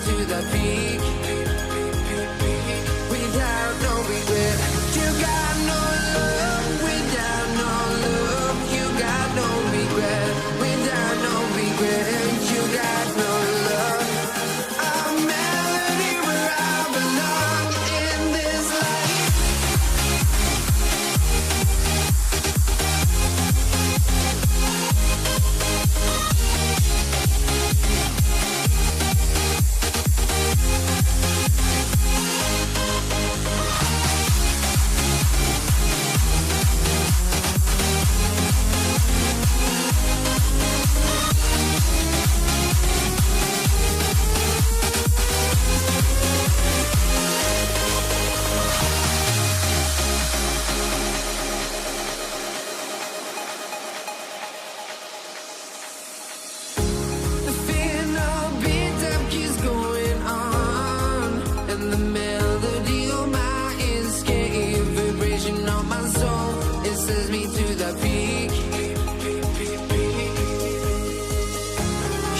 to the peak without no regret. You got no love without no love. You got no regret without no regret. You got no love. A melody where I belong in this life. The final beat up keeps going on, and the melody on my escape, vibration on my soul, it sends me to the peak.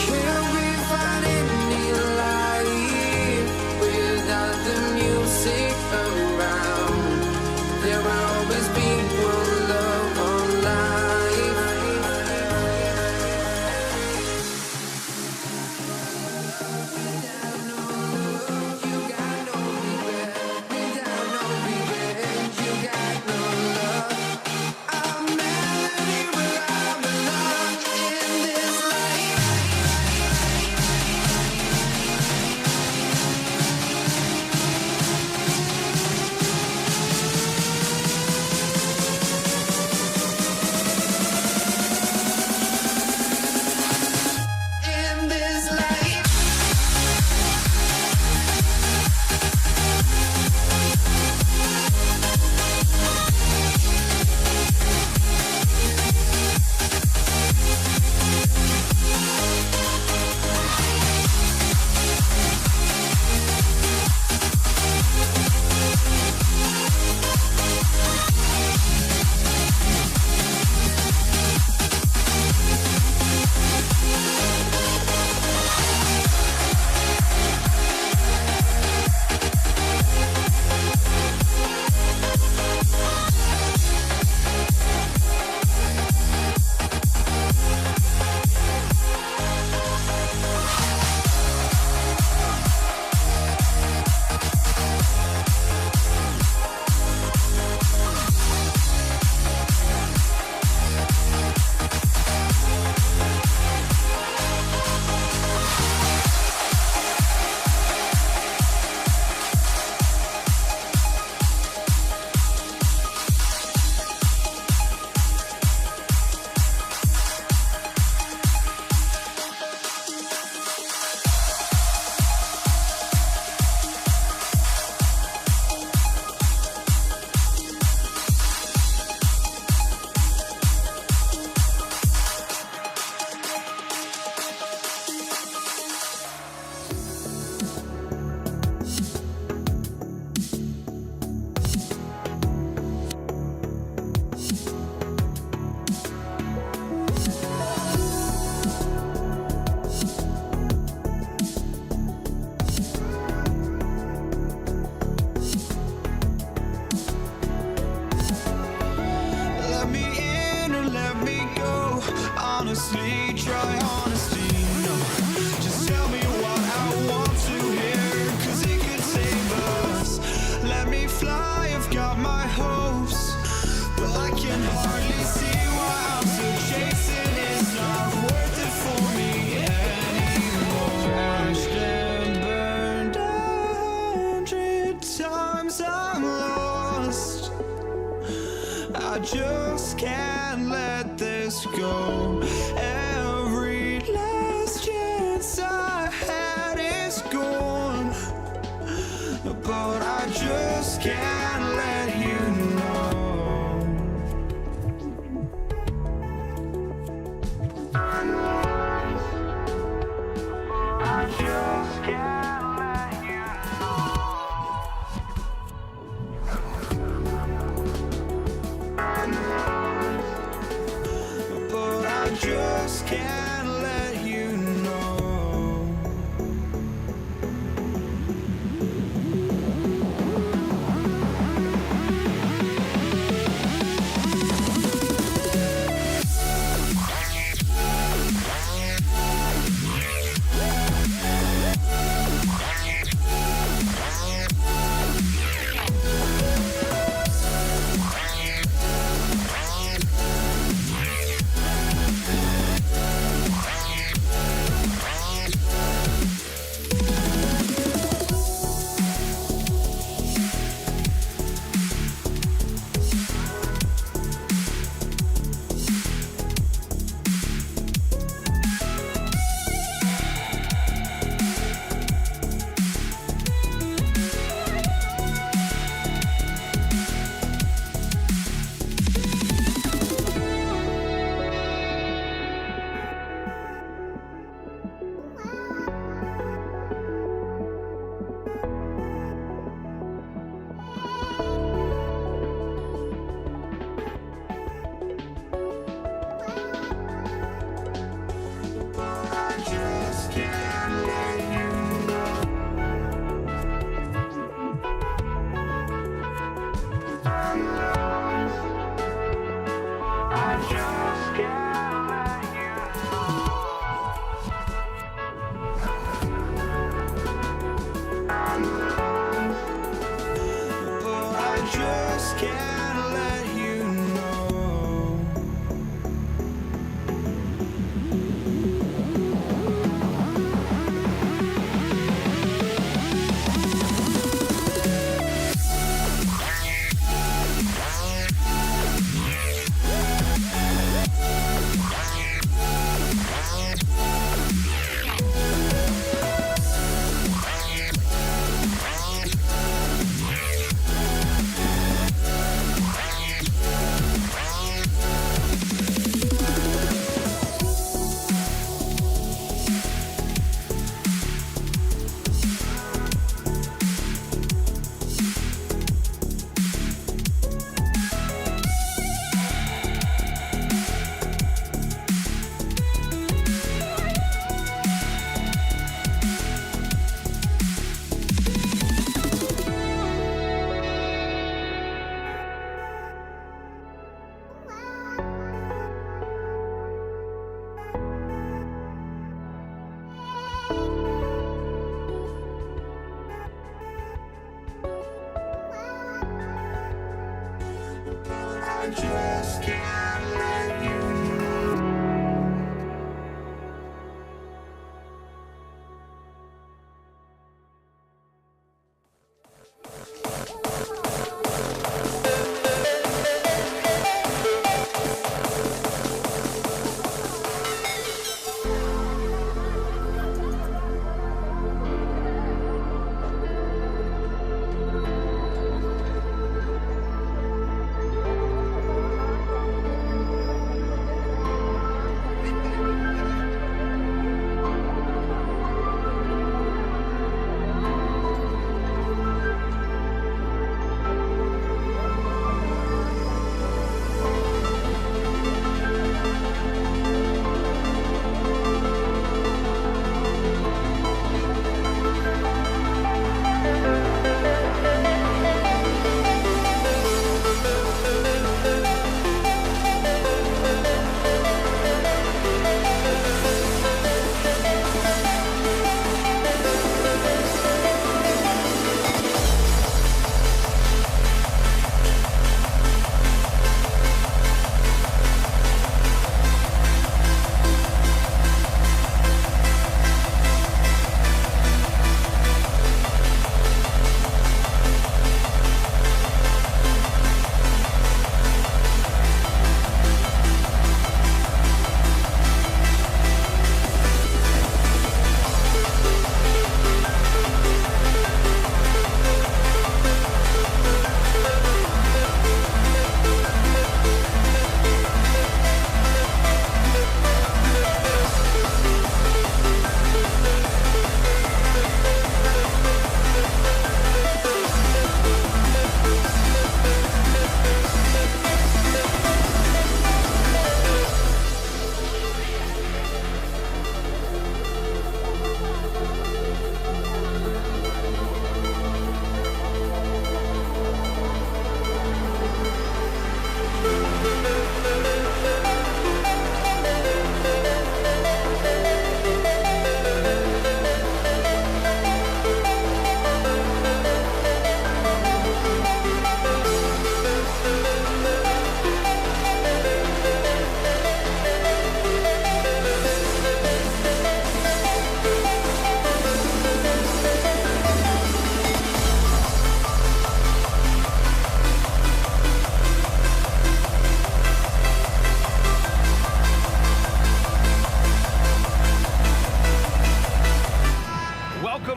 Can't we find any light without the music around? There will always be one love, one life. Without no love, you got no regret. Without no regret, you got no love. A melody where I belong in this life. In this life. Let me in or let me go. Honestly, try honesty. No, just tell me what I want to hear, 'cause it could save us. Let me fly, I've got my hopes, but I can hardly see why I'm still chasing. It's not worth it for me anymore. Crashed and burned 100 times, I'm lost. I just can't let this go. Every last chance I had is gone, but I just can't let you know. I just can't let you know. But I I just can't let you go.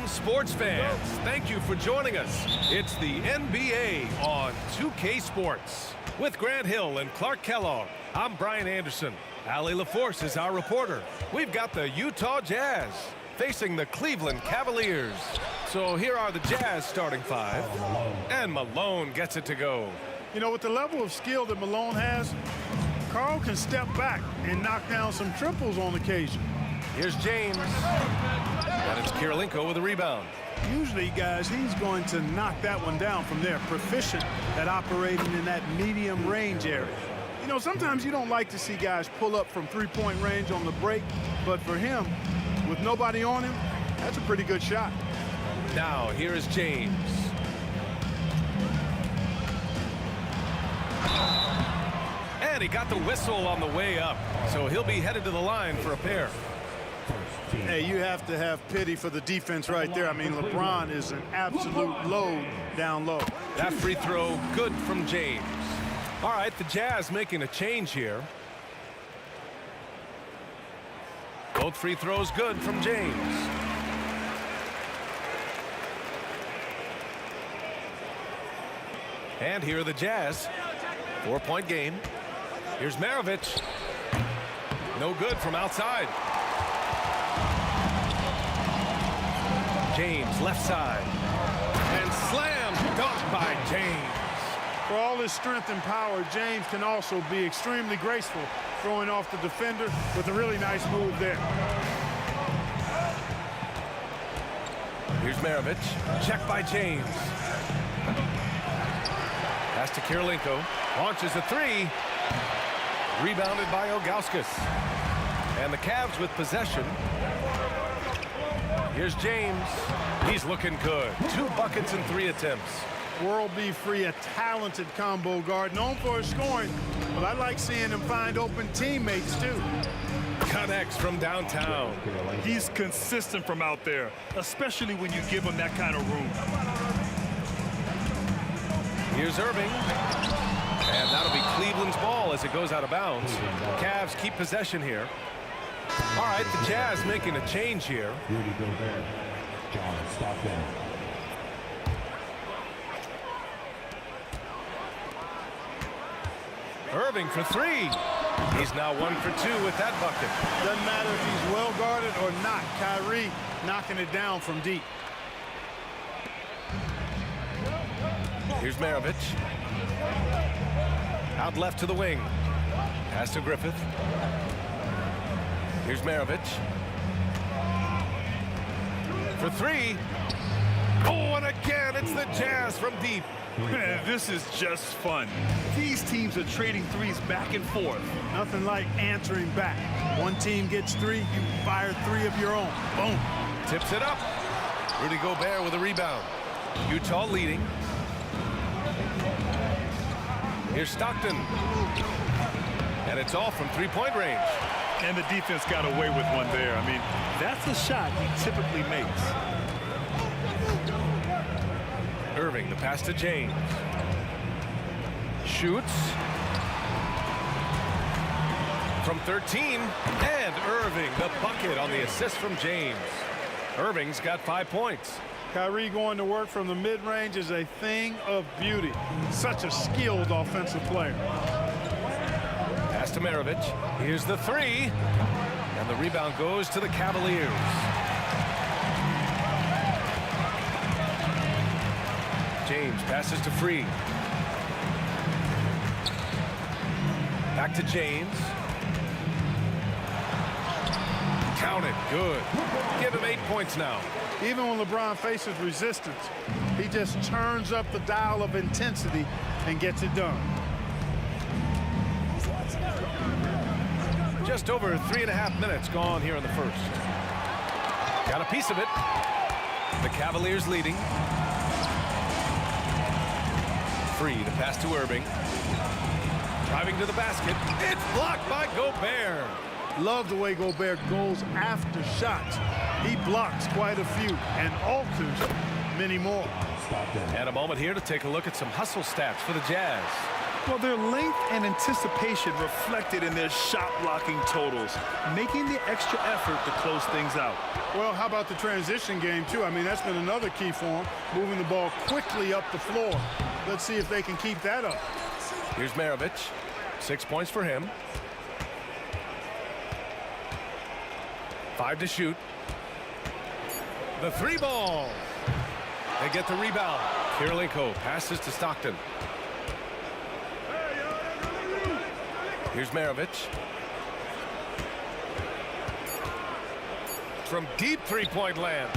Sports fans, thank you for joining us. It's the NBA on 2K Sports. With Grant Hill and Clark Kellogg, I'm Brian Anderson. Allie LaForce is our reporter. We've got the Utah Jazz facing the Cleveland Cavaliers. So here are the Jazz starting five, and Malone gets it to go. You know, with the level of skill that Malone has, Karl can step back and knock down some triples on occasion. Here's James, and it's Kirilenko with a rebound. Usually, guys, he's going to knock that one down from there. Proficient at operating in that medium range area. You know, sometimes you don't like to see guys pull up from three-point range on the break, but for him, with nobody on him, that's a pretty good shot. Now, here is James. And he got the whistle on the way up, so he'll be headed to the line for a pair. Hey, you have to have pity for the defense right there. I mean, LeBron is an absolute load down low. That free throw, good from James. All right, the Jazz making a change here. Both free throws good from James. And here are the Jazz. 4-point game. Here's Maravich. No good from outside. James, left side. And slam dunk by James. For all his strength and power, James can also be extremely graceful, throwing off the defender with a really nice move there. Here's Maravich. Check by James. Pass to Kirilenko. Launches a three. Rebounded by Ilgauskas. And the Cavs with possession. Here's James. He's looking good. 2 buckets and 3 attempts. World B. Free, a talented combo guard, known for his scoring, but I like seeing him find open teammates, too. Connects from downtown. He's consistent from out there, especially when you give him that kind of room. Here's Irving. And that'll be Cleveland's ball as it goes out of bounds. Cavs keep possession here. All right, the Jazz making a change here. Rudy Gobert, John Stockton. Irving for three. He's now 1 for 2 with that bucket. Doesn't matter if he's well guarded or not. Kyrie knocking it down from deep. Here's Maravich. Out left to the wing. Pass to Griffith. Here's Maravich. For three. Oh, and again, it's the Jazz from deep. Man, this is just fun. These teams are trading threes back and forth. Nothing like answering back. One team gets three, you fire three of your own. Boom. Tips it up. Rudy Gobert with a rebound. Utah leading. Here's Stockton. And it's all from three-point range. And the defense got away with one there. I mean, that's a shot he typically makes. Irving, the pass to James. Shoots. From 13. And Irving, the bucket on the assist from James. Irving's got 5 points. Kyrie going to work from the mid-range is a thing of beauty. Such a skilled offensive player. Pass to Maravich. Here's the three. And the rebound goes to the Cavaliers. James passes to Free. Back to James. Count it. Good. Give him 8 points now. Even when LeBron faces resistance, he just turns up the dial of intensity and gets it done. Just over 3.5 minutes gone here in the first. Got a piece of it. The Cavaliers leading. Free to pass to Irving. Driving to the basket. It's blocked by Gobert. Love the way Gobert goes after shots. He blocks quite a few and alters many more. And a moment here to take a look at some hustle stats for the Jazz. Well, their length and anticipation reflected in their shot blocking totals, making the extra effort to close things out. Well, how about the transition game, too? I mean, that's been another key for him, moving the ball quickly up the floor. Let's see if they can keep that up. Here's Maravich. 6 points for him. 5 to shoot. The three ball. They get the rebound. Kirilenko passes to Stockton. Here's Maravich. From deep three-point land.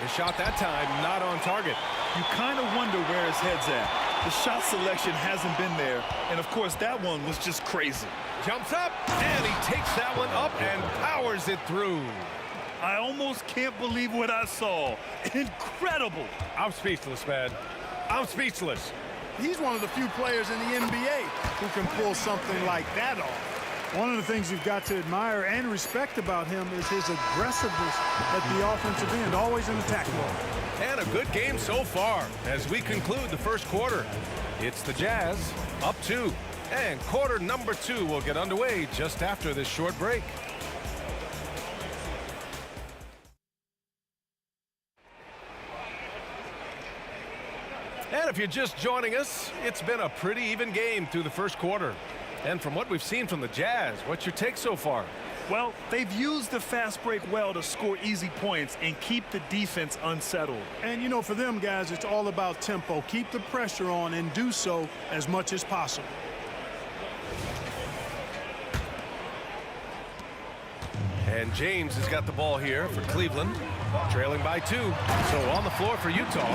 The shot that time not on target. You kind of wonder where his head's at. The shot selection hasn't been there, and of course that one was just crazy. Jumps up, and he takes that one up and powers it through. I almost can't believe what I saw. Incredible. I'm speechless, man. I'm speechless. He's one of the few players in the NBA who can pull something like that off. One of the things you've got to admire and respect about him is his aggressiveness at the offensive end, always in attack mode. And a good game so far as we conclude the first quarter. It's the Jazz up 2. And quarter number 2 will get underway just after this short break. And if you're just joining us, it's been a pretty even game through the first quarter. And from what we've seen from the Jazz, what's your take so far? Well, they've used the fast break well to score easy points and keep the defense unsettled. And, you know, for them guys, it's all about tempo. Keep the pressure on and do so as much as possible. And James has got the ball here for Cleveland, trailing by 2. So on the floor for Utah.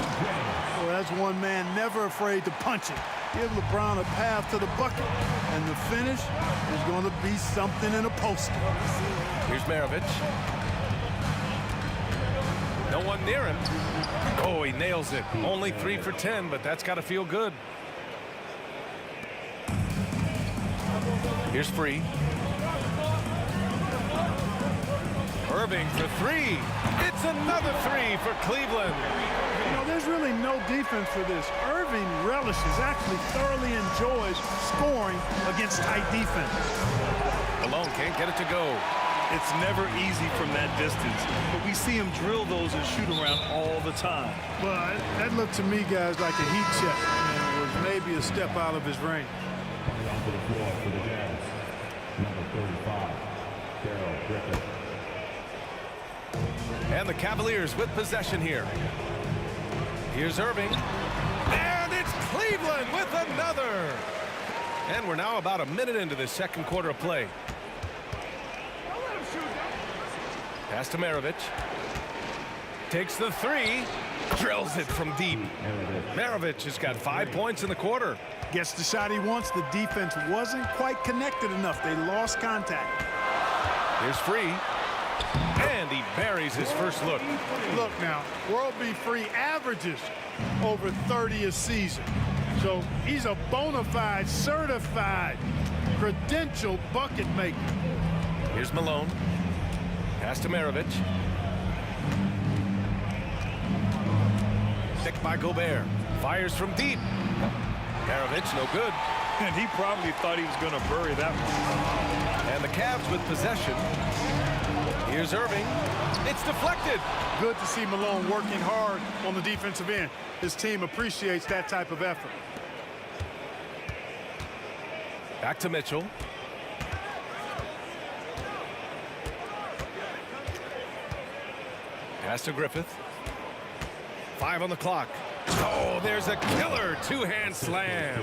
Well, that's one man never afraid to punch it. Give LeBron a path to the bucket, and the finish is going to be something in a poster. Here's Maravich. No one near him. Oh, he nails it. Only 3 for 10, but that's got to feel good. Here's Free. Irving for 3. It's another 3 for Cleveland. You know, there's really no defense for this. Irving relishes, actually thoroughly enjoys scoring against tight defense. Malone can't get it to go. It's never easy from that distance, but we see him drill those and shoot around all the time. But that looked to me, guys, like a heat check. And it was maybe a step out of his range. Coming onto the floor for the Jazz, number 35, Daryl Griffith. And the Cavaliers with possession here. Here's Irving. And it's Cleveland with another. And we're now about a minute into the second quarter of play. Pass to Maravich. Takes the 3. Drills it from deep. Maravich has got 5 points in the quarter. Gets the shot he wants. The defense wasn't quite connected enough. They lost contact. Here's Free. And he buries his first look. Look now, World B. Free averages over 30 a season. So he's a bona fide, certified, credentialed bucket maker. Here's Malone. Pass to Maravich. Picked by Gobert. Fires from deep. Maravich, no good. And he probably thought he was going to bury that one. And the Cavs with possession. Here's Irving. It's deflected. Good to see Malone working hard on the defensive end. His team appreciates that type of effort. Back to Mitchell. Pass to Griffith. 5 on the clock. Oh, there's a killer two-hand slam.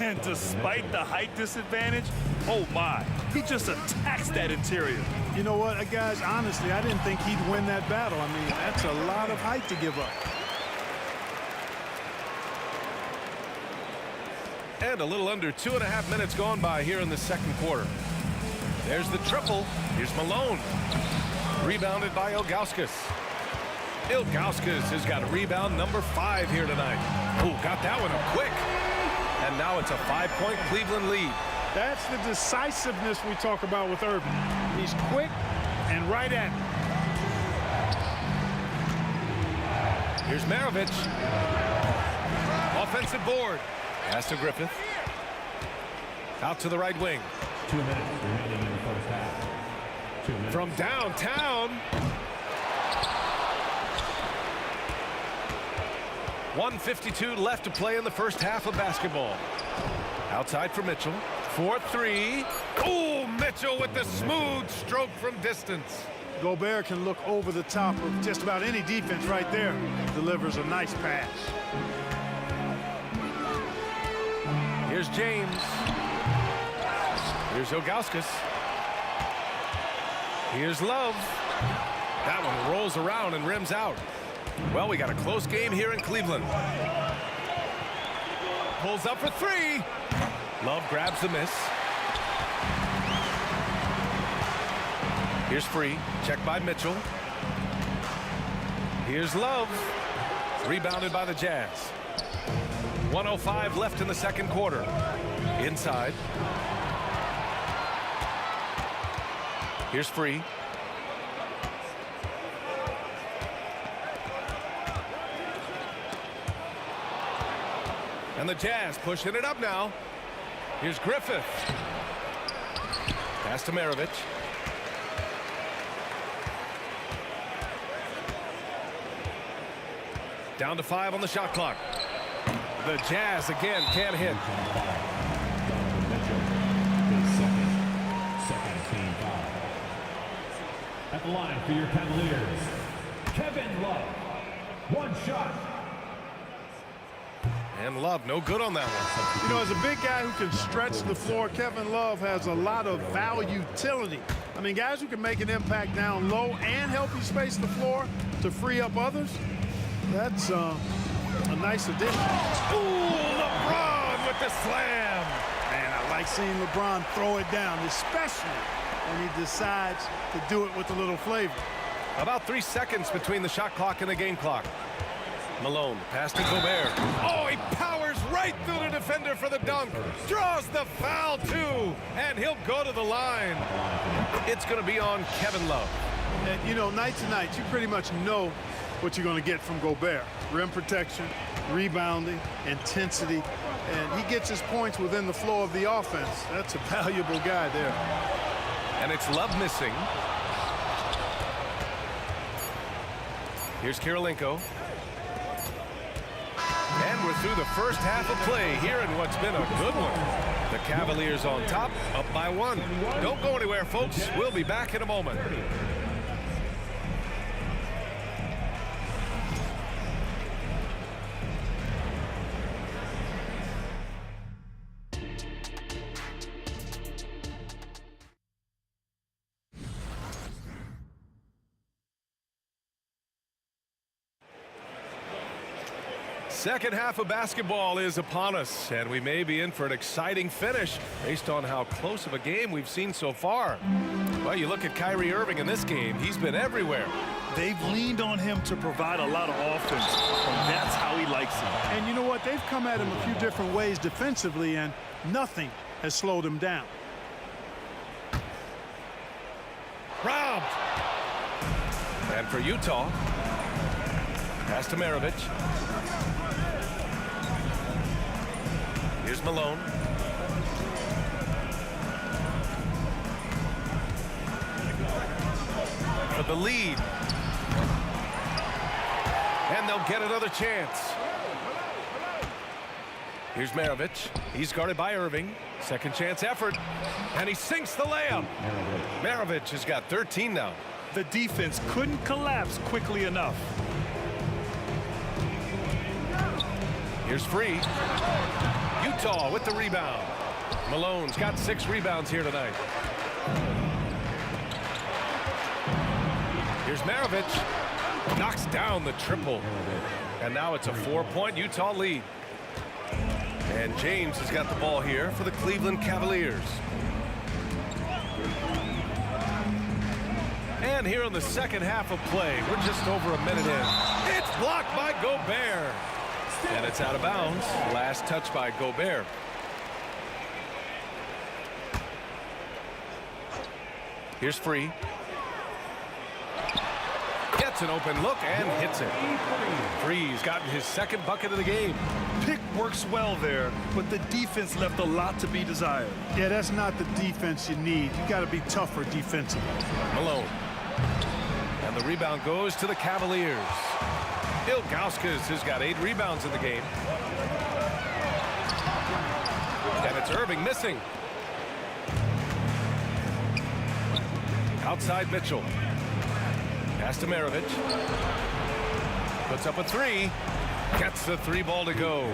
And despite the height disadvantage, oh my, he just attacks that interior. You know what, guys, honestly, I didn't think he'd win that battle. I mean, that's a lot of height to give up. And a little under 2.5 minutes gone by here in the second quarter. There's the triple. Here's Malone. Rebounded by Ilgauskas. Ilgauskas has got rebound number 5 here tonight. Oh, got that one up quick. And now it's a 5-point Cleveland lead. That's the decisiveness we talk about with Irving. He's quick and right at it. Here's Maravich. Offensive board. Pass to Griffith. Out to the right wing. 2 minutes remaining in the first half. 2 minutes. From downtown. 1:52 left to play in the first half of basketball. Outside for Mitchell. 4-3. Oh, Mitchell with the smooth stroke from distance. Gobert can look over the top of just about any defense right there. Delivers a nice pass. Here's James. Here's Ilgauskas. Here's Love. That one rolls around and rims out. Well, we got a close game here in Cleveland. Pulls up for 3. Love grabs the miss. Here's Free. Checked by Mitchell. Here's Love. Rebounded by the Jazz. 1:05 left in the second quarter. Inside. Here's Free. And the Jazz pushing it up now. Here's Griffith. Pass to Maravich. Down to 5 on the shot clock. The Jazz again can't hit. Donovan Mitchell, his second team foul. At the line for your Cavaliers, Kevin Love. One shot. And Love, no good on that one. You know, as a big guy who can stretch the floor, Kevin Love has a lot of utility. I mean, guys who can make an impact down low and help you space the floor to free up others, that's a nice addition. Ooh, LeBron with the slam. Man, I like seeing LeBron throw it down, especially when he decides to do it with a little flavor. About 3 seconds between the shot clock and the game clock. Malone, pass to Gobert. Oh, he powers right through the defender for the dunk. Draws the foul, too. And he'll go to the line. It's going to be on Kevin Love. And, you know, night to night, you pretty much know what you're going to get from Gobert. Rim protection, rebounding, intensity, and he gets his points within the flow of the offense. That's a valuable guy there. And it's Love missing. Here's Kirilenko. And we're through the first half of play here in what's been a good one. The Cavaliers on top, up by 1. Don't go anywhere, folks. We'll be back in a moment. Second half of basketball is upon us, and we may be in for an exciting finish based on how close of a game we've seen so far. Well, you look at Kyrie Irving in this game, he's been everywhere. They've leaned on him to provide a lot of offense, and that's how he likes it. And you know what? They've come at him a few different ways defensively, and nothing has slowed him down. Robbed. And for Utah, pass to Maravich. Here's Malone. For the lead. And they'll get another chance. Here's Maravich. He's guarded by Irving. Second chance effort. And he sinks the layup. Maravich has got 13 now. The defense couldn't collapse quickly enough. Here's Free. Utah with the rebound. Malone's got 6 rebounds here tonight. Here's Maravich. Knocks down the triple. And now it's a 4-point Utah lead. And James has got the ball here for the Cleveland Cavaliers. And here in the second half of play, we're just over a minute in. It's blocked by Gobert. And it's out of bounds. Last touch by Gobert. Here's Free. Gets an open look and hits it. Free's gotten his second bucket of the game. Pick works well there, but the defense left a lot to be desired. Yeah, that's not the defense you need. You got to be tougher defensively. Malone. And the rebound goes to the Cavaliers. Ilgauskas has got 8 rebounds in the game. And it's Irving missing. Outside Mitchell. Pass to Maravich. Puts up a 3. Gets the 3 ball to go.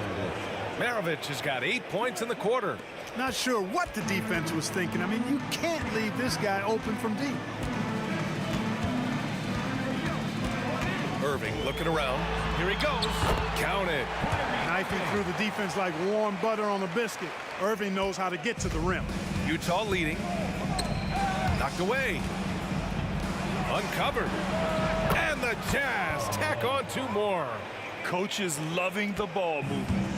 Maravich has got 8 points in the quarter. Not sure what the defense was thinking. I mean, you can't leave this guy open from deep. Irving looking around. Here he goes. Count it. Knifing through the defense like warm butter on a biscuit. Irving knows how to get to the rim. Utah leading. Knocked away. Uncovered. And the Jazz tack on 2 more. Coach is loving the ball movement.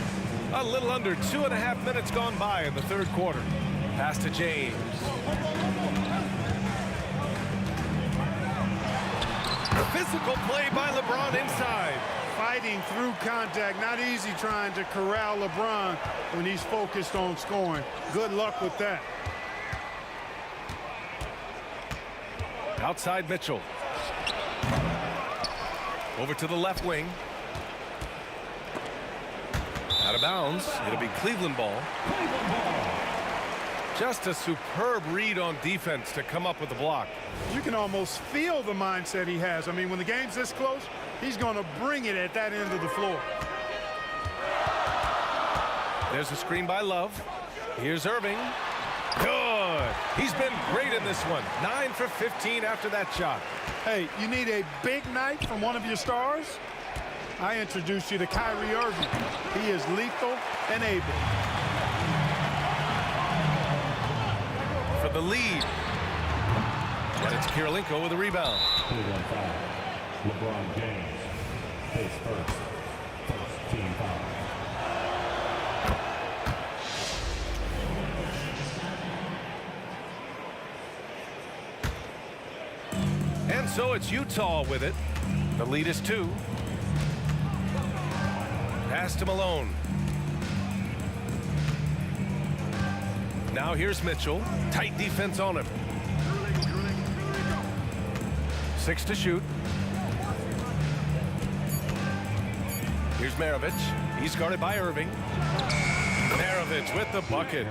A little under 2.5 minutes gone by in the third quarter. Pass to James. Physical play by LeBron inside. Fighting through contact. Not easy trying to corral LeBron when he's focused on scoring. Good luck with that. Outside Mitchell. Over to the left wing. Out of bounds. It'll be Cleveland ball. Just a superb read on defense to come up with the block. You can almost feel the mindset he has. I mean, when the game's this close, he's going to bring it at that end of the floor. There's a screen by Love. Here's Irving. Good. He's been great in this one. 9 for 15 after that shot. Hey, you need a big night from one of your stars? I introduce you to Kyrie Irving. He is lethal and able. For the lead. And it's Kirilenko with a rebound. Cleveland foul. LeBron James. Face first. First team foul. And so it's Utah with it. The lead is 2. Pass to Malone. Now here's Mitchell. Tight defense on him. 6 to shoot. Here's Maravich. He's guarded by Irving. Maravich with the bucket.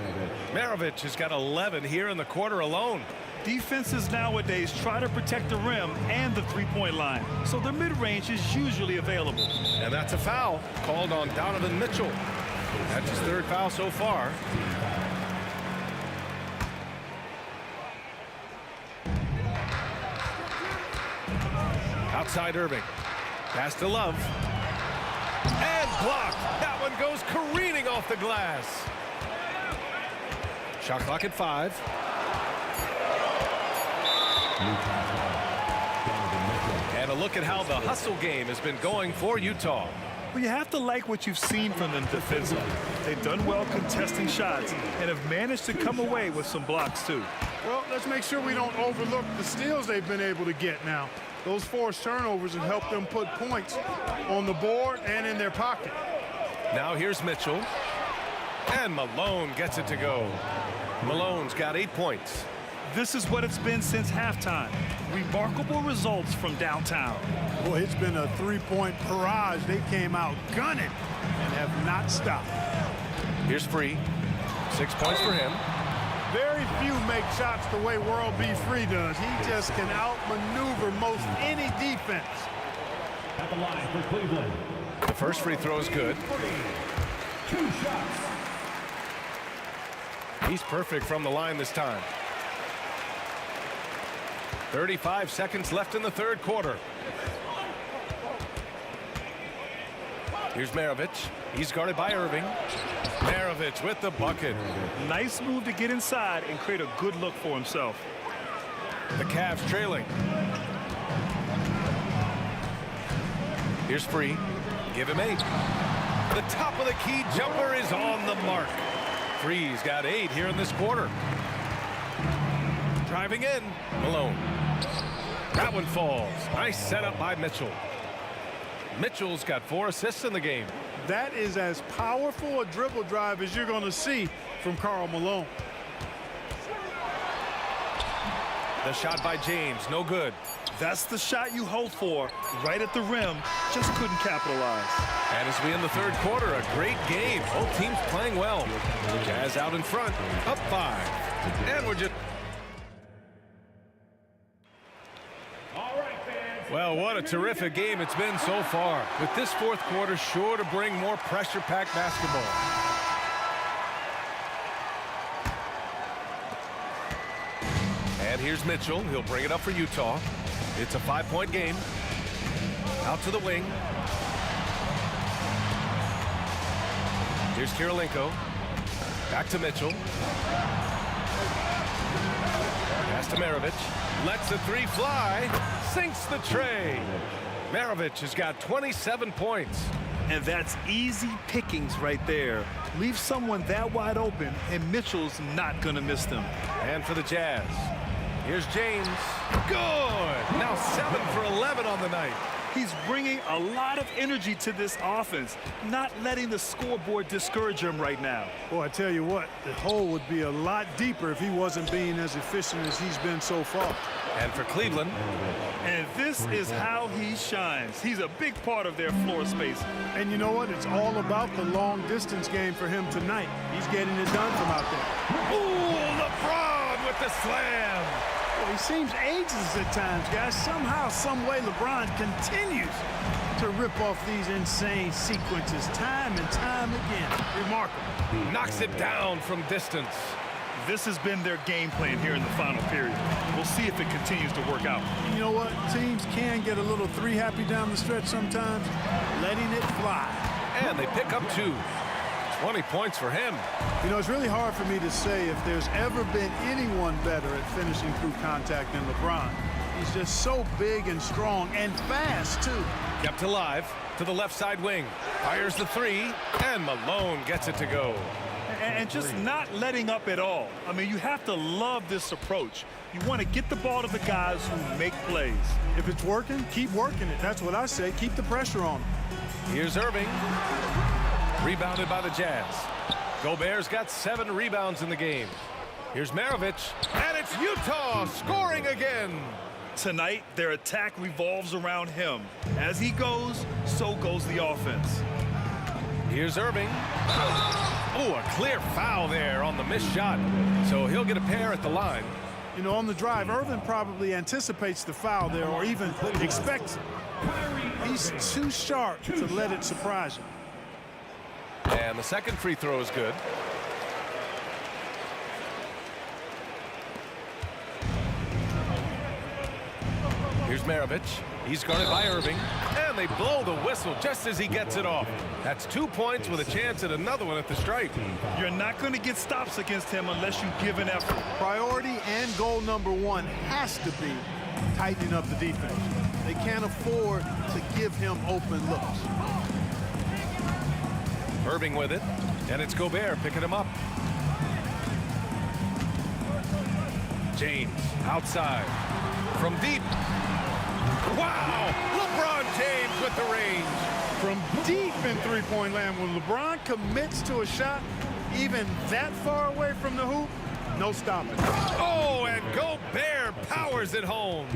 Maravich has got 11 here in the quarter alone. Defenses nowadays try to protect the rim and the three-point line, so the mid-range is usually available. And that's a foul called on Donovan Mitchell. That's his 3rd foul so far. Outside Irving. Pass to Love. And blocked. That one goes careening off the glass. Shot clock at 5. And a look at how the hustle game has been going for Utah. Well, you have to like what you've seen from them defensively. They've done well contesting shots and have managed to come away with some blocks, too. Well, let's make sure we don't overlook the steals they've been able to get now. Those forced turnovers have helped them put points on the board and in their pocket. Now here's Mitchell. And Malone gets it to go. Malone's got 8 points. This is what it's been since halftime. Remarkable results from downtown. Boy, it's been a three-point barrage. They came out gunning and have not stopped. Here's Free. 6 points for him. Very few make shots the way World B. Free does. He just can outmaneuver most any defense. At the line for Cleveland. The first free throw is good. 2 shots. He's perfect from the line this time. 35 seconds left in the 3rd quarter. Here's Maravich. He's guarded by Irving. Maravich with the bucket. Nice move to get inside and create a good look for himself. The Cavs trailing. Here's Free. Give him 8. The top of the key jumper is on the mark. Free's got 8 here in this quarter. Driving in. Malone. That one falls. Nice setup by Mitchell. Mitchell's got 4 assists in the game. That is as powerful a dribble drive as you're going to see from Karl Malone. The shot by James, no good. That's the shot you hope for, right at the rim, just couldn't capitalize. And as we end the 3rd quarter, a great game. Both teams playing well. Jazz out in front, up 5. And we're just... Well, what a terrific game it's been so far. With this 4th quarter sure to bring more pressure-packed basketball. And here's Mitchell. He'll bring it up for Utah. It's a 5-point game. Out to the wing. Here's Kirilenko. Back to Mitchell. Pass to Maravich. Lets the 3 fly. Sinks the tray. Maravich has got 27 points. And that's easy pickings right there. Leave someone that wide open, and Mitchell's not going to miss them. And for the Jazz, here's James. Good. Now 7 for 11 on the night. He's bringing a lot of energy to this offense, not letting the scoreboard discourage him right now. Boy, I tell you what, the hole would be a lot deeper if he wasn't being as efficient as he's been so far. And for Cleveland. And this is how he shines. He's a big part of their floor space. And you know what? It's all about the long distance game for him tonight. He's getting it done from out there. Ooh, LeBron with the slam. Well, he seems ageless at times, guys. Somehow, some way, LeBron continues to rip off these insane sequences time and time again. Remarkable. Knocks it down from distance. This has been their game plan here in the final period. We'll see if it continues to work out. You know what? Teams can get a little 3-happy down the stretch sometimes, letting it fly. And they pick up 2. 20 points for him. You know, it's really hard for me to say if there's ever been anyone better at finishing through contact than LeBron. He's just so big and strong and fast, too. Kept alive to the left side wing. Fires the three, and Malone gets it to go. And just not letting up at all. I mean, you have to love this approach. You want to get the ball to the guys who make plays. If it's working, keep working it. That's what I say. Keep the pressure on him. Here's Irving. Rebounded by the Jazz. Gobert's got 7 rebounds in the game. Here's Maravich, and it's Utah scoring again. Tonight, their attack revolves around him. As he goes, so goes the offense. Here's Irving. Oh, a clear foul there on the missed shot. So he'll get a pair at the line. You know, on the drive, Irvin probably anticipates the foul there or even expects it. He's too sharp to let it surprise him. And the second free throw is good. Here's Maravich. He's guarded by Irving. And they blow the whistle just as he gets it off. That's 2 points with a chance at another one at the stripe. You're not going to get stops against him unless you give an effort. Priority and goal number 1 has to be tightening up the defense. They can't afford to give him open looks. Irving with it. And it's Gobert picking him up. James outside. From deep. Wow! LeBron James with the range. From deep in three-point land, when LeBron commits to a shot even that far away from the hoop, no stopping. Oh, and Gobert powers it home.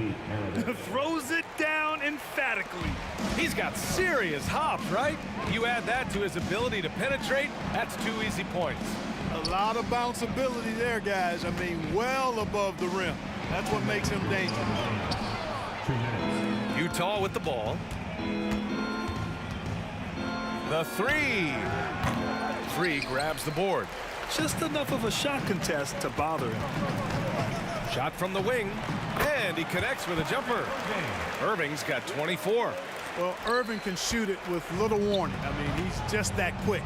Throws it down emphatically. He's got serious hop, right? You add that to his ability to penetrate, that's 2 easy points. A lot of bounceability there, guys. I mean, well above the rim. That's what makes him dangerous. 2 minutes. Utah with the ball. The three. Three grabs the board. Just enough of a shot contest to bother him. Shot from the wing, and he connects with a jumper. Irving's got 24. Well, Irving can shoot it with little warning. I mean, he's just that quick.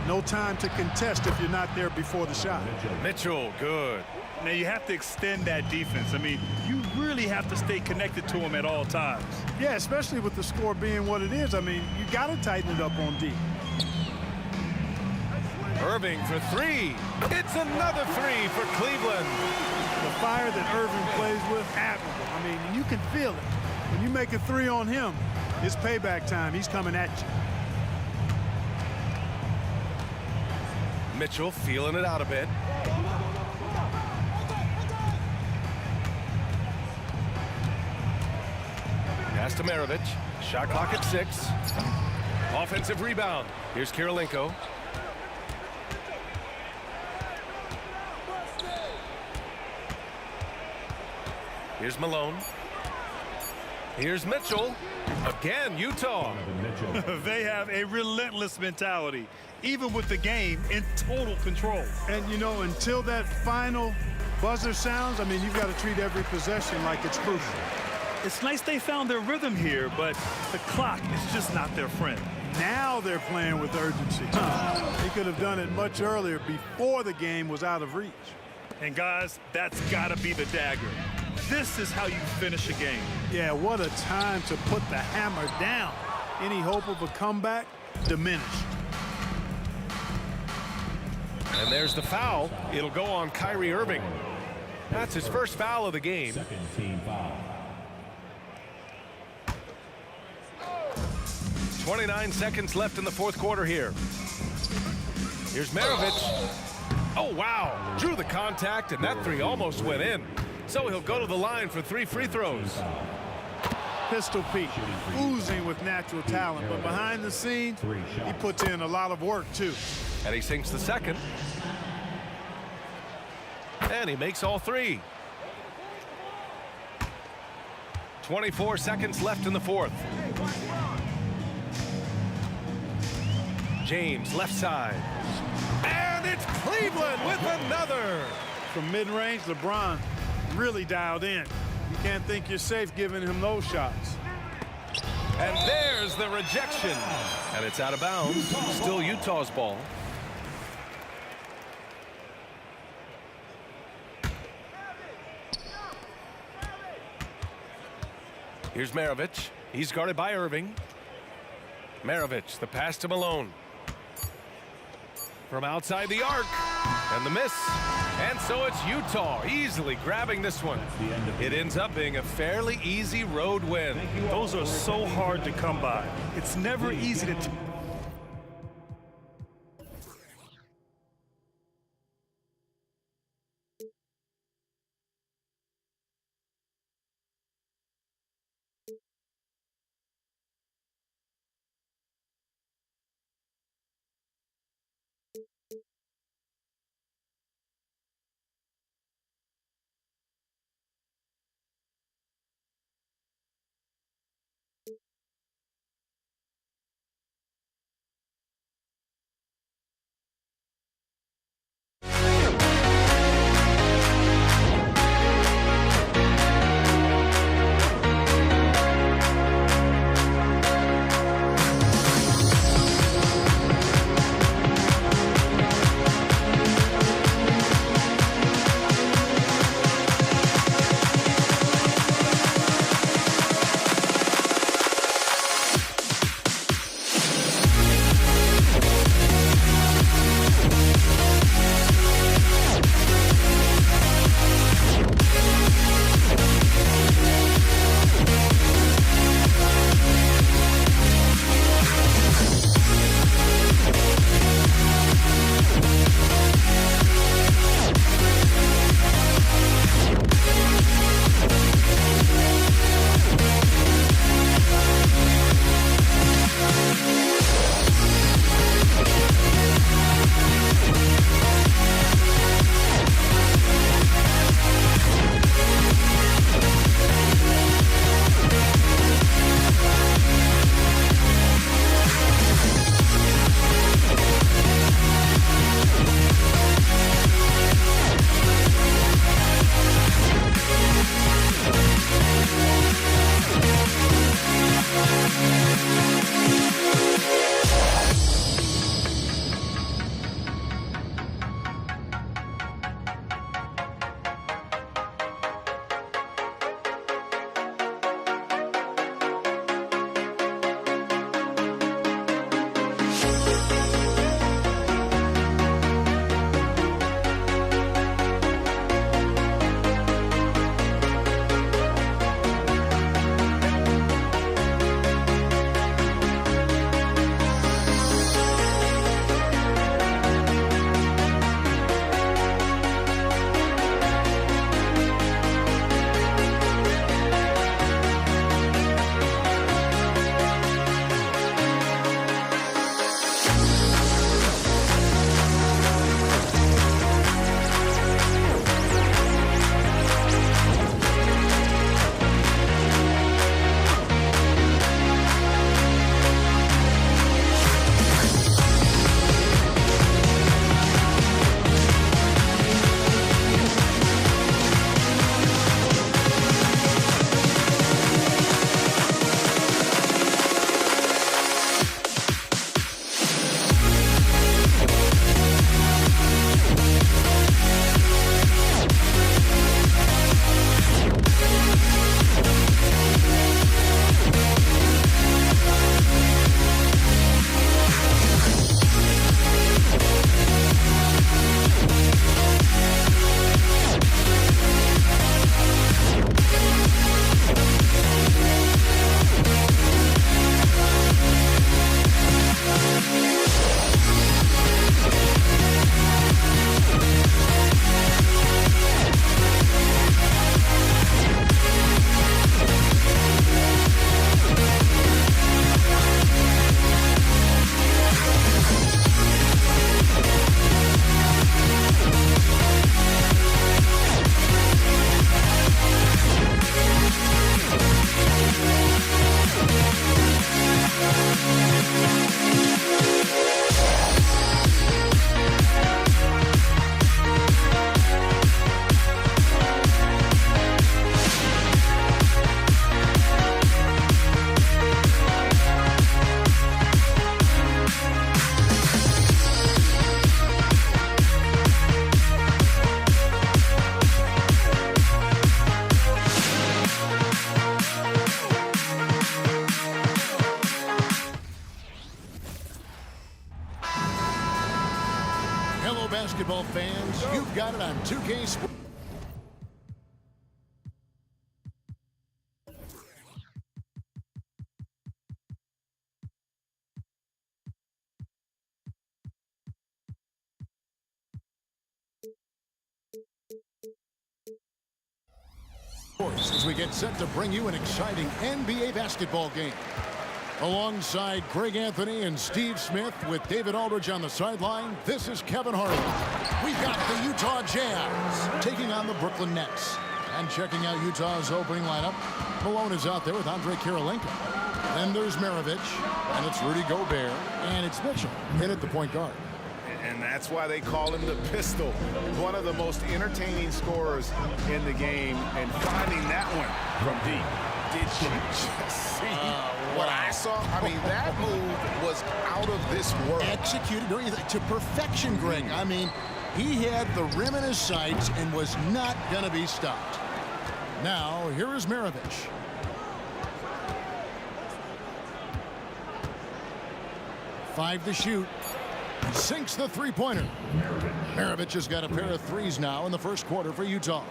No time to contest if you're not there before the shot. Mitchell, good. Now, you have to extend that defense. I mean, you really have to stay connected to him at all times. Yeah, especially with the score being what it is. I mean, you got to tighten it up on D. Irving for three. It's another three for Cleveland. The fire that Irving plays with, admirable. I mean, you can feel it. When you make a three on him, it's payback time. He's coming at you. Mitchell feeling it out a bit. Pass to Maravich. Shot clock at 6. Offensive rebound. Here's Kirilenko. Here's Malone. Here's Mitchell. Again, Utah. They have a relentless mentality, even with the game in total control. And, you know, until that final buzzer sounds, I mean, you've got to treat every possession like it's crucial. It's nice they found their rhythm here, but the clock is just not their friend. Now they're playing with urgency. They could have done it much earlier before the game was out of reach. And, guys, that's got to be the dagger. This is how you finish a game. Yeah, what a time to put the hammer down. Any hope of a comeback diminished. And there's the foul. It'll go on Kyrie Irving. That's his first foul of the game. Second team foul. 29 seconds left in the fourth quarter here. Here's Maravich. Oh, wow. Drew the contact, and that three almost went in. So he'll go to the line for 3 free throws. Pistol Pete, oozing with natural talent, but behind the scenes, he puts in a lot of work, too. And he sinks the second. And he makes all 3. 24 seconds left in the fourth. James, left side. And it's Cleveland with another. From mid-range, LeBron really dialed in. You can't think you're safe giving him those shots. And there's the rejection. And it's out of bounds. Still Utah's ball. Here's Maravich. He's guarded by Irving. Maravich, the pass to Malone. From outside the arc. And the miss. And so it's Utah easily grabbing this one. It ends up being a fairly easy road win. Those are so hard to come by. It's never easy to Hello, basketball fans. You've got it on 2K Sports. As we get set to bring you an exciting NBA basketball game. Alongside Greg Anthony and Steve Smith with David Aldridge on the sideline, this is Kevin Harlan. We've got the Utah Jazz taking on the Brooklyn Nets. And checking out Utah's opening lineup, Malone is out there with Andrei Kirilenko. Then there's Maravich, and it's Rudy Gobert, and it's Mitchell in at the point guard. And that's why they call him the Pistol. One of the most entertaining scorers in the game, and finding that one from deep. Did you just see what I saw? I mean, that move was out of this world. Executed to perfection, Greg. I mean, he had the rim in his sights and was not going to be stopped. Now, here is Maravich. Five to shoot. Sinks the three-pointer. Maravich has got a pair of threes now in the first quarter for Utah.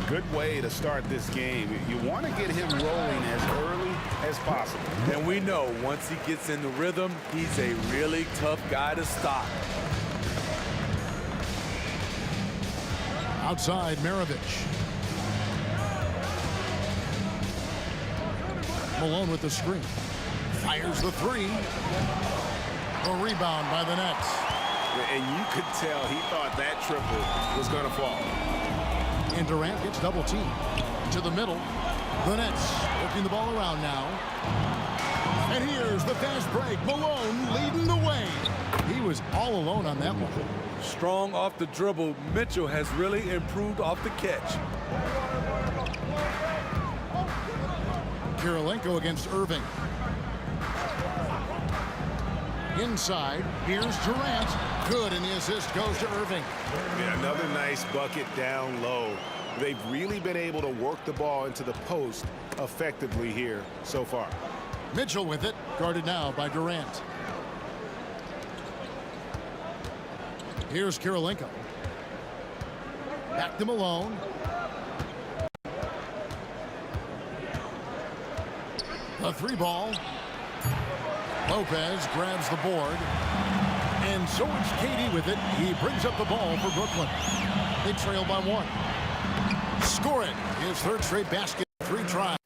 Good way to start this game. You want to get him rolling as early as possible. And we know once he gets in the rhythm, he's a really tough guy to stop. Outside, Maravich. Malone with the screen. Fires the three. A rebound by the Nets. And you could tell he thought that triple was going to fall. And Durant gets double teamed. To the middle. The Nets working the ball around now. And here's the fast break. Malone leading the way. He was all alone on that one. Strong off the dribble. Mitchell has really improved off the catch. Kirilenko against Irving. Inside, here's Durant. Good, and the assist goes to Irving. Yeah, another nice bucket down low. They've really been able to work the ball into the post effectively here so far. Mitchell with it, guarded now by Durant. Here's Kirilenko. Back to Malone. A three ball. Lopez grabs the board. And so it's KD with it. He brings up the ball for Brooklyn. They trail by one. Score it. His third straight basket. 3 tries.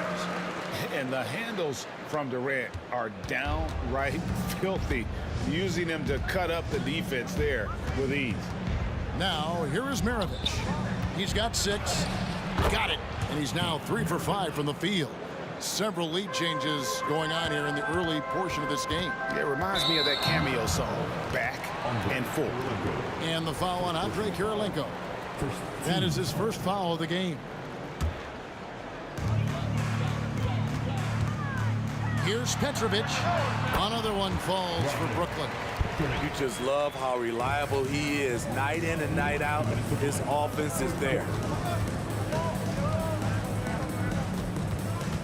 And the handles from Durant are downright filthy, using them to cut up the defense there with ease. Now, here is Maravich. He's got 6. Got it. And he's now 3 for 5 from the field. Several lead changes going on here in the early portion of this game. It reminds me of that cameo song, Back and Forth. And the foul on Andrei Kirilenko. That is his first foul of the game. Here's Petrovic. Another one falls for Brooklyn. You just love how reliable he is night in and night out. His offense is there.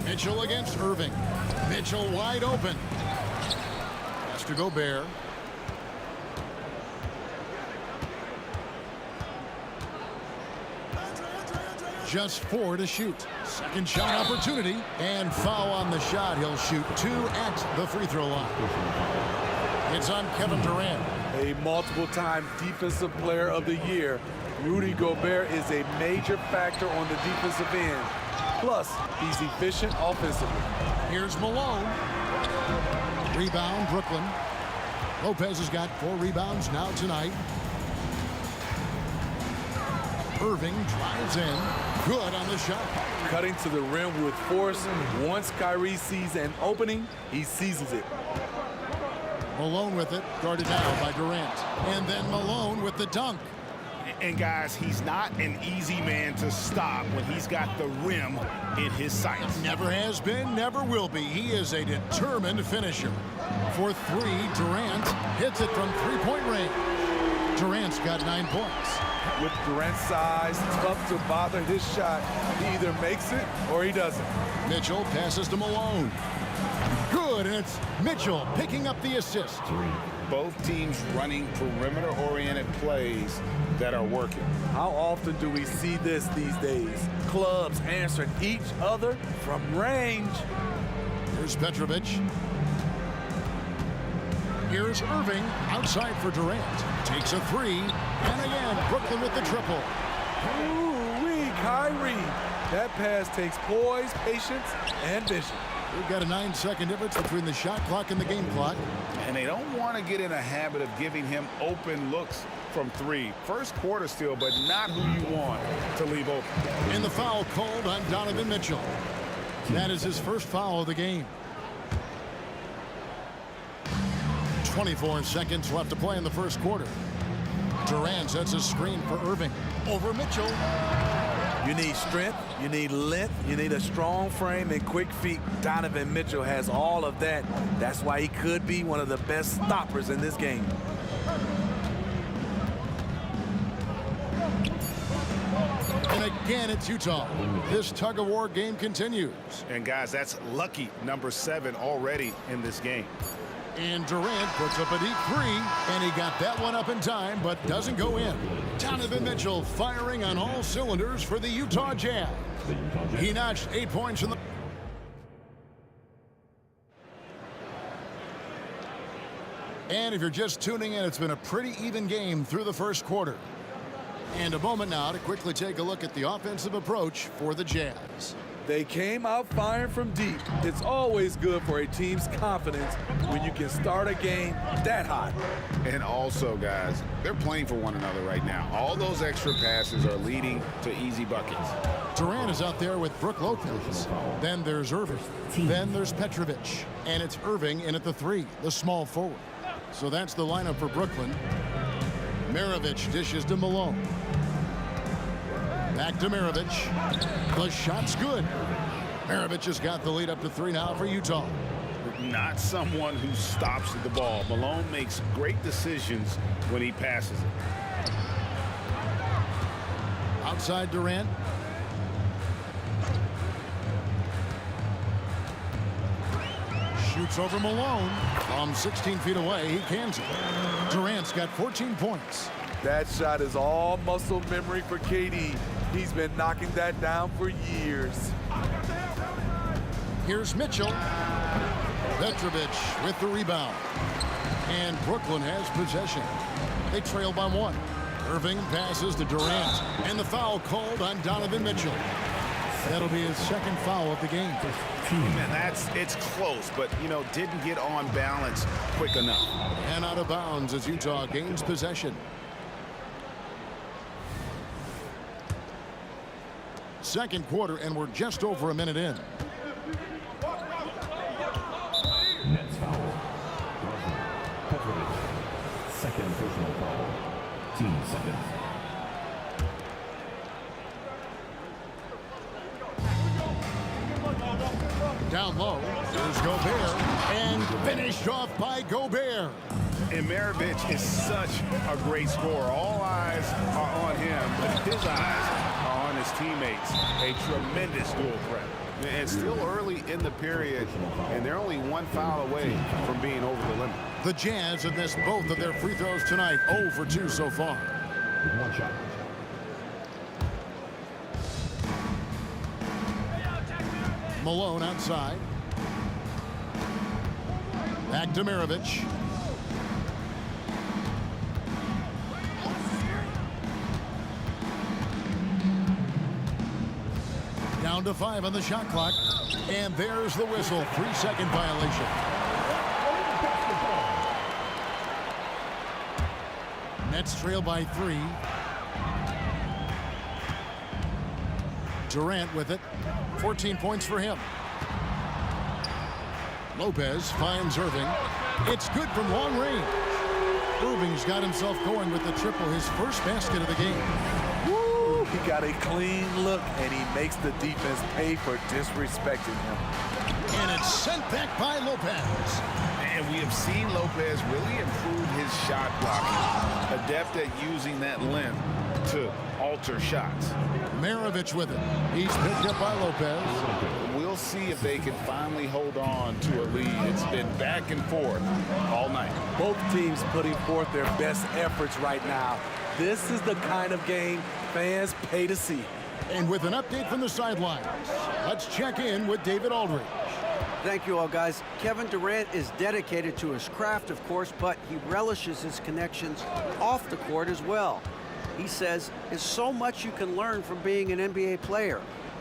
Mitchell against Irving. Mitchell wide open. Pass to Gobert. Just 4 to shoot. Second shot opportunity. And foul on the shot. He'll shoot 2 at the free throw line. It's on Kevin Durant. A multiple-time Defensive Player of the Year. Rudy Gobert is a major factor on the defensive end. Plus, he's efficient offensively. Here's Malone. Rebound, Brooklyn. Lopez has got 4 rebounds now tonight. Irving drives in. Good on the shot. Cutting to the rim with force. Once Kyrie sees an opening, he seizes it. Malone with it, guarded now by Durant. And then Malone with the dunk. And guys, he's not an easy man to stop when he's got the rim in his sights. Never has been, never will be. He is a determined finisher. For 3, Durant hits it from 3-point range. Durant's got 9 points. With Durant's size, tough to bother his shot. He either makes it or he doesn't. Mitchell passes to Malone. Good, and it's Mitchell picking up the assist. Both teams running perimeter-oriented plays that are working. How often do we see this these days? Clubs answering each other from range. Here's Petrovic. Here's Irving outside for Durant. Takes a three. And again, Brooklyn with the triple. Ooh-wee, Kyrie. That pass takes poise, patience, and vision. We've got a 9-second difference between the shot clock and the game clock. And they don't want to get in a habit of giving him open looks from three. First quarter still, but not who you want to leave open. And the foul called on Donovan Mitchell. That is his first foul of the game. 24 seconds left to play in the first quarter. Durant sets a screen for Irving. Over Mitchell. You need strength, you need length, you need a strong frame and quick feet. Donovan Mitchell has all of that. That's why he could be one of the best stoppers in this game. And again, it's Utah. This tug-of-war game continues. And guys, that's lucky number 7 already in this game. And Durant puts up a deep three, and he got that one up in time, but doesn't go in. Donovan Mitchell firing on all cylinders for the Utah Jazz. He notched 8 points in the... And if you're just tuning in, it's been a pretty even game through the first quarter. And a moment now to quickly take a look at the offensive approach for the Jazz. They came out firing from deep. It's always good for a team's confidence when you can start a game that hot. And also, guys, they're playing for one another right now. All those extra passes are leading to easy buckets. Durant is out there with Brook Lopez. Then there's Irving. Then there's Petrovic. And it's Irving in at the 3, the small forward. So that's the lineup for Brooklyn. Maravich dishes to Malone. Back to Maravich. The shot's good. Maravich has got the lead up to 3 now for Utah. Not someone who stops the ball. Malone makes great decisions when he passes it. Outside Durant. Shoots over Malone. From 16 feet away, he cans it. Durant's got 14 points. That shot is all muscle memory for KD. He's been knocking that down for years. Here's Mitchell. Petrovic with the rebound. And Brooklyn has possession. They trail by 1. Irving passes to Durant. And the foul called on Donovan Mitchell. That'll be his second foul of the game. Man, it's close, but, didn't get on balance quick enough. And out of bounds as Utah gains possession. Second quarter, and we're just over a minute in. Nets foul. Petrovic. Second personal foul. 2 seconds. Down low, there's Gobert, and finished off by Gobert. And Maravich is such a great scorer. All eyes are on him, but his eyes are on his teammates. A tremendous dual threat. And it's still early in the period, and they're only 1 foul away from being over the limit. The Jazz have missed both of their free throws tonight, 0 for 2 so far. With 1 shot. Malone outside. Back to Maravich. Down to 5 on the shot clock. And there's the whistle. 3-second violation. Nets trail by 3. Durant with it. 14 points for him. Lopez finds Irving. It's good from long range. Irving's got himself going with the triple, his first basket of the game. Woo! He got a clean look, and he makes the defense pay for disrespecting him. And it's sent back by Lopez. And we have seen Lopez really improve his shot blocking. Adept at using that length to alter shots. Maravich with it. He's picked up by Lopez. We'll we'll see if they can finally hold on to a lead. It's been back and forth all night. Both teams putting forth their best efforts right now. This is the kind of game fans pay to see. And with an update from the sidelines, let's check in with David Aldridge. Thank you all, guys. Kevin Durant is dedicated to his craft, of course, but he relishes his connections off the court as well. He says there's so much you can learn from being an NBA player.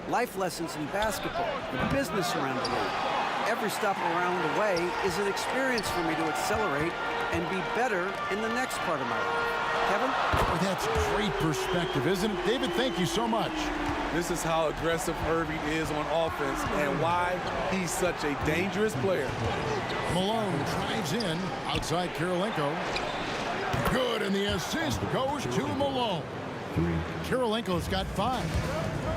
Life lessons in basketball, the business around the league. Every step around the way is an experience for me to accelerate and be better in the next part of my life. Kevin? Well, that's great perspective, isn't it? David, thank you so much. This is how aggressive Irving is on offense and why he's such a dangerous player. Malone drives in outside Kirilenko. Good, and the assist goes to Malone. Kirilenko's got 5.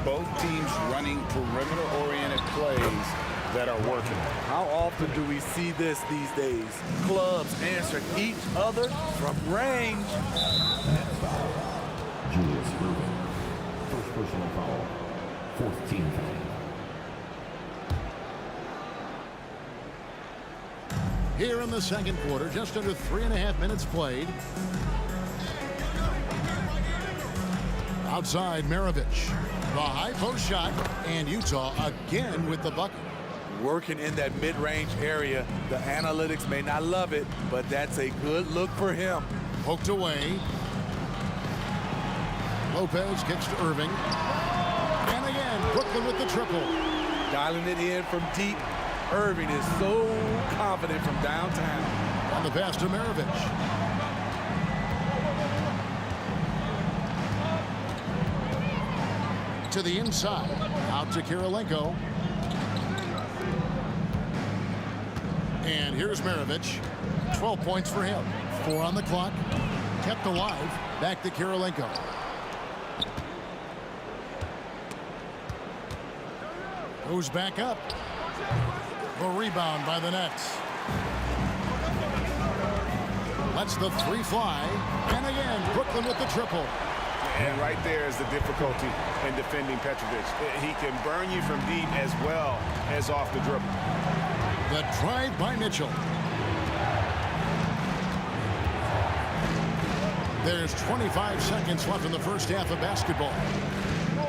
Both teams running perimeter-oriented plays that are working. How often do we see this these days? Clubs answer each other from range. Julius Irving. First personal foul. 4th team foul. Here in the second quarter, just under 3.5 minutes played. Outside Maravich. The high post shot, and Utah again with the bucket. Working in that mid-range area. The analytics may not love it, but that's a good look for him. Poked away. Lopez kicks to Irving. And again, Brooklyn with the triple. Dialing it in from deep. Irving is so confident from downtown. On the pass to Maravich. To the inside. Out to Kirilenko. And here's Maravich. 12 points for him. 4 on the clock. Kept alive. Back to Kirilenko. Goes back up. The rebound by the Nets. Lets the 3 fly. And again, Brooklyn with the triple. And right there is the difficulty in defending Petrovic. He can burn you from deep as well as off the dribble. The drive by Mitchell. There's 25 seconds left in the first half of basketball.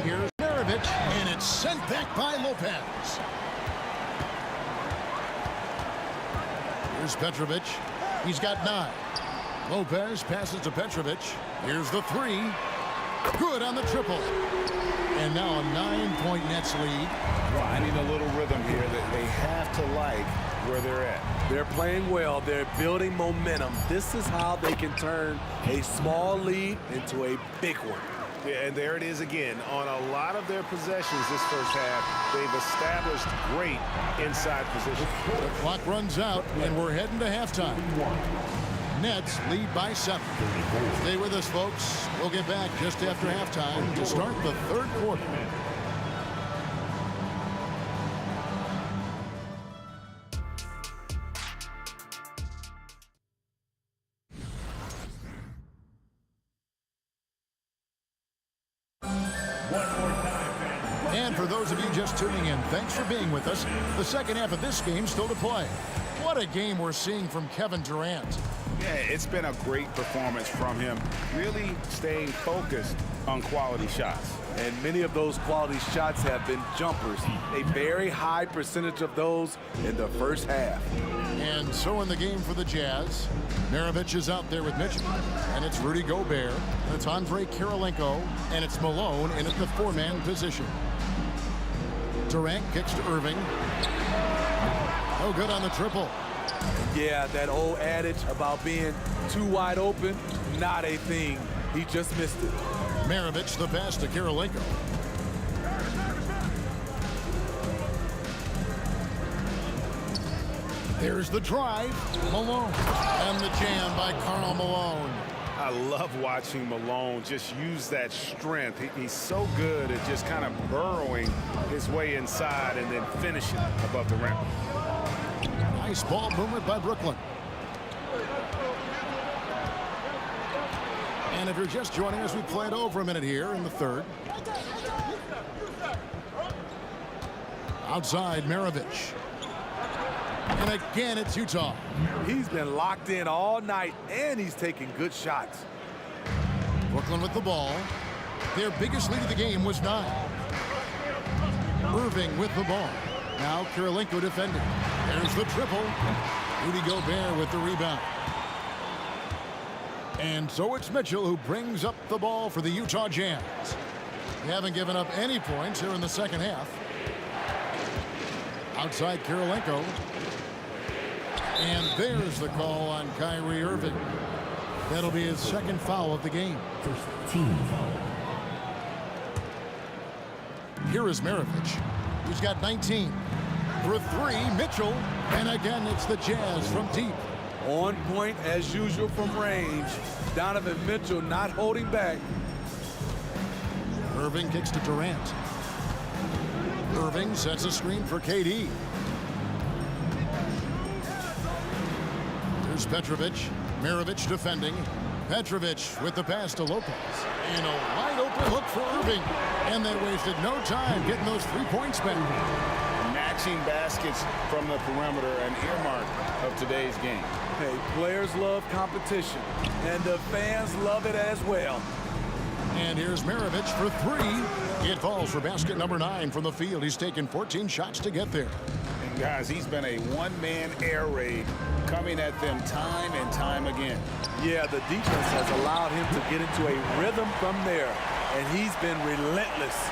Here's Maravich, and it's sent back by Lopez. Here's Petrovic. He's got 9. Lopez passes to Petrovic. Here's the 3. Good on the triple. And now a 9-point Nets lead. Finding a little rhythm here that they have to like where they're at. They're playing well. They're building momentum. This is how they can turn a small lead into a big one. Yeah, and there it is again. On a lot of their possessions this first half, they've established great inside position. The clock runs out, and we're heading to halftime. Nets lead by 7. Stay with us, folks. We'll get back just after halftime to start the third quarter. And for those of you just tuning in, thanks for being with us. The second half of this game still to play. What a game we're seeing from Kevin Durant. Yeah, it's been a great performance from him, really staying focused on quality shots. And many of those quality shots have been jumpers. A very high percentage of those in the first half. And so in the game for the Jazz, Maravich is out there with Mitchell. And it's Rudy Gobert, and it's Andre Kirilenko, and it's Malone in at the 4-man position. Durant kicks to Irving. No good on the triple. Yeah, that old adage about being too wide open, not a thing. He just missed it. Maravich the pass to Kirilenko. There's the drive. Malone. And the jam by Karl Malone. I love watching Malone just use that strength. He's so good at just kind of burrowing his way inside and then finishing above the rim. Nice ball movement by Brooklyn. And if you're just joining us, we played over a minute here in the third. Outside Maravich. And again, it's Utah. He's been locked in all night, and he's taking good shots. Brooklyn with the ball. Their biggest lead of the game was 9. Irving with the ball. Now Kirilenko defending. There's the triple. Rudy Gobert with the rebound. And so it's Mitchell who brings up the ball for the Utah Jazz. They haven't given up any points here in the second half. Outside Kirilenko. And there's the call on Kyrie Irving. That'll be his second foul of the game. First team foul. Here is Maravich, who's got 19. For 3, Mitchell. And again, it's the Jazz from deep. On point as usual from range. Donovan Mitchell not holding back. Irving kicks to Durant. Irving sets a screen for KD. There's Petrovic. Maravich defending. Petrovic with the pass to Lopez. And a wide open look for Irving. And they wasted no time getting those 3 points back. Matching baskets from the perimeter, an earmark of today's game. Hey, players love competition, and the fans love it as well. And here's Maravich for 3. It falls for basket number 9 from the field. He's taken 14 shots to get there. And guys, he's been a one-man air raid coming at them time and time again. Yeah, the defense has allowed him to get into a rhythm from there, and he's been relentless.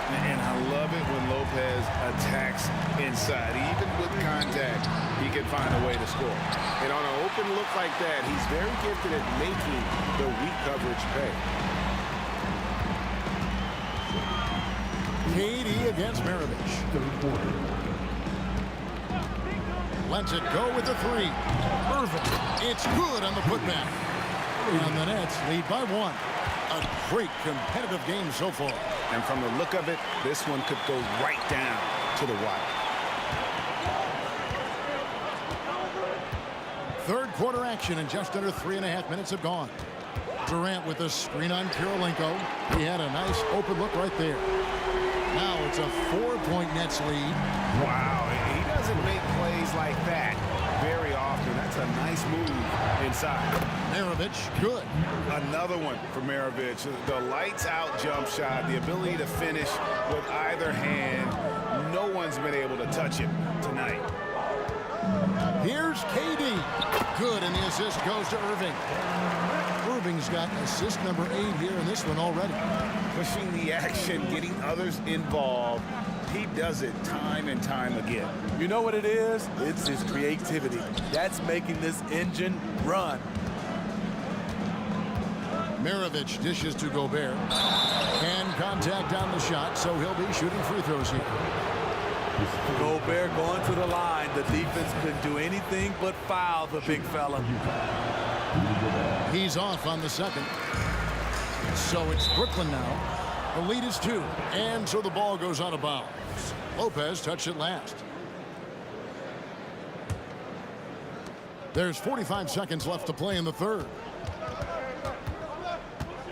And I love it when Lopez attacks inside. Even with contact, he can find a way to score. And on an open look like that, he's very gifted at making the weak coverage pay. KD against Maravich. Third quarter. Lets it go with the 3. Irving. It's good on the putback. And the Nets lead by 1. A great competitive game so far. And from the look of it, this one could go right down to the wire. Third quarter action, and just under 3.5 minutes have gone. Durant with a screen on Kirilenko. He had a nice open look right there. Now it's a 4-point Nets lead. Wow, he doesn't make plays like that very often. That's a nice move inside. Maravich, good. Another one for Maravich. The lights out jump shot, the ability to finish with either hand. No one's been able to touch him tonight. Here's KD. Good, and the assist goes to Irving. Irving's got assist number 8 here in this one already. Pushing the action, getting others involved. He does it time and time again. You know what it is? It's his creativity. That's making this engine run. Maravich dishes to Gobert. And contact on the shot, so he'll be shooting free throws here. Gobert going to the line. The defense couldn't do anything but foul the big fella. He's off on the second. So it's Brooklyn now. The lead is 2. And so the ball goes out of bounds. Lopez touched it last. There's 45 seconds left to play in the third.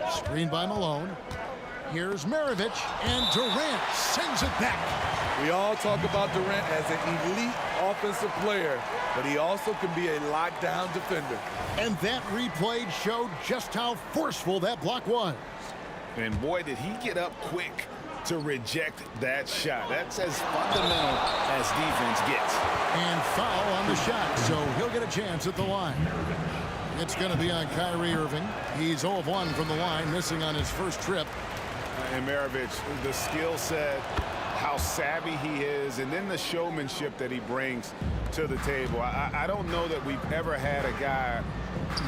Screen by Malone. Here's Maravich, and Durant sends it back. We all talk about Durant as an elite offensive player, but he also can be a lockdown defender. And that replay showed just how forceful that block was. And boy, did he get up quick to reject that shot. That's as fundamental as defense gets. And foul on the shot, so he'll get a chance at the line. It's going to be on Kyrie Irving. He's 0 of 1 from the line, missing on his first trip. And Maravich, the skill set, how savvy he is, and then the showmanship that he brings to the table. I don't know that we've ever had a guy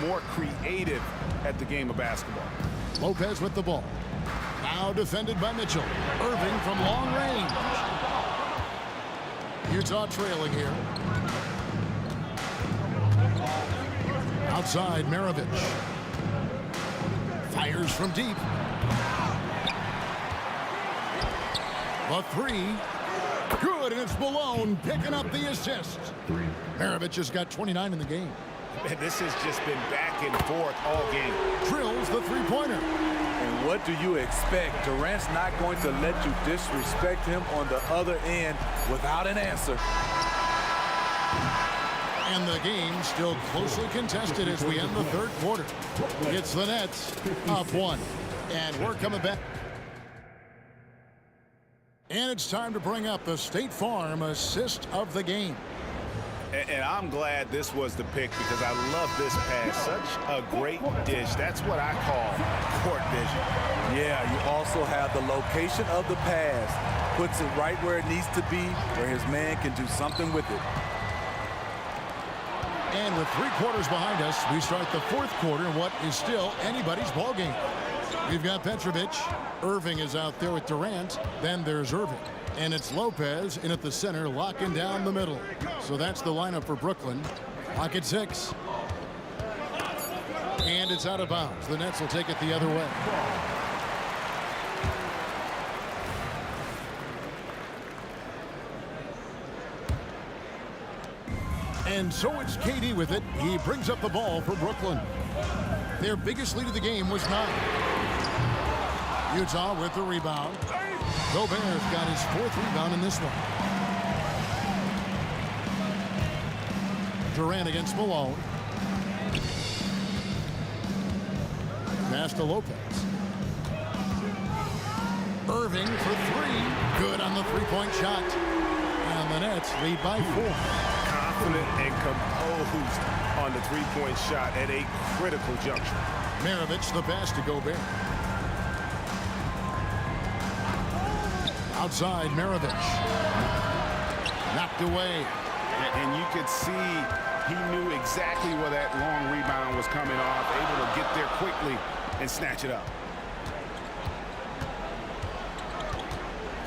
more creative at the game of basketball. Lopez with the ball. Now defended by Mitchell. Irving from long range. Utah trailing here. Outside, Maravich. Fires from deep. A 3. Good, and it's Malone picking up the assist. Maravich has got 29 in the game. And this has just been back and forth all game. Drills the three-pointer. And what do you expect? Durant's not going to let you disrespect him on the other end without an answer. And the game still closely contested as we end the third quarter. It's the Nets up 1. And we're coming back. And it's time to bring up the State Farm assist of the game. And I'm glad this was the pick because I love this pass. Such a great dish. That's what I call court vision. Yeah, you also have the location of the pass. Puts it right where it needs to be, where his man can do something with it. And with 3 quarters behind us, we start the fourth quarter in what is still anybody's ball game. We've got Petrovic. Irving is out there with Durant. Then there's Irving. And it's Lopez in at the center, locking down the middle. So that's the lineup for Brooklyn. Clock at 6. And it's out of bounds. The Nets will take it the other way. And so it's KD with it. He brings up the ball for Brooklyn. Their biggest lead of the game was 9. Utah with the rebound. Gobert's got his 4th rebound in this one. Durant against Malone. Pass to Lopez. Irving for 3. Good on the 3-point shot. And the Nets lead by 4. Confident and composed on the 3-point shot at a critical juncture. Maravich the pass to Gobert. Outside Maravich. Knocked away. And you could see he knew exactly where that long rebound was coming off, able to get there quickly and snatch it up.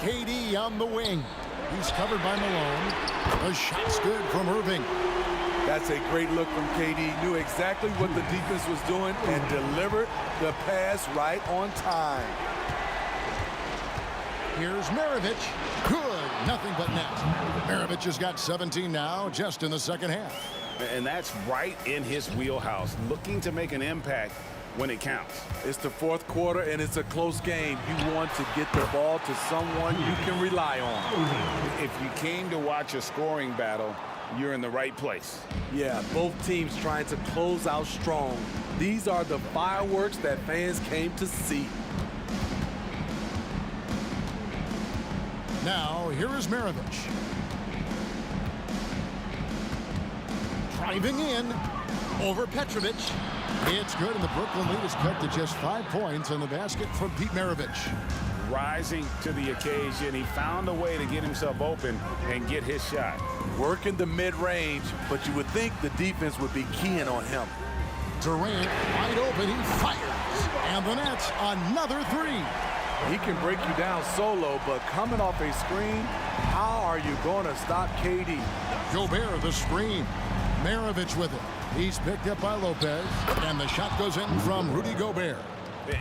KD on the wing. He's covered by Malone. The shot's good from Irving. That's a great look from KD. Knew exactly what the defense was doing and delivered the pass right on time. Here's Maravich. Good. Nothing but net. Maravich has got 17 now, just in the second half. And that's right in his wheelhouse, looking to make an impact when it counts. It's the fourth quarter, and it's a close game. You want to get the ball to someone you can rely on. If you came to watch a scoring battle, you're in the right place. Yeah, both teams trying to close out strong. These are the fireworks that fans came to see. Now, here is Maravich. Driving in over Petrovic. It's good, and the Brooklyn lead is cut to just 5 points on the basket from Pete Maravich. Rising to the occasion, he found a way to get himself open and get his shot. Working the mid-range, but you would think the defense would be keying on him. Durant wide open, he fires. And the Nets another 3. He can break you down solo, but coming off a screen, how are you going to stop KD? Gobert the screen. Maravich with it. He's picked up by Lopez, and the shot goes in from Rudy Gobert.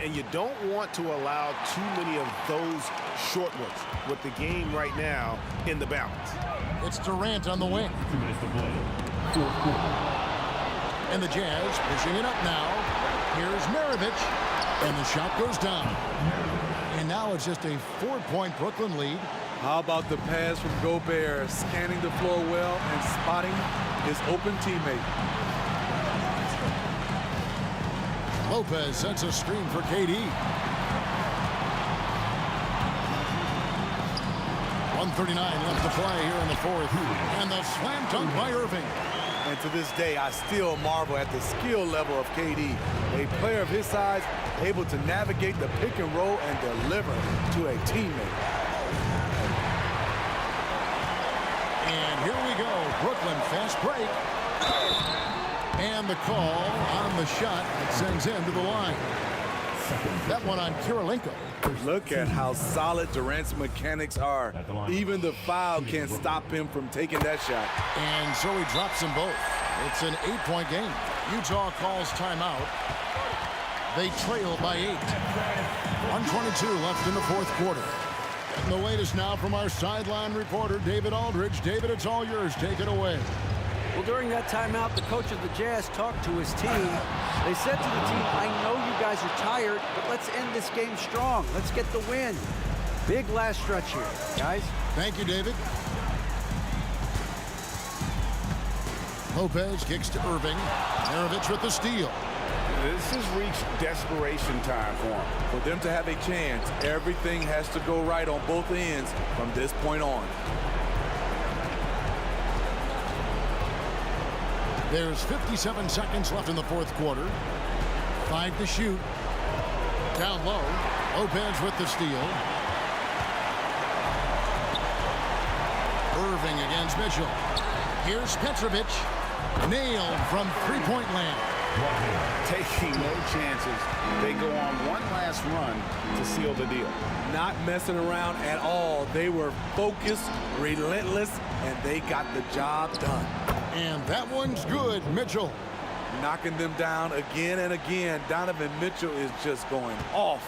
And you don't want to allow too many of those short ones with the game right now in the balance. It's Durant on the wing. And the Jazz pushing it up now. Here's Maravich, and the shot goes down. And now it's just a 4-point Brooklyn lead. How about the pass from Gobert, scanning the floor well and spotting his open teammate. Lopez sets a screen for KD. 1:39 left to play here in the fourth. And the slam dunk by Irving. And to this day, I still marvel at the skill level of KD. A player of his size, able to navigate the pick and roll and deliver to a teammate. And here we go. Brooklyn fast break. And the call on the shot that sends him to the line. That one on Kirilenko. Look at how solid Durant's mechanics are. Even the foul can't stop him from taking that shot. And so he drops them both. It's an 8-point game. Utah calls timeout. They trail by 8. 1:22 left in the fourth quarter. And the latest now from our sideline reporter, David Aldridge. David, it's all yours. Take it away. Well, during that timeout, the coach of the Jazz talked to his team. They said to the team, I know you guys are tired, but let's end this game strong. Let's get the win. Big last stretch here, guys. Thank you, David. Lopez kicks to Irving. Maravich with the steal. This has reached desperation time for him. For them to have a chance, everything has to go right on both ends from this point on. There's 57 seconds left in the fourth quarter. 5 to shoot. Down low. Lopez with the steal. Irving against Mitchell. Here's Petrovic. Nailed from three-point land. Taking no chances. They go on one last run to seal the deal. Not messing around at all. They were focused, relentless, and they got the job done. And that one's good, Mitchell. Knocking them down again and again. Donovan Mitchell is just going off.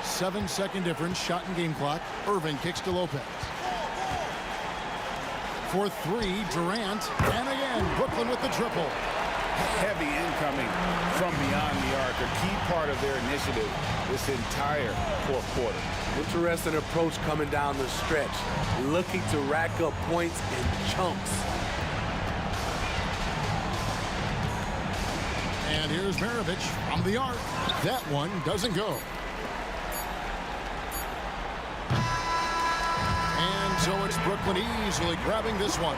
7-second difference, shot and game clock. Irving kicks to Lopez. For three, Durant. And again, Brooklyn with the triple. Heavy incoming from beyond the arc, a key part of their initiative this entire fourth quarter. Interesting approach coming down the stretch. Looking to rack up points in chunks. And here's Maravich from the arc. That one doesn't go. And so it's Brooklyn easily grabbing this one.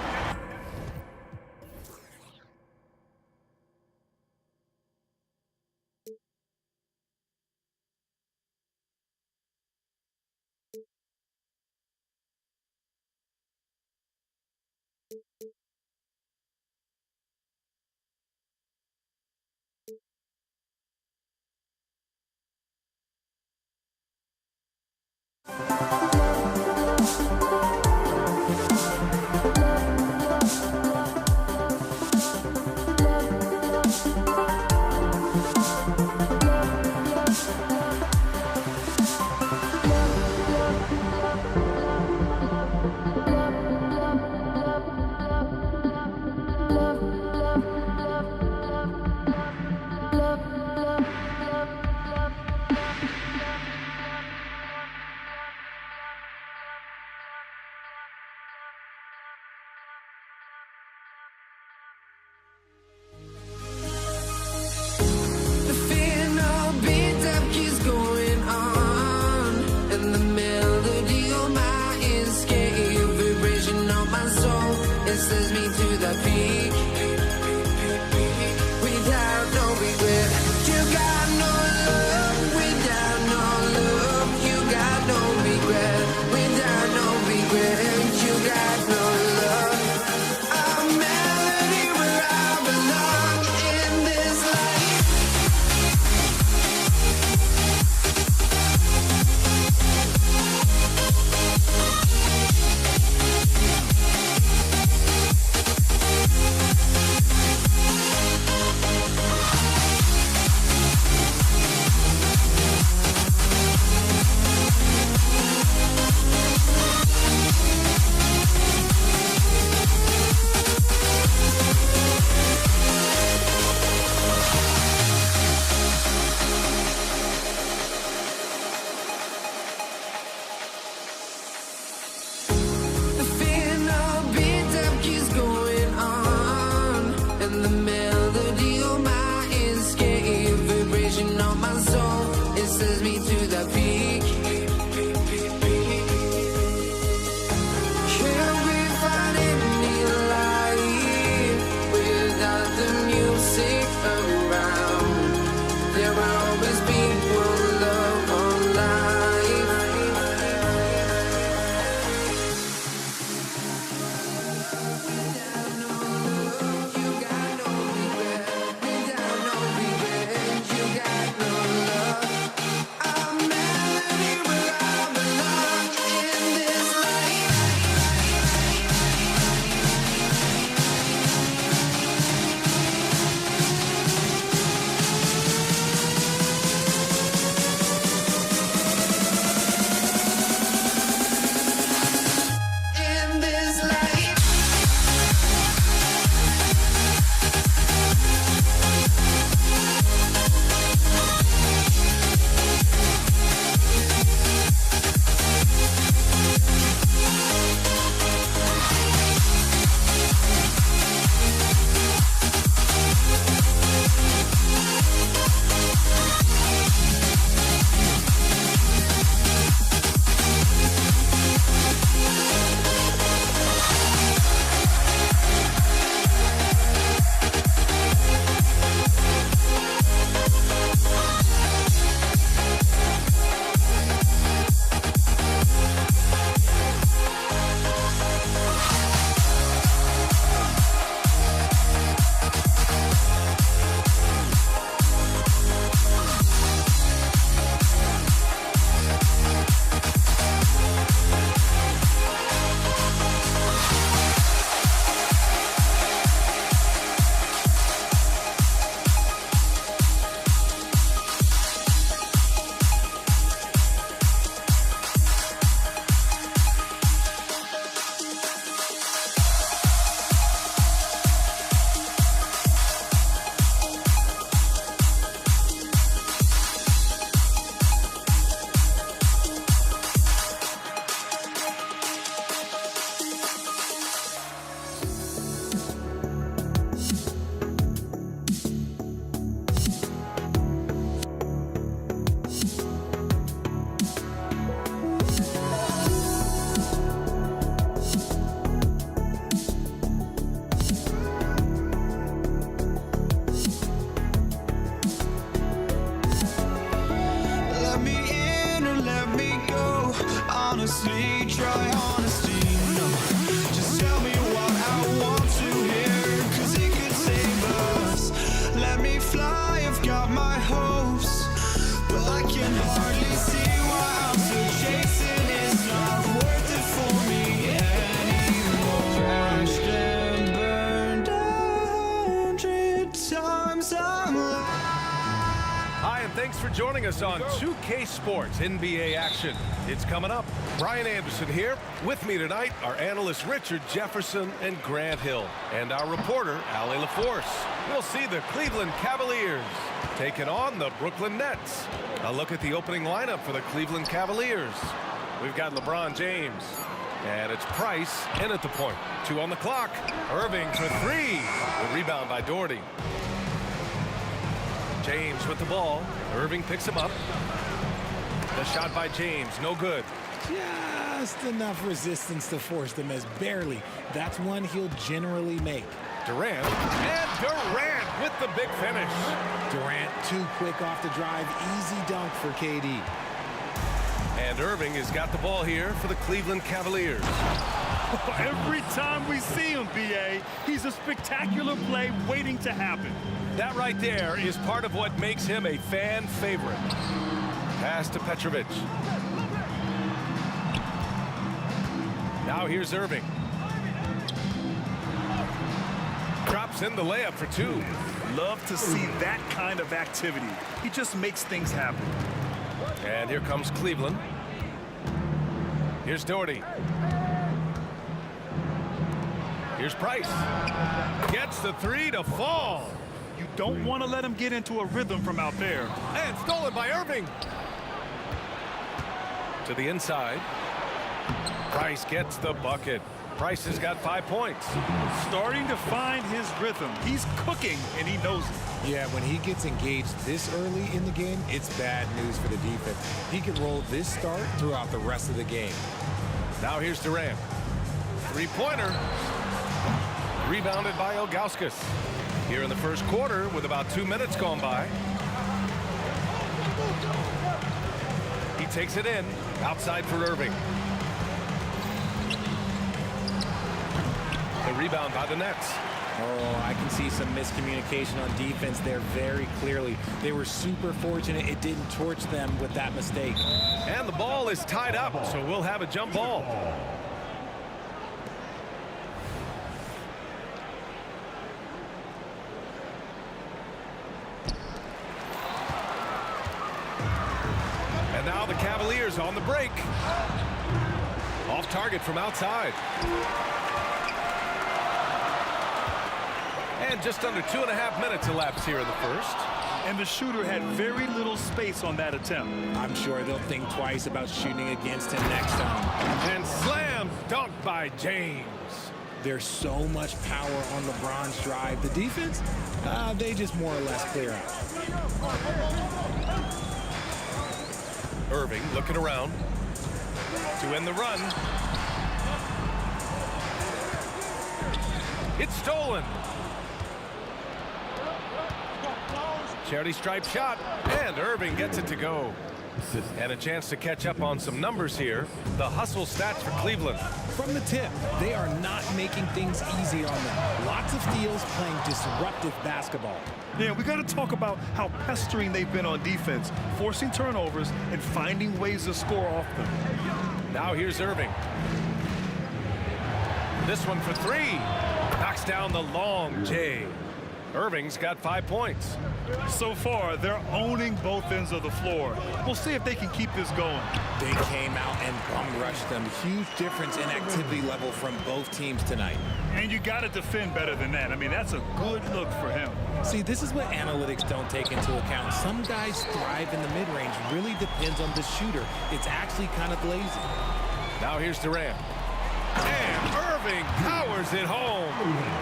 honestly, try honesty. No, just tell me what I want to hear, 'cause it could save us. Let me fly, I've got my hopes, but I can hardly see why I'm still chasing. It's not worth it for me anymore. Crashed and burned 100 times. I'm like, Hi, and thanks for joining us on 2K Sports NBA action. It's coming up. Brian Anderson here. With me tonight are analysts Richard Jefferson and Grant Hill, and our reporter, Allie LaForce. We'll see the Cleveland Cavaliers taking on the Brooklyn Nets. A look at the opening lineup for the Cleveland Cavaliers. We've got LeBron James, and it's Price in at the point. 2 on the clock. Irving for 3. The rebound by Doherty. James with the ball. Irving picks him up. The shot by James, no good. Just enough resistance to force the miss, barely. That's one he'll generally make. Durant, and Durant with the big finish. Durant too quick off the drive, easy dunk for KD. And Irving has got the ball here for the Cleveland Cavaliers. Every time we see him, B.A., he's a spectacular play waiting to happen. That right there is part of what makes him a fan favorite. Pass to Petrovic. Now here's Irving. Drops in the layup for 2. Love to see that kind of activity. He just makes things happen. And here comes Cleveland. Here's Doherty. Here's Price. Gets the 3 to fall. You don't want to let him get into a rhythm from out there. And stolen by Irving. To the inside. Price gets the bucket. Price has got 5 points. Starting to find his rhythm. He's cooking, and he knows it. Yeah, when he gets engaged this early in the game, it's bad news for the defense. He can roll this start throughout the rest of the game. Now here's Durant. 3-pointer. Rebounded by Ilgauskas. Here in the first quarter with about 2 minutes gone by. He takes it in. Outside for Irving. The rebound by the Nets. Oh, I can see some miscommunication on defense there very clearly. They were super fortunate it didn't torch them with that mistake. And the ball is tied up, so we'll have a jump ball. And now the Cavaliers on the break. Off target from outside. And just under 2.5 minutes elapsed here in the first. And the shooter had very little space on that attempt. I'm sure they'll think twice about shooting against him next time. And slam dunk by James. There's so much power on LeBron's drive. The defense, they just more or less clear out. Irving looking around to end the run. It's stolen. Charity stripe shot, and Irving gets it to go. And a chance to catch up on some numbers here. The hustle stats for Cleveland. From the tip, they are not making things easy on them. Lots of steals, playing disruptive basketball. Yeah, we got to talk about how pestering they've been on defense, forcing turnovers and finding ways to score off them. Now here's Irving. This one for 3. Knocks down the long J. Irving's got 5 points. So far, they're owning both ends of the floor. We'll see if they can keep this going. They came out and bum rushed them. Huge difference in activity level from both teams tonight. And you got to defend better than that. I mean, that's a good look for him. See, this is what analytics don't take into account. Some guys thrive in the mid-range. Really depends on the shooter. It's actually kind of lazy. Now here's Durant. And Irving powers it home.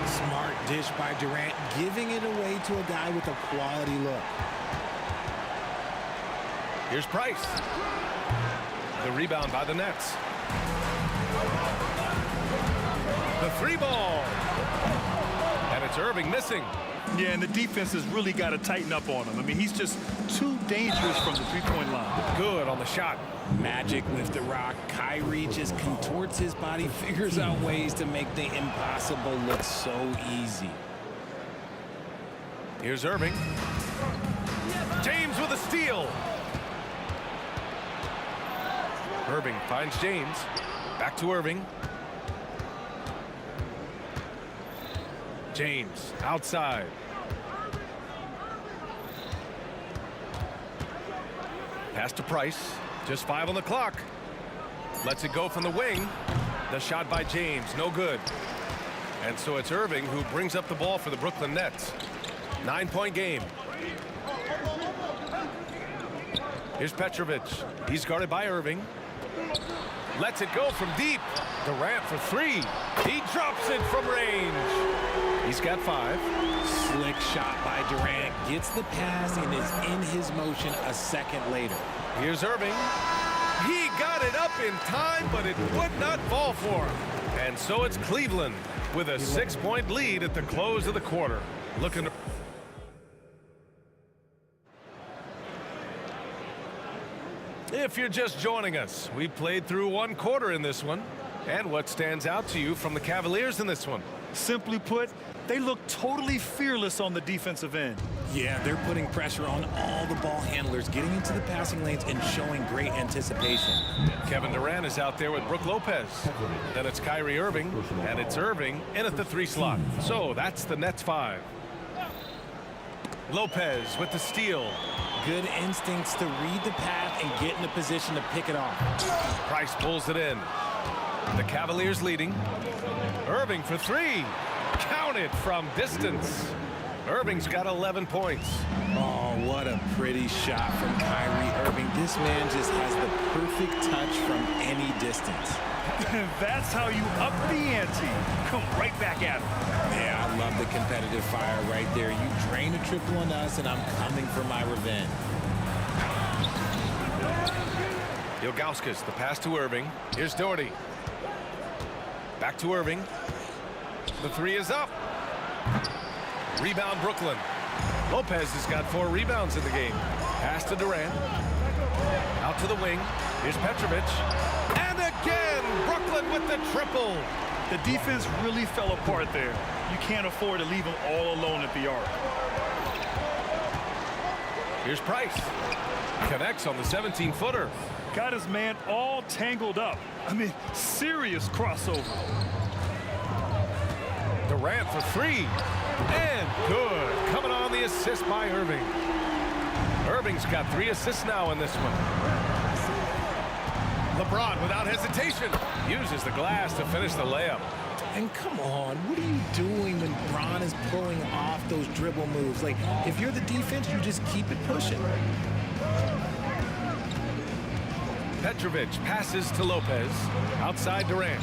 Smart dish by Durant, giving it away to a guy with a quality look. Here's Price. The rebound by the Nets. The 3 ball. And it's Irving missing. Yeah, and the defense has really got to tighten up on him. I mean, he's just too dangerous from the three-point line. Good on the shot. Magic with the rock. Kyrie just contorts his body, figures out ways to make the impossible look so easy. Here's Irving. James with a steal. Irving finds James. Back to Irving. James outside. Pass to Price. Just 5 on the clock. Lets it go from the wing. The shot by James, no good. And so it's Irving who brings up the ball for the Brooklyn Nets. 9-point game. Here's Petrovic. He's guarded by Irving. Lets it go from deep. Durant for 3. He drops it from range. He's got 5. Slick shot by Durant. Gets the pass and is in his motion a second later. Here's Irving. He got it up in time, but it would not fall for him. And so it's Cleveland with a 6-point lead at the close of the quarter. Looking to... If you're just joining us, we played through 1 quarter in this one. And what stands out to you from the Cavaliers in this one? Simply put, they look totally fearless on the defensive end. Yeah, they're putting pressure on all the ball handlers, getting into the passing lanes and showing great anticipation. Kevin Durant is out there with Brook Lopez. Then it's Kyrie Irving, and it's Irving in at the 3 slot. So that's the Nets 5. Lopez with the steal. Good instincts to read the path and get in a position to pick it off. Price pulls it in. The Cavaliers leading. Irving for 3. Count it from distance. Irving's got 11 points. Oh, what a pretty shot from Kyrie Irving. This man just has the perfect touch from any distance. That's how you up the ante. Come right back at him. Yeah, I love the competitive fire right there. You drain a triple on us, and I'm coming for my revenge. Ilgauskas, the pass to Irving. Here's Doherty. Back to Irving. The 3 is up. Rebound Brooklyn. Lopez has got 4 rebounds in the game. Pass to Durant. Out to the wing. Here's Petrovic. And again, Brooklyn with the triple. The defense really fell apart there. You can't afford to leave them all alone at the arc. Here's Price. Connects on the 17-footer. Got his man all tangled up. I mean, serious crossover. Durant for 3. And good. Coming on the assist by Irving. Irving's got 3 assists now in this one. LeBron without hesitation uses the glass to finish the layup. And come on, what are you doing when Bron is pulling off those dribble moves? Like, if you're the defense, you just keep it pushing. Petrovic passes to Lopez. Outside Durant.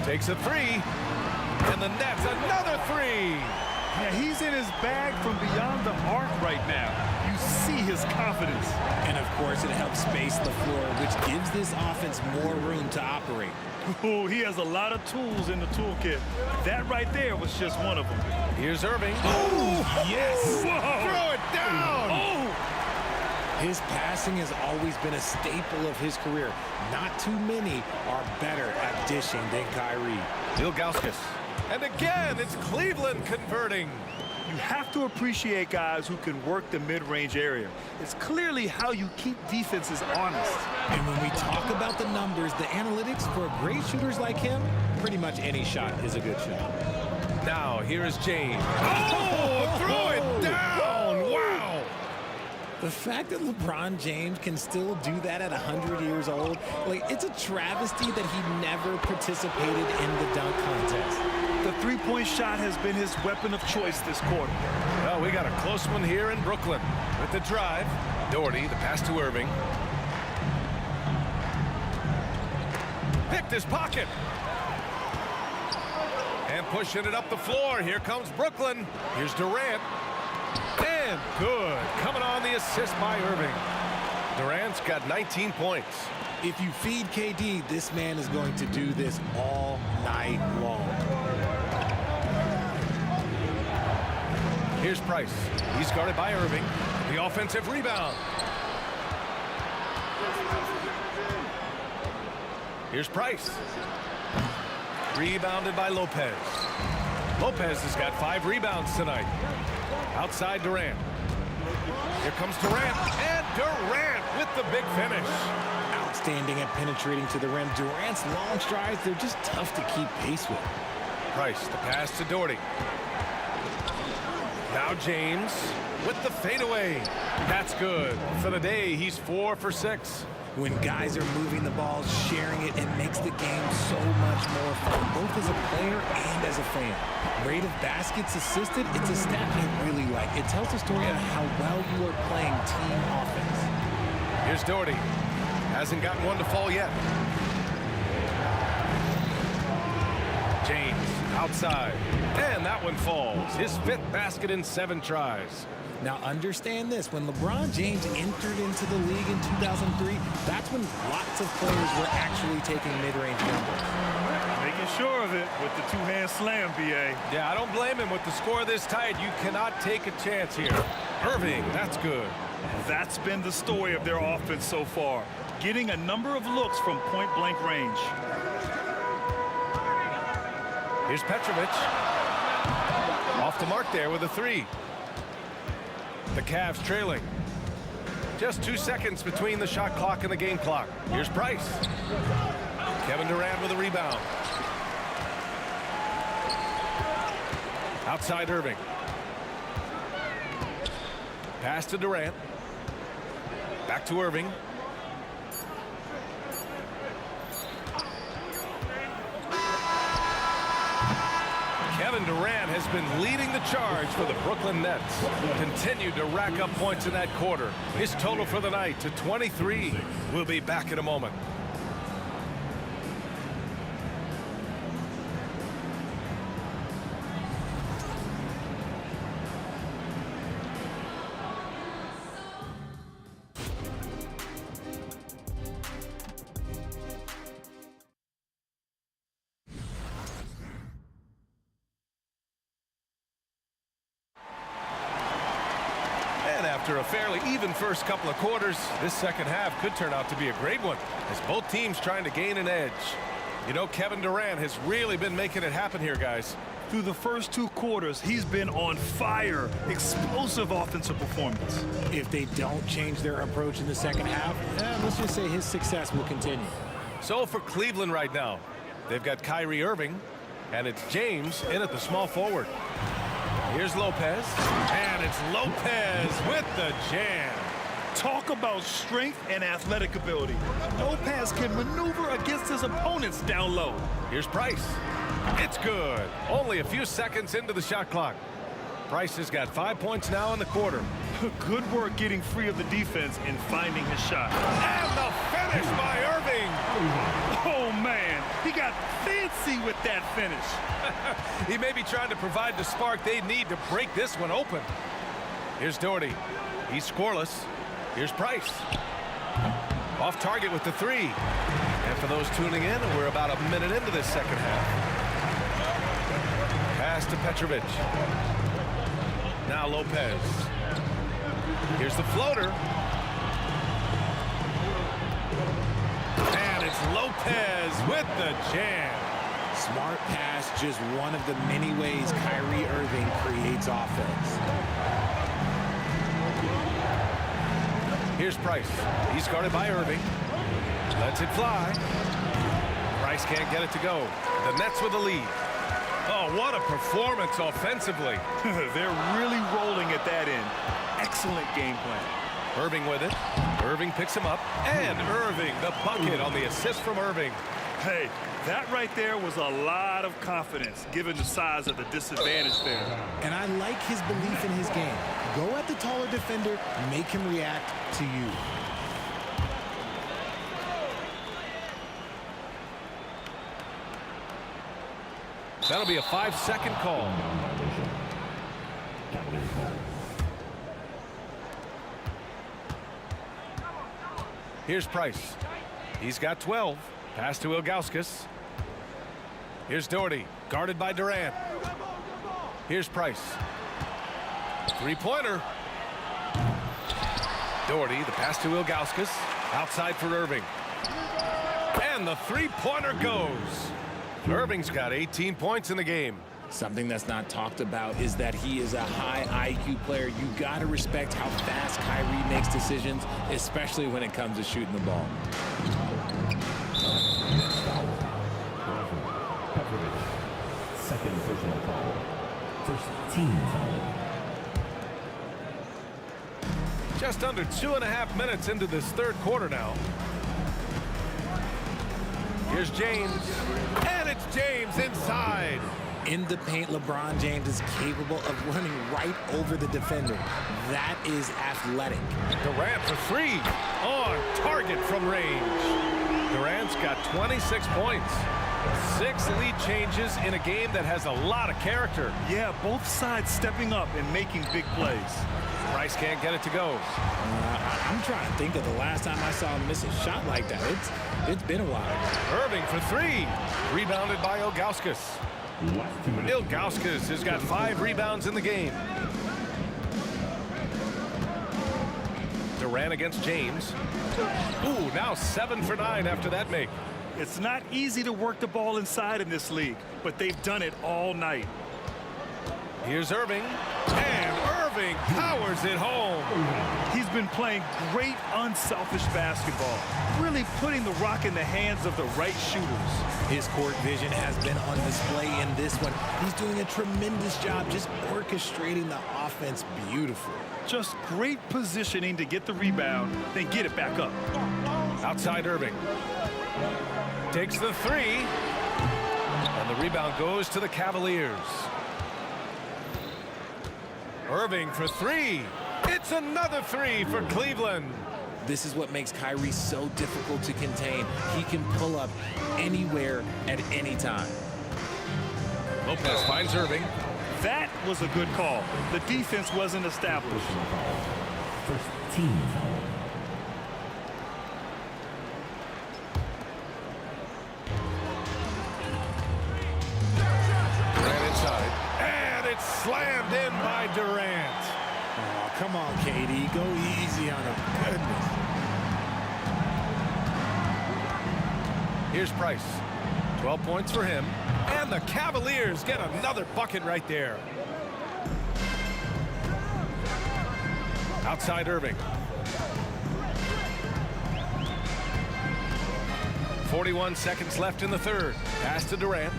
Takes a 3. And the Nets another 3. Yeah, he's in his bag from beyond the arc right now. You see his confidence. And of course, it helps space the floor, which gives this offense more room to operate. Oh, he has a lot of tools in the toolkit. That right there was just one of them. Here's Irving. Oh, yes! Whoa. Throw it down! Oh! His passing has always been a staple of his career. Not too many are better at dishing than Kyrie. Ilgauskas. And again, it's Cleveland converting. You have to appreciate guys who can work the mid-range area. It's clearly how you keep defenses honest. And when we talk about the numbers, the analytics for great shooters like him, pretty much any shot is a good shot. Now, here is James. Oh, throw it down! Wow! The fact that LeBron James can still do that at 100 years old, like, it's a travesty that he never participated in the dunk contest. The three-point shot has been his weapon of choice this quarter. Well, we got a close one here in Brooklyn. With the drive, Doherty, the pass to Irving. Picked his pocket. And pushing it up the floor. Here comes Brooklyn. Here's Durant. And good. Coming on the assist by Irving. Durant's got 19 points. If you feed KD, this man is going to do this all night long. Here's Price. He's guarded by Irving. The offensive rebound. Here's Price. Rebounded by Lopez. Lopez has got 5 rebounds tonight. Outside Durant. Here comes Durant. And Durant with the big finish. Outstanding at penetrating to the rim. Durant's long strides, they're just tough to keep pace with. Price, the pass to Doherty. Now James with the fadeaway. That's good. For the day, he's 4 for 6. When guys are moving the ball, sharing it, it makes the game so much more fun, both as a player and as a fan. Rate of baskets assisted, it's a stat I really like. It tells the story of how well you are playing team offense. Here's Doherty. Hasn't gotten one to fall yet. James outside. And that one falls. His 5th basket in 7 tries. Now understand this, when LeBron James entered into the league in 2003, that's when lots of players were actually taking mid-range numbers. Making sure of it with the two-hand slam, B.A. Yeah, I don't blame him. With the score this tight, you cannot take a chance here. Irving, that's good. That's been the story of their offense so far, getting a number of looks from point-blank range. Here's Petrovic. Off the mark there with a 3. The Cavs trailing. Just 2 seconds between the shot clock and the game clock. Here's Price. Kevin Durant with a rebound. Outside Irving. Pass to Durant. Back to Irving. Kevin Durant has been leading the charge for the Brooklyn Nets. Continued to rack up points in that quarter. His total for the night to 23. We'll be back in a moment. After a fairly even first couple of quarters, this second half could turn out to be a great one as both teams trying to gain an edge. You know, Kevin Durant has really been making it happen here, guys. Through the first 2 quarters, he's been on fire. Explosive offensive performance. If they don't change their approach in the second half, let's just say his success will continue. So for Cleveland right now, they've got Kyrie Irving, and it's James in at the small forward. Here's Lopez, and it's Lopez with the jam. Talk about strength and athletic ability. Lopez can maneuver against his opponents down low. Here's Price. It's good. Only a few seconds into the shot clock. Price has got 5 points now in the quarter. Good work getting free of the defense and finding his shot. And the finish by Irving. Oh, man. He got fancy with that finish. He may be trying to provide the spark they need to break this one open. Here's Doherty. He's scoreless. Here's Price. Off target with the 3. And for those tuning in, we're about a minute into this second half. Pass to Petrovic. Now Lopez. Here's the floater. And it's Lopez with the jam. Smart pass, just one of the many ways Kyrie Irving creates offense. Here's Price. He's guarded by Irving. Lets it fly. Price can't get it to go. The Nets with the lead. Oh, what a performance offensively. They're really rolling at that end. Excellent game plan. Irving with it. Irving picks him up. And Irving, the bucket on the assist from Irving. Hey, that right there was a lot of confidence, given the size of the disadvantage there. And I like his belief in his game. Go at the taller defender, make him react to you. That'll be a 5-second call. Here's Price. He's got 12. Pass to Ilgauskas. Here's Doherty, guarded by Durant. Here's Price. Three-pointer. Doherty, the pass to Ilgauskas. Outside for Irving. And the three-pointer goes. Irving's got 18 points in the game. Something that's not talked about is that he is a high IQ player. You got to respect how fast Kyrie makes decisions, especially when it comes to shooting the ball. Second personal foul. First team foul. Just under 2.5 minutes into this third quarter now. Here's James. And it's James inside. In the paint, LeBron James is capable of running right over the defender. That is athletic. Durant for three. On target from range. Durant's got 26 points. 6 lead changes in a game that has a lot of character. Yeah, both sides stepping up and making big plays. Price can't get it to go. I'm trying to think of the last time I saw him miss a shot like that. It's been a while. Irving for three. Rebounded by Ilgauskas. Ilgauskas has got 5 rebounds in the game. Durant against James. Ooh, now 7 for 9 after that make. It's not easy to work the ball inside in this league, but they've done it all night. Here's Irving. And Irving powers it home. He's been playing great unselfish basketball, really putting the rock in the hands of the right shooters. His court vision has been on display in this one. He's doing a tremendous job just orchestrating the offense beautifully. Just great positioning to get the rebound, then get it back up. Outside Irving. Takes the three. And the rebound goes to the Cavaliers. Irving for three. It's another three for Cleveland. This is what makes Kyrie so difficult to contain. He can pull up anywhere at any time. Lopez finds Irving. That was a good call. The defense wasn't established. First team foul. Durant inside. And it's slammed in by Durant. Oh, come on, KD. Go easy on him. Goodness. Here's Price. 12 points for him. And the Cavaliers get another bucket right there. Outside Irving. 41 seconds left in the third. Pass to Durant.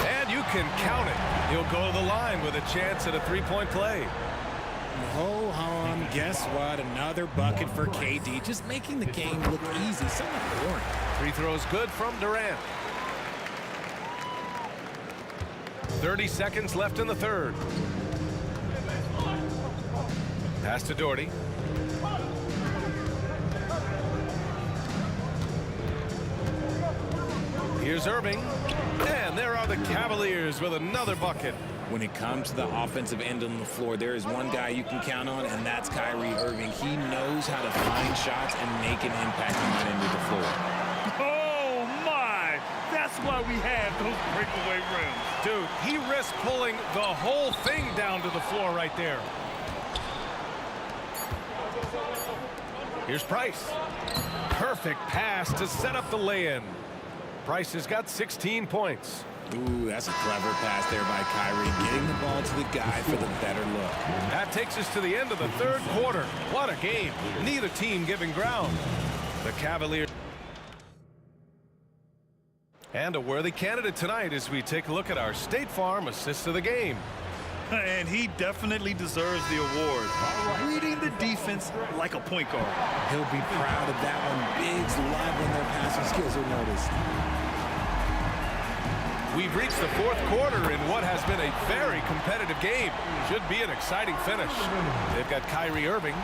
And you can count it. He'll go to the line with a chance at a three-point play. Ho hum, guess what? Another bucket for KD. Just making the game look easy. Somewhat boring. Free throws good from Durant. 30 seconds left in the third. Pass to Doherty. Here's Irving. And there are the Cavaliers with another bucket. When it comes to the offensive end on the floor, there is one guy you can count on, and that's Kyrie Irving. He knows how to find shots and make an impact on that end of the floor. Oh, my! That's why we have those breakaway rims. Dude, he risked pulling the whole thing down to the floor right there. Here's Price. Perfect pass to set up the lay-in. Price has got 16 points. Ooh, that's a clever pass there by Kyrie, getting the ball to the guy for the better look. That takes us to the end of the third quarter. What a game. Neither team giving ground. The Cavaliers. And a worthy candidate tonight as we take a look at our State Farm assist of the game. And he definitely deserves the award. Reading the defense like a point guard. He'll be proud of that one. Bigs love when their passing skills are noticed. We've reached the fourth quarter in what has been a very competitive game. Should be an exciting finish. They've got Kyrie Irving.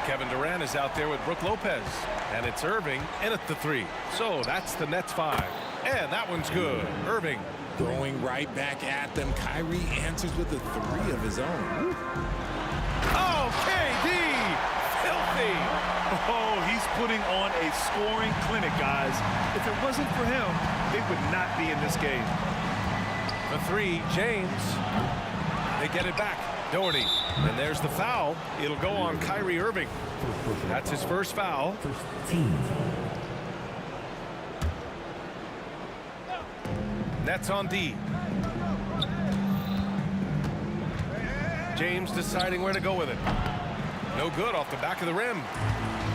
Kevin Durant is out there with Brook Lopez. And it's Irving in at the three. So that's the Nets 5. And that one's good. Irving. Going right back at them. Kyrie answers with a three of his own. Oh, KD! Filthy three. Oh, he's putting on a scoring clinic, guys. If it wasn't for him, they would not be in this game. The three, James. They get it back. Doherty. And there's the foul. It'll go on Kyrie Irving. That's his first foul. Nets on D. James deciding where to go with it. No good off the back of the rim.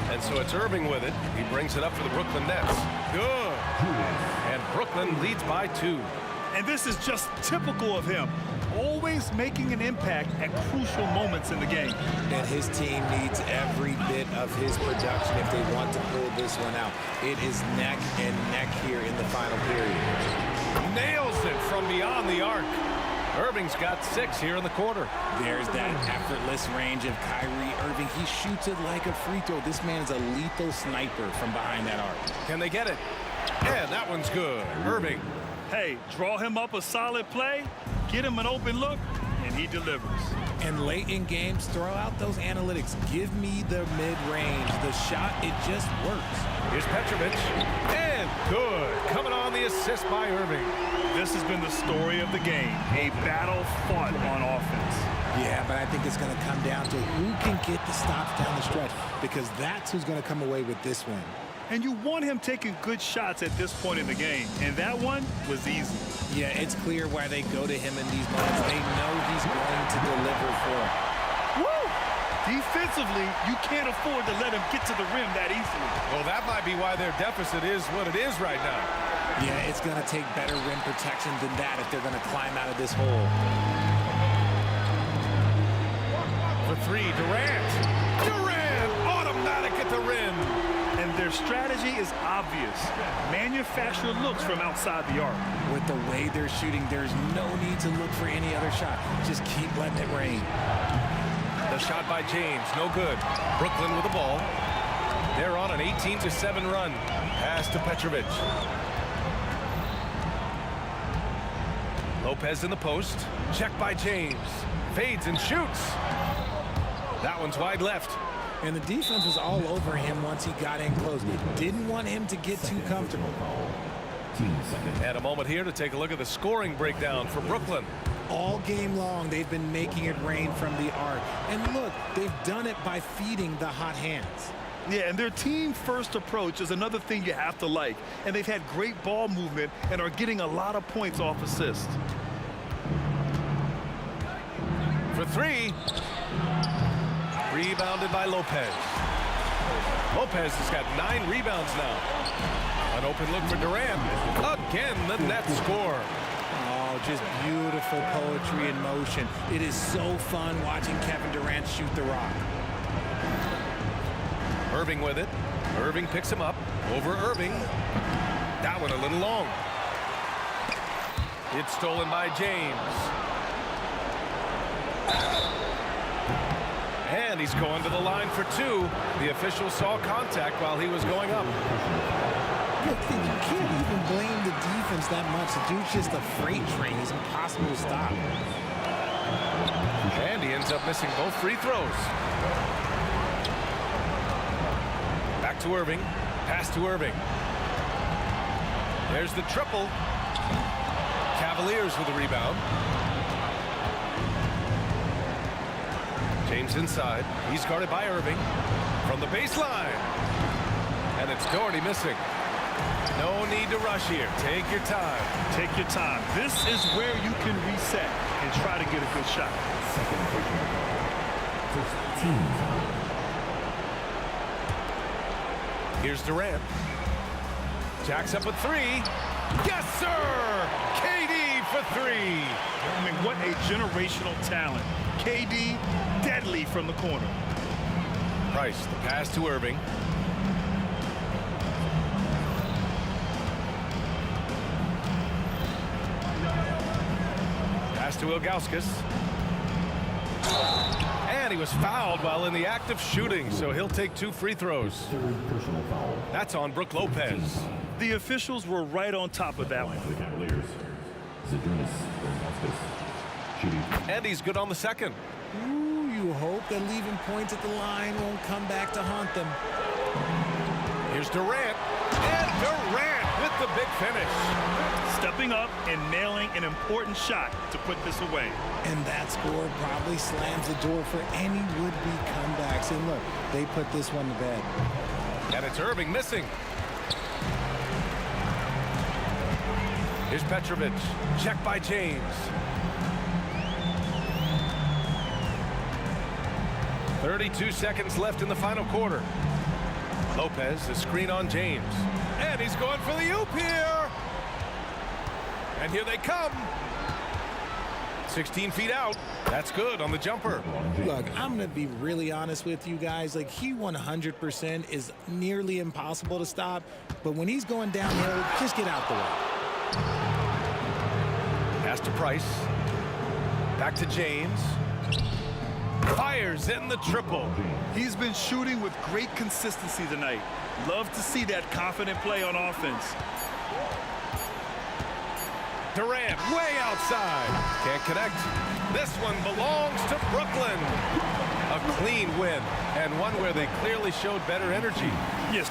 And so it's Irving with it. He brings it up for the Brooklyn Nets. Good. And Brooklyn leads by 2. And this is just typical of him. Always making an impact at crucial moments in the game. And his team needs every bit of his production if they want to pull this one out. It is neck and neck here in the final period. Nails it from beyond the arc. Irving's got 6 here in the quarter. There's that effortless range of Kyrie Irving. He shoots it like a free throw. This man is a lethal sniper from behind that arc. Can they get it? And that one's good. Irving. Hey, draw him up a solid play, get him an open look, and he delivers. And late in games, throw out those analytics. Give me the mid-range. The shot, it just works. Here's Petrovic. And good. Coming on the assist by Irving. This has been the story of the game. A battle fought on offense. Yeah, but I think it's going to come down to who can get the stops down the stretch, because that's who's going to come away with this win. And you want him taking good shots at this point in the game. And that one was easy. Yeah, it's clear why they go to him in these moments. They know he's going to deliver for them. Woo! Defensively, you can't afford to let him get to the rim that easily. Well, that might be why their deficit is what it is right now. Yeah, it's going to take better rim protection than that if they're going to climb out of this hole. For three, Durant. Durant, automatic at the rim. And their strategy is obvious. Manufacture looks from outside the arc. With the way they're shooting, there's no need to look for any other shot. Just keep letting it rain. The shot by James, no good. Brooklyn with the ball. They're on an 18-7 run. Pass to Petrovic. Lopez in the post. Check by James. Fades and shoots. That one's wide left. And the defense was all over him once he got in close. Didn't want him to get too comfortable. And a moment here to take a look at the scoring breakdown for Brooklyn. All game long, they've been making it rain from the arc. And look, they've done it by feeding the hot hands. Yeah, and their team-first approach is another thing you have to like. And they've had great ball movement and are getting a lot of points off assists. For three. Rebounded by Lopez. Lopez has got 9 rebounds now. An open look for Durant. Again, the Nets score. Oh, just beautiful poetry in motion. It is so fun watching Kevin Durant shoot the rock. Irving with it. Irving picks him up. Over Irving. That one a little long. It's stolen by James. And he's going to the line for 2. The official saw contact while he was going up. Look, you can't even blame the defense that much. The dude's just a freight train. He's impossible to stop. And he ends up missing both free throws. Back to Irving. Pass to Irving. There's the triple. Cavaliers with the rebound. James inside. He's guarded by Irving. From the baseline. And it's Doherty missing. No need to rush here. Take your time. Take your time. This is where you can reset and try to get a good shot. Here's Durant. Jacks up with 3. Yes, sir! KD for 3. I mean, what a generational talent. KD, deadly from the corner. Price, the pass to Irving. Pass to Ilgauskas. And he was fouled while in the act of shooting, so he'll take 2 free throws. That's on Brook Lopez. The officials were right on top of that one. And he's good on the second. Ooh, you hope that leaving points at the line won't come back to haunt them. Here's Durant. And Durant with the big finish. Stepping up and nailing an important shot to put this away. And that score probably slams the door for any would-be comebacks. And look, they put this one to bed. And it's Irving missing. Here's Petrovic. Check by James. 32 seconds left in the final quarter. Lopez, the screen on James. And he's going for the oop here. And here they come. 16 feet out. That's good on the jumper. Look, I'm going to be really honest with you guys. Like, he 100% is nearly impossible to stop. But when he's going downhill, just get out the way. Pass to Price. Back to James. Fires in the triple. He's been shooting with great consistency tonight. Love to see that confident play on offense. Durant way outside. Can't connect. This one belongs to Brooklyn. A clean win, and one where they clearly showed better energy. Yes.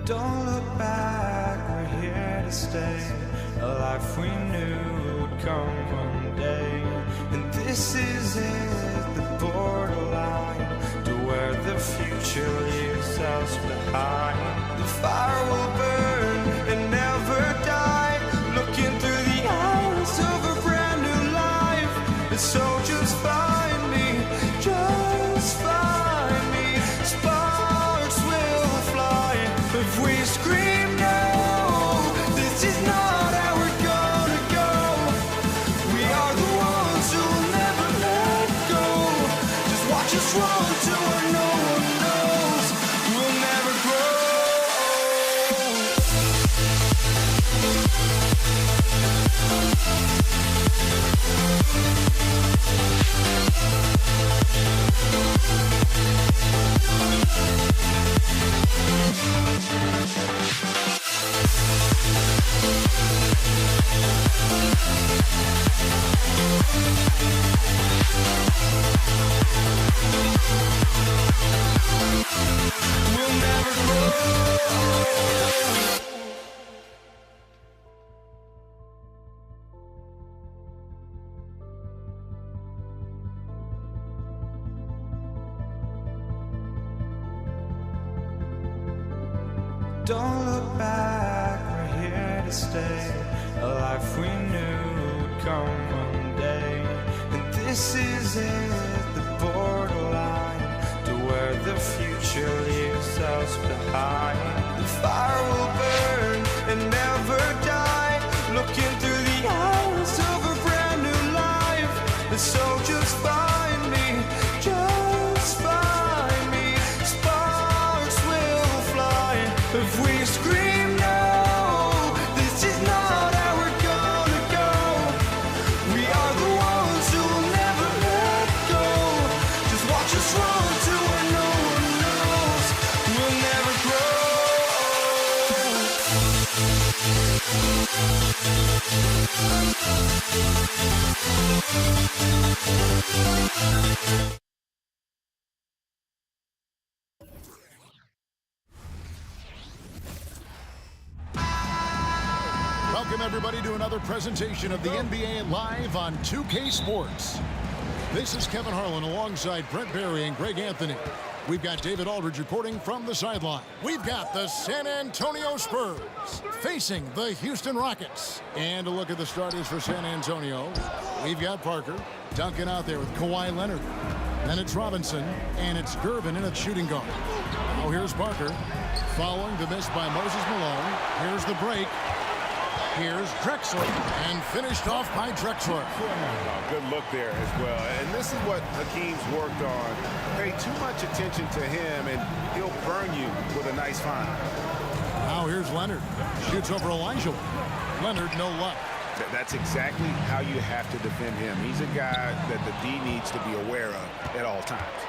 Don't look back, we're here to stay. A life we knew would come one day. And this is it, the borderline to where the future leaves us behind. The fire will burn and never die, looking through the eyes of a brand new life. And so just find me, just find me. Sparks will fly if we scream no. This is not how we're gonna go. We are the ones who will never let go. Just watch us run to where no one knows. We'll never grow. We'll never grow. Don't look back, we're here to stay. A life we knew would come one day. And this is it, the borderline to where the future leaves us behind. The fire will burn and never die, looking through the eyes of a brand new life. And so just find me, just find me. Sparks will fly if we scream no. This is not how we're gonna go. We are the ones who will never let go. Just watch us run to where no one knows. We'll never grow. Welcome, everybody, to another presentation of the NBA Live on 2K Sports. This is Kevin Harlan alongside Brent Barry and Greg Anthony. We've got David Aldridge reporting from the sideline. We've got the San Antonio Spurs facing the Houston Rockets. And a look at the starters for San Antonio. We've got Parker, Duncan out there with Kawhi Leonard. Then it's Robinson, and it's Gervin in at shooting guard. Now here's Parker, following the miss by Moses Malone. Here's the break. Here's Drexler, and finished off by Drexler. Oh, good look there as well. And this is what Hakeem's worked on. Pay too much attention to him, and he'll burn you with a nice find. Now here's Leonard. Shoots over Elijah. Leonard, no luck. That's exactly how you have to defend him. He's a guy that the D needs to be aware of at all times.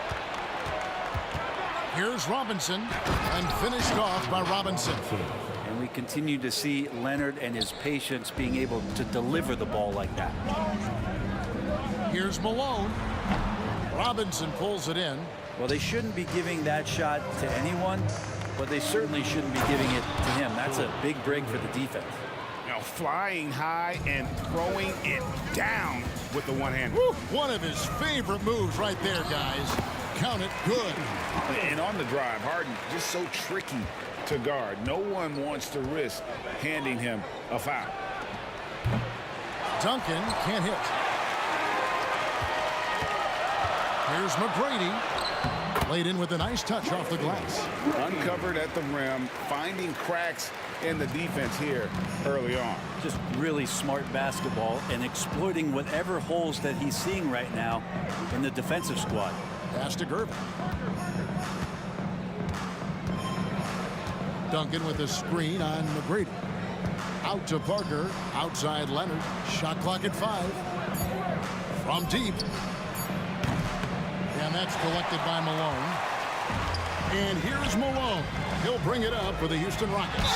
Here's Robinson, and finished off by Robinson. And we continue to see Leonard and his patience being able to deliver the ball like that. Here's Malone. Robinson pulls it in. Well, they shouldn't be giving that shot to anyone, but they certainly shouldn't be giving it to him. That's a big break for the defense. Now flying high and throwing it down with the one-hand. One of his favorite moves right there, guys. Count it good. And on the drive, Harden just so tricky to guard. No one wants to risk handing him a foul. Duncan can't hit. Here's McGrady. Laid in with a nice touch off the glass. Uncovered at the rim, finding cracks in the defense here early on. Just really smart basketball and exploiting whatever holes that he's seeing right now in the defensive squad. Pass to Gervin. Duncan with a screen on McGrady. Out to Parker. Outside Leonard. Shot clock at 5. From deep. And that's collected by Malone. And here's Malone. He'll bring it up for the Houston Rockets.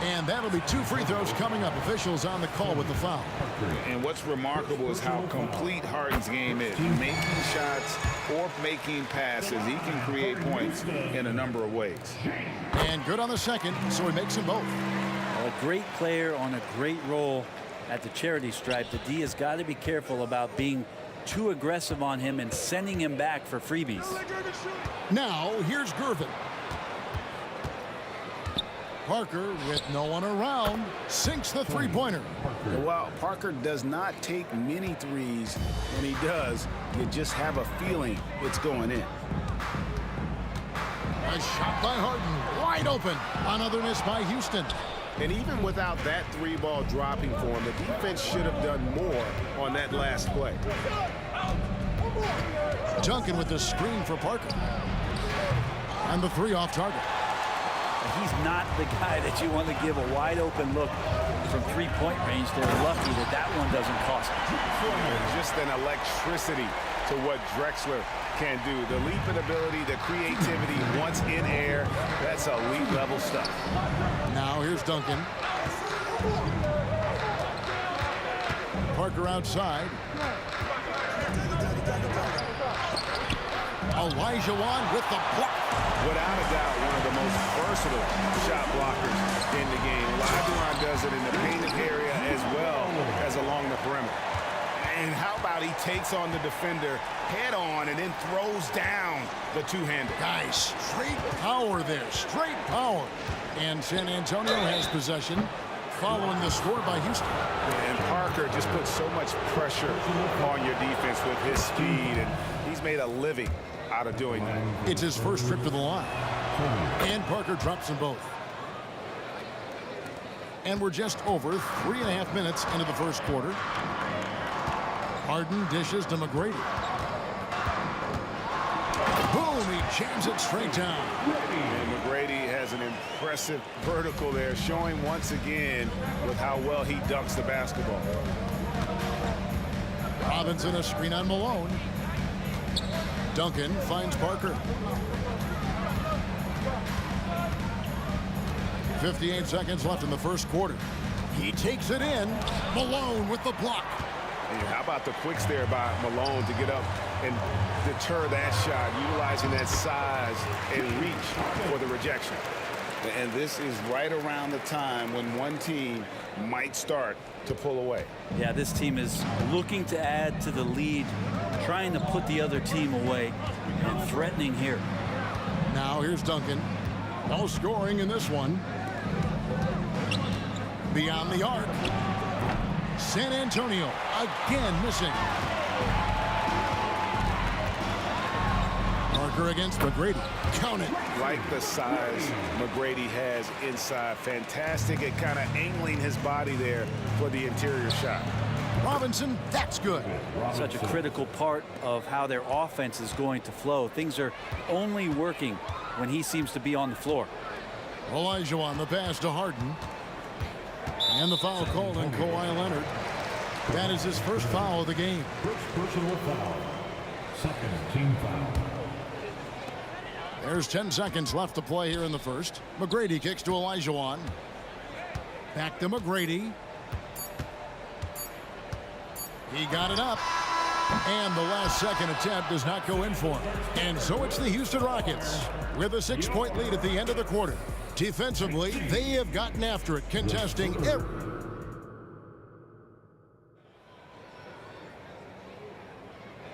And that'll be 2 free throws coming up. Officials on the call with the foul. And what's remarkable is how complete Harden's game is. Making shots or making passes, he can create points in a number of ways. And good on the second, so he makes them both. A great player on a great role at the charity stripe. The D has got to be careful about being too aggressive on him and sending him back for freebies. Now, here's Gervin. Parker, with no one around, sinks the three-pointer. Well, Parker does not take many threes. When he does, you just have a feeling it's going in. A shot by Harden, wide open. Another miss by Houston. And even without that 3-ball dropping for him, the defense should have done more on that last play. Duncan with the screen for Parker. And the 3 off target. He's not the guy that you want to give a wide open look from 3-point range. They're lucky that that one doesn't cost them. Just an electricity to what Drexler can do. The leaping ability, the creativity once in air, that's elite level stuff. Now here's Duncan. Parker outside. Olajuwon with the block. Without a doubt, one of the most versatile shot blockers in the game. Olajuwon does it in the painted area as well as along the perimeter. And how about he takes on the defender head on and then throws down the two-hander. Guys, straight power there, straight power. And San Antonio has possession following the score by Houston. And Parker just puts so much pressure on your defense with his speed, and he's made a living out of doing that. It's his first trip to the line. And Parker drops them both. And we're just over 3.5 minutes into the first quarter. Harden dishes to McGrady. Boom, he jams it straight down. And McGrady has an impressive vertical there, showing once again with how well he dunks the basketball. Robinson a screen on Malone. Duncan finds Parker. 58 seconds left in the first quarter. He takes it in. Malone with the block. And how about the quicks there by Malone to get up and deter that shot, utilizing that size and reach for the rejection. And this is right around the time when one team might start to pull away. Yeah, this team is looking to add to the lead, trying to put the other team away, and threatening here. Now here's Duncan. No scoring in this one. Beyond the arc. San Antonio again missing. Parker against McGrady. Count it. Like the size McGrady has inside. Fantastic at kind of angling his body there for the interior shot. Robinson, that's good. Such a critical part of how their offense is going to flow. Things are only working when he seems to be on the floor. Olajuwon the pass to Harden. And the foul called on Kawhi Leonard. That is his first foul of the game. First personal foul. Second team foul. There's 10 seconds left to play here in the first. McGrady kicks to Olajuwon. Back to McGrady. He got it up. And the last second attempt does not go in for him. And so it's the Houston Rockets with a 6-point lead at the end of the quarter. Defensively, they have gotten after it, contesting every.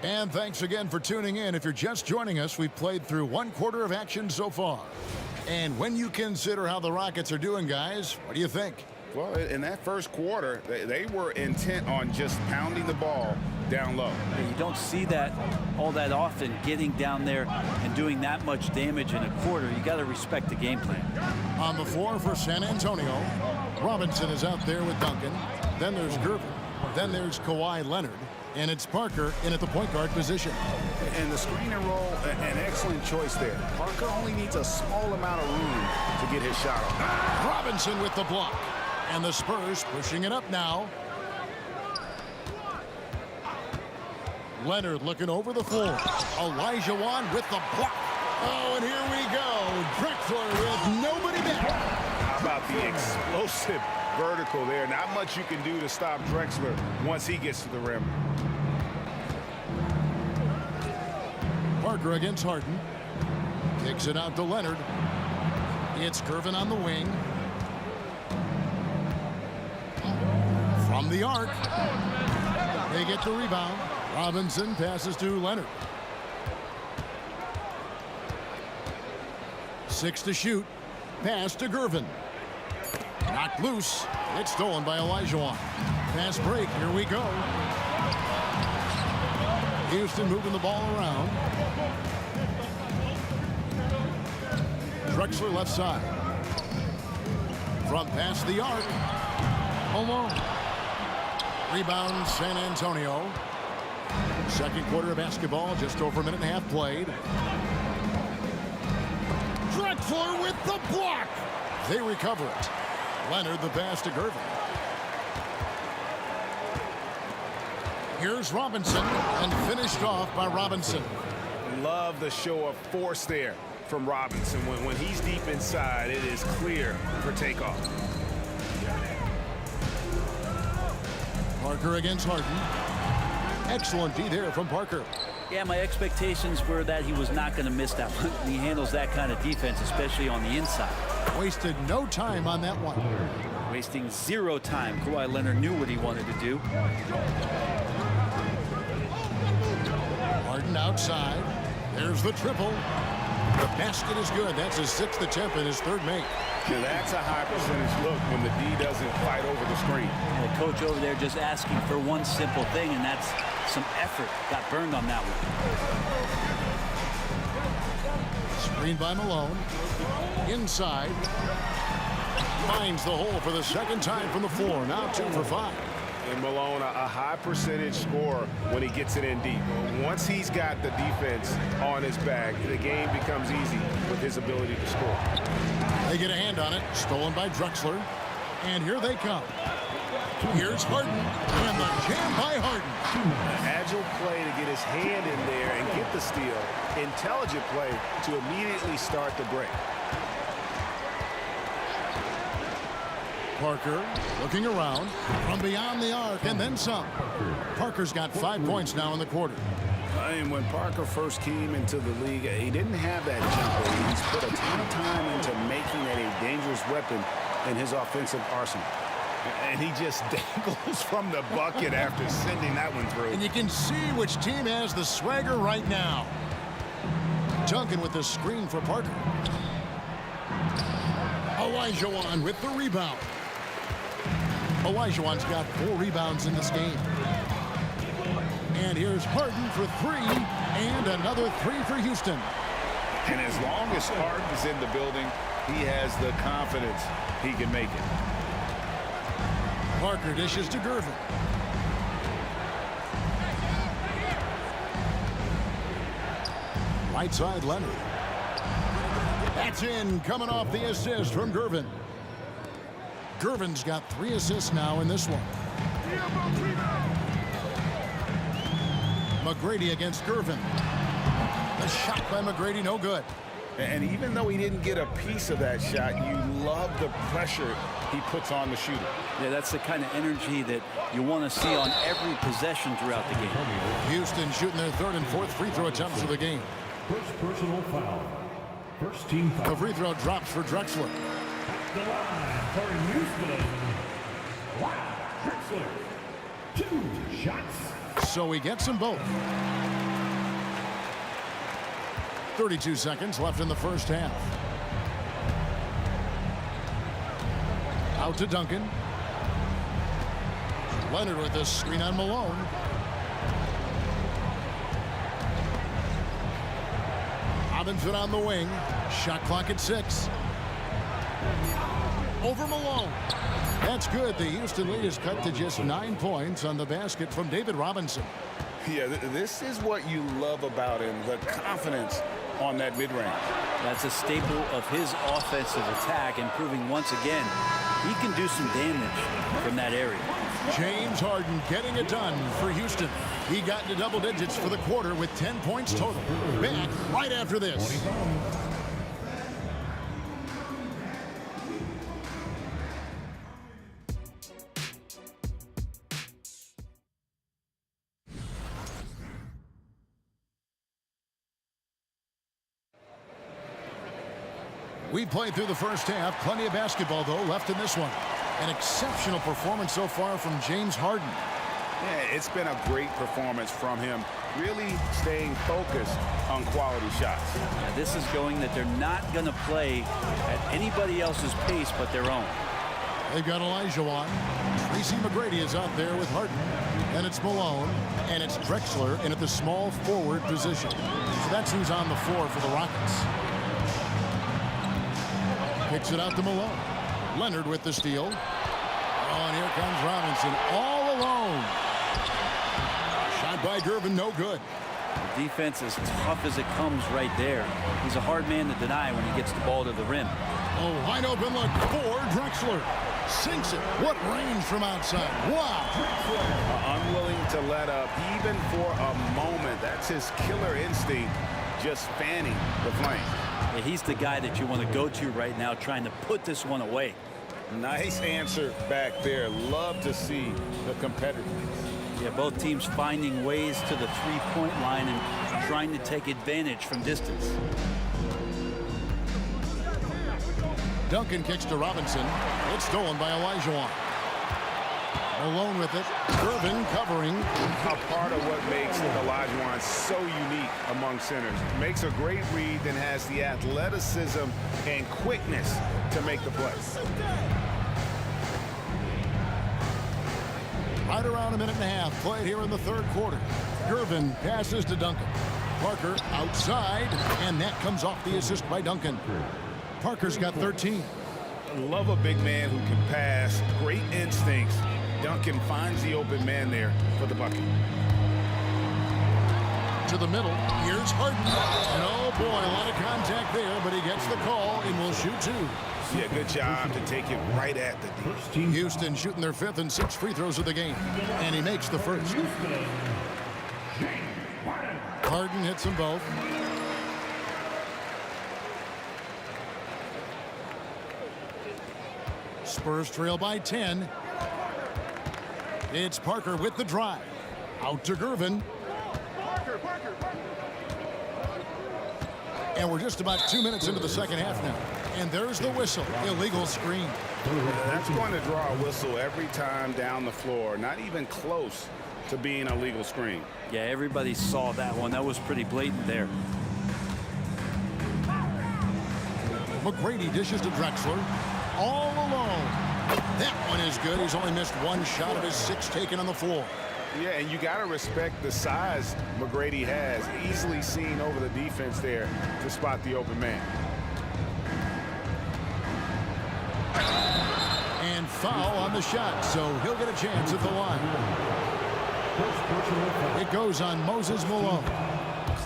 And thanks again for tuning in. If you're just joining us, we've played through 1 quarter of action so far. And when you consider how the Rockets are doing, guys, what do you think? Well, in that first quarter, they were intent on just pounding the ball down low. You don't see that all that often, getting down there and doing that much damage in a quarter. You got to respect the game plan. On the floor for San Antonio, Robinson is out there with Duncan. Then there's Gervin. Then there's Kawhi Leonard. And it's Parker in at the point guard position. And the screen and roll, an excellent choice there. Parker only needs a small amount of room to get his shot off. Robinson with the block. And the Spurs pushing it up now. Leonard looking over the floor. Olajuwon with the block. Oh, and here we go. Drexler with nobody back. How about the aggressive vertical there. Not much you can do to stop Drexler once he gets to the rim. Parker against Harden. Kicks it out to Leonard. It's Gervin on the wing. From the arc. They get the rebound. Robinson passes to Leonard. 6 to shoot. Pass to Gervin. Knocked loose. It's stolen by Olajuwon. Fast break. Here we go. Houston moving the ball around. Drexler left side. Front pass the arc. Alone. Rebound San Antonio. Second quarter of basketball, just over a minute and a half played. Drexler with the block. They recover it. Leonard the pass to Gervin. Here's Robinson, and finished off by Robinson. Love the show of force there from Robinson. When he's deep inside, it is clear for takeoff. Parker against Harden. Excellent D there from Parker. Yeah, my expectations were that he was not going to miss that one. He handles that kind of defense, especially on the inside. Wasted no time on that one. Wasting 0 time. Kawhi Leonard knew what he wanted to do. Harden outside. There's the triple. The basket is good. That's his 6th attempt and his 3rd make. Yeah, that's a high percentage look when the D doesn't fight over the screen. And the coach over there just asking for one simple thing, and that's some effort. Got burned on that one. Screen by Malone. Inside. Finds the hole for the 2nd time from the floor. Now 2 for 5. And Malone, a high percentage scorer when he gets it in deep. Once he's got the defense on his back, the game becomes easy with his ability to score. They get a hand on it. Stolen by Drexler. And here they come. Here's Harden. And the jam by Harden. Agile play to get his hand in there and get the steal. Intelligent play to immediately start the break. Parker looking around from beyond the arc and then some. Parker's got 5 points now in the quarter. And when Parker first came into the league, he didn't have that jumper. He's put a ton of time into making that a dangerous weapon in his offensive arsenal. And he just dangles from the bucket after sending that one through. And you can see which team has the swagger right now. Duncan with the screen for Parker. Olajuwon with the rebound. Olajuwon's got 4 rebounds in this game. And here's Harden for 3, and another 3 for Houston. And as long as Harden's in the building, he has the confidence he can make it. Parker dishes to Gervin. Right side, Leonard. That's in, coming off the assist from Gervin. Gervin's got 3 assists now in this one. McGrady against Gervin. The shot by McGrady, no good. And even though he didn't get a piece of that shot, you love the pressure he puts on the shooter. Yeah, that's the kind of energy that you want to see on every possession throughout the game. Houston shooting their 3rd and 4th free throw attempts of the game. First personal foul. First team foul. The free throw drops for Drexler. The line for Houston. Wow, Drexler. 2 shots. So he gets them both. 32 seconds left in the first half. Out to Duncan. Leonard with the screen on Malone. Robinson on the wing. Shot clock at 6. Over Malone. That's good. The Houston lead is cut to just 9 points on the basket from David Robinson. Yeah, this is what you love about him, the confidence on that mid-range. That's a staple of his offensive attack, and proving once again he can do some damage from that area. James Harden getting it done for Houston. He got into double digits for the quarter with 10 points total. Back right after this. We've played through the first half. Plenty of basketball, though, left in this one. An exceptional performance so far from James Harden. Yeah, it's been a great performance from him, really staying focused on quality shots. Now, this is showing that they're not going to play at anybody else's pace but their own. They've got Olajuwon. Tracy McGrady is out there with Harden. And it's Malone. And it's Drexler in at the small forward position. So that's who's on the floor for the Rockets. Kicks it out to Malone. Leonard with the steal. Oh, and here comes Robinson all alone. Shot by Gervin, no good. The defense is tough as it comes right there. He's a hard man to deny when he gets the ball to the rim. Oh, wide open look for Drexler. Sinks it. What range from outside. Wow. Unwilling to let up even for a moment. That's his killer instinct, just fanning the flame. Yeah, he's the guy that you want to go to right now trying to put this one away. Nice answer back there. Love to see the competitiveness. Yeah, both teams finding ways to the three-point line and trying to take advantage from distance. Duncan kicks to Robinson. It's stolen by Olajuwon. Malone with it. Gervin covering. A part of what makes Olajuwon so unique among centers. Makes a great read, then has the athleticism and quickness to make the play. Right around a minute and a half played here in the third quarter. Gervin passes to Duncan. Parker outside, and that comes off the assist by Duncan. Parker's got 13. Love a big man who can pass. Great instincts. Duncan finds the open man there for the bucket. To the middle. Here's Harden. And oh boy, a lot of contact there, but he gets the call and will shoot two. Yeah, good job to take it right at the D. Houston shooting their 5th and 6th free throws of the game. And he makes the first. Harden hits them both. Spurs trail by 10. It's Parker with the drive. Out to Gervin. And we're just about 2 minutes into the second half now. And there's the whistle. Illegal screen. That's going to draw a whistle every time down the floor. Not even close to being a legal screen. Yeah, everybody saw that one. That was pretty blatant there. McGrady dishes to Drexler. All alone. That one is good. He's only missed one shot of his 6 taken on the floor. Yeah, and you got to respect the size McGrady has. Easily seen over the defense there to spot the open man. And foul on the shot, so he'll get a chance at the line. It goes on Moses Malone.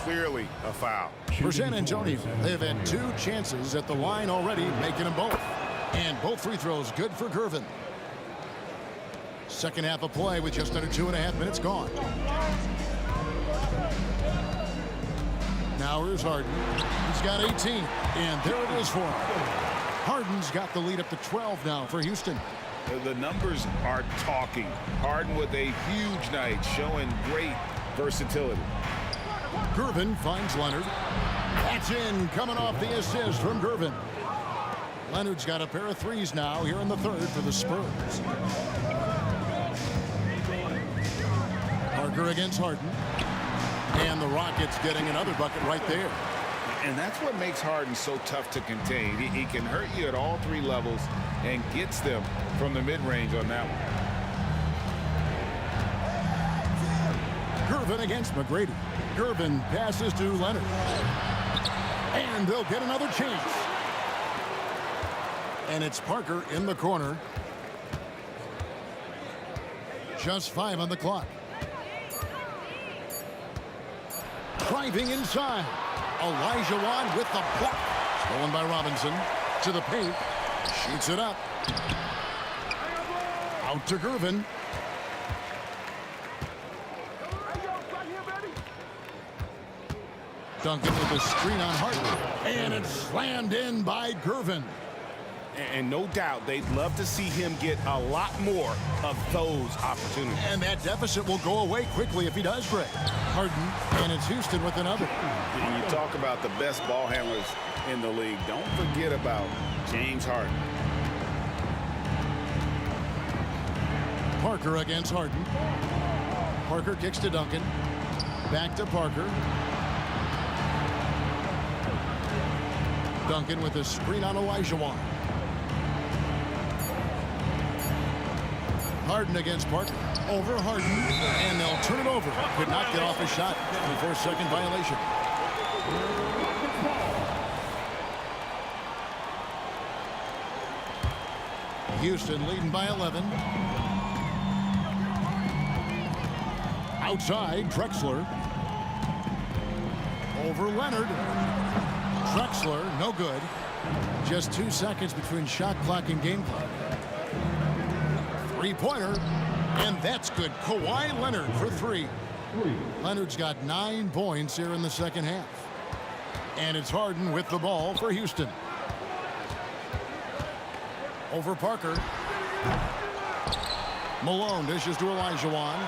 Clearly a foul. For San Antonio, they've had 2 chances at the line already, making them both. And both free throws good for Gervin. Second half of play with just under 2.5 minutes gone. Now here's Harden. He's got 18, and there it is for him. Harden's got the lead up to 12 now for Houston. The numbers are talking. Harden with a huge night, showing great versatility. Gervin finds Leonard. That's in, coming off the assist from Gervin. Leonard's got a pair of threes now here in the third for the Spurs. Parker against Harden. And the Rockets getting another bucket right there. And that's what makes Harden so tough to contain. He can hurt you at all 3 levels and gets them from the mid-range on that one. Gervin against McGrady. Gervin passes to Leonard. And they'll get another chance. And it's Parker in the corner. Just 5 on the clock. Driving inside. Olajuwon with the block. Stolen by Robinson. To the paint. Shoots it up. Out to Gervin. Duncan with a screen on Harden. And it's slammed in by Gervin. And no doubt they'd love to see him get a lot more of those opportunities. And that deficit will go away quickly if he does, Greg. Harden, and it's Houston with another. When you talk about the best ball handlers in the league, don't forget about James Harden. Parker against Harden. Parker kicks to Duncan. Back to Parker. Duncan with a screen on Olajuwon. Harden against Parker. Over Harden. And they'll turn it over. Could not get off a shot. 24-second violation. Houston leading by 11. Outside, Drexler. Over Leonard. Drexler, no good. Just 2 seconds between shot clock and game clock. Three-pointer, and that's good. Kawhi Leonard for 3. Leonard's got 9 points here in the second half. And it's Harden with the ball for Houston. Over Parker. Malone dishes to Olajuwon.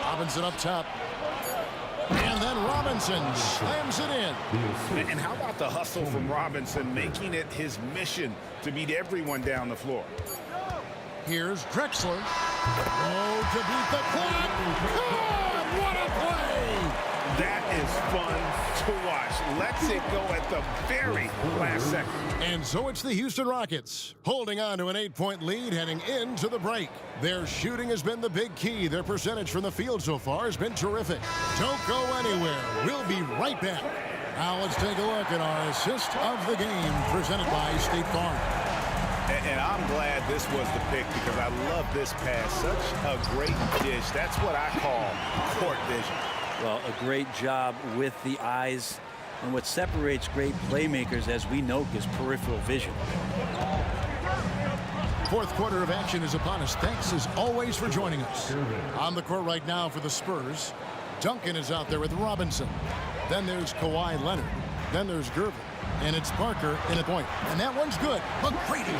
Robinson up top. And then Robinson slams it in. And how about the hustle from Robinson, making it his mission to beat everyone down the floor? Here's Drexler. Oh, to beat the clock. God, what a play! That is fun to watch. Lets it go at the very last second. And so it's the Houston Rockets holding on to an 8-point lead heading into the break. Their shooting has been the big key. Their percentage from the field so far has been terrific. Don't go anywhere. We'll be right back. Now let's take a look at our assist of the game presented by State Farm. And I'm glad this was the pick because I love this pass. Such a great dish. That's what I call court vision. Well, a great job with the eyes. And what separates great playmakers, as we know, is peripheral vision. Fourth quarter of action is upon us. Thanks as always for joining us. On the court right now for the Spurs, Duncan is out there with Robinson. Then there's Kawhi Leonard. Then there's Gervin. And it's Parker in a point. And that one's good. McGrady.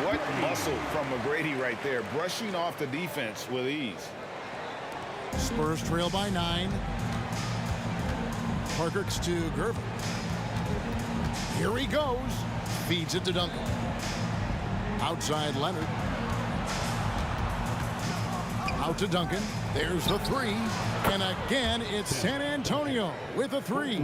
What muscle from McGrady right there, brushing off the defense with ease. Spurs trail by 9. Parker to Gervin. Here he goes. Feeds it to Duncan. Outside Leonard. Out to Duncan. There's the 3. And again, it's San Antonio with a 3.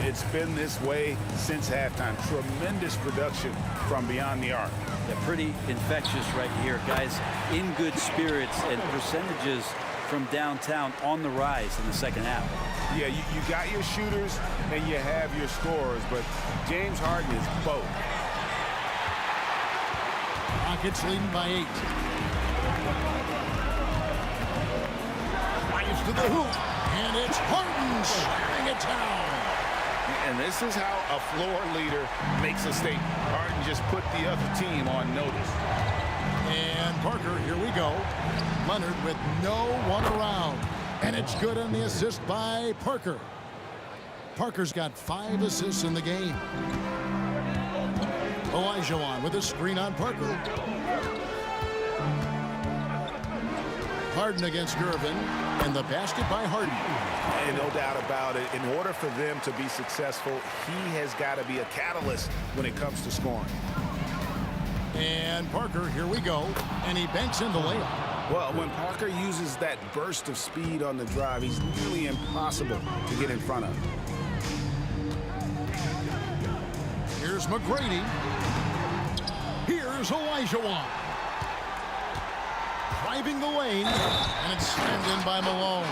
It's been this way since halftime. Tremendous production from beyond the arc. Yeah, pretty infectious right here, guys. In good spirits and percentages from downtown on the rise in the second half. Yeah, you got your shooters and you have your scorers, but James Harden is both. Rockets leading by 8. Flies to the hoop, and it's Harden slamming it down. And this is how a floor leader makes a statement. Harden just put the other team on notice. And Parker, here we go. Leonard with no one around. And it's good on the assist by Parker. Parker's got 5 assists in the game. Olajuwon with a screen on Parker. Harden against Gervin. And the basket by Harden. And no doubt about it, in order for them to be successful, he has got to be a catalyst when it comes to scoring. And Parker, here we go. And he banks in the layup. Well, when Parker uses that burst of speed on the drive, he's nearly impossible to get in front of. Here's McGrady. Here's Olajuwon. Driving the lane, and it's slammed in by Malone.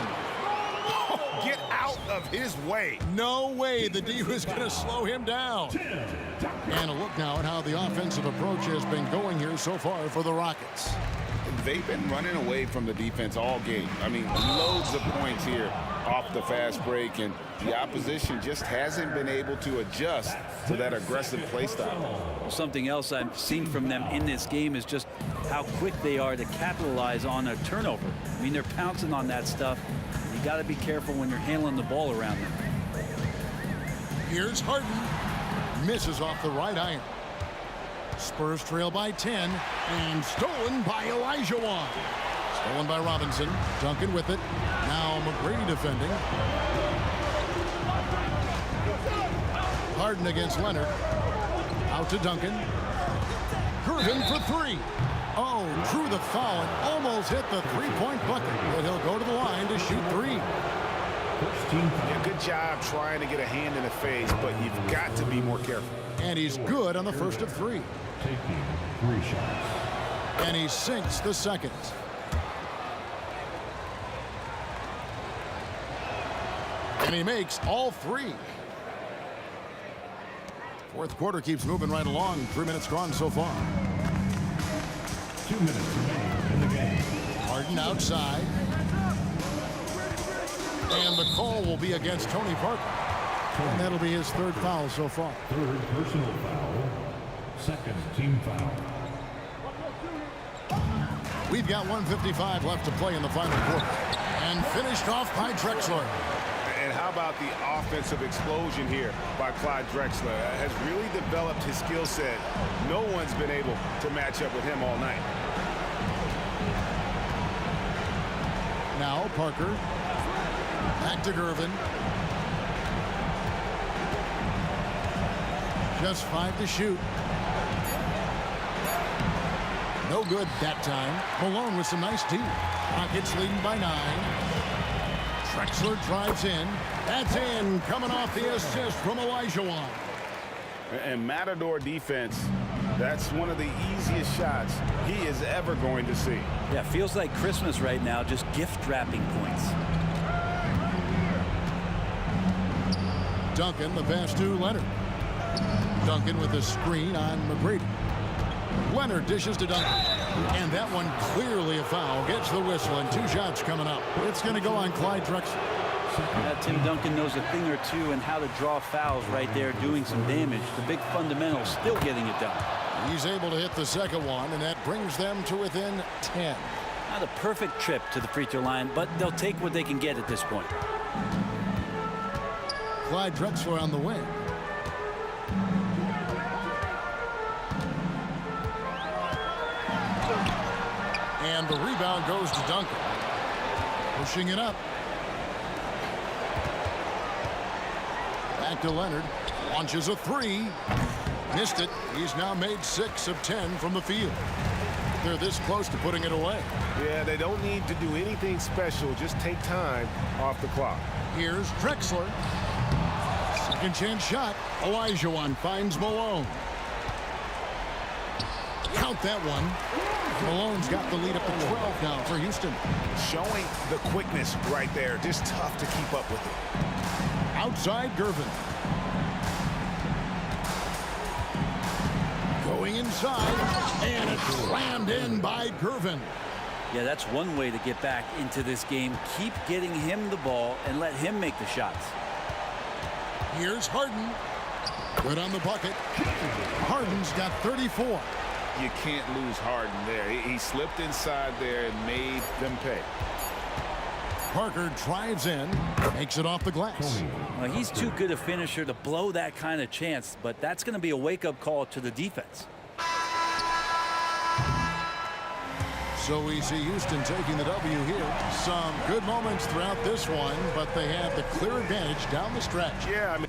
Oh, get out of his way. No way the D was going to slow him down. And a look now at how the offensive approach has been going here so far for the Rockets. They've been running away from the defense all game. I mean, loads of points here off the fast break, and the opposition just hasn't been able to adjust to that aggressive play style. Something else I've seen from them in this game is just how quick they are to capitalize on a turnover. I mean, they're pouncing on that stuff. You got to be careful when you're handling the ball around them. Here's Harden. misses off the right iron. Spurs trail by 10, and stolen by Olajuwon. Stolen by Robinson. Duncan with it. Now McGrady defending. Harden against Leonard. Out to Duncan. Gervin for three. Oh, drew the foul and almost hit the three-point bucket. But he'll go to the line to shoot three. Yeah, good job trying to get a hand in the face, but you've got to be more careful. And he's good on the first of three. Taking 3 shots. And he sinks the second. And he makes all three. Fourth quarter keeps moving right along. 3 minutes gone so far. 2 minutes remaining in the game. Harden outside. And the call will be against Tony Parker. And that'll be his third foul so far. Third personal foul. Second team foul. We've got 1:55 left to play in the final quarter. And finished off by Drexler. And how about the offensive explosion here by Clyde Drexler? Has really developed his skill set. No one's been able to match up with him all night. Now Parker. Back to Gervin. Just 5 to shoot. No good that time. Malone with some nice D. Rockets leading by 9. Drexler drives in. That's in. Coming off the assist from Olajuwon. And Matador defense, that's one of the easiest shots he is ever going to see. Yeah, feels like Christmas right now, just gift wrapping points. Duncan, the pass to Leonard. Duncan with a screen on McGrady. Leonard dishes to Duncan. And that one clearly a foul. Gets the whistle and 2 shots coming up. It's going to go on Clyde Drexler. Tim Duncan knows a thing or two and how to draw fouls right there, doing some damage. The big fundamental still getting it done. He's able to hit the second one, and that brings them to within 10. Not a perfect trip to the free throw line, but they'll take what they can get at this point. Clyde Drexler on the wing. And the rebound goes to Duncan. Pushing it up. Back to Leonard. Launches a 3. Missed it. He's now made 6 of 10 from the field. They're this close to putting it away. Yeah, they don't need to do anything special. Just take time off the clock. Here's Drexler. Second chance shot. Olajuwon finds Malone. Count that one. Malone's got the lead up to 12 now for Houston. Showing the quickness right there. Just tough to keep up with it. Outside Gervin. Going inside. And it's slammed in by Gervin. Yeah, that's one way to get back into this game. Keep getting him the ball and let him make the shots. Here's Harden. Good on the bucket. Harden's got 34. You can't lose Harden there. He slipped inside there and made them pay. Parker drives in, makes it off the glass. Well, he's too good a finisher to blow that kind of chance, but that's going to be a wake-up call to the defense. So we see Houston taking the W here. Some good moments throughout this one, but they have the clear advantage down the stretch. Yeah, I mean.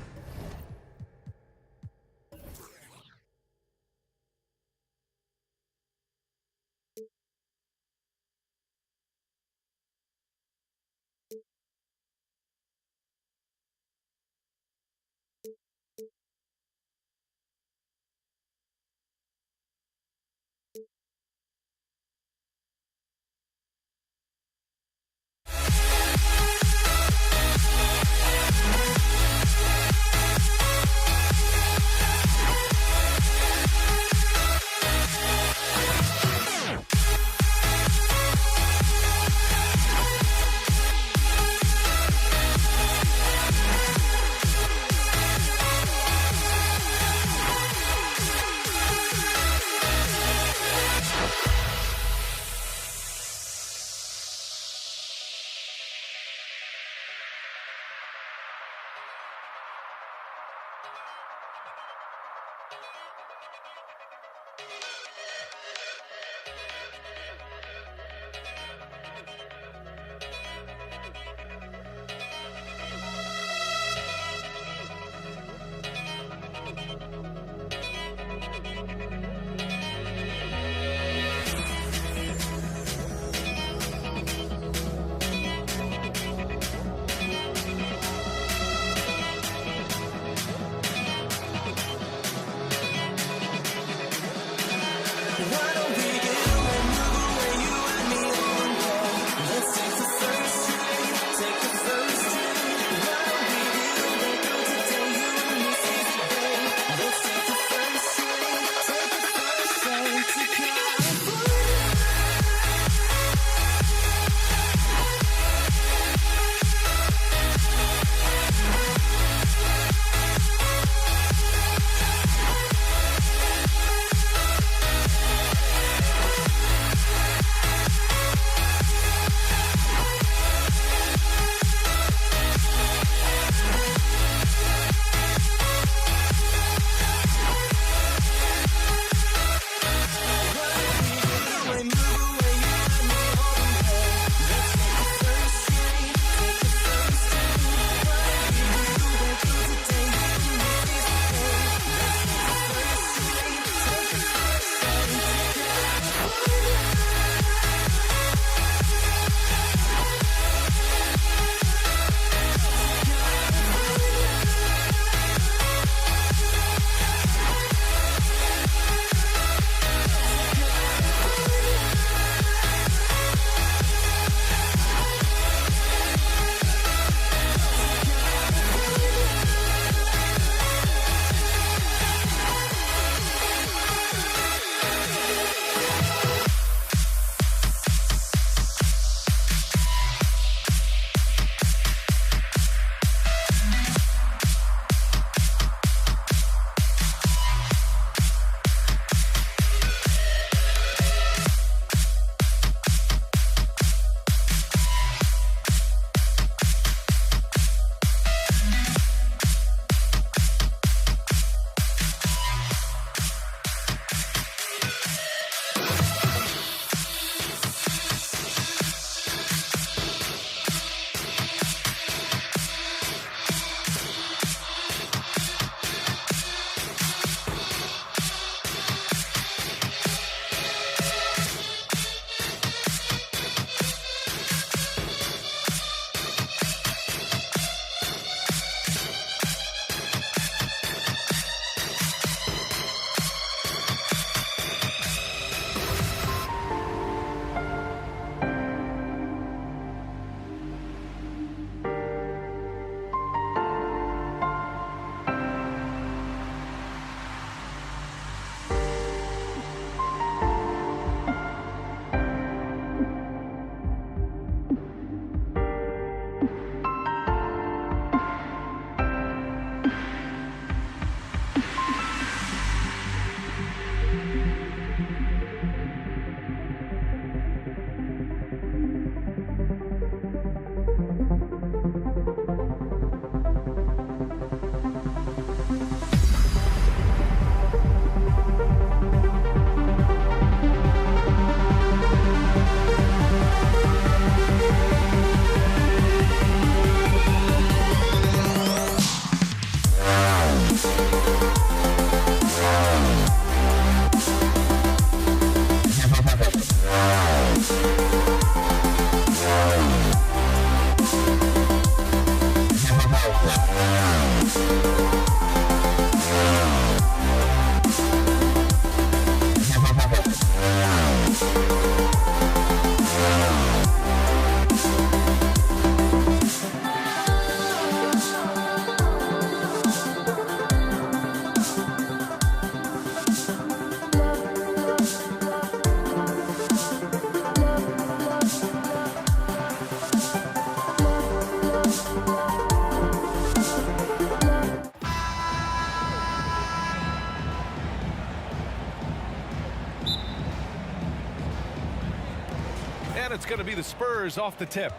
And it's going to be the Spurs off the tip.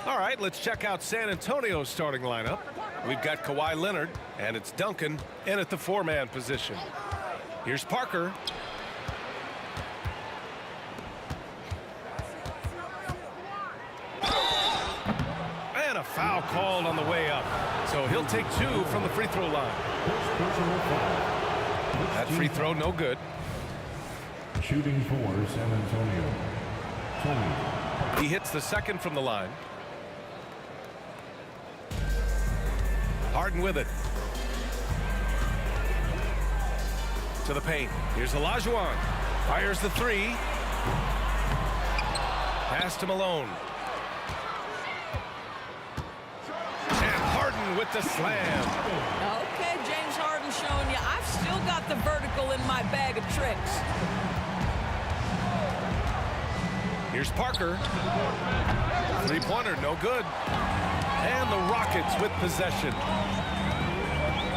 All right, let's check out San Antonio's starting lineup. We've got Kawhi Leonard, and it's Duncan in at the 4-man position. Here's Parker. And a foul called on the way up. So he'll take 2 from the free throw line. That free throw no good. Shooting for San Antonio. He hits the second from the line. Harden with it. To the paint. Here's Olajuwon. Fires the 3. Pass to Malone. And Harden with the slam. Okay, James Harden showing you I've still got the vertical in my bag of tricks. Here's Parker. 3-pointer, no good. And the Rockets with possession.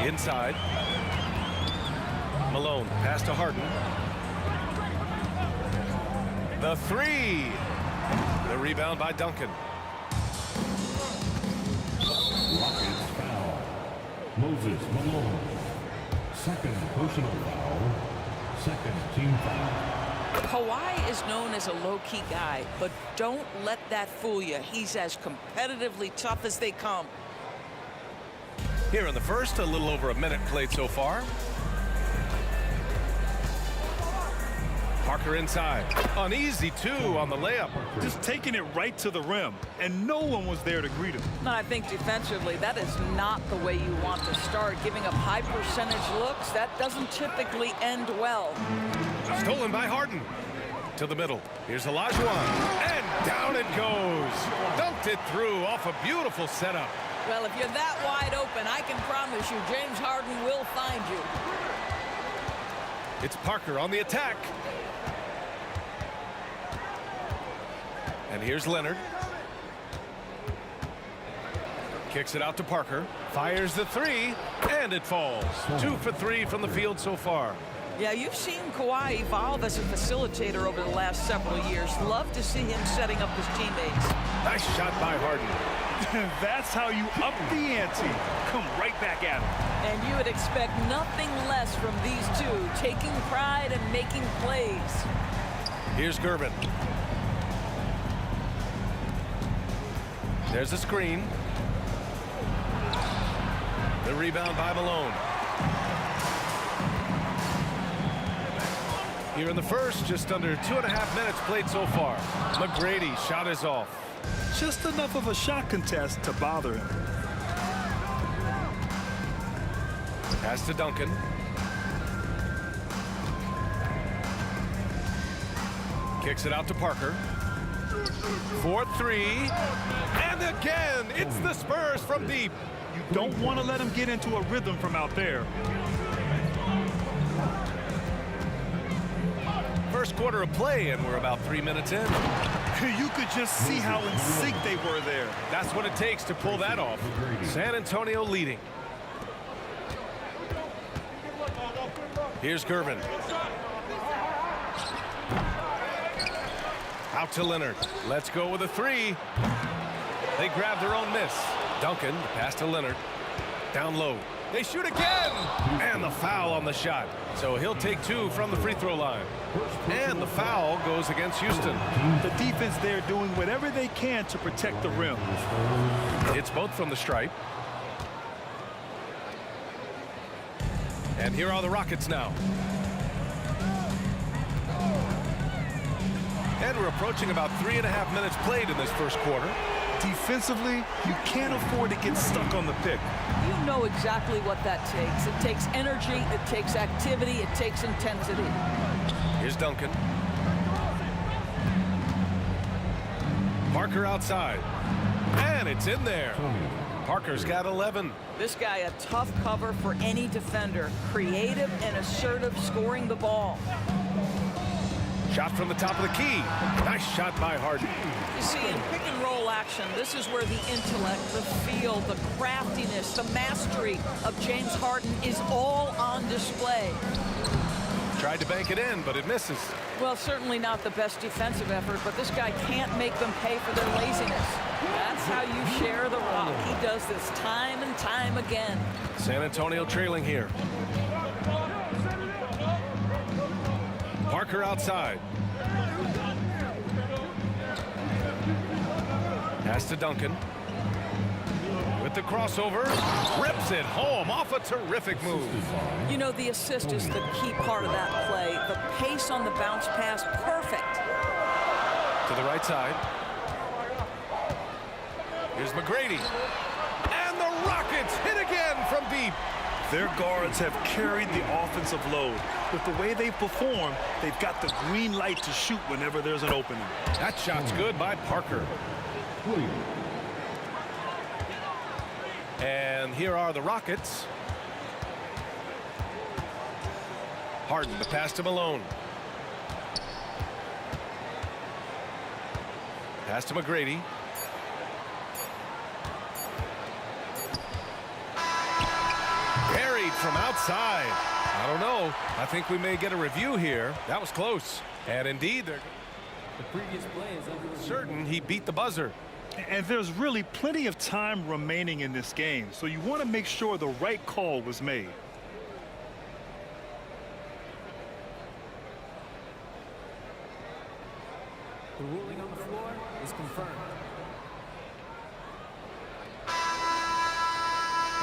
Inside. Malone, pass to Harden. The 3. The rebound by Duncan. Rockets foul. Moses Malone. Second personal foul. Second team foul. Kawhi is known as a low-key guy, but don't let that fool you. He's as competitively tough as they come. Here in the first, a little over a minute played so far. Parker inside. An easy 2 on the layup. Just taking it right to the rim, and no one was there to greet him. No, I think defensively, that is not the way you want to start. Giving up high percentage looks, that doesn't typically end well. Stolen by Harden. To the middle. Here's Olajuwon. And down it goes. Dunked it through off a beautiful setup. Well, if you're that wide open, I can promise you James Harden will find you. It's Parker on the attack. And here's Leonard. Kicks it out to Parker. Fires the 3. And it falls. 2 for 3 from the field so far. Yeah, you've seen Kawhi evolve as a facilitator over the last several years. Love to see him setting up his teammates. Nice shot by Harden. That's how you up the ante. Come right back at him. And you would expect nothing less from these two, taking pride and making plays. Here's Gervin. There's a screen. The rebound by Malone. Here in the first, just under 2.5 minutes played so far. McGrady shot is off. Just enough of a shot contest to bother him. Pass to Duncan. Kicks it out to Parker. 4-3. And again, it's the Spurs from deep. You don't want to let him get into a rhythm from out there. First quarter of play, and we're about 3 minutes in. You could just see how in sync they were there. That's what it takes to pull that off. San Antonio leading. Here's Gervin. Out to Leonard. Let's go with a 3. They grab their own miss. Duncan, pass to Leonard. Down low. They shoot again! And the foul on the shot. So he'll take 2 from the free throw line. And the foul goes against Houston. The defense there doing whatever they can to protect the rim. It's both from the stripe. And here are the Rockets now. And we're approaching about 3.5 minutes played in this first quarter. Defensively, you can't afford to get stuck on the pick. You know exactly what that takes. It takes energy, it takes activity, it takes intensity. Here's Duncan. Parker outside. And it's in there. Parker's got 11. This guy a tough cover for any defender. Creative and assertive scoring the ball. Shot from the top of the key. Nice shot by Harden. You see, in pick and roll action, this is where the intellect, the feel, the craftiness, the mastery of James Harden is all on display. Tried to bank it in, but it misses. Well, certainly not the best defensive effort, but this guy can't make them pay for their laziness. That's how you share the rock. He does this time and time again. San Antonio trailing here. Parker outside. Pass to Duncan. With the crossover, rips it home off a terrific move. You know, the assist is the key part of that play. The pace on the bounce pass, perfect. To the right side. Here's McGrady. And the Rockets hit again from deep. Their guards have carried the offensive load. With the way they perform, they've got the green light to shoot whenever there's an opening. That shot's good by Parker. And here are the Rockets. Harden, the pass to Malone. Pass to McGrady. Buried from outside. I don't know. I think we may get a review here. That was close. And indeed, the previous play is certain he beat the buzzer. And there's really plenty of time remaining in this game, so you want to make sure the right call was made. The ruling on the floor is confirmed.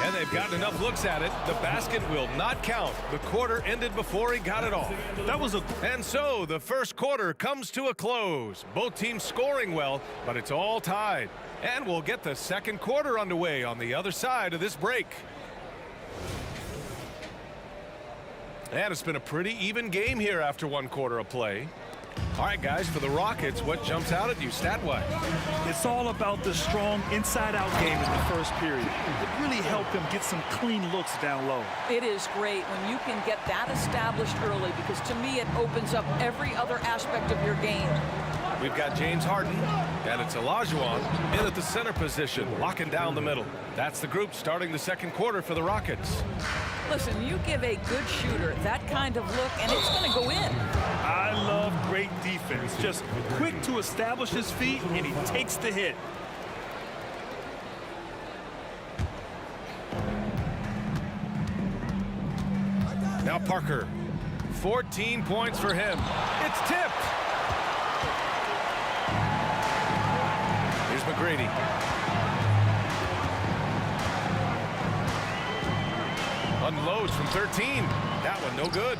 And they've gotten enough looks at it. The basket will not count. The quarter ended before he got it off. That was And so the first quarter comes to a close. Both teams scoring well, but it's all tied. And we'll get the second quarter underway on the other side of this break. And it's been a pretty even game here after one quarter of play. All right, guys, for the Rockets, what jumps out at you stat-wise? It's all about the strong inside-out game in the first period. It really helped them get some clean looks down low. It is great when you can get that established early, because to me it opens up every other aspect of your game. We've got James Harden, and it's Olajuwon in at the center position, locking down the middle. That's the group starting the second quarter for the Rockets. Listen, you give a good shooter that kind of look, and it's going to go in. I love great defense. Just quick to establish his feet, and he takes the hit. Now Parker, 14 points for him. It's tipped. Here's McGrady. Unloads from 13. That one no good.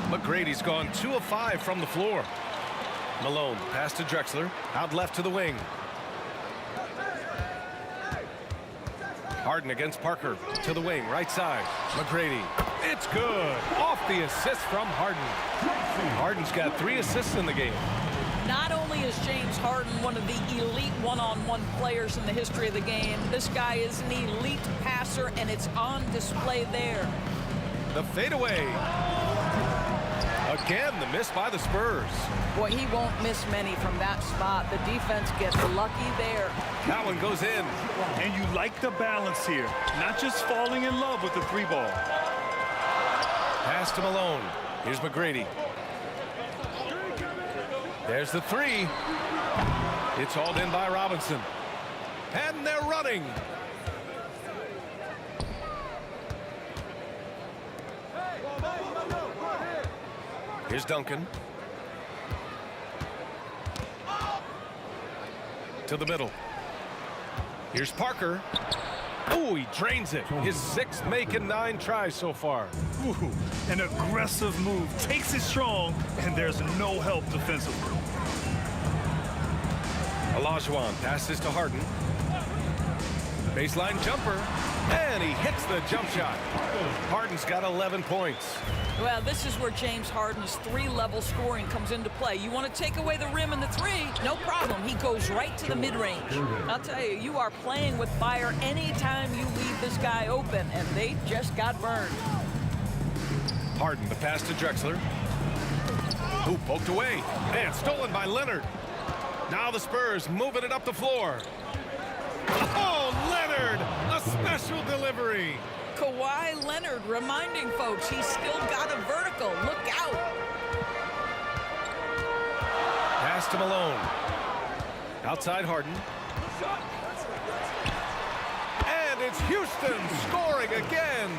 McGrady's gone 2 of 5 from the floor. Malone, pass to Drexler. Out left to the wing. Harden against Parker. To the wing, right side. McGrady. It's good. Off the assist from Harden. Harden's got 3 assists in the game. Not only is James Harden one of the elite one-on-one players in the history of the game, this guy is an elite passer, and it's on display there. The fadeaway. Again, the miss by the Spurs. Boy, he won't miss many from that spot. The defense gets lucky there. That one goes in. And you like the balance here, not just falling in love with the 3-ball. Pass to Malone. Here's McGrady. There's the 3. It's hauled in by Robinson. And they're running. Here's Duncan. To the middle. Here's Parker. Oh, he drains it. His 6th make and 9 tries so far. Ooh, an aggressive move. Takes it strong, and there's no help defensively. Olajuwon passes to Harden. Baseline jumper. And he hits the jump shot. Harden's got 11 points. Well, this is where James Harden's 3-level scoring comes into play. You want to take away the rim and the 3, no problem. He goes right to the mid-range. I'll tell you, you are playing with fire anytime you leave this guy open, and they just got burned. Harden, the pass to Drexler. Who poked away. And stolen by Leonard. Now the Spurs moving it up the floor. Oh, Leonard! A special delivery. Kawhi Leonard reminding folks he's still got a vertical. Look out. Pass to Malone. Outside Harden. And it's Houston scoring again.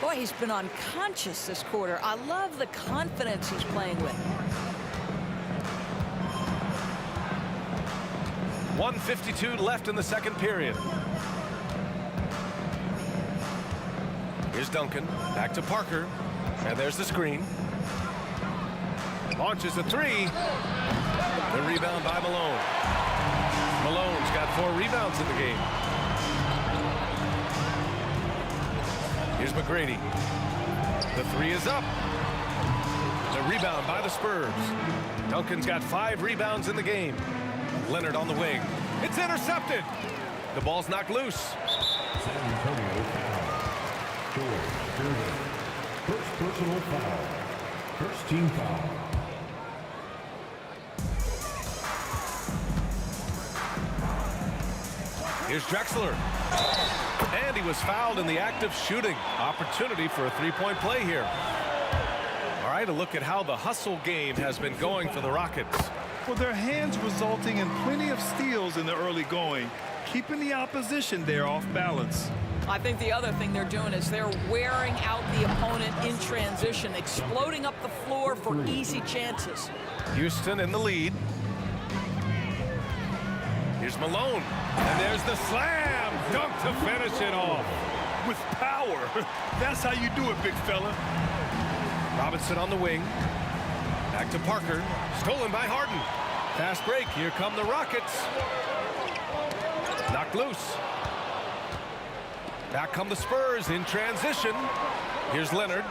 Boy, he's been unconscious this quarter. I love the confidence he's playing with. 1:52 left in the second period. Here's Duncan. Back to Parker. And there's the screen. Launches a three. The rebound by Malone. Malone's got 4 rebounds in the game. Here's McGrady. The three is up. The rebound by the Spurs. Duncan's got 5 rebounds in the game. Leonard on the wing. It's intercepted. The ball's knocked loose. San Antonio foul. George Gervin. First personal foul. First team foul. Here's Drexler. And he was fouled in the act of shooting. Opportunity for a 3-point play here. All right, a look at how the hustle game has been going for the Rockets. Well, their hands resulting in plenty of steals in the early going, keeping the opposition there off balance. I think the other thing they're doing is they're wearing out the opponent in transition, exploding up the floor for easy chances. Houston in the lead. Here's Malone. And there's the slam dunk to finish it off. With power. That's how you do it, big fella. Robinson on the wing. Back to Parker. Stolen by Harden. Fast break. Here come the Rockets. Knocked loose. Back come the Spurs in transition. Here's Leonard.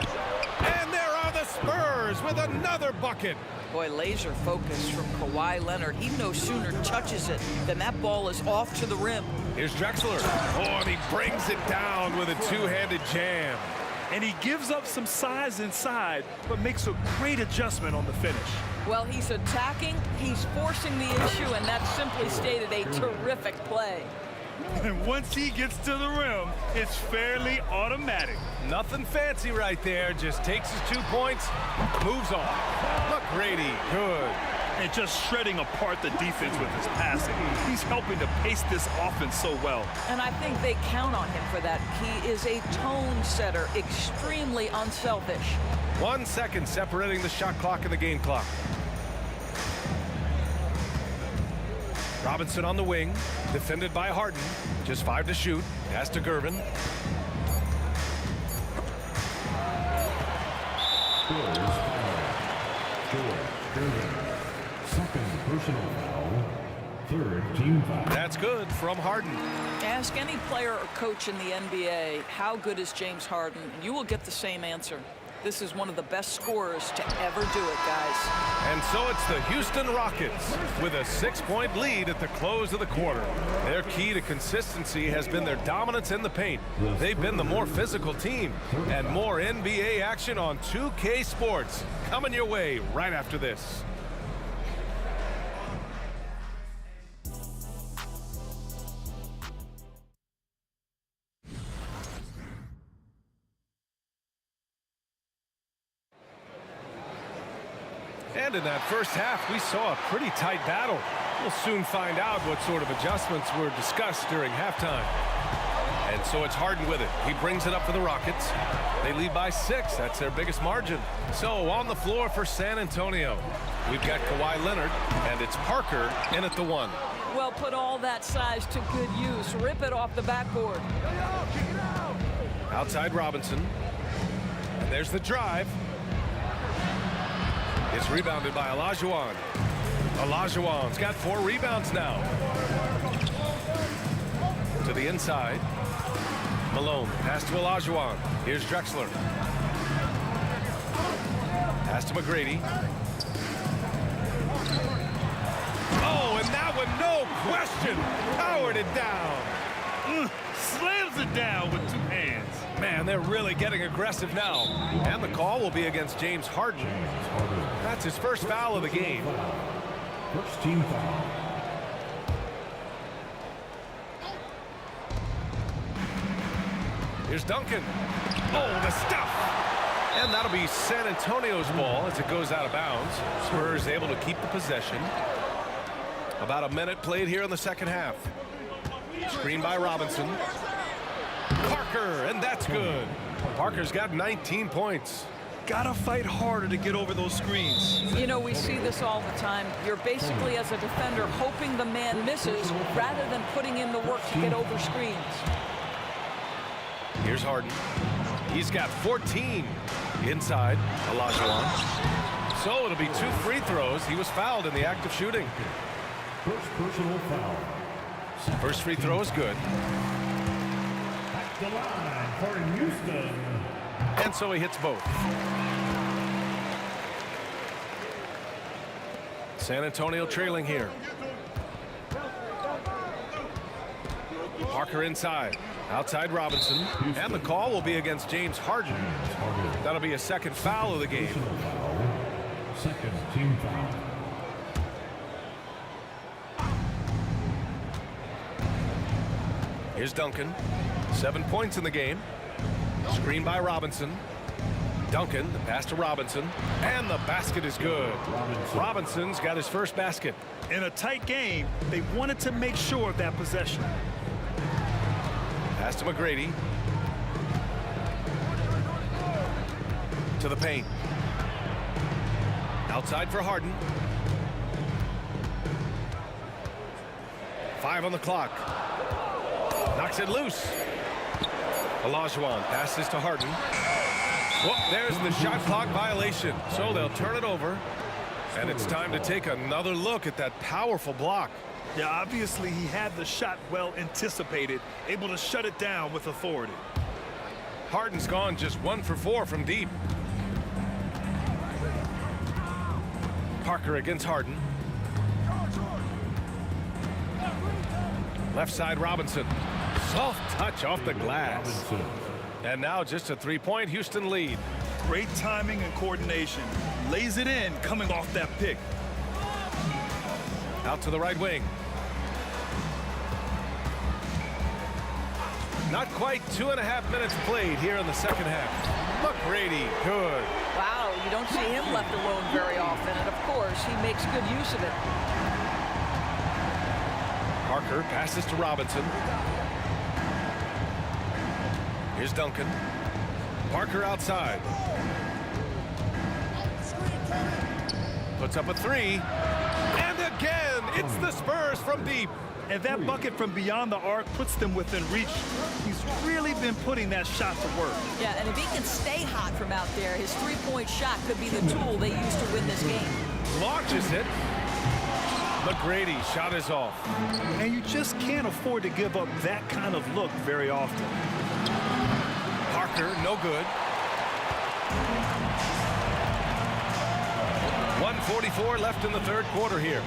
And there are the Spurs with another bucket. Boy, laser focus from Kawhi Leonard. He no sooner touches it than that ball is off to the rim. Here's Drexler. Oh, and he brings it down with a two-handed jam. And he gives up some size inside, but makes a great adjustment on the finish. Well, he's attacking, he's forcing the issue, and that's simply stated a terrific play. And once he gets to the rim, it's fairly automatic. Nothing fancy right there. Just takes his 2 points, moves on. McGrady, good. And just shredding apart the defense with his passing. He's helping to pace this offense so well. And I think they count on him for that. He is a tone setter, extremely unselfish. 1 second separating the shot clock and the game clock. Robinson on the wing, defended by Harden. Just 5 to shoot. Pass to Gervin. Spurs foul. George Gervin. Second personal foul. Third team foul. That's good from Harden. Ask any player or coach in the NBA, how good is James Harden? And you will get the same answer. This is one of the best scorers to ever do it, guys. And so it's the Houston Rockets with a 6-point lead at the close of the quarter. Their key to consistency has been their dominance in the paint. They've been the more physical team. And more NBA action on 2K Sports coming your way right after this. And in that first half, we saw a pretty tight battle. We'll soon find out what sort of adjustments were discussed during halftime. And so it's Harden with it. He brings it up for the Rockets. They lead by 6. That's their biggest margin. So on the floor for San Antonio, we've got Kawhi Leonard, and it's Parker in at the 1. Well, put all that size to good use. Rip it off the backboard. Outside Robinson. And there's the drive. It's rebounded by Olajuwon. Olajuwon's got 4 rebounds now. To the inside. Malone, pass to Olajuwon. Here's Drexler. Pass to McGrady. Oh, and that one, no question, powered it down. Slams it down with 2 hands. Man, they're really getting aggressive now. And the call will be against James Harden. That's his first foul of the game. First team foul. Here's Duncan. Oh, the stuff. And that'll be San Antonio's ball as it goes out of bounds. Spurs able to keep the possession. About a minute played here in the second half. Screen by Robinson. Parker, and that's good. Parker's got 19 points. Gotta fight harder to get over those screens. You know, we see this all the time. You're basically, as a defender, hoping the man misses rather than putting in the work to get over screens. Here's Harden. He's got 14 inside Olajuwon. So it'll be 2 free throws. He was fouled in the act of shooting. First personal foul. First free throw is good. At the line for Houston. And so he hits both. San Antonio trailing here. Parker inside. Outside Robinson. And the call will be against James Harden. That'll be a second foul of the game. Second team foul. Here's Duncan. 7 points in the game. Screen by Robinson. Duncan, the pass to Robinson. And the basket is good. Robinson's got his first basket. In a tight game, they wanted to make sure of that possession. Pass to McGrady. To the paint. Outside for Harden. 5 on the clock. Knocks it loose. Olajuwon passes to Harden. Whoop, there's the shot clock violation. So they'll turn it over. And it's time to take another look at that powerful block. Yeah, obviously he had the shot well anticipated, able to shut it down with authority. Harden's gone just 1 for 4 from deep. Parker against Harden. Left side Robinson. Soft touch off the glass. And now just a 3-point Houston lead. Great timing and coordination. Lays it in coming off that pick. Out to the right wing. Not quite 2.5 minutes played here in the second half. McGrady, good. Wow, you don't see him left alone very often, and of course, he makes good use of it. Parker passes to Robinson. Here's Duncan. Parker outside. Puts up a 3. And again, it's the Spurs from deep. And that bucket from beyond the arc puts them within reach. He's really been putting that shot to work. Yeah, and if he can stay hot from out there, his 3-point shot could be the tool they use to win this game. Launches it. McGrady shot is off. And you just can't afford to give up that kind of look very often. Parker, no good. 1:44 left in the third quarter here.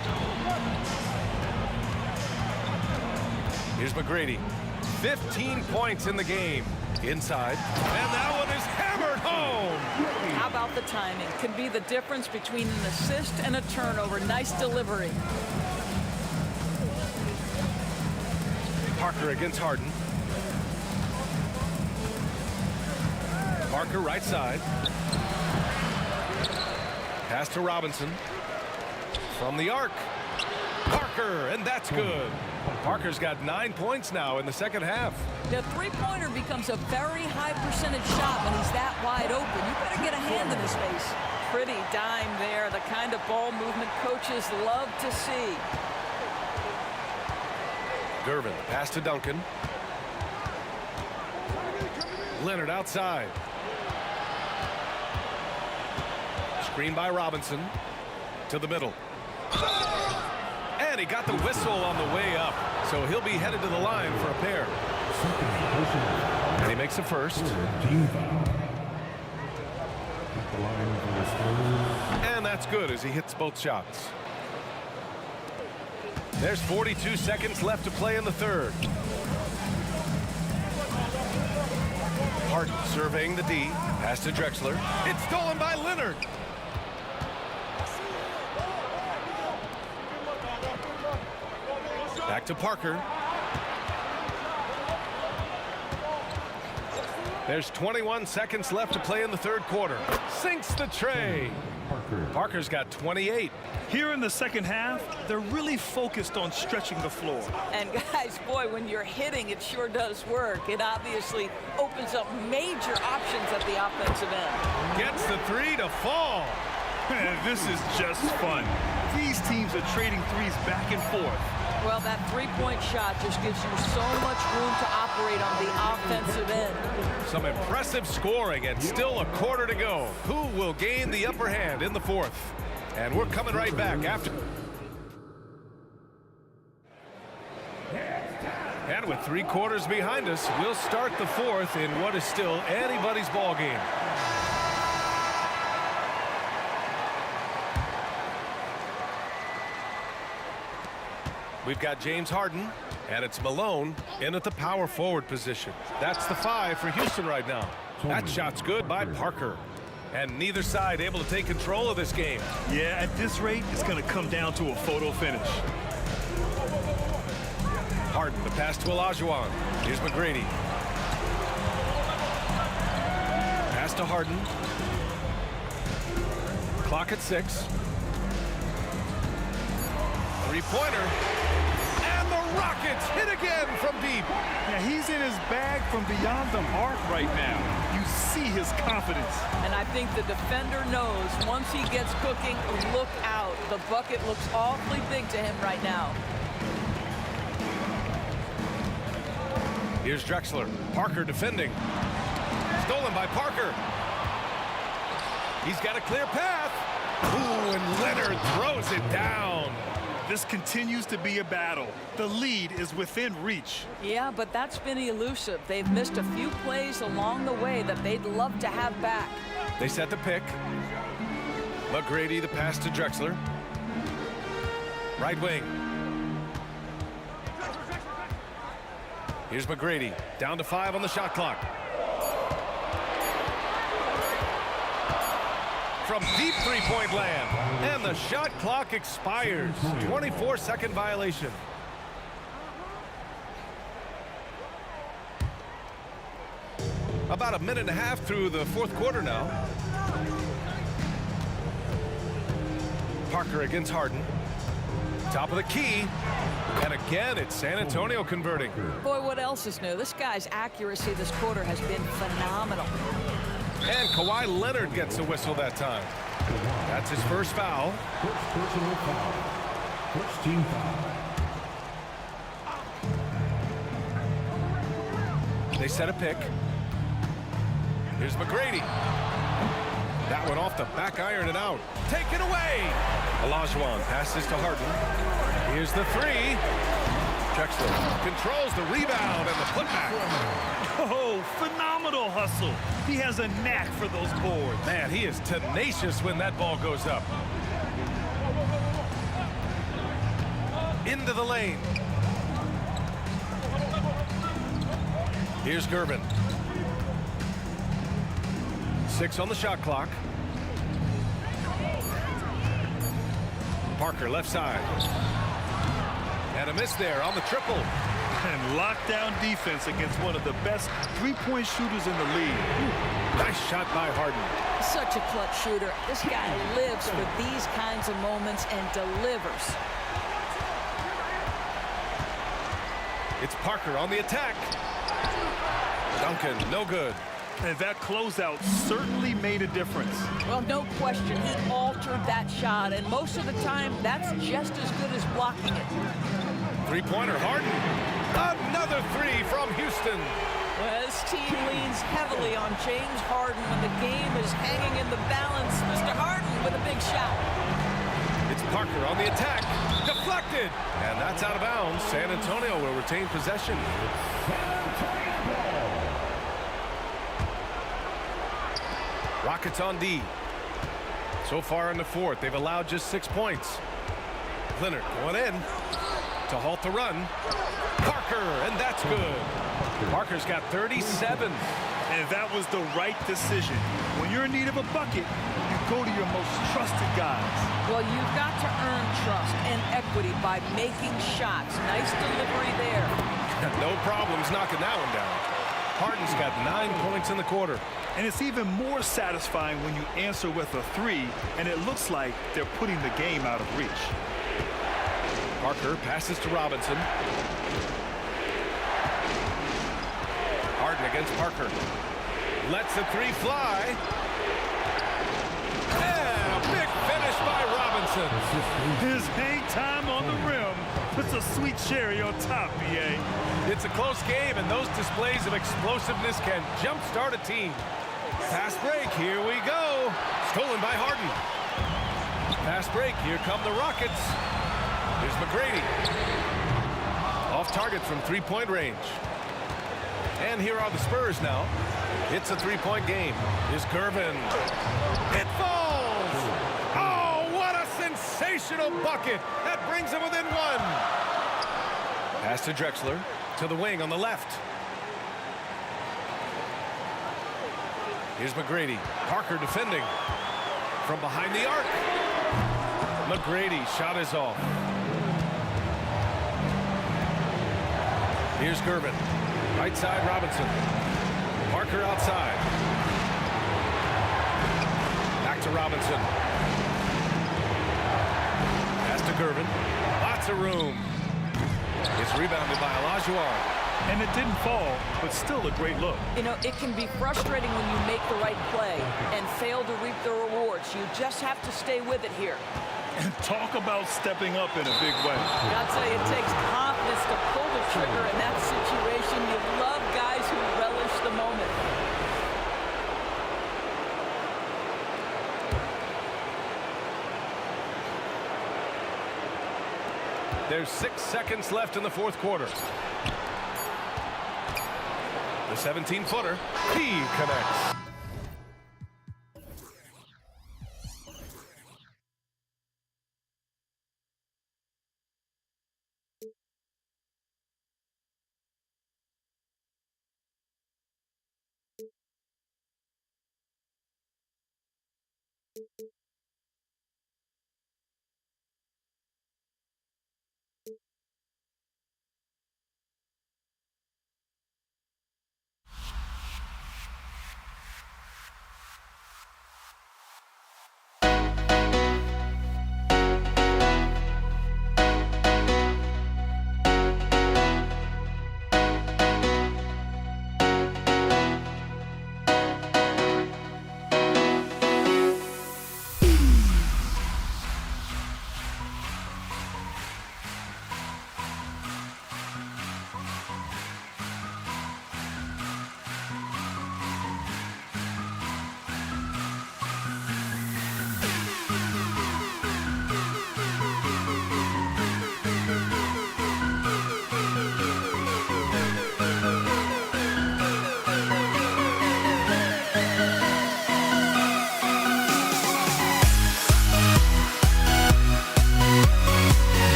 Here's McGrady. 15 points in the game. Inside. And that one is hammered home. How about the timing? Can be the difference between an assist and a turnover. Nice delivery. Parker against Harden. Parker right side. Pass to Robinson. From the arc. Parker, and that's good. Parker's got 9 points now in the second half. The three-pointer becomes a very high percentage shot when he's that wide open. You better get a hand in his face. Pretty dime there, the kind of ball movement coaches love to see. Gervin, pass to Duncan. Leonard outside. Screen by Robinson. To the middle. And he got the whistle on the way up. So he'll be headed to the line for a pair. And he makes the first. And that's good as he hits both shots. There's 42 seconds left to play in the third. Harden surveying the D. Pass to Drexler. It's stolen by Leonard. Back to Parker. There's 21 seconds left to play in the third quarter. Sinks the tray. Parker's got 28. Here in the second half, they're really focused on stretching the floor. And guys, boy, when you're hitting, it sure does work. It obviously opens up major options at the offensive end. Gets the three to fall. This is just fun. These teams are trading threes back and forth. Well, that three-point shot just gives you so much room to operate on the offensive end. Some impressive scoring and still a quarter to go. Who will gain the upper hand in the fourth? And we're coming right back after. And with 3 quarters behind us, we'll start the fourth in what is still anybody's ball game. We've got James Harden, and it's Malone in at the power forward position. That's the 5 for Houston right now. That shot's good by Parker. And neither side able to take control of this game. Yeah, at this rate, it's going to come down to a photo finish. Harden, the pass to Olajuwon. Here's McGrady. Pass to Harden. Clock at 6. Three-pointer. And the Rockets hit again from deep. Yeah, he's in his bag from beyond the arc right now. You see his confidence. And I think the defender knows once he gets cooking, look out. The bucket looks awfully big to him right now. Here's Drexler. Parker defending. Stolen by Parker. He's got a clear path. Ooh, and Leonard throws it down. This continues to be a battle. The lead is within reach. Yeah, but that's been elusive. They've missed a few plays along the way that they'd love to have back. They set the pick. McGrady, the pass to Drexler. Right wing. Here's McGrady. Down to 5 on the shot clock. From deep three-point land. And the shot clock expires. 24-second violation. About a minute and a half through the fourth quarter now. Parker against Harden. Top of the key. And again, it's San Antonio converting. Boy, what else is new? This guy's accuracy this quarter has been phenomenal. And Kawhi Leonard gets a whistle that time. That's his first foul. First personal foul. First team foul. They set a pick. Here's McGrady. That one off the back iron and out. Taken away. Olajuwon passes to Harden. Here's the 3. Drexler controls the rebound and the putback. Oh, phenomenal hustle. He has a knack for those boards. Man, he is tenacious when that ball goes up. Into the lane. Here's Gervin. 6 on the shot clock. Parker left side. And a miss there on the triple. And lockdown defense against one of the best three-point shooters in the league. Nice shot by Harden. Such a clutch shooter. This guy lives for these kinds of moments and delivers. It's Parker on the attack. Duncan, no good. And that closeout certainly made a difference. Well, no question, he altered that shot, and most of the time, that's just as good as blocking it. Three-pointer, Harden. Another 3 from Houston. Well, this team leans heavily on James Harden when the game is hanging in the balance. Mr. Harden with a big shot. It's Parker on the attack. Deflected. And that's out of bounds. San Antonio will retain possession. Rockets on D. So far in the fourth, they've allowed just 6 points. Leonard going in to halt the run. Parker, and that's good. Parker's got 37. And that was the right decision. When you're in need of a bucket, you go to your most trusted guys. Well, you've got to earn trust and equity by making shots. Nice delivery there. No problems knocking that one down. Harden's got 9 points in the quarter. And it's even more satisfying when you answer with a 3, and it looks like they're putting the game out of reach. Parker passes to Robinson. Harden against Parker. Lets the 3 fly. And a big finish by Robinson. His hang time on the rim puts a sweet cherry on top, BA. It's a close game, and those displays of explosiveness can jumpstart a team. Fast break, here we go. Stolen by Harden. Fast break, here come the Rockets. Here's McGrady. Off target from 3-point range. And here are the Spurs now. It's a 3-point game. Here's Gervin. It falls! Oh, what a sensational bucket! That brings him within 1. Pass to Drexler. To the wing on the left. Here's McGrady. Parker defending. From behind the arc. McGrady, shot is off. Here's Gervin. Right side, Robinson. Parker outside. Back to Robinson. Pass to Gervin. Lots of room. It's rebounded by Olajuwon. And it didn't fall, but still a great look. You know, it can be frustrating when you make the right play and fail to reap the rewards. You just have to stay with it here. And talk about stepping up in a big way. I'll tell you, it takes confidence to pull the trigger in that situation. You love guys who relish the moment. There's 6 seconds left in the 4th quarter. The 17-footer, he connects.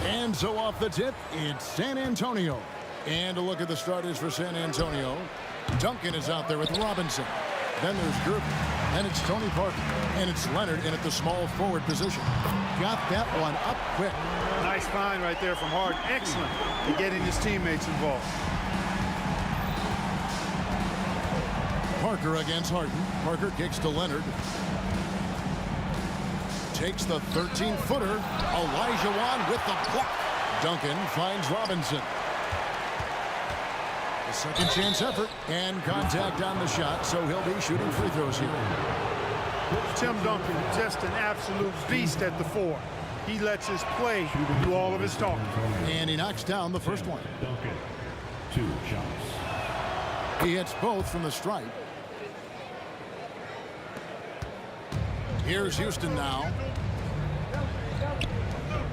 And so off the tip, it's San Antonio. And a look at the starters for San Antonio. Duncan is out there with Robinson. Then there's Gervin. Then it's Tony Parker. And it's Leonard in at the small forward position. Got that one up quick. Nice find right there from Harden. Excellent in getting his teammates involved. Parker against Harden. Parker kicks to Leonard. Takes the 13-footer. Elijah Wan with the block. Duncan finds Robinson. A second chance effort and contact on the shot, so he'll be shooting free throws here. Tim Duncan, just an absolute beast at the 4. He lets his play do all of his talking. And he knocks down the first one. Duncan, 2 shots. He hits both from the stripe. Here's Houston now.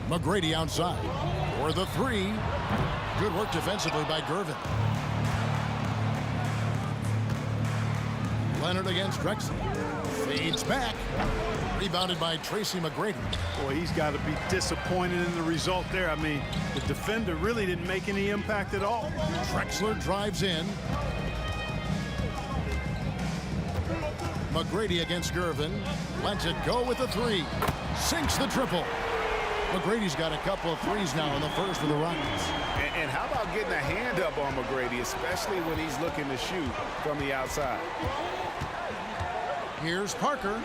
McGrady outside for the 3. Good work defensively by Gervin. Leonard against Drexler. Fades back. Rebounded by Tracy McGrady. Boy, he's got to be disappointed in the result there. I mean, the defender really didn't make any impact at all. Drexler drives in. McGrady against Gervin. Lets it go with the 3. Sinks the triple. McGrady's got a couple of threes now in the first for the Rockets. And how about getting a hand up on McGrady, especially when he's looking to shoot from the outside? Here's Parker.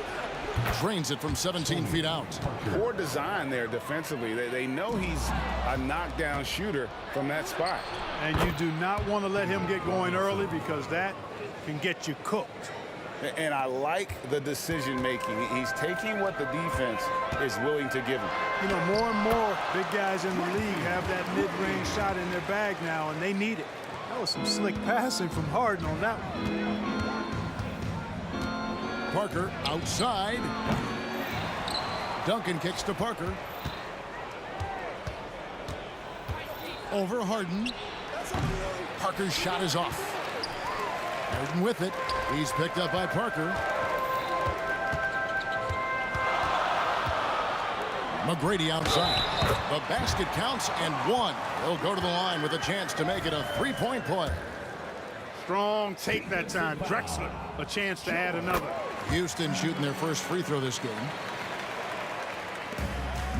Drains it from 17 feet out. Poor design there defensively. They know he's a knockdown shooter from that spot. And you do not want to let him get going early because that can get you cooked. And I like the decision making. He's taking what the defense is willing to give him. You know, more and more big guys in the league have that mid-range shot in their bag now, and they need it. That was some slick passing from Harden on that one. Parker outside. Duncan kicks to Parker. Over Harden. Parker's shot is off. Harden with it. He's picked up by Parker. McGrady outside. The basket counts and 1. He'll go to the line with a chance to make it a 3-point play. Strong take that time. Drexler, a chance to add another. Houston shooting their first free throw this game.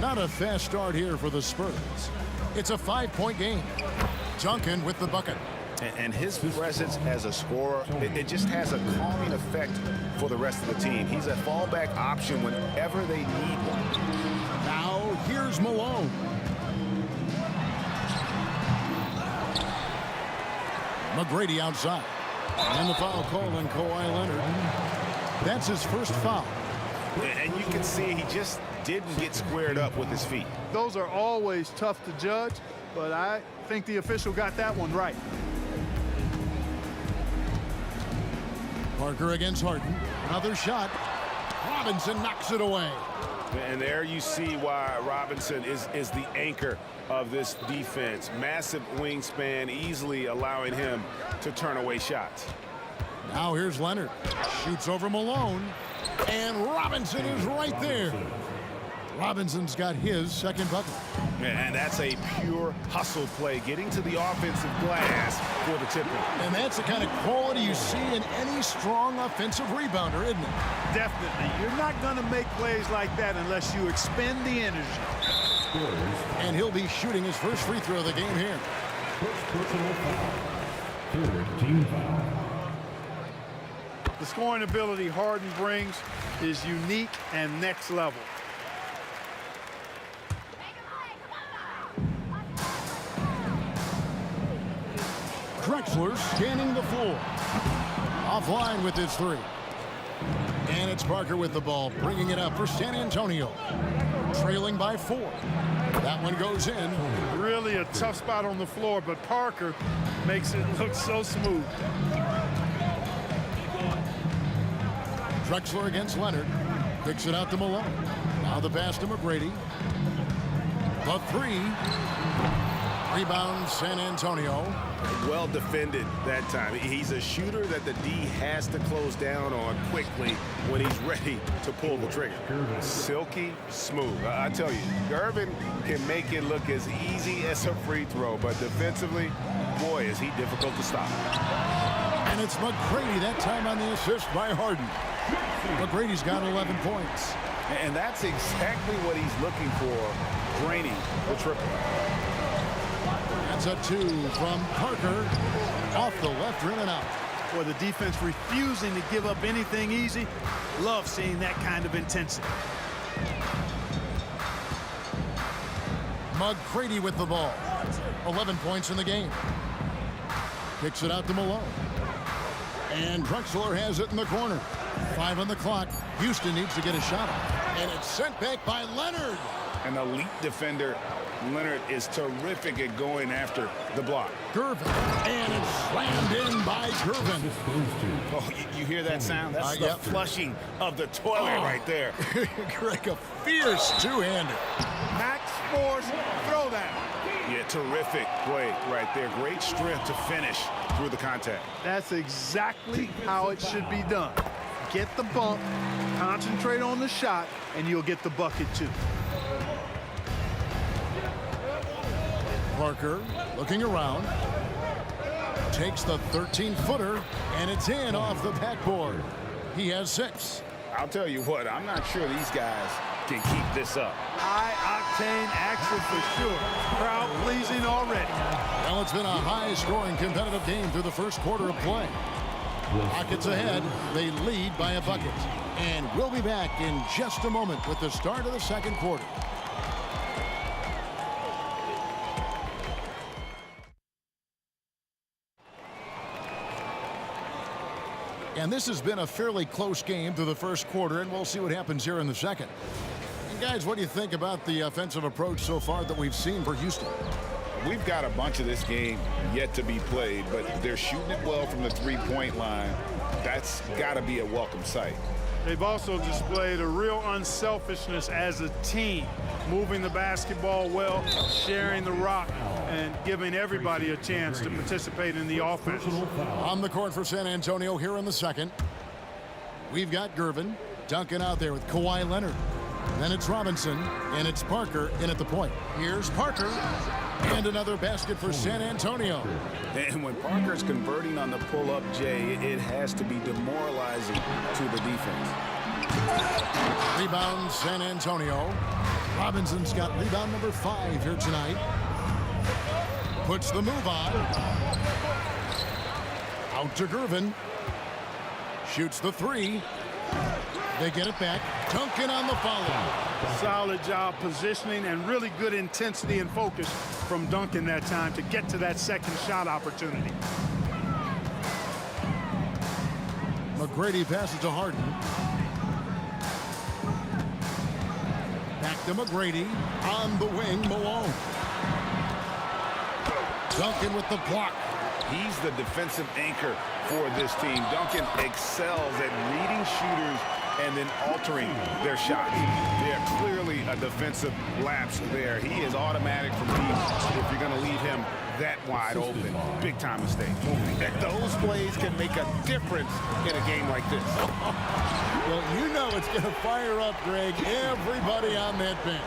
Not a fast start here for the Spurs. It's a 5-point game. Duncan with the bucket. And his presence as a scorer, it just has a calming effect for the rest of the team. He's a fallback option whenever they need one. Now here's Malone. McGrady outside. And the foul call on Kawhi Leonard. That's his first foul. And you can see he just didn't get squared up with his feet. Those are always tough to judge, but I think the official got that one right. Parker against Harden. Another shot. Robinson knocks it away. And there you see why Robinson is the anchor of this defense. Massive wingspan, easily allowing him to turn away shots. Now here's Leonard. Shoots over Malone. And Robinson is right there. Robinson's got his second bucket. And that's a pure hustle play, getting to the offensive glass for the tip-in. And that's the kind of quality you see in any strong offensive rebounder, isn't it? Definitely. You're not going to make plays like that unless you expend the energy. And he'll be shooting his first free throw of the game here. Personal foul. Third team foul. The scoring ability Harden brings is unique and next level. Drexler scanning the floor. Offline with his 3. And it's Parker with the ball, bringing it up for San Antonio. trailing by 4. That one goes in. Really a tough spot on the floor, but Parker makes it look so smooth. Drexler against Leonard. Kicks it out to Malone. Now the pass to McGrady. The 3. Rebound San Antonio. Well defended that time. He's a shooter that the D has to close down on quickly when he's ready to pull the trigger. Silky smooth. I tell you, Gervin can make it look as easy as a free throw, but defensively, boy, is he difficult to stop. And it's McGrady that time on the assist by Harden. McGrady's got 11 points. And that's exactly what he's looking for, draining the triple. That's a 2 from Parker. Off the left rim and out. Boy, the defense refusing to give up anything easy. Love seeing that kind of intensity. McGrady with the ball. 11 points in the game. Kicks it out to Malone. And Drexler has it in the corner. 5 on the clock. Houston needs to get a shot off. And it's sent back by Leonard. An elite defender. Leonard is terrific at going after the block. Gervin. And it's slammed in by Gervin. Oh, you hear that sound? That's the flushing of the toilet right there. Greg, a fierce two-hander. Max Force throwdown. Yeah, terrific play right there. Great strength to finish through the contact. That's exactly how it should be done. Get the bump, concentrate on the shot, and you'll get the bucket too. Parker looking around. Takes the 13-footer, and it's in off the backboard. He has 6. I'll tell you what, I'm not sure these guys can keep this up. High-octane action for sure. Crowd-pleasing already. Well, it's been a high-scoring competitive game through the first quarter of play. Rockets ahead. They lead by a bucket. And we'll be back in just a moment with the start of the second quarter. And this has been a fairly close game through the first quarter, and we'll see what happens here in the second. And guys, what do you think about the offensive approach so far that we've seen for Houston? We've got a bunch of this game yet to be played, but they're shooting it well from the three-point line. That's got to be a welcome sight. They've also displayed a real unselfishness as a team, moving the basketball well, sharing the rock, and giving everybody a chance to participate in the offense. On the court for San Antonio here in the second. We've got Gervin. Duncan out there with Kawhi Leonard. Then it's Robinson, and it's Parker in at the point. Here's Parker, and another basket for San Antonio. And when Parker's converting on the pull-up, Jay, it has to be demoralizing to the defense. Rebound, San Antonio. Robinson's got rebound number 5 here tonight. Puts the move on. Out to Gervin. Shoots the 3. They get it back. Duncan on the follow. Solid job positioning and really good intensity and focus from Duncan that time to get to that second shot opportunity. McGrady passes to Harden. Back to McGrady. On the wing, Malone. Duncan with the block. He's the defensive anchor for this team. Duncan excels at reading shooters and then altering their shots. They're clearly a defensive lapse there. He is automatic from deep if you're going to leave him that wide open. Big time mistake. Those plays can make a difference in a game like this. Well, you know it's going to fire up, Greg, everybody on that bench.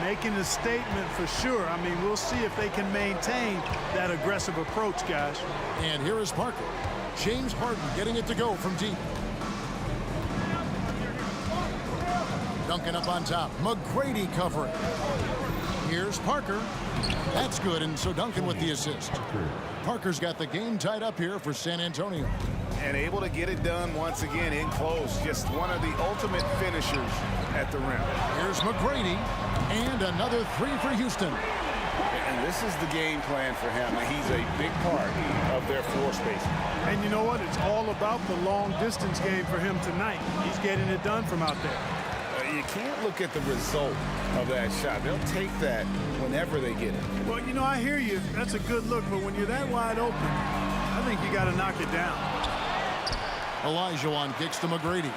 Making a statement for sure. I mean, we'll see if they can maintain that aggressive approach, guys. And here is Parker. James Harden getting it to go from deep. Duncan up on top. McGrady covering. Here's Parker. That's good, and so Duncan with the assist. Parker's got the game tied up here for San Antonio. And able to get it done once again in close. Just one of the ultimate finishers at the rim. Here's McGrady, and another 3 for Houston. And this is the game plan for him. He's a big part of their floor space. And you know what? It's all about the long distance game for him tonight. He's getting it done from out there. you can't look at the result of that shot. They'll take that whenever they get it. Well, you know, I hear you. That's a good look, but when you're that wide open, I think you got to knock it down. Olajuwon kicks to McGrady.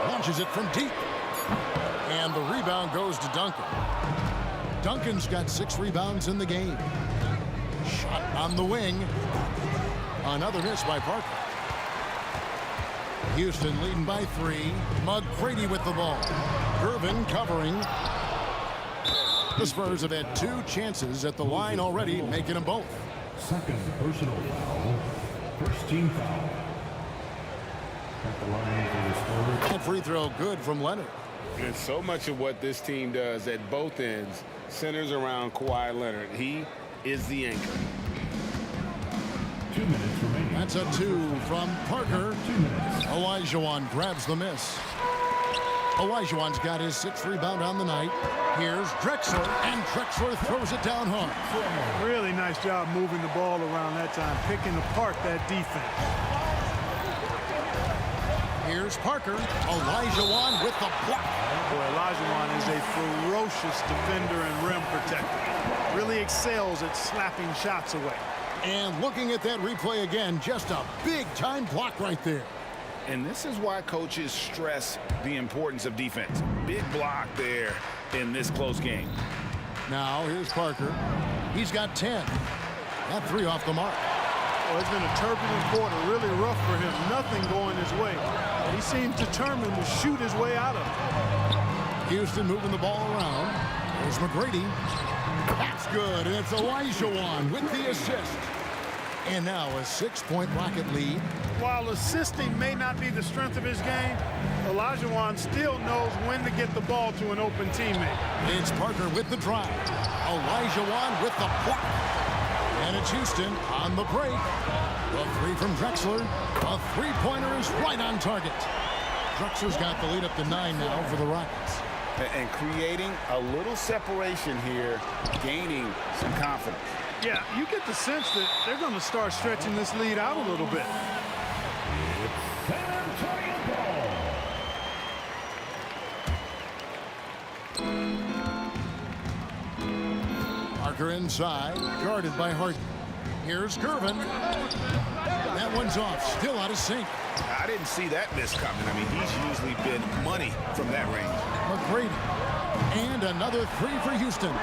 Launches it from deep. And the rebound goes to Duncan. Duncan's got 6 rebounds in the game. Shot on the wing. Another miss by Parker. Houston leading by 3. McGrady with the ball. Gervin covering. The Spurs have had 2 chances at the line already, making them both. Second personal foul. First team foul. At the line for the Spurs. That free throw good from Leonard. And so much of what this team does at both ends centers around Kawhi Leonard. He is the anchor. 2 minutes remaining. That's a 2 from Parker. 2 minutes. Olajuwon grabs the miss. Olajuwon's got his 6th rebound on the night. Here's Drexler, and Drexler throws it down hard. Really nice job moving the ball around that time, picking apart that defense. Here's Parker. Olajuwon with the block. Boy, Olajuwon is a ferocious defender and rim protector. Really excels at slapping shots away. And looking at that replay again, just a big-time block right there. And this is why coaches stress the importance of defense. Big block there in this close game. Now, here's Parker. He's got 10. That 3 off the mark. Oh, it's been a turbulent quarter, really rough for him. Nothing going his way. He seems determined to shoot his way out of it. Houston moving the ball around. There's McGrady. That's good, and it's Olajuwon with the assist. And now a 6-point Rocket lead. While assisting may not be the strength of his game, Olajuwon still knows when to get the ball to an open teammate. It's Parker with the drive. Olajuwon with the block. And it's Houston on the break. A 3 from Drexler. A 3-pointer is right on target. Drexler's got the lead up to 9 now for the Rockets. And creating a little separation here, gaining some confidence. Yeah, you get the sense that they're going to start stretching this lead out a little bit. San Antonio ball. Parker inside, guarded by Harden. Here's Gervin. That one's off, still out of sync. I didn't see that miss coming. I mean, he's usually been money from that range. McGrady. And another 3 for Houston.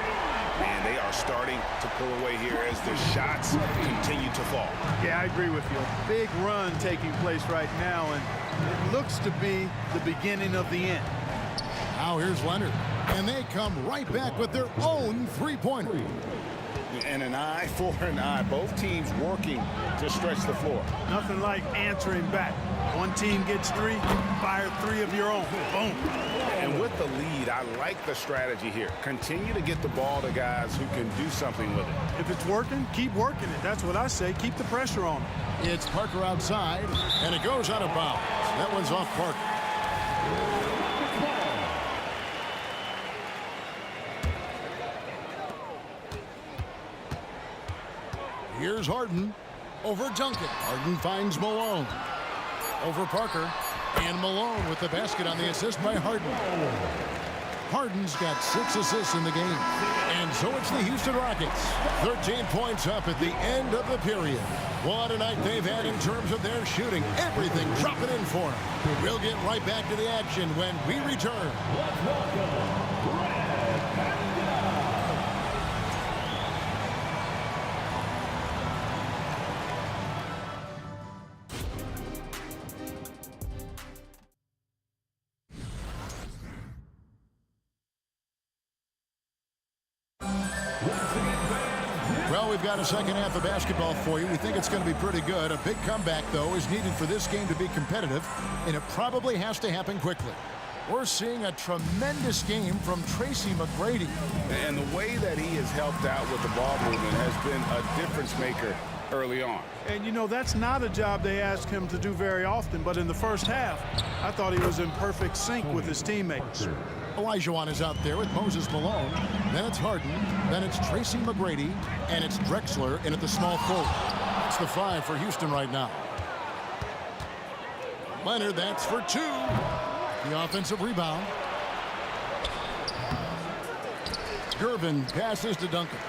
And they are starting to pull away here as the shots continue to fall. Yeah, I agree with you. A big run taking place right now, and it looks to be the beginning of the end. Now here's Leonard. And they come right back with their own 3-pointer. And an eye for an eye. Both teams working to stretch the floor. Nothing like answering back. One team gets 3, you fire 3 of your own. Boom. And with the lead, I like the strategy here. Continue to get the ball to guys who can do something with it. If it's working, keep working it. That's what I say. Keep the pressure on them. It's Parker outside, and it goes out of bounds. That one's off Parker. Here's Harden over Duncan. Harden finds Malone. Over Parker. And Malone with the basket on the assist by Harden. Harden's got 6 assists in the game. And so it's the Houston Rockets. 13 points up at the end of the period. What a night they've had in terms of their shooting. Everything dropping in for them. We'll get right back to the action when we return. Well, we've got a second half of basketball for you. We think it's going to be pretty good. A big comeback, though, is needed for this game to be competitive, and it probably has to happen quickly. We're seeing a tremendous game from Tracy McGrady. And the way that he has helped out with the ball movement has been a difference maker early on. And, you know, that's not a job they ask him to do very often, but in the first half, I thought he was in perfect sync with his teammates. Olajuwon is out there with Moses Malone. Then it's Harden. Then it's Tracy McGrady. And it's Drexler in at the small forward. That's the 5 for Houston right now. Leonard, that's for 2. The offensive rebound. Gervin passes to Duncan.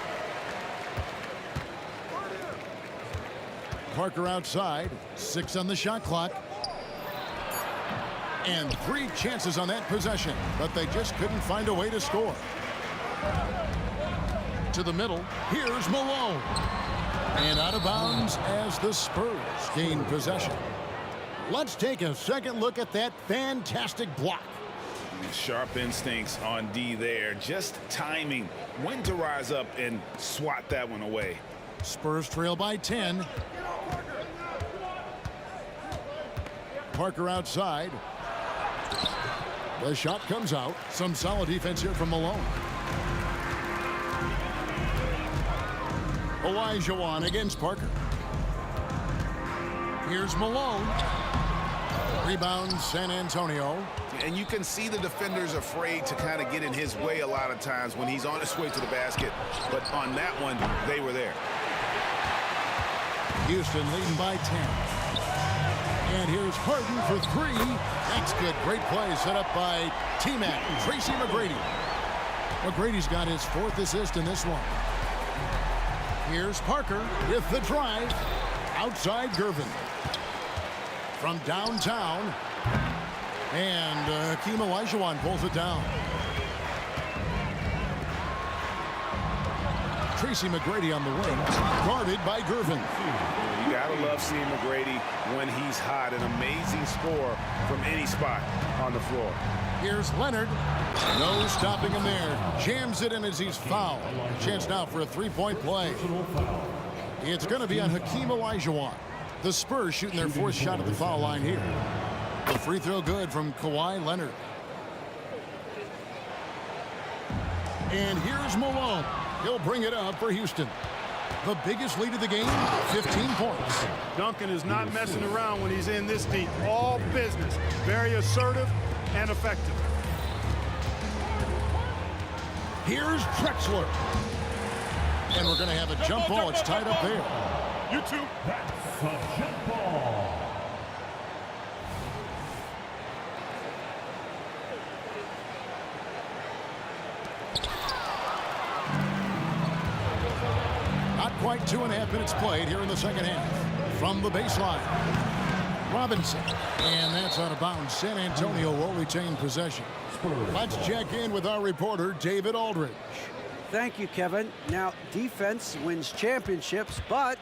Parker outside. 6 on the shot clock. And 3 chances on that possession, but they just couldn't find a way to score. To the middle. Here's Malone. And out of bounds as the Spurs gain possession. Let's take a second look at that fantastic block. Sharp instincts on D there. Just timing when to rise up and swat that one away. Spurs trail by 10. Parker outside. The shot comes out. Some solid defense here from Malone. Olajuwon against Parker. Here's Malone. Rebound San Antonio. And you can see the defenders afraid to kind of get in his way a lot of times when he's on his way to the basket. But on that one, they were there. Houston leading by 10. And here's Harden for 3. That's good. Great play set up by T-Mac, Tracy McGrady. McGrady's got his 4th assist in this one. Here's Parker with the drive. Outside Gervin. From downtown. And Hakeem Olajuwon pulls it down. Tracy McGrady on the wing. Guarded by Gervin. You gotta love seeing McGrady when he's hot. An amazing score from any spot on the floor. Here's Leonard. No stopping him there. Jams it in as he's fouled. Chance now for a 3-point play. It's going to be on Hakeem Olajuwon. The Spurs shooting their 4th shot at the foul line here. The free throw good from Kawhi Leonard. And here's Malone. He'll bring it up for Houston. The biggest lead of the game, 15 points. Duncan is not messing around when he's in this deep. All business. Very assertive and effective. Here's Drexler. And we're going to have a jump ball. It's tied up there. You two. That's a jump ball. Not quite 2.5 minutes played here in the second half. From the baseline. Robinson. And that's out of bounds. San Antonio will retain possession. Let's check in with our reporter, David Aldridge. Thank you, Kevin. Now, defense wins championships, but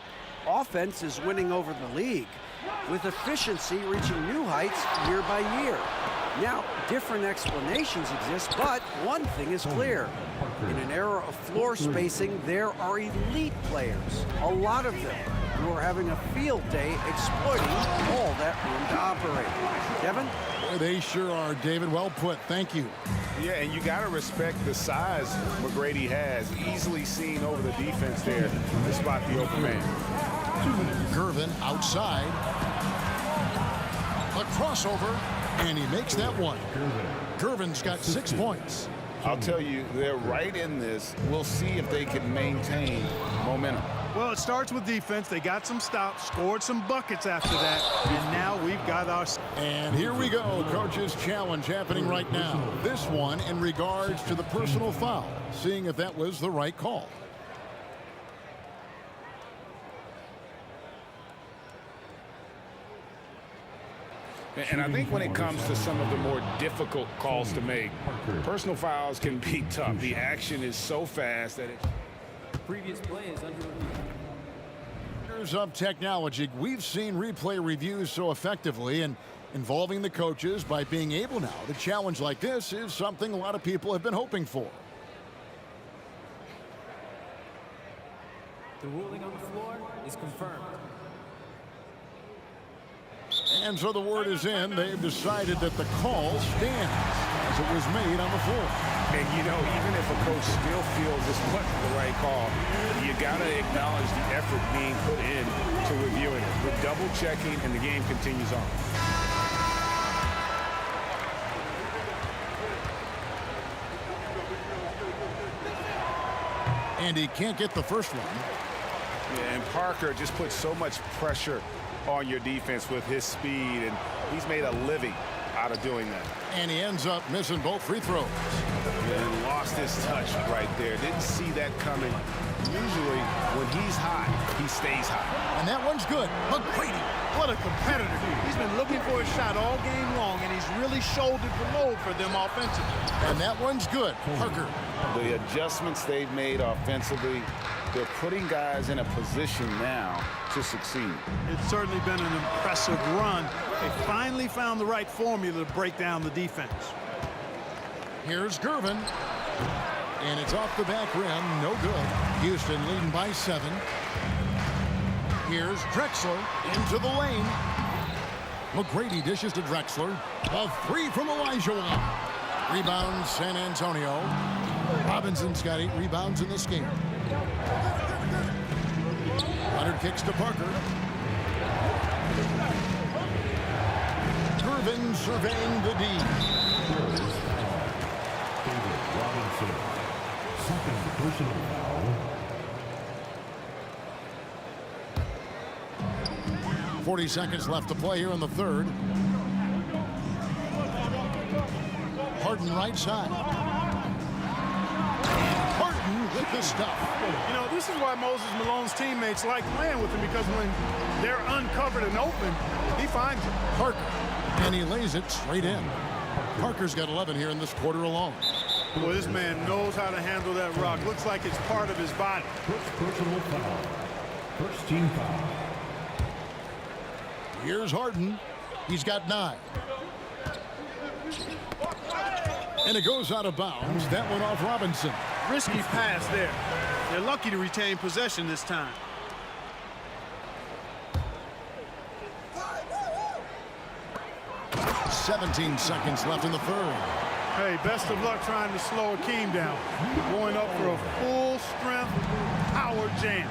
offense is winning over the league, with efficiency reaching new heights year by year. Now, different explanations exist, but one thing is clear. In an era of floor spacing, there are elite players, a lot of them, who are having a field day exploiting all that room to operate. Kevin? Boy, they sure are, David. Well put. Thank you. Yeah, and you got to respect the size McGrady has. Easily seen over the defense there to spot the open man. Gervin outside. A crossover, and he makes that one. Gervin's got 6 points. I'll tell you, they're right in this. We'll see if they can maintain momentum. Well, it starts with defense. They got some stops, scored some buckets after that, and now we've got our... And here we go, coach's challenge happening right now. This one in regards to the personal foul, seeing if that was the right call. And I think when it comes to some of the more difficult calls to make, personal fouls can be tough. The action is so fast that it... Previous play is under review. Years of technology, we've seen replay reviews so effectively, and involving the coaches by being able now to challenge like this is something a lot of people have been hoping for. The ruling on the floor is confirmed. And so the word is in. They've decided that the call stands as it was made on the floor. And, you know, even if a coach still feels this wasn't the right call, you got to acknowledge the effort being put in to reviewing it. We're double-checking, and the game continues on. And he can't get the first one. Yeah, and Parker just put so much pressure on your defense with his speed, and he's made a living out of doing that. And he ends up missing both free throws. Yeah, he lost his touch right there. Didn't see that coming. Usually, when he's hot, he stays hot. And that one's good. McGrady. What a competitor. He's been looking for a shot all game long, and he's really shouldered the load for them offensively. And that one's good. Parker. The adjustments they've made offensively, they're putting guys in a position now to succeed. It's certainly been an impressive run. They finally found the right formula to break down the defense. Here's Gervin. And it's off the back rim. No good. Houston leading by 7. Here's Drexler into the lane. McGrady dishes to Drexler. A 3 from Elijah. Rebound San Antonio. Robinson's got 8 rebounds in this game. Leonard kicks to Parker. Gervin surveying the D. David Robinson. Second personal foul. 40 seconds left to play here in the third. Harden right side. Harden with the stuff. You know, this is why Moses Malone's teammates like playing with him, because when they're uncovered and open, he finds it. Parker. And he lays it straight in. Parker's got 11 here in this quarter alone. Boy, this man knows how to handle that rock. Looks like it's part of his body. First personal foul. First team foul. Here's Harden. He's got 9. And it goes out of bounds. That one off Robinson. Risky pass there. They're lucky to retain possession this time. – 17 seconds left in the third. Hey, best of luck trying to slow Akeem down. Going up for a full-strength power jam.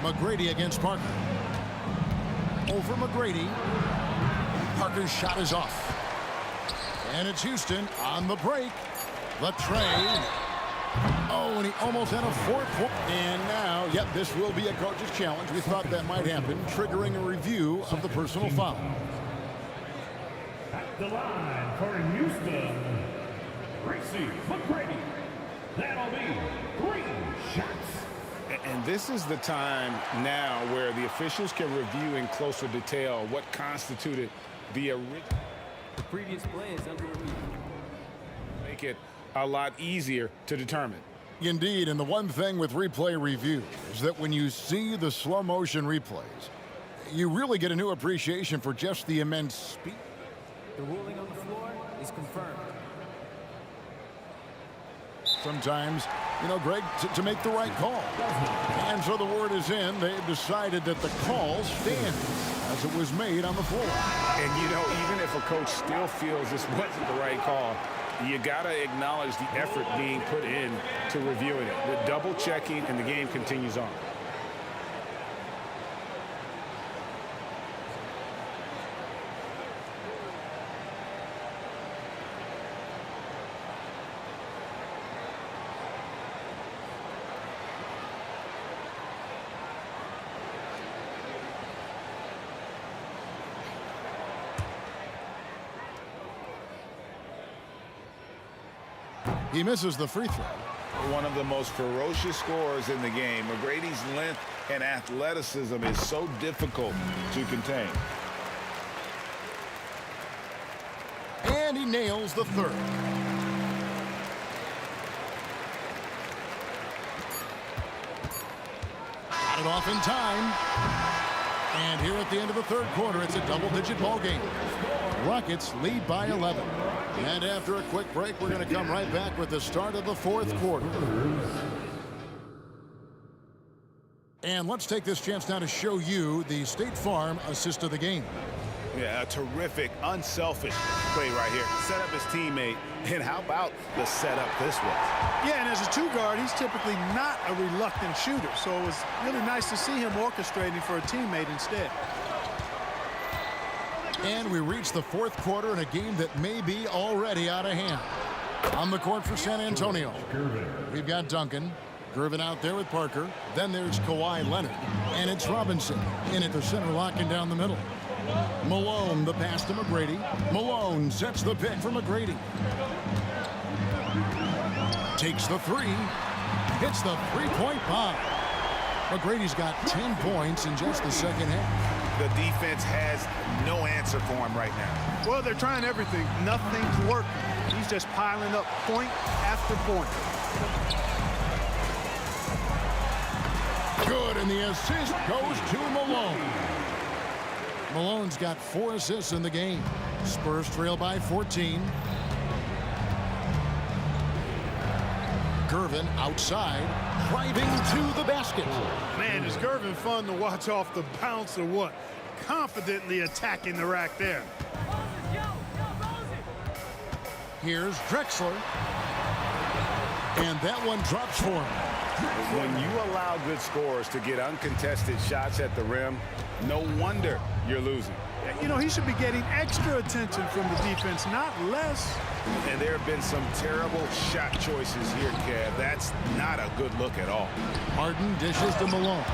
McGrady against Parker. Over McGrady. Parker's shot is off. And it's Houston on the break. The trade. Oh, and he almost had a 4th. And now, yep, this will be a coach's challenge. We thought that might happen, triggering a review of the personal foul. At the line for Houston, Tracy McGrady. That'll be 3 shots. And this is the time now where the officials can review in closer detail what constituted the original. The previous play is under review. Make it a lot easier to determine. Indeed, and the one thing with replay review is that when you see the slow motion replays, you really get a new appreciation for just the immense speed. The ruling on the floor is confirmed. Sometimes, you know, Greg, to make the right call. And so the word is in. They've decided that the call stands as it was made on the floor. And, you know, even if a coach still feels this wasn't the right call, you got to acknowledge the effort being put in to reviewing it. The double checking, and the game continues on. He misses the free throw. One of the most ferocious scorers in the game. McGrady's length and athleticism is so difficult to contain. And he nails the third. Got it off in time. And here at the end of the third quarter, it's a double-digit ball game. Rockets lead by 11. And after a quick break, we're going to come right back with the start of the fourth quarter. And let's take this chance now to show you the State Farm assist of the game. Yeah, a terrific, unselfish play right here. Set up his teammate. And how about the setup this was? Yeah, and as a 2-guard, he's typically not a reluctant shooter. So it was really nice to see him orchestrating for a teammate instead. And we reach the fourth quarter in a game that may be already out of hand. On the court for San Antonio, we've got Duncan. Gervin out there with Parker. Then there's Kawhi Leonard. And it's Robinson in at the center, locking down the middle. Malone, the pass to McGrady. Malone sets the pick for McGrady. Takes the three. Hits the three-point bomb. McGrady's got 10 points in just the second half. The defense has no answer for him right now. Well, they're trying everything. Nothing's working. He's just piling up point after point. Good, and the assist goes to Malone. Malone's got 4 assists in the game. Spurs trail by 14. Gervin outside, driving to the basket. Man, is Gervin fun to watch off the bounce or what? Confidently attacking the rack there. Here's Drexler. And that one drops for him. When you allow good scorers to get uncontested shots at the rim, no wonder you're losing. You know, he should be getting extra attention from the defense, not less. And there have been some terrible shot choices here, Kev. That's not a good look at all. Harden dishes to Malone.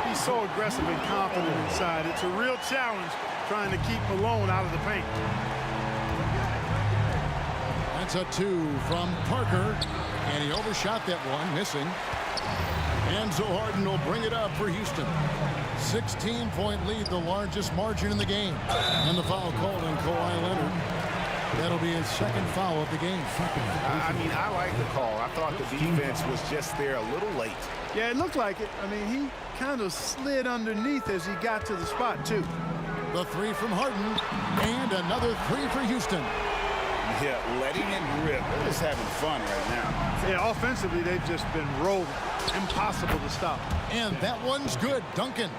He's so aggressive and confident inside. It's a real challenge trying to keep Malone out of the paint. That's a 2 from Parker. And he overshot that one, missing. And so Harden will bring it up for Houston. 16-point lead, the largest margin in the game. And the foul called on Kawhi Leonard. That'll be his second foul of the game. I mean, I like the call. I thought the defense was just there a little late. Yeah, it looked like it. I mean, he kind of slid underneath as he got to the spot, too. The 3 from Harden. And another 3 for Houston. Yeah, letting it rip. They're just having fun right now. Yeah, offensively, they've just been rolling. Impossible to stop. And that one's good. Duncan.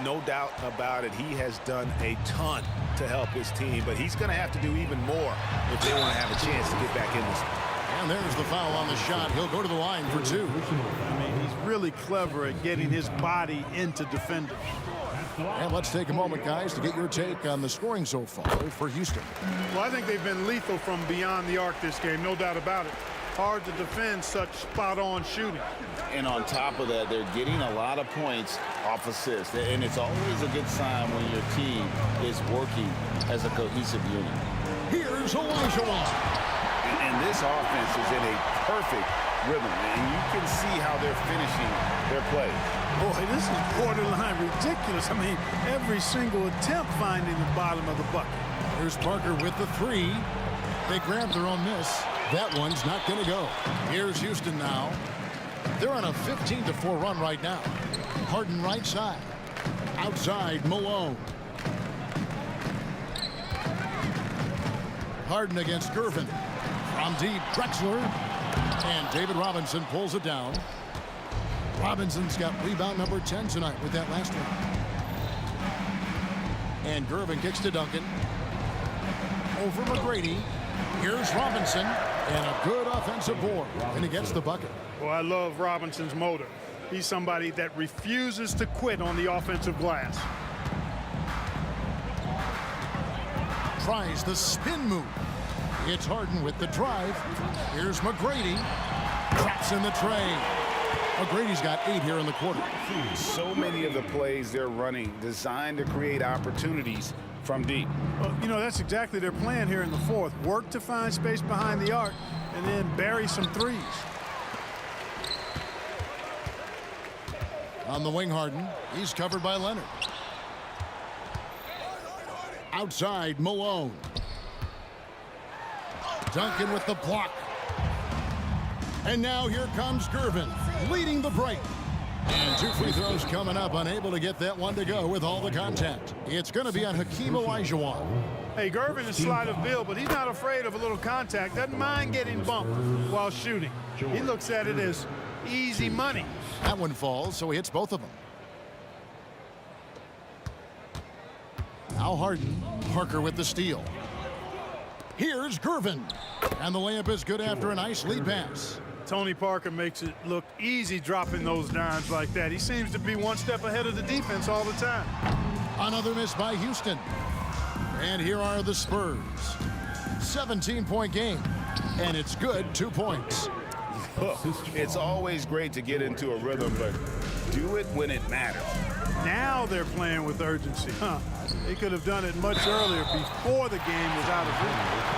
No doubt about it. He has done a ton to help his team, but he's going to have to do even more if they want to have a chance to get back in this. And there's the foul on the shot. He'll go to the line for 2. I mean, he's really clever at getting his body into defenders. And let's take a moment, guys, to get your take on the scoring so far for Houston. Well, I think they've been lethal from beyond the arc this game, no doubt about it. Hard to defend such spot-on shooting. And on top of that, they're getting a lot of points off assists. And it's always a good sign when your team is working as a cohesive unit. Here's Olajuwon. And this offense is in a perfect rhythm. And you can see how they're finishing their play. Boy, this is borderline ridiculous. I mean, every single attempt finding the bottom of the bucket. Here's Parker with the 3. They grabbed their own miss. That one's not going to go. Here's Houston now. They're on a 15-4 run right now. Harden right side. Outside, Malone. Harden against Gervin. From deep, Drexler. And David Robinson pulls it down. Robinson's got rebound number 10 tonight with that last one. And Gervin kicks to Duncan. Over McGrady. Here's Robinson. And a good offensive board. And he gets the bucket. Well, I love Robinson's motor. He's somebody that refuses to quit on the offensive glass. Tries the spin move. It's Harden with the drive. Here's McGrady. Traps in the tray. McGrady's got 8 here in the quarter. So many of the plays they're running designed to create opportunities from deep. Well, you know, that's exactly their plan here in the fourth. Work to find space behind the arc and then bury some threes. On the wing, Harden. He's covered by Leonard. Outside, Malone. Duncan with the block. And now here comes Gervin, leading the break. And 2 free throws coming up, unable to get that one to go with all the contact. It's going to be on Hakeem Olajuwon. Hey, Gervin is sleight of bill, but he's not afraid of a little contact. Doesn't mind getting bumped while shooting. He looks at it as easy money. That one falls, so he hits both of them. Now Harden. Parker with the steal. Here's Gervin. And the layup is good after a nice lead pass. Tony Parker makes it look easy dropping those dimes like that. He seems to be one step ahead of the defense all the time. Another miss by Houston. And here are the Spurs. 17-point game. And it's good, 2 points. Look, it's always great to get into a rhythm, but do it when it matters. Now they're playing with urgency. They could have done it much earlier before the game was out of rhythm.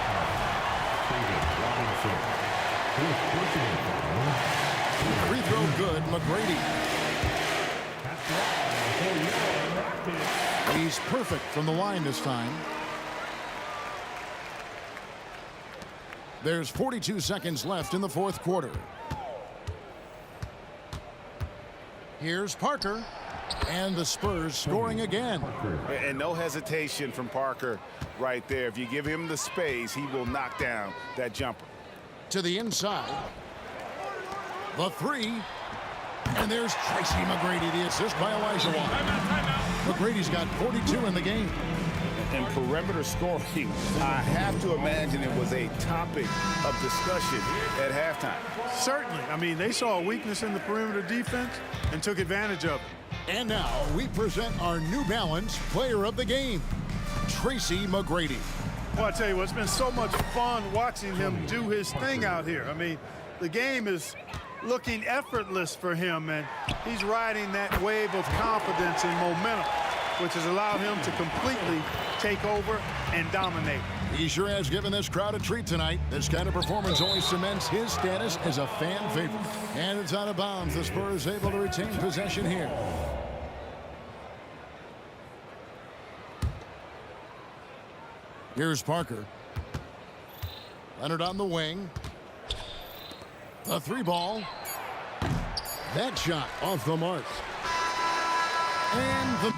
Free throw good, McGrady. He's perfect from the line this time. There's 42 seconds left in the fourth quarter. Here's Parker. And the Spurs scoring again. And no hesitation from Parker right there. If you give him the space, he will knock down that jumper. To the inside. The three. And there's Tracy McGrady, the assist by Elijah Wan. McGrady's got 42 in the game. And perimeter scoring, I have to imagine it was a topic of discussion at halftime. Certainly. I mean, they saw a weakness in the perimeter defense and took advantage of it. And now we present our New Balance Player of the Game, Tracy McGrady. Well, I tell you what, it's been so much fun watching him do his thing out here. I mean, the game is looking effortless for him, and he's riding that wave of confidence and momentum, which has allowed him to completely take over and dominate. He sure has given this crowd a treat tonight. This kind of performance only cements his status as a fan favorite. And it's out of bounds. The Spurs able to retain possession here. Here's Parker. Leonard on the wing. The three ball. That shot off the mark. And the...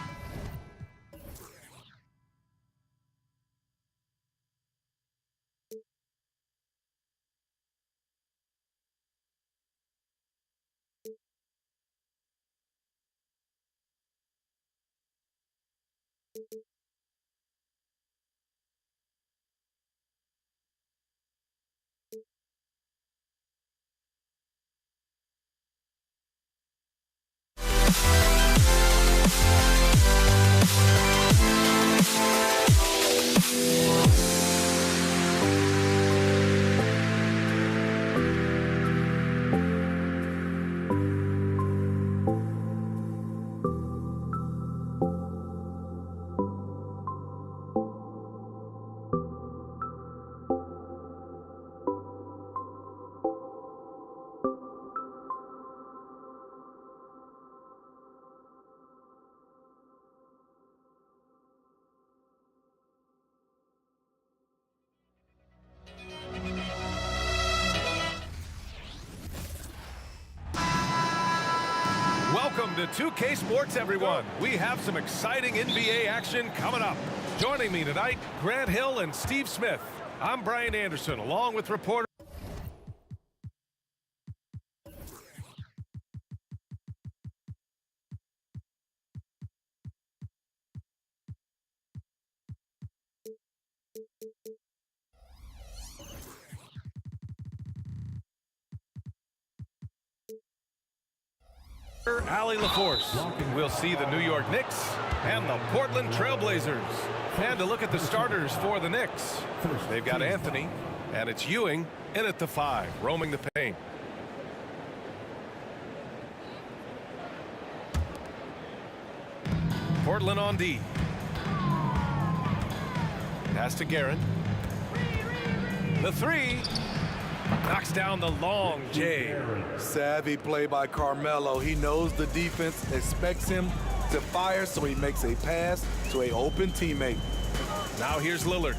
Welcome to 2K Sports, everyone. We have some exciting NBA action coming up. Joining me tonight, Grant Hill and Steve Smith. I'm Brian Anderson, along with reporter Allie LaForce. We'll see the New York Knicks and the Portland Trailblazers. And to look at the starters for the Knicks, they've got Anthony, and it's Ewing in at the 5, roaming the paint. Portland on D. Pass to Guerin. The 3. Knocks down the long J. Savvy play by Carmelo. He knows the defense expects him to fire, so he makes a pass to an open teammate. Now here's Lillard.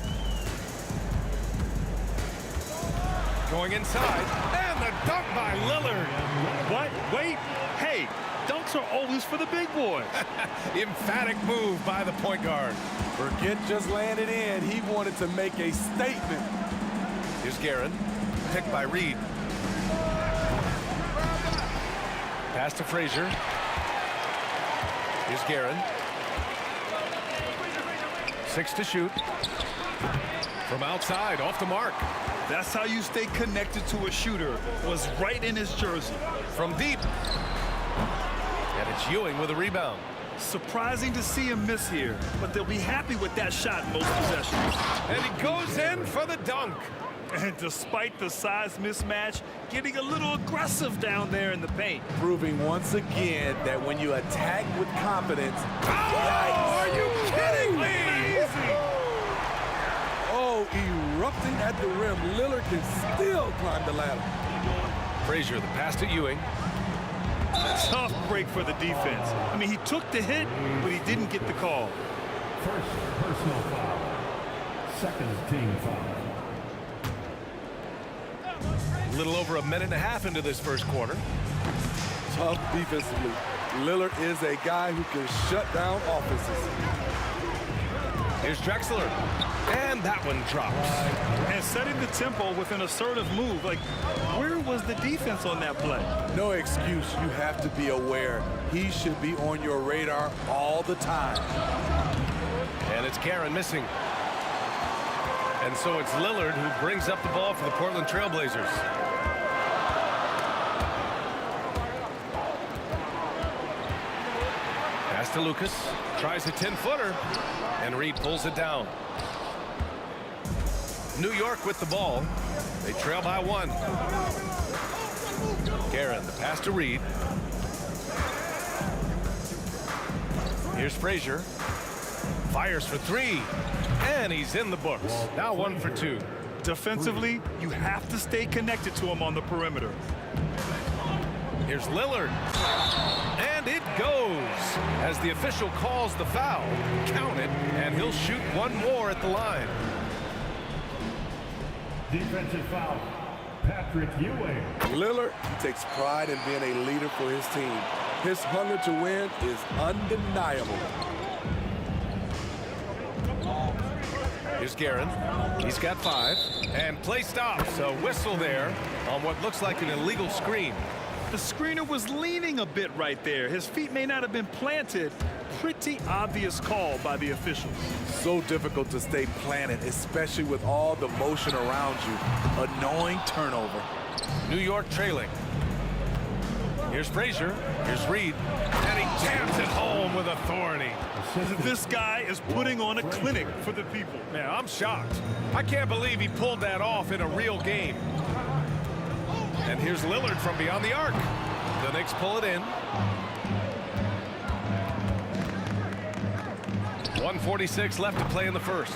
Going inside, and the dunk by Lillard. What? Wait. Hey, dunks are always for the big boys. Emphatic move by the point guard. Forget just landing in. He wanted to make a statement. Here's Guerin. Picked by Reed. Pass to Frazier. Here's Guerin. 6 to shoot. From outside, off the mark. That's how you stay connected to a shooter. Was right in his jersey. From deep. And it's Ewing with a rebound. Surprising to see him miss here, but they'll be happy with that shot most possessions. And he goes in for the dunk. And despite the size mismatch, getting a little aggressive down there in the paint. Proving once again that when you attack with confidence. Oh, are you kidding me? Oh, erupting at the rim. Lillard can still climb the ladder. Frazier, the pass to Ewing. Tough break for the defense. I mean, he took the hit, but he didn't get the call. First personal foul. Second team foul. A little over a minute and a half into this first quarter. Tough defensively. Lillard is a guy who can shut down offenses. Here's Drexler. And that one drops. And setting the tempo with an assertive move. Like, where was the defense on that play? No excuse. You have to be aware. He should be on your radar all the time. And it's Guerin missing. And so it's Lillard who brings up the ball for the Portland Trailblazers. Pass to Lucas. Tries a 10-footer. And Reed pulls it down. New York with the ball. They trail by 1. Guerin, the pass to Reed. Here's Frazier. Fires for 3. And he's in the books. Now 1 for 2. Defensively, you have to stay connected to him on the perimeter. Here's Lillard. And it goes. As the official calls the foul. Count it. And he'll shoot 1 more at the line. Defensive foul. Patrick Ewing. Lillard, he takes pride in being a leader for his team. His hunger to win is undeniable. Here's Guerin. He's got 5. And play stops. A whistle there on what looks like an illegal screen. The screener was leaning a bit right there. His feet may not have been planted. Pretty obvious call by the officials. So difficult to stay planted, especially with all the motion around you. Annoying turnover. New York trailing. Here's Frazier. Here's Reed. And he jams it home with authority. This guy is putting on a clinic for the people. Man, I'm shocked. I can't believe he pulled that off in a real game. And here's Lillard from beyond the arc. The Knicks pull it in. 1:46 left to play in the first.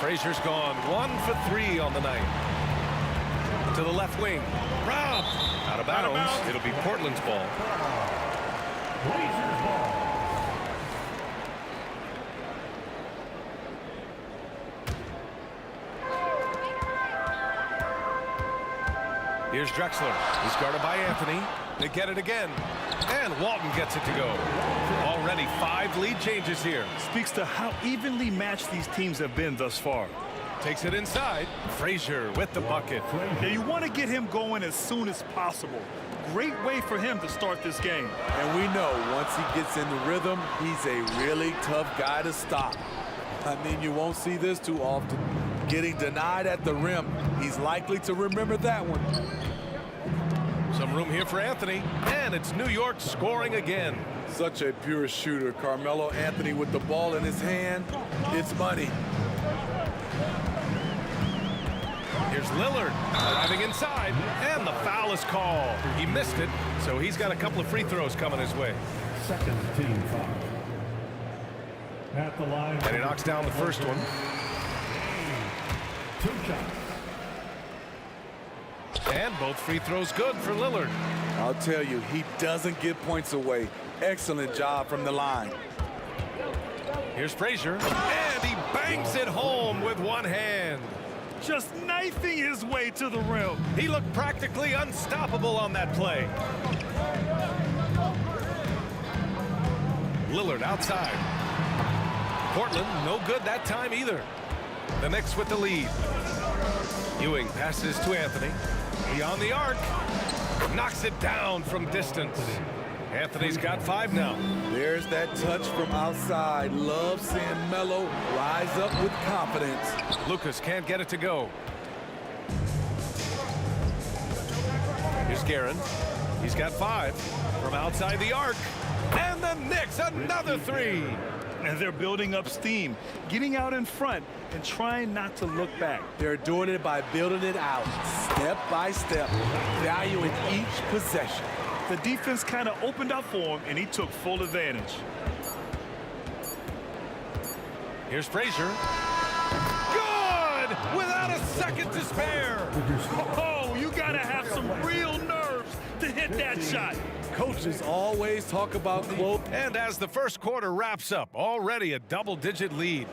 Frazier's gone 1 for 3 on the night. To the left wing. Rob! Out of bounds. It'll be Portland's ball. Blazers ball. Here's Drexler. He's guarded by Anthony. They get it again. And Walton gets it to go. Already 5 lead changes here. Speaks to how evenly matched these teams have been thus far. Takes it inside. Frazier with the bucket. Yeah, you want to get him going as soon as possible. Great way for him to start this game. And we know once he gets in the rhythm, he's a really tough guy to stop. I mean, you won't see this too often. Getting denied at the rim. He's likely to remember that one. Some room here for Anthony. And it's New York scoring again. Such a pure shooter. Carmelo Anthony with the ball in his hand. It's money. Here's Lillard driving inside. And the foul is called. He missed it, so he's got a couple of free throws coming his way. Second team foul. At the line. And he knocks down the first one. 2 shots. And both free throws good for Lillard. I'll tell you, he doesn't give points away. Excellent job from the line. Here's Frazier. And he bangs it home with one hand. Just knifing his way to the rim. He looked practically unstoppable on that play. Lillard outside. Portland no good that time either. The Knicks with the lead. Ewing passes to Anthony. Beyond the arc. Knocks it down from distance. Anthony's got 5 now. There's that touch from outside. Love seeing Melo rise up with confidence. Lucas can't get it to go. Here's Guerin. He's got 5 from outside the arc. And the Knicks another 3. And they're building up steam, getting out in front and trying not to look back. They're doing it by building it out, step by step, valuing each possession. The defense kind of opened up for him, and he took full advantage. Here's Frazier. Good! Without a second to spare. Oh, you got to have some real nerves to hit that shot. Coaches always talk about close. And as the first quarter wraps up, already a double-digit lead.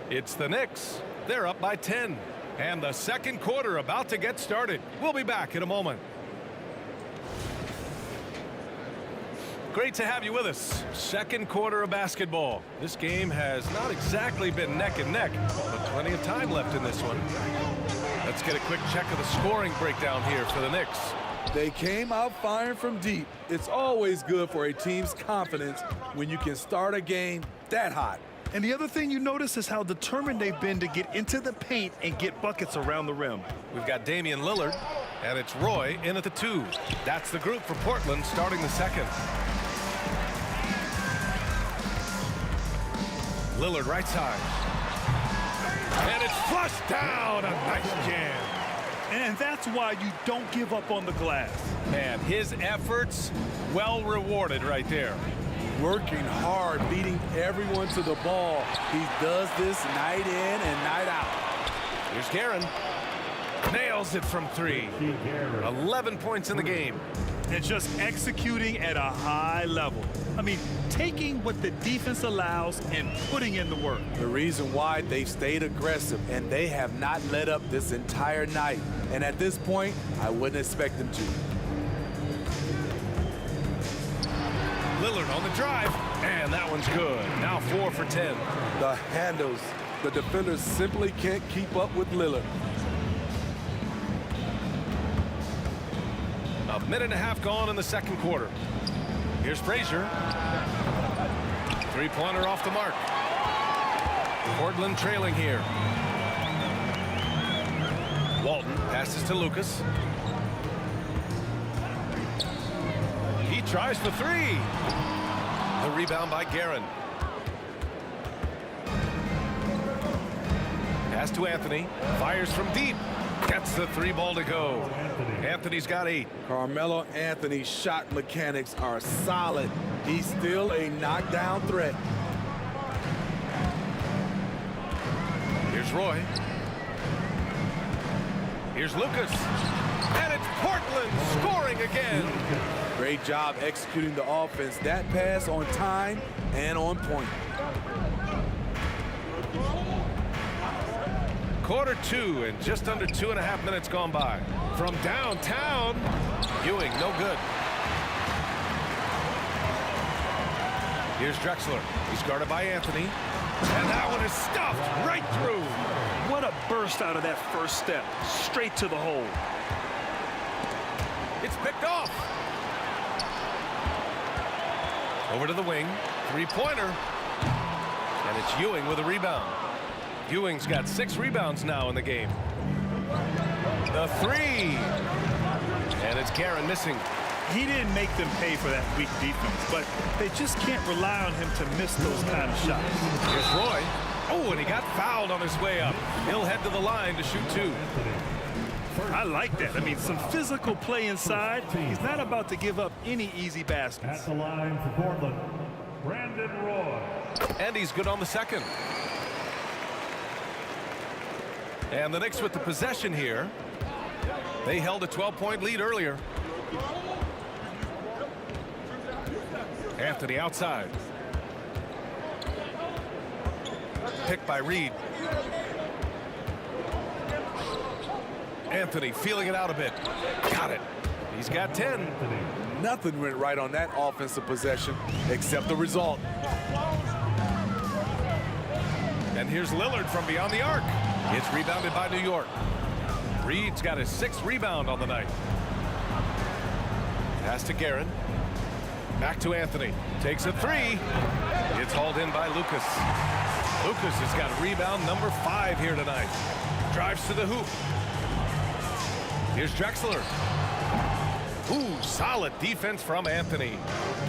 It's the Knicks. They're up by 10. And the second quarter about to get started. We'll be back in a moment. Great to have you with us. Second quarter of basketball. This game has not exactly been neck and neck, but plenty of time left in this one. Let's get a quick check of the scoring breakdown here for the Knicks. They came out firing from deep. It's always good for a team's confidence when you can start a game that hot. And the other thing you notice is how determined they've been to get into the paint and get buckets around the rim. We've got Damian Lillard, and it's Roy in at the 2. That's the group for Portland starting the second. Lillard right side. And it's flushed down. A nice jam. And that's why you don't give up on the glass. Man, his efforts well rewarded right there. Working hard, beating everyone to the ball. He does this night in and night out. Here's Guerin. Nails it from 3. 11 points in the game. And just executing at a high level. I mean, taking what the defense allows and putting in the work. The reason why they've stayed aggressive and they have not let up this entire night. And at this point, I wouldn't expect them to. Lillard on the drive, and that one's good. Now 4 for 10. The handles. The defenders simply can't keep up with Lillard. A minute and a half gone in the second quarter. Here's Frazier. Three-pointer off the mark. Portland trailing here. Walton passes to Lucas. He tries for 3. The rebound by Guerin. Pass to Anthony. Fires from deep. Gets the 3 ball to go. Anthony's got 8. Carmelo Anthony's shot mechanics are solid. He's still a knockdown threat. Here's Roy. Here's Lucas. And it's Portland scoring again. Great job executing the offense. That pass on time and on point. Quarter 2 and just under 2.5 minutes gone by. From downtown, Ewing, no good. Here's Drexler. He's guarded by Anthony. And that one is stuffed right through. What a burst out of that first step. Straight to the hole. It's picked off. Over to the wing. Three-pointer. And it's Ewing with a rebound. Ewing's got 6 rebounds now in the game. The 3. And it's Guerin missing. He didn't make them pay for that weak defense, but they just can't rely on him to miss those kind of shots. Here's Roy. Oh, and he got fouled on his way up. He'll head to the line to shoot 2. I like that. I mean, some physical play inside. He's not about to give up any easy baskets. At the line for Portland, Brandon Roy. And he's good on the second. And the Knicks with the possession here. They held a 12-point lead earlier. Anthony outside. Picked by Reed. Anthony feeling it out a bit. Got it. He's got 10. Nothing went right on that offensive possession except the result. And here's Lillard from beyond the arc. It's rebounded by New York. Reed's got his 6th rebound on the night. Pass to Guerin. Back to Anthony. Takes a 3. It's hauled in by Lucas. Lucas has got rebound number 5 here tonight. Drives to the hoop. Here's Drexler. Ooh, solid defense from Anthony.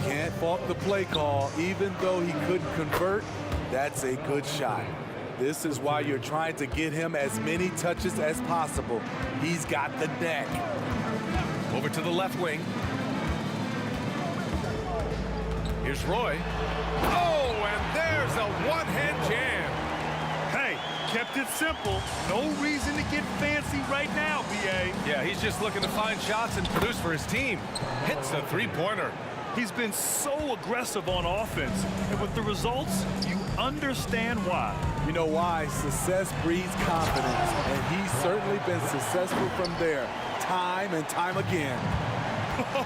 Can't fault the play call. Even though he couldn't convert, That's a good shot. This is why you're trying to get him as many touches as possible. He's got the neck. Over to the left wing. Here's Roy. Oh, and there's a one-hand jam. Hey, kept it simple. No reason to get fancy right now, B.A. Yeah, he's just looking to find shots and produce for his team. Hits a three-pointer. He's been so aggressive on offense, and with the results, you understand why. You know why? Success breeds confidence, and he's certainly been successful from there, time and time again.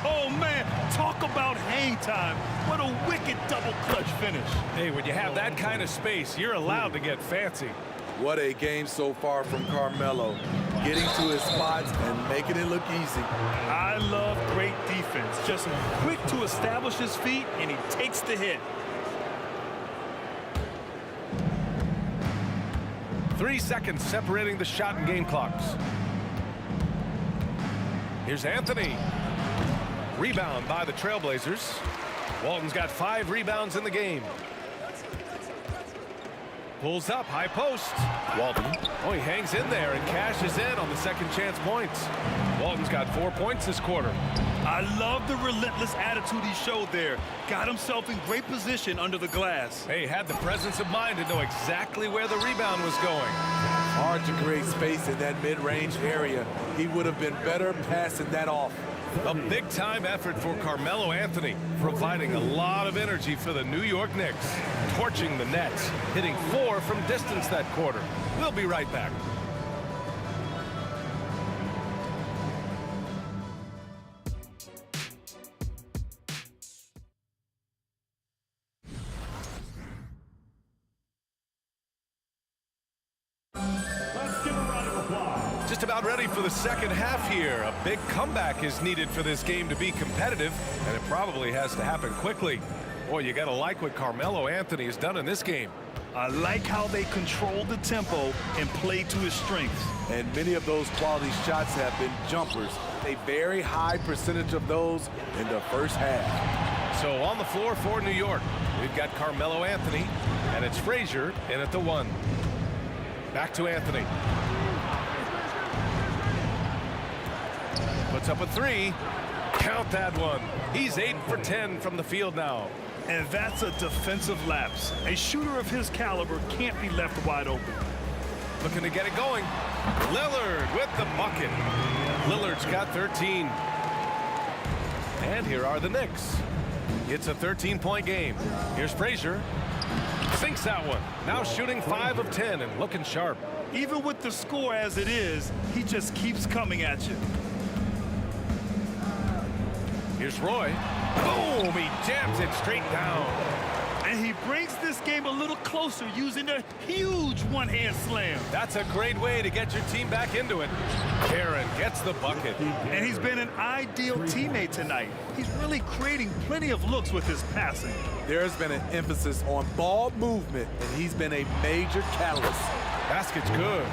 Oh, man, talk about hang time. What a wicked double clutch finish. Hey, when you have that kind of space, you're allowed to get fancy. What a game so far from Carmelo. Getting to his spots and making it look easy. I love great defense. Just quick to establish his feet, and he takes the hit. 3 seconds separating the shot and game clocks. Here's Anthony. Rebound by the Trailblazers. Walton's got 5 rebounds in the game. Pulls up, high post. Walton. Oh, he hangs in there and cashes in on the second chance points. Walton's got 4 points this quarter. I love the relentless attitude he showed there. Got himself in great position under the glass. Hey, had the presence of mind to know exactly where the rebound was going. Hard to create space in that mid-range area. He would have been better passing that off. A big-time effort for Carmelo Anthony, providing a lot of energy for the New York Knicks, torching the Nets, hitting 4 from distance that quarter. We'll be right back. Just about ready for the second half here. A big comeback is needed for this game to be competitive, and it probably has to happen quickly. Boy, you gotta like what Carmelo Anthony has done in this game. I like how they control the tempo and play to his strengths. And many of those quality shots have been jumpers. A very high percentage of those in the first half. So on the floor for New York, we've got Carmelo Anthony, and it's Frazier in at the 1. Back to Anthony. Puts up a 3. Count that one. He's 8 for 10 from the field now. And that's a defensive lapse. A shooter of his caliber can't be left wide open. Looking to get it going. Lillard with the bucket. Lillard's got 13. And here are the Knicks. It's a 13-point game. Here's Frazier. Sinks that one. Now shooting 5 of 10 and looking sharp. Even with the score as it is, he just keeps coming at you. Here's Roy. Boom! He jams it straight down. And he brings this game a little closer using a huge one-hand slam. That's a great way to get your team back into it. Aaron gets the bucket. And he's been an ideal teammate tonight. He's really creating plenty of looks with his passing. There's been an emphasis on ball movement, and he's been a major catalyst. Basket's good.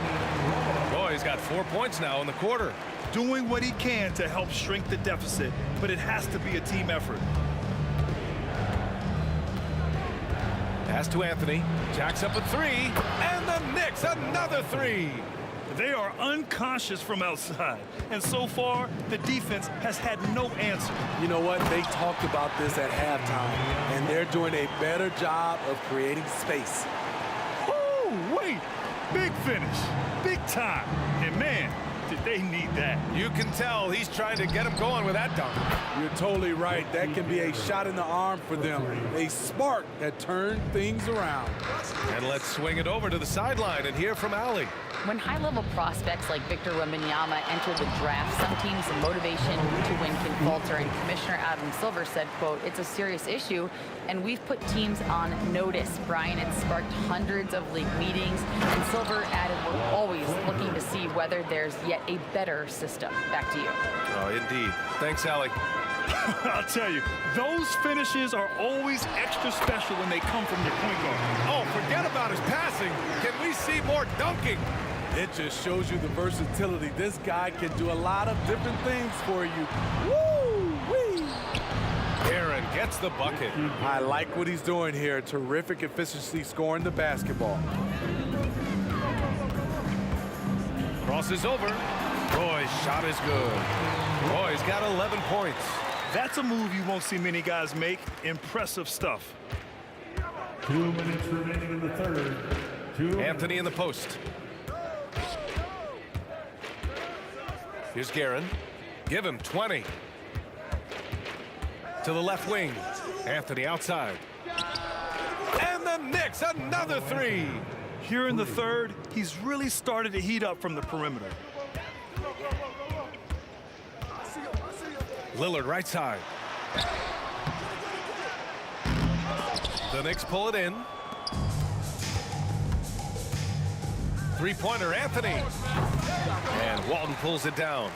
Boy, he's got 4 points now in the quarter. Doing what he can to help shrink the deficit, but it has to be a team effort. Pass to Anthony. Jacks up a 3. And the Knicks, another 3. They are unconscious from outside. And so far, the defense has had no answer. You know what? They talked about this at halftime, and they're doing a better job of creating space. Oh, wait. Big finish. Big time. And man, did they need that. You can tell he's trying to get him going with that dunk. You're totally right. That can be a shot in the arm for them. A spark that turned things around. And let's swing it over to the sideline and hear from Allie. When high-level prospects like Victor Wembanyama enter the draft, some teams' motivation to win can falter, and Commissioner Adam Silver said, quote, "It's a serious issue, and we've put teams on notice." Brian, it sparked hundreds of league meetings, and Silver added, "We're always looking to see whether there's yet a better system." Back to you. Oh, indeed. Thanks, Allie. I'll tell you, those finishes are always extra special when they come from your point guard. Oh, forget about his passing. Can we see more dunking? It just shows you the versatility. This guy can do a lot of different things for you. Woo-wee! Aaron gets the bucket. I like what he's doing here. Terrific efficiency scoring the basketball. Crosses over. Roy's shot is good. Roy's got 11 points. That's a move you won't see many guys make. Impressive stuff. 2 minutes remaining in the third. Anthony in the post. Here's Guerin. Give him 20. To the left wing. Anthony outside. And the Knicks, another three. Here in the third, he's really started to heat up from the perimeter. Lillard right side. The Knicks pull it in. Three-pointer, Anthony. And Walton pulls it down.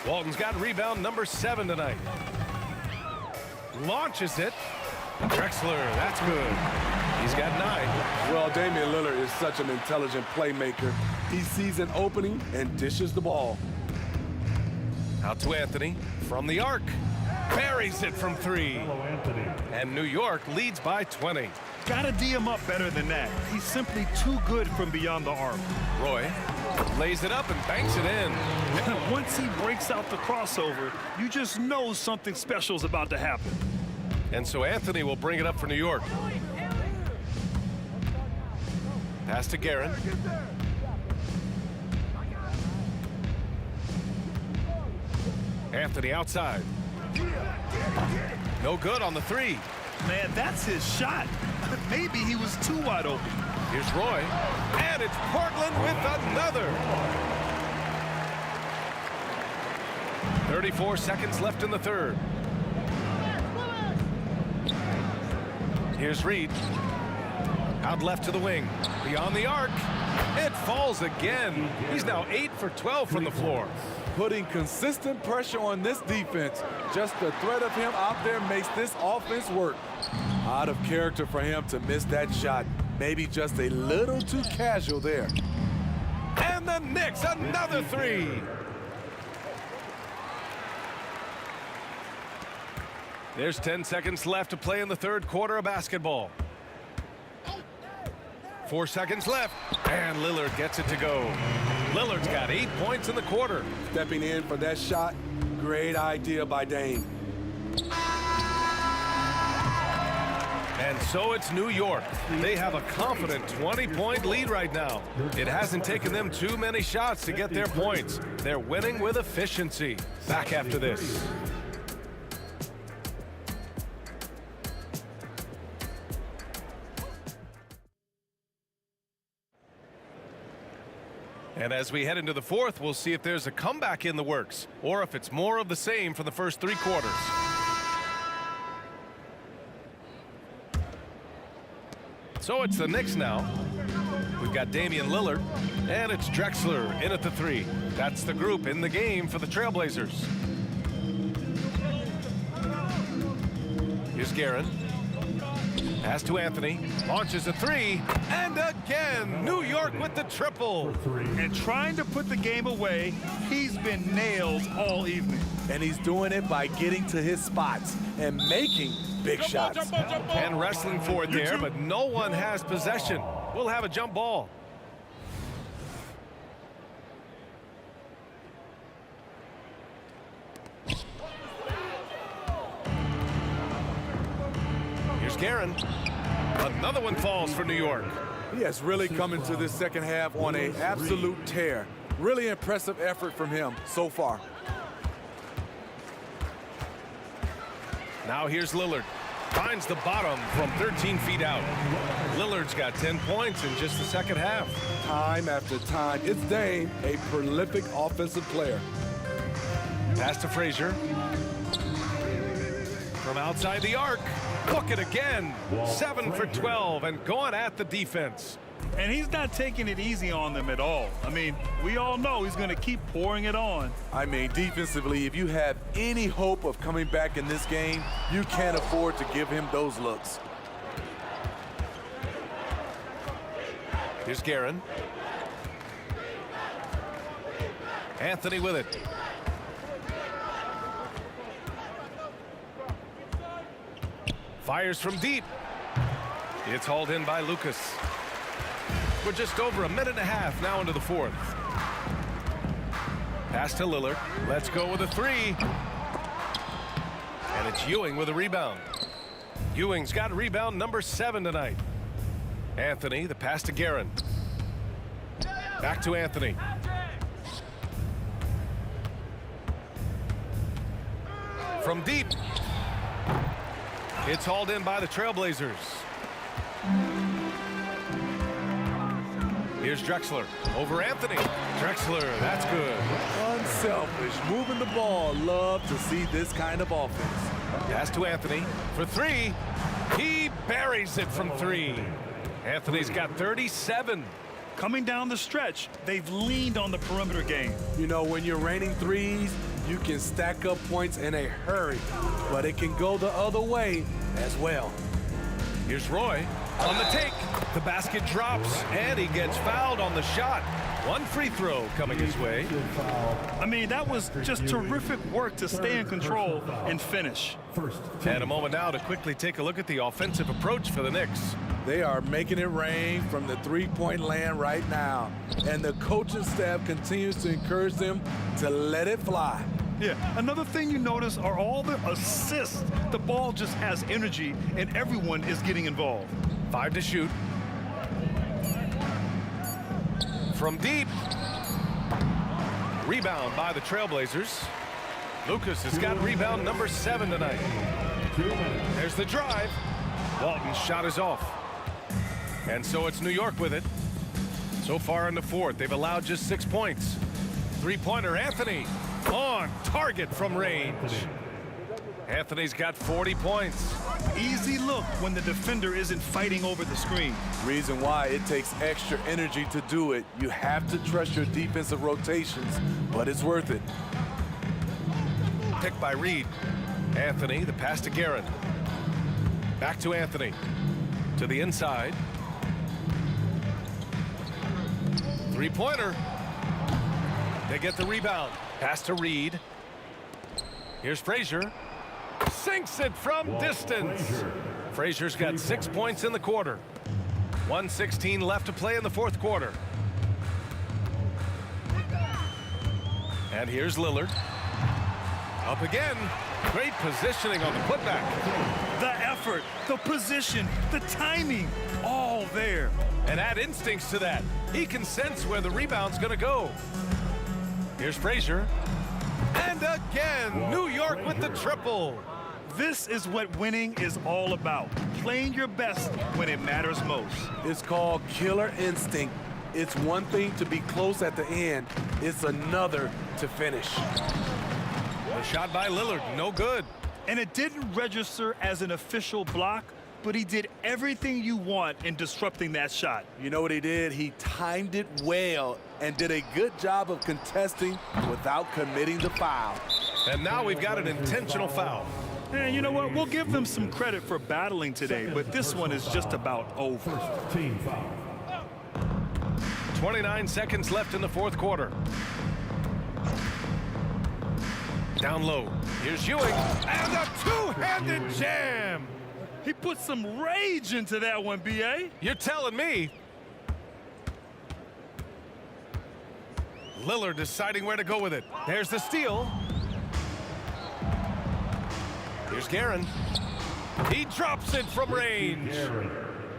Walton's got rebound number 7 tonight. Launches it. Drexler, that's good. He's got 9. Well, Damian Lillard is such an intelligent playmaker. He sees an opening and dishes the ball. Out to Anthony from the arc. Buries it from 3. And New York leads by 20. Gotta D him up better than that. He's simply too good from beyond the arc. Roy lays it up and banks it in. Once he breaks out the crossover, you just know something special is about to happen. And so Anthony will bring it up for New York. Pass to Guerin. Anthony outside. No good on the 3. Man, that's his shot. Maybe he was too wide open. Here's Roy. And it's Portland with another. 34 seconds left in the third. Here's Reed. Out left to the wing. Beyond the arc. It falls again. He's now 8 for 12 from the floor. Putting consistent pressure on this defense. Just the threat of him out there makes this offense work. Out of character for him to miss that shot. Maybe just a little too casual there. And the Knicks, another 3. There's 10 seconds left to play in the third quarter of basketball. 4 seconds left, and Lillard gets it to go. Lillard's got 8 points in the quarter. Stepping in for that shot, great idea by Dame. And so it's New York. They have a confident 20-point lead right now. It hasn't taken them too many shots to get their points. They're winning with efficiency. Back after this. And as we head into the fourth, we'll see if there's a comeback in the works or if it's more of the same for the first 3 quarters. So it's the Knicks now. We've got Damian Lillard, and it's Drexler in at the 3. That's the group in the game for the Trailblazers. Here's Guerin. Pass to Anthony. Launches a 3. And again, New York with the triple. And trying to put the game away, he's been nailed all evening. And he's doing it by getting to his spots and making big shots. And wrestling for it there, but no one has possession. We'll have a jump ball. Here's Guerin. Another one falls for New York. He has really come into this second half on an absolute tear. Really impressive effort from him so far. Now here's Lillard. Finds the bottom from 13 feet out. Lillard's got 10 points in just the second half. Time after time, it's Dame, a prolific offensive player. Pass to Frazier. From outside the arc. Book it again. 7 for 12 and going at the defense. And he's not taking it easy on them at all. I mean, we all know he's going to keep pouring it on. I mean, defensively, if you have any hope of coming back in this game, you can't afford to give him those looks. Here's Guerin. Anthony with it. Fires from deep. It's hauled in by Lucas. We're just over a minute and a half now into the fourth. Pass to Lillard. Let's go with a three. And it's Ewing with a rebound. Ewing's got rebound number 7 tonight. Anthony, the pass to Guerin. Back to Anthony. From deep. It's hauled in by the Trailblazers. Here's Drexler over Anthony. Drexler, that's good. Unselfish, moving the ball. Love to see this kind of offense. Pass to Anthony for 3. He buries it from 3. Anthony's got 37. Coming down the stretch, they've leaned on the perimeter game. You know, when you're raining threes, you can stack up points in a hurry, but it can go the other way as well. Here's Roy on the take. The basket drops, and he gets fouled on the shot. 1 free throw coming his way. I mean, that was just terrific work to stay in control and finish. And a moment now to quickly take a look at the offensive approach for the Knicks. They are making it rain from the three-point land right now, and the coaching staff continues to encourage them to let it fly. Yeah, another thing you notice are all the assists. The ball just has energy, and everyone is getting involved. 5 to shoot. From deep. Rebound by the Trailblazers. Lucas has got rebound number 7 tonight. There's the drive. Walton's shot is off. And so it's New York with it. So far in the fourth, they've allowed just 6 points. Three-pointer, Anthony. On target from range. Anthony's got 40 points. Easy look when the defender isn't fighting over the screen. Reason why it takes extra energy to do it. You have to trust your defensive rotations, but it's worth it. Picked by Reed. Anthony, the pass to Guerin. Back to Anthony. To the inside. Three-pointer. They get the rebound. Pass to Reed. Here's Frazier. Sinks it from distance. Frazier's got 6 points in the quarter. 1:16 left to play in the fourth quarter. And here's Lillard. Up again. Great positioning on the putback. The effort, the position, the timing, all there. And add instincts to that. He can sense where the rebound's going to go. Here's Frazier. And again, New York with the triple. This is what winning is all about. Playing your best when it matters most. It's called killer instinct. It's one thing to be close at the end. It's another to finish. A shot by Lillard, no good. And it didn't register as an official block, but he did everything you want in disrupting that shot. You know what he did? He timed it well and did a good job of contesting without committing the foul. And now we've got an intentional foul. And you know what? We'll give them some credit for battling today, but this one is just about over. 29 seconds left in the fourth quarter. Down low. Here's Ewing. And a two-handed jam. He put some rage into that one, B.A. You're telling me. Lillard deciding where to go with it. There's the steal. Here's Guerin. He drops it from range.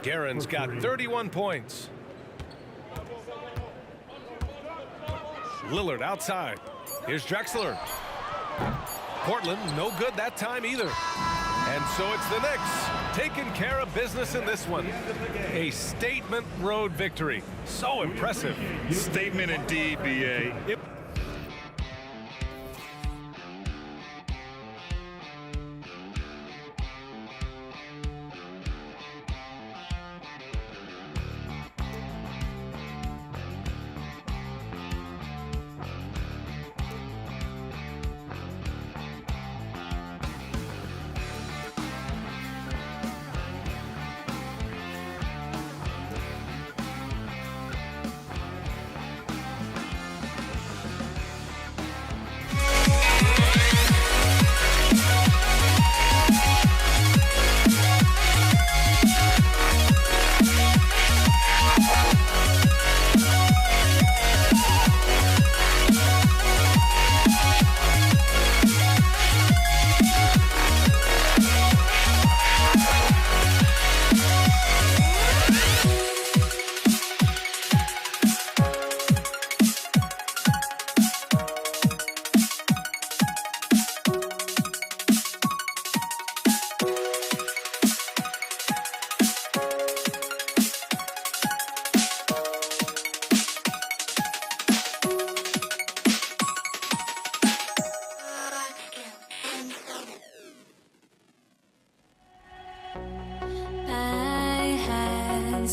Guerin's got 31 points. Lillard outside. Here's Drexler. Portland, no good that time either. And so it's the Knicks taking care of business in this one. A statement road victory. So impressive. Statement indeed, B.A.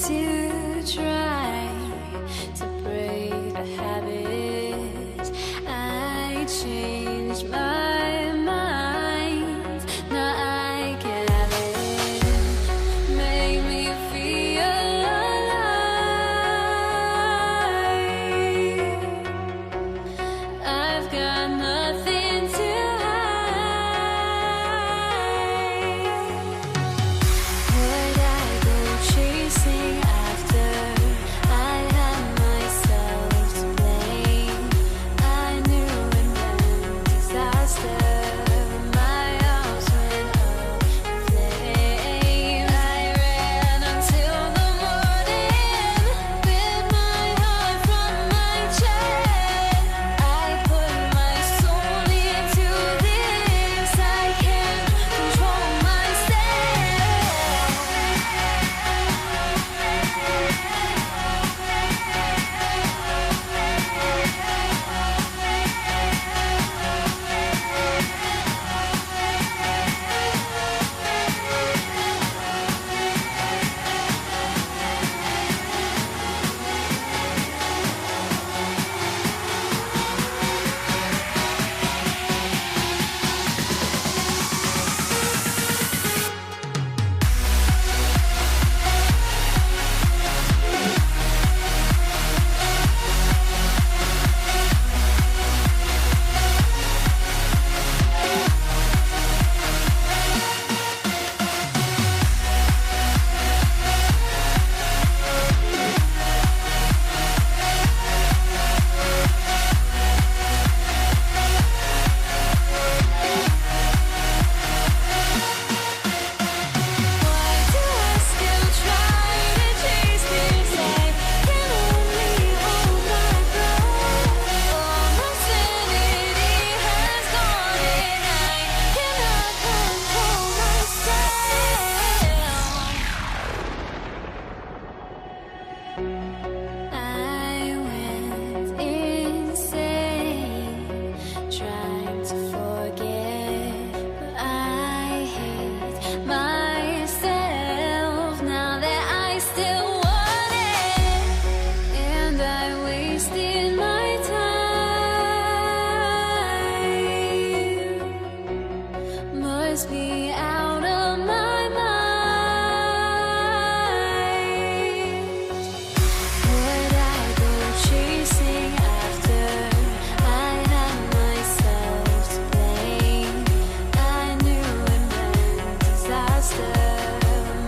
to try to break the habit. I changed my mind. Now I can have it. Make me feel alive. I've got nothing to would I go chasing after? I had myself to blame. I knew it meant disaster. My arms went up in flames. I ran until the morning with my heart from my chest. I put my soul into this. I can't control myself. I went insane trying to forget, but I hate myself now that I still want it, and I wasted my time. Must be out of my mind. Would I go chasing after? I had myself to blame. I knew it meant disaster.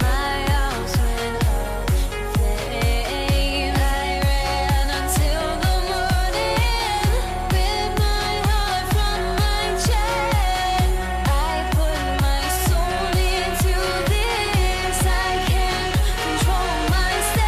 My arms went up in flames. I ran until the morning with my heart from my chest. I put my soul into this. I can't control myself.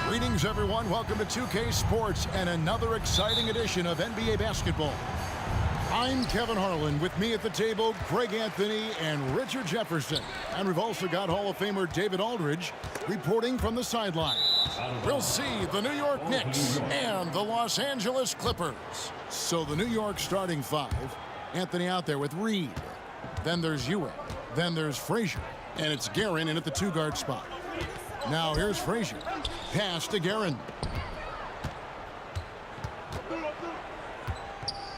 Greetings, everyone. Welcome to 2K Sports and another exciting edition of NBA basketball. I'm Kevin Harlan. With me at the table, Greg Anthony and Richard Jefferson. And we've also got Hall of Famer David Aldridge reporting from the sideline. We'll see the New York Knicks and the Los Angeles Clippers. So the New York starting five. Anthony out there with Reed. Then there's Ewing. Then there's Frazier. And it's Guerin in at the two-guard spot. Now here's Frazier. Pass to Guerin.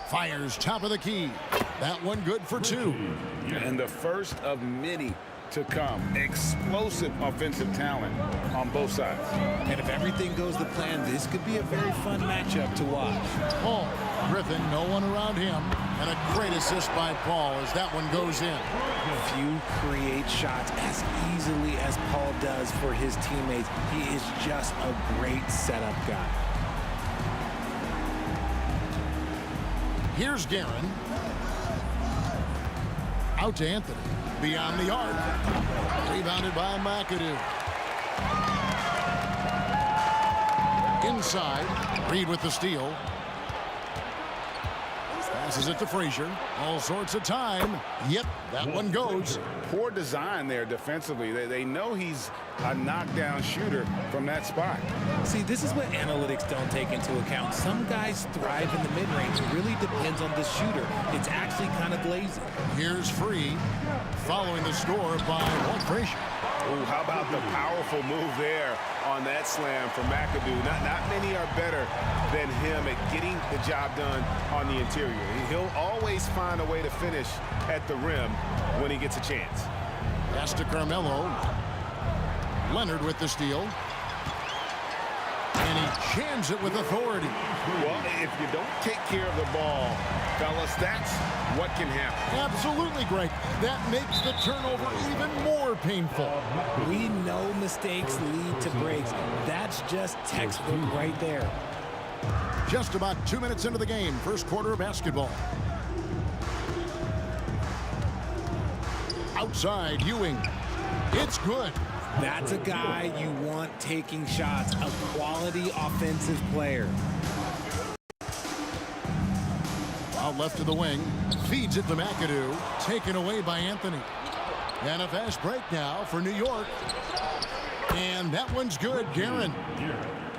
Fires top of the key. That one good for two. And the first of many to come. Explosive offensive talent on both sides. And if everything goes to plan, this could be a very fun matchup to watch. Paul Griffin, no one around him. And a great assist by Paul as that one goes in. Few create shots as easily as Paul does for his teammates. He is just a great setup guy. Here's Guerin. Out to Anthony. Beyond the arc. Rebounded by McAdoo. Inside. Reed with the steal. Passes it to Frazier. All sorts of time. Yep, that one goes. Poor design there defensively. They know he's a knockdown shooter from that spot. See, this is what analytics don't take into account. Some guys thrive in the mid-range. It really depends on the shooter. It's actually kind of lazy. Here's Free. Following the score by Walt Frazier. Ooh, how about the powerful move there on that slam from McAdoo. Not many are better than him at getting the job done on the interior. He'll always find a way to finish at the rim when he gets a chance. Pass to Carmelo. Leonard with the steal. And he jams it with authority. Well, if you don't take care of the ball, fellas, that's what can happen. Absolutely, Greg. That makes the turnover even more painful. We know mistakes lead to breaks. That's just textbook right there. Just about 2 minutes into the game, first quarter of basketball. Outside, Ewing. It's good. That's a guy you want taking shots, a quality offensive player. Out left to the wing, feeds it to McAdoo, taken away by Anthony. And a fast break now for New York. And that one's good, Guerin.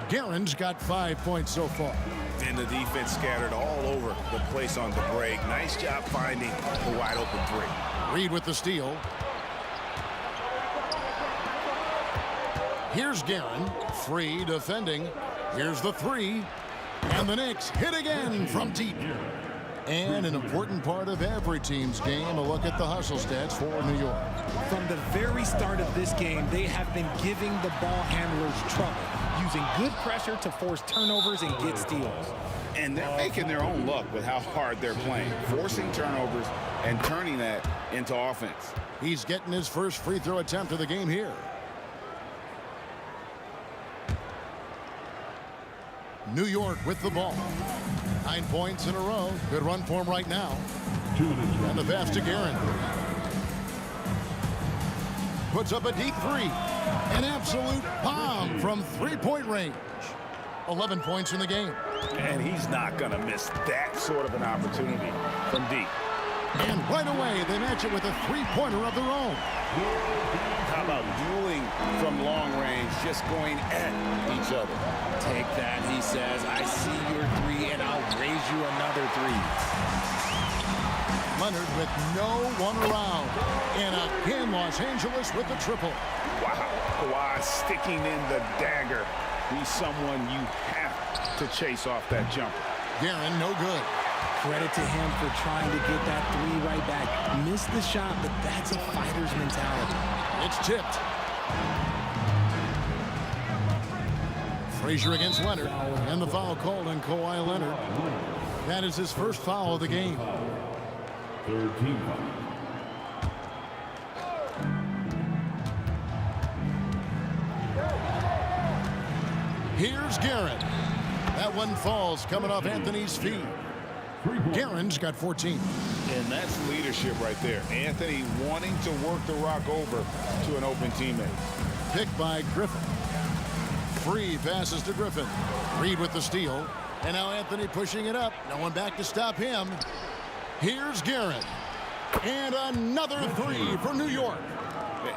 Guerin's got 5 points so far. And the defense scattered all over the place on the break. Nice job finding the wide open three. Reed with the steal. Here's Guerin, Free defending. Here's the three. And the Knicks hit again from deep. And an important part of every team's game, a look at the hustle stats for New York. From the very start of this game, they have been giving the ball handlers trouble, using good pressure to force turnovers and get steals. And they're making their own luck with how hard they're playing, forcing turnovers and turning that into offense. He's getting his first free throw attempt of the game here. New York with the ball. 9 points in a row. Good run for him right now. And the pass to Guerin. Puts up a deep three. An absolute bomb from three-point range. 11 points in the game. And he's not going to miss that sort of an opportunity from deep. And right away, they match it with a three-pointer of their own. How about dueling from long range, just going at each other? Take that, he says. I see your three, and I'll raise you another three. Leonard with no one around. And again, Los Angeles with the triple. Wow. Kawhi sticking in the dagger. He's someone you have to chase off that jumper. Guerin, no good. Credit to him for trying to get that three right back. Missed the shot, but that's a fighter's mentality. It's tipped. Frazier against Leonard. And the foul called on Kawhi Leonard. That is his first foul of the game. Third team foul. Here's Guerin. That one falls coming off Anthony's feet. Guerin's got 14. And that's leadership right there. Anthony wanting to work the rock over to an open teammate. Picked by Griffin. Free passes to Griffin. Reed with the steal. And now Anthony pushing it up. No one back to stop him. Here's Guerin. And another three for New York.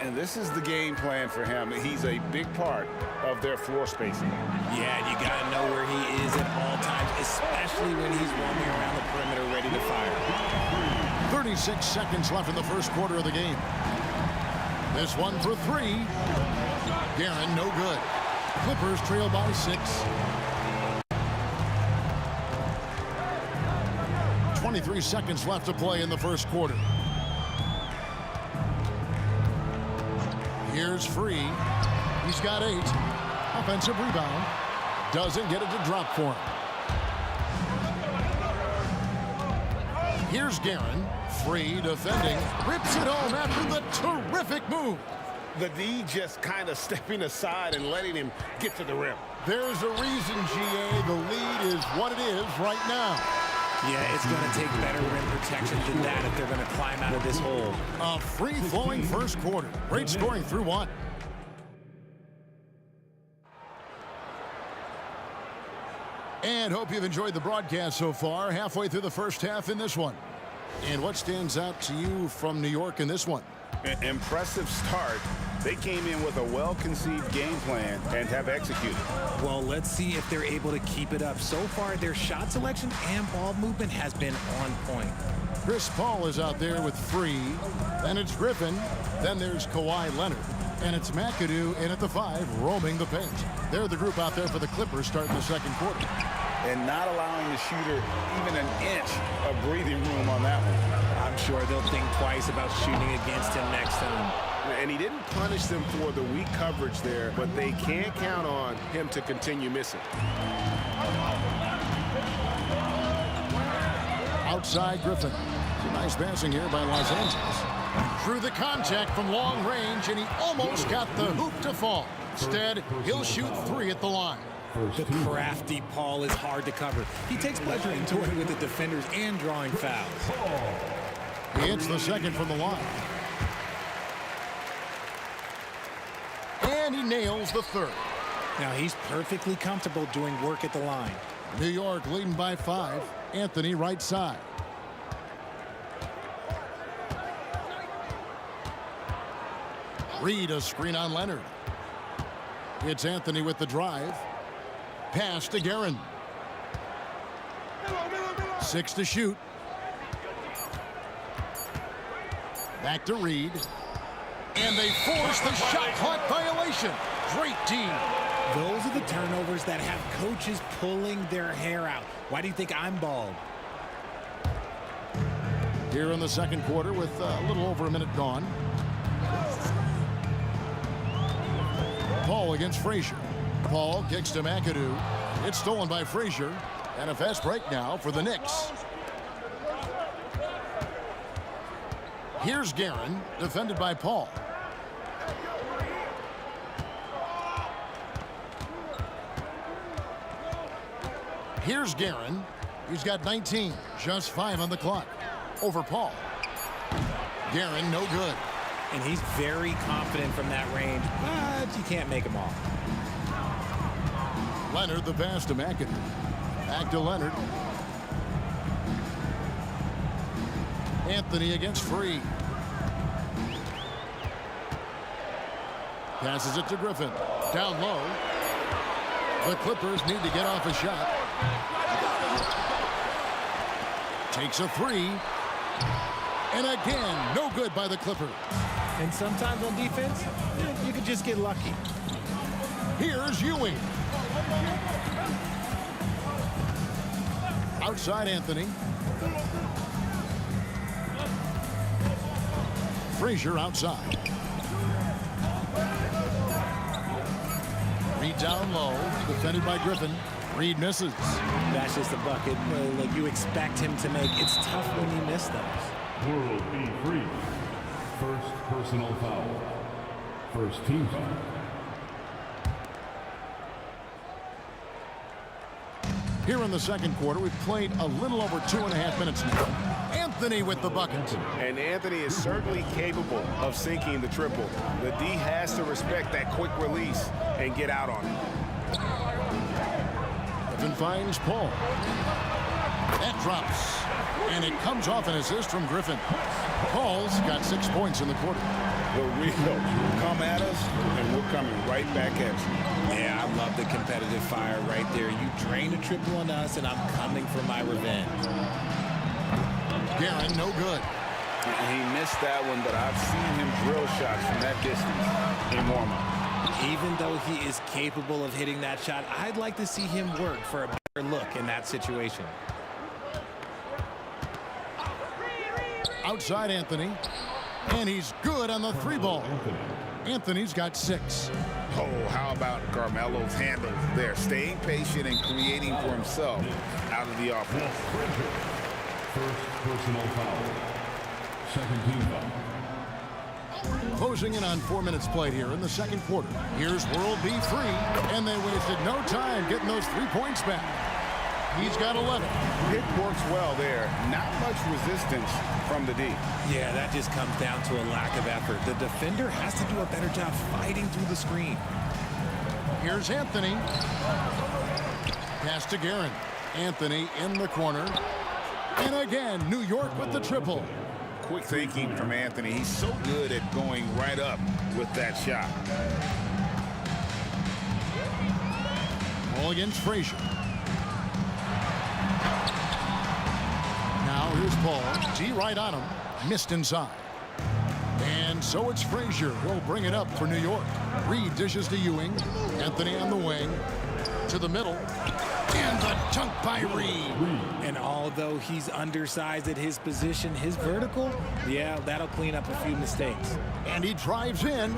And this is the game plan for him. He's a big part of their floor spacing. Yeah, you got to know where he is at all times, especially when he's roaming around the perimeter ready to fire. 36 seconds left in the first quarter of the game. This one for three. Guerin, no good. Clippers trail by 6. 23 seconds left to play in the first quarter. Here's Free. He's got 8. Offensive rebound. Doesn't get it to drop for him. Here's Guerin. Free defending. Rips it home after the terrific move. The D just kind of stepping aside and letting him get to the rim. There's a reason, GA. The lead is what it is right now. Yeah, it's going to take better rim protection than that if they're going to climb out of this hole. A free-flowing first quarter. Great scoring through 1. And hope you've enjoyed the broadcast so far. Halfway through the first half in this one. And what stands out to you from New York in this one? Impressive start. They came in with a well-conceived game plan and have executed. Well, let's see if they're able to keep it up. So far, their shot selection and ball movement has been on point. Chris Paul is out there with Free. Then it's Griffin. Then there's Kawhi Leonard. And it's McAdoo in at the 5, roaming the paint. They're the group out there for the Clippers starting the second quarter. And not allowing the shooter even an inch of breathing room on that one. I'm sure they'll think twice about shooting against him next time. And he didn't punish them for the weak coverage there, but they can't count on him to continue missing. Outside Griffin. It's a nice passing here by Los Angeles. Through the contact from long range, and he almost got the hoop to fall. Instead, he'll shoot 3 at the line. The crafty Paul is hard to cover. He takes pleasure in toying with the defenders and drawing fouls. He hits the second from the line. And he nails the third. Now he's perfectly comfortable doing work at the line. New York leading by 5. Anthony right side. Reed a screen on Leonard. It's Anthony with the drive. Pass to Guerin. 6 to shoot. Back to Reed. And they force the shot clock violation. Great team. Those are the turnovers that have coaches pulling their hair out. Why do you think I'm bald? Here in the second quarter with a little over a minute gone. Paul against Frazier. Paul kicks to McAdoo. It's stolen by Frazier. And a fast break now for the Knicks. Here's Guerin, defended by Paul. Here's Guerin. He's got 19, just 5 on the clock. Over Paul. Guerin, no good. And he's very confident from that range, but you can't make him all. Leonard, the pass to McAdoo. Back to Leonard. Anthony against Free. Passes it to Griffin. Down low. The Clippers need to get off a shot. Takes a 3. And again, no good by the Clippers. And sometimes on defense, you could just get lucky. Here's Ewing. Outside Anthony. Frazier outside. Reed down low, defended by Griffin. Reed misses. That's just a bucket like you expect him to make. It's tough when you miss those. World be free. First personal foul. First team foul. Here in the second quarter, we've played a little over 2.5 minutes now. Anthony with the bucket. And Anthony is certainly capable of sinking the triple. The D has to respect that quick release and get out on it. Griffin finds Paul. That drops. And it comes off an assist from Griffin. Paul's got 6 points in the quarter. The Rio, come at us, and we're coming right back at you. Yeah, I love the competitive fire right there. You drain a triple on us, and I'm coming for my revenge. Guerin, no good. He missed that one, but I've seen him drill shots from that distance in warm-up. Even though he is capable of hitting that shot, I'd like to see him work for a better look in that situation. Outside Anthony. And he's good on the 3 ball. Anthony's got 6. Oh, how about Carmelo's handle there? Staying patient and creating for himself out of the offense. First personal foul. Second team foul. Closing in on 4 minutes played here in the second quarter. Here's World B. Free, and they wasted no time getting those 3 points back. He's got 11. Pick works well there. Not much resistance from the D. Yeah, that just comes down to a lack of effort. The defender has to do a better job fighting through the screen. Here's Anthony. Pass to Guerin. Anthony in the corner. And again, New York with the triple. Quick thinking from Anthony. He's so good at going right up with that shot. Ball against Frazier. Now here's Paul. D right on him. Missed inside. And so it's Frazier who'll bring it up for New York. Reed dishes to Ewing. Anthony on the wing. To the middle. And the dunk by Reed. And although he's undersized at his position, his vertical, yeah, that'll clean up a few mistakes. And he drives in.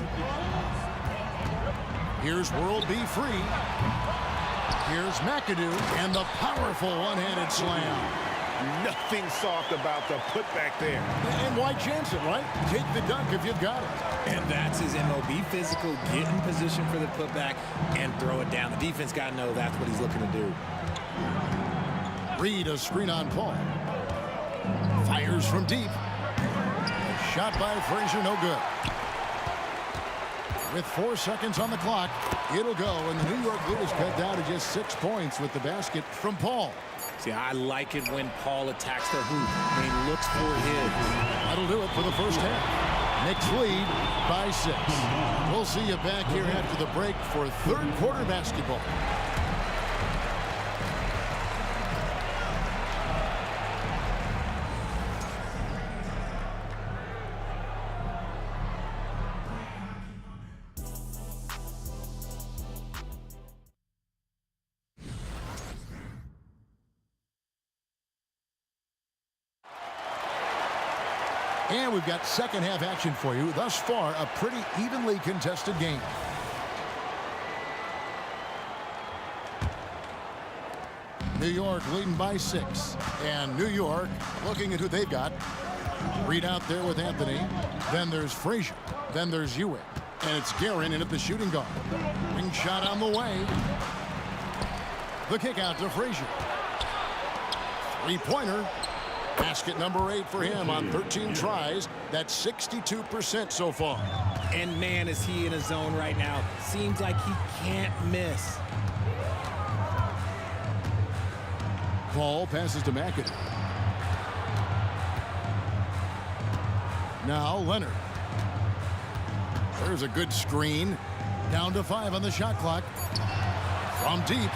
Here's World B. Free. Here's McAdoo. And the powerful one-handed slam. Nothing soft about the putback there. And why chance it, right? Take the dunk if you've got it. And that's his MO. Be physical, get in position for the putback, and throw it down. The defense got to know that's what he's looking to do. Reed, a screen on Paul. Fires from deep. A shot by Frazier, no good. With 4 seconds on the clock, it'll go, and the New York lead is cut down to just 6 points with the basket from Paul. See, I like it when Paul attacks the hoop, when he looks for his. That'll do it for the first half. Knicks lead by 6. We'll see you back here after the break for third quarter basketball. And we've got second half action for you. Thus far, a pretty evenly contested game. New York leading by 6. And New York looking at who they've got. Reed out there with Anthony. Then there's Frazier. Then there's Ewing. And it's Guerin in at the shooting guard. Ring shot on the way. The kick out to Frazier. Three-pointer. Basket number 8 for him on 13 tries. That's 62% so far. And man, is he in a zone right now. Seems like he can't miss. Paul passes to McAdoo. Now Leonard. There's a good screen. Down to 5 on the shot clock. From deep.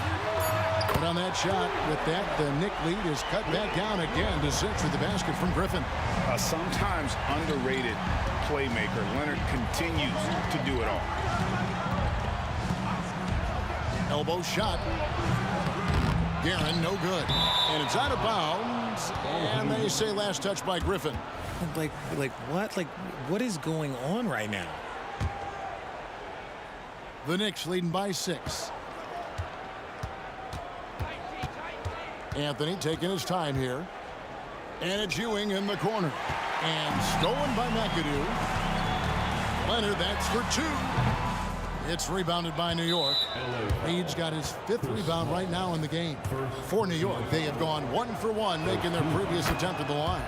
But on that shot, with that, the Knick lead is cut back down again to 6 with the basket from Griffin. A sometimes underrated playmaker. Leonard continues to do it all. Elbow shot. Guerin, no good. And it's out of bounds. And they say last touch by Griffin. Like what? Like, what is going on right now? The Knicks leading by 6. Anthony taking his time here. And it's Ewing in the corner. And stolen by McAdoo. Leonard, that's for 2. It's rebounded by New York. Reed's got his 5th rebound right now in the game. For New York, they have gone 1 for 1, making their previous attempt at the line.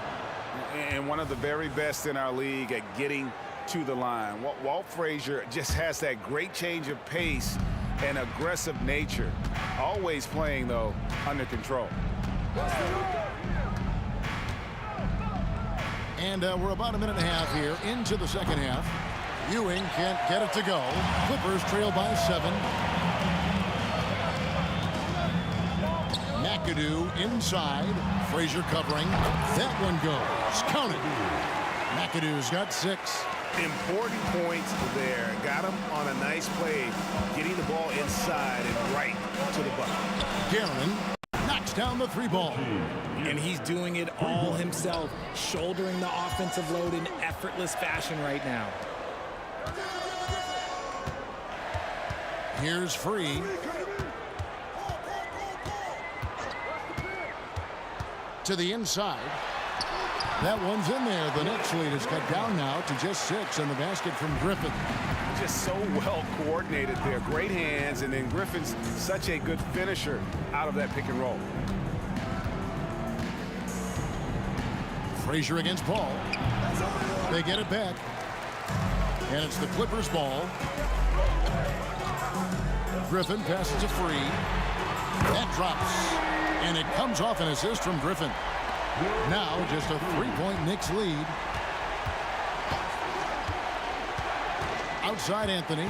And one of the very best in our league at getting to the line. Walt Frazier just has that great change of pace and aggressive nature. Always playing, though, under control. And we're about a minute and a half here into the second half. Ewing can't get it to go. Clippers trail by 7. McAdoo inside. Frazier covering. That one goes. Counted. McAdoo's got 6. Important points there. Got him on a nice play, getting the ball inside and right to the bucket. Guerin knocks down the 3 ball. And he's doing it all himself, shouldering the offensive load in effortless fashion right now. Here's Free. To the inside. That one's in there. The Knicks lead is cut down now to just 6, and the basket from Griffin. Just so well coordinated there. Great hands, and then Griffin's such a good finisher out of that pick and roll. Frazier against Paul. They get it back. And it's the Clippers' ball. Griffin passes to Free. That drops. And it comes off an assist from Griffin. Now just a 3-point Knicks lead. Outside Anthony.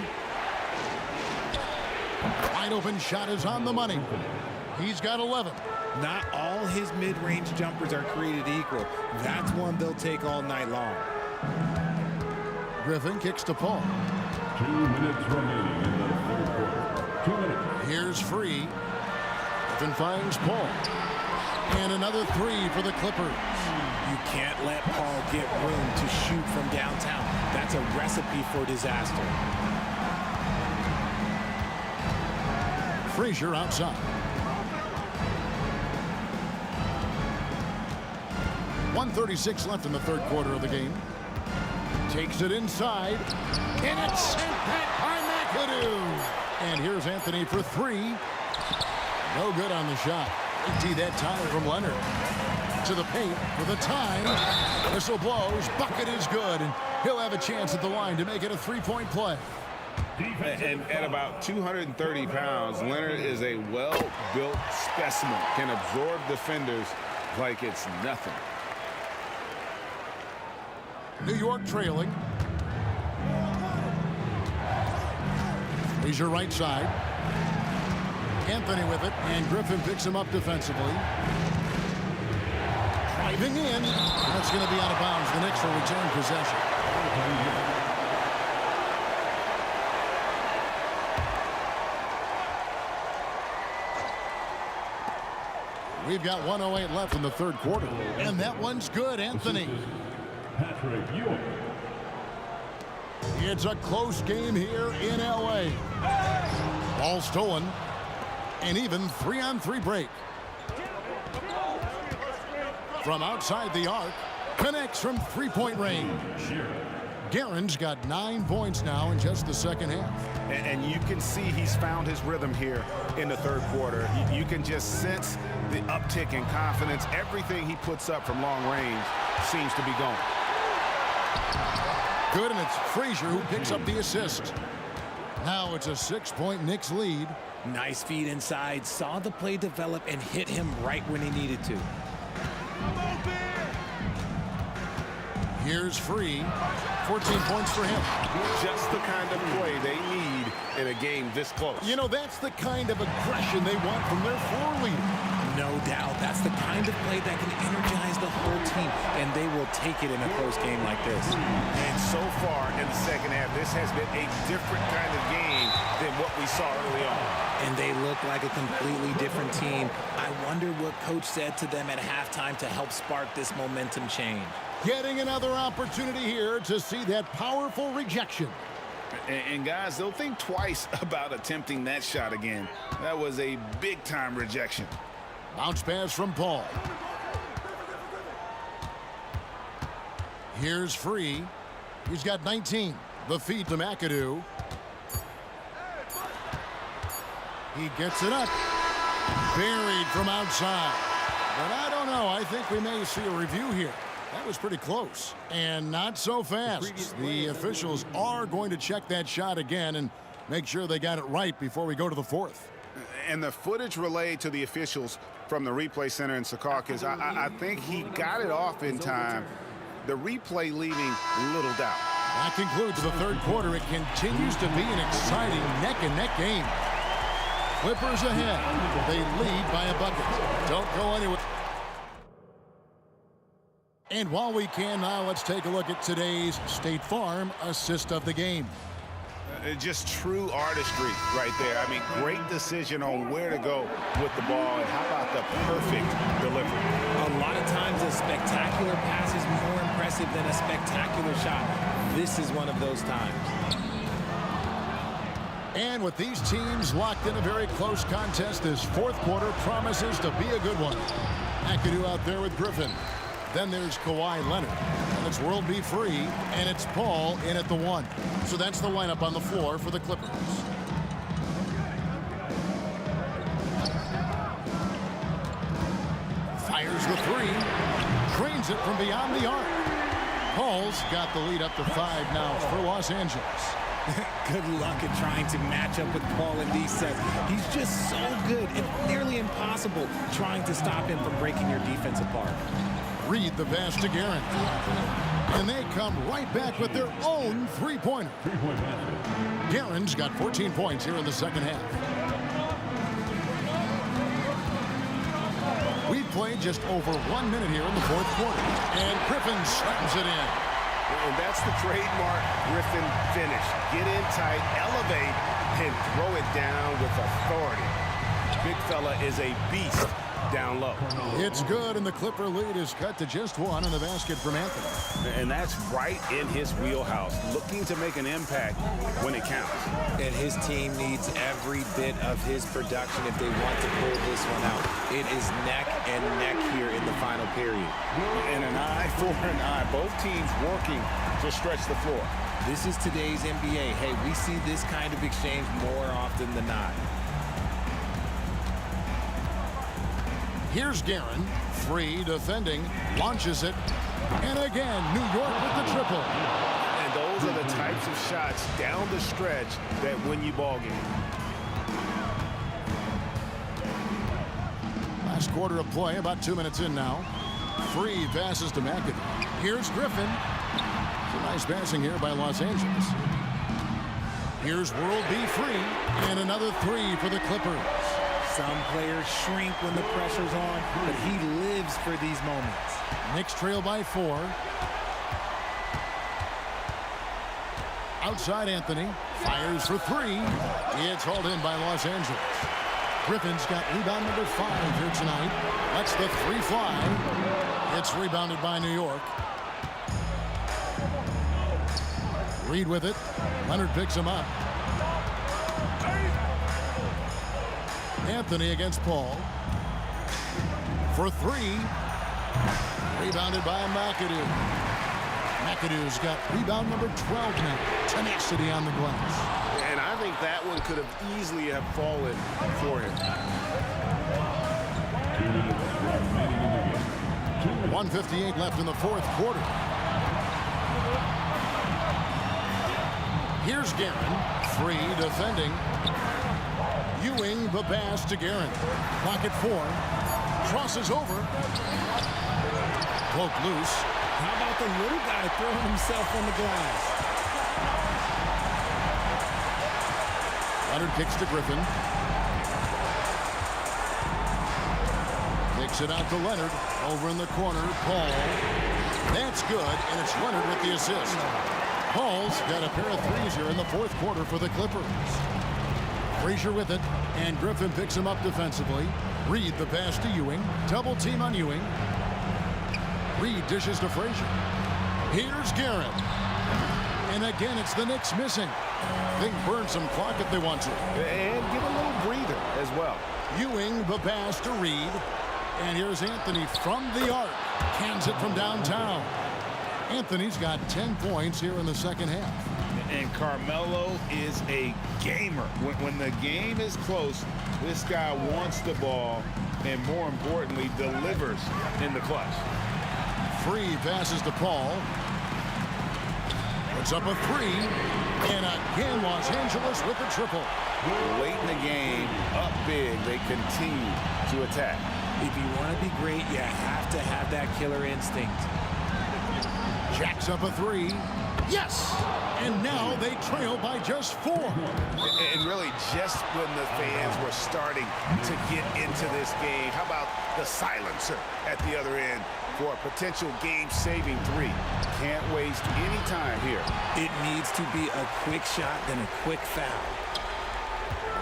Wide open shot is on the money. He's got 11. Not all his mid-range jumpers are created equal. That's one they'll take all night long. Griffin kicks to Paul. 2 minutes remaining in the third quarter. 2 minutes. Here's Free. Griffin finds Paul. And another 3 for the Clippers. You can't let Paul get room to shoot from downtown. That's a recipe for disaster. Frazier outside. 1:36 left in the third quarter of the game. Takes it inside. And it's sent back by McAdoo. And here's Anthony for 3. No good on the shot. Empty that time from Leonard. To the paint for the time. Whistle blows. Bucket is good. And he'll have a chance at the line to make it a 3-point play. And at about 230 pounds, Leonard is a well-built specimen. Can absorb defenders like it's nothing. New York trailing. Frazier right side. Anthony with it, and Griffin picks him up defensively. Driving in. That's going to be out of bounds. The Knicks will return possession. We've got 1:08 left in the third quarter. And that one's good, Anthony. Patrick Ewing. It's a close game here in L.A. Ball stolen. An even 3-on-3 break. From outside the arc. Connects from 3-point range. Guerin's got 9 points now in just the second half. And you can see he's found his rhythm here in the third quarter. You can just sense the uptick in confidence. Everything he puts up from long range seems to be going. Good, and it's Frazier who picks up the assist. Now it's a 6-point Knicks lead. Nice feed inside. Saw the play develop and hit him right when he needed to. Here's Free. 14 points for him. Just the kind of play they need in a game this close. You know, that's the kind of aggression they want from their floor leader. No doubt. That's the kind of play that can energize the whole team, and they will take it in a close game like this. And so far in the second half, this has been a different kind of game than what we saw early on. And they look like a completely different team. I wonder what coach said to them at halftime to help spark this momentum change. Getting another opportunity here to see that powerful rejection. And guys, they'll think twice about attempting that shot again. That was a big-time rejection. Bounce pass from Paul. Here's Free. He's got 19. The feed to McAdoo. He gets it up. Buried from outside. But I don't know. I think we may see a review here. That was pretty close. And not so fast. The officials are going to check that shot again and make sure they got it right before we go to the fourth. And the footage relayed to the officials from the replay center in Secaucus, I think he got it off in time. The replay leaving little doubt. That concludes the third quarter. It continues to be an exciting neck-and-neck game. Clippers ahead. They lead by a bucket. Don't go anywhere. And while we can now, let's take a look at today's State Farm assist of the game. Just true artistry right there. I mean, great decision on where to go with the ball, and how about the perfect delivery? A lot of times a spectacular pass is more impressive than a spectacular shot. This is one of those times. And with these teams locked in a very close contest, this fourth quarter promises to be a good one. McAdoo out there with Griffin. Then there's Kawhi Leonard. And it's World B. Free, and it's Paul in at the 1. So that's the lineup on the floor for the Clippers. Fires the 3. Drains it from beyond the arc. Paul's got the lead up to 5 now for Los Angeles. Good luck at trying to match up with Paul in these sets. He's just so good. It's nearly impossible trying to stop him from breaking your defense apart. Reed the pass to Guerin. And they come right back with their own three-pointer. Guerin's got 14 points here in the second half. We've played just over 1 minute here in the fourth quarter. And Griffin slams it in. And that's the trademark Griffin finish. Get in tight, elevate, and throw it down with authority. Big fella is a beast down low. It's good, and the Clipper lead is cut to just 1 on the basket from Anthony. And that's right in his wheelhouse, looking to make an impact when it counts. And his team needs every bit of his production if they want to pull this one out. It is neck and neck here in the final period. And an eye for an eye. Both teams working to stretch the floor. This is today's NBA. Hey, we see this kind of exchange more often than not. Here's Guerin, free defending, launches it, and again, New York with the triple. And those are the types of shots down the stretch that win you ball game. Last quarter of play, about 2 minutes in now. Free passes to McAdoo. Here's Griffin. Some nice passing here by Los Angeles. Here's World B. Free, and another 3 for the Clippers. Some players shrink when the pressure's on, but he lives for these moments. Knicks trail by 4. Outside Anthony, fires for 3. It's hauled in by Los Angeles. Griffin's got rebound number 5 here tonight. That's the 3 fly. It's rebounded by New York. Reed with it. Leonard picks him up. Anthony against Paul. For 3. Rebounded by McAdoo. McAdoo's got rebound number 12 now. Tenacity on the glass. And I think that one could have easily have fallen for him. 1:58 left in the fourth quarter. Here's Guerin. Free defending. Ewing the pass to Guerin. Clock at 4. Crosses over. Broke loose. How about the little guy throwing himself on the glass? Leonard kicks to Griffin. Kicks it out to Leonard. Over in the corner, Paul. That's good, and it's Leonard with the assist. Paul's got a pair of 3s here in the fourth quarter for the Clippers. Frazier with it, and Griffin picks him up defensively. Reed the pass to Ewing. Double team on Ewing. Reed dishes to Frazier. Here's Guerin. And again, it's the Knicks missing. They can burn some clock if they want to. And get a little breather as well. Ewing the pass to Reed. And here's Anthony from the arc. Cans it from downtown. Anthony's got 10 points here in the second half. And Carmelo is a gamer. When the game is close, this guy wants the ball and, more importantly, delivers in the clutch. Free passes to Paul. Puts up a 3. And again, Los Angeles with the triple. Late in the game, up big, they continue to attack. If you want to be great, you have to have that killer instinct. Jacks up a 3. Yes! And now they trail by just 4. And really, just when the fans were starting to get into this game, how about the silencer at the other end for a potential game-saving 3? Can't waste any time here. It needs to be a quick shot, then a quick foul.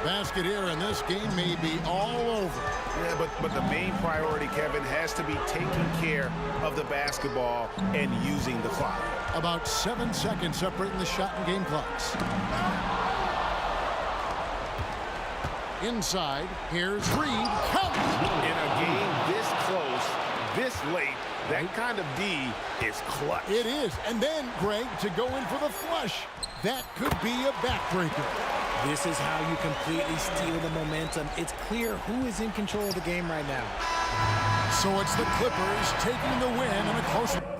Basket here, and this game may be all over. Yeah, but the main priority, Kevin, has to be taking care of the basketball and using the clock. About 7 seconds separating the shot and game clocks. Inside, here's Reed. Count. In a game this close, this late, that kind of D is clutch. It is. And then, Greg, to go in for the flush. That could be a backbreaker. This is how you completely steal the momentum. It's clear who is in control of the game right now. So it's the Clippers taking the win in a close one.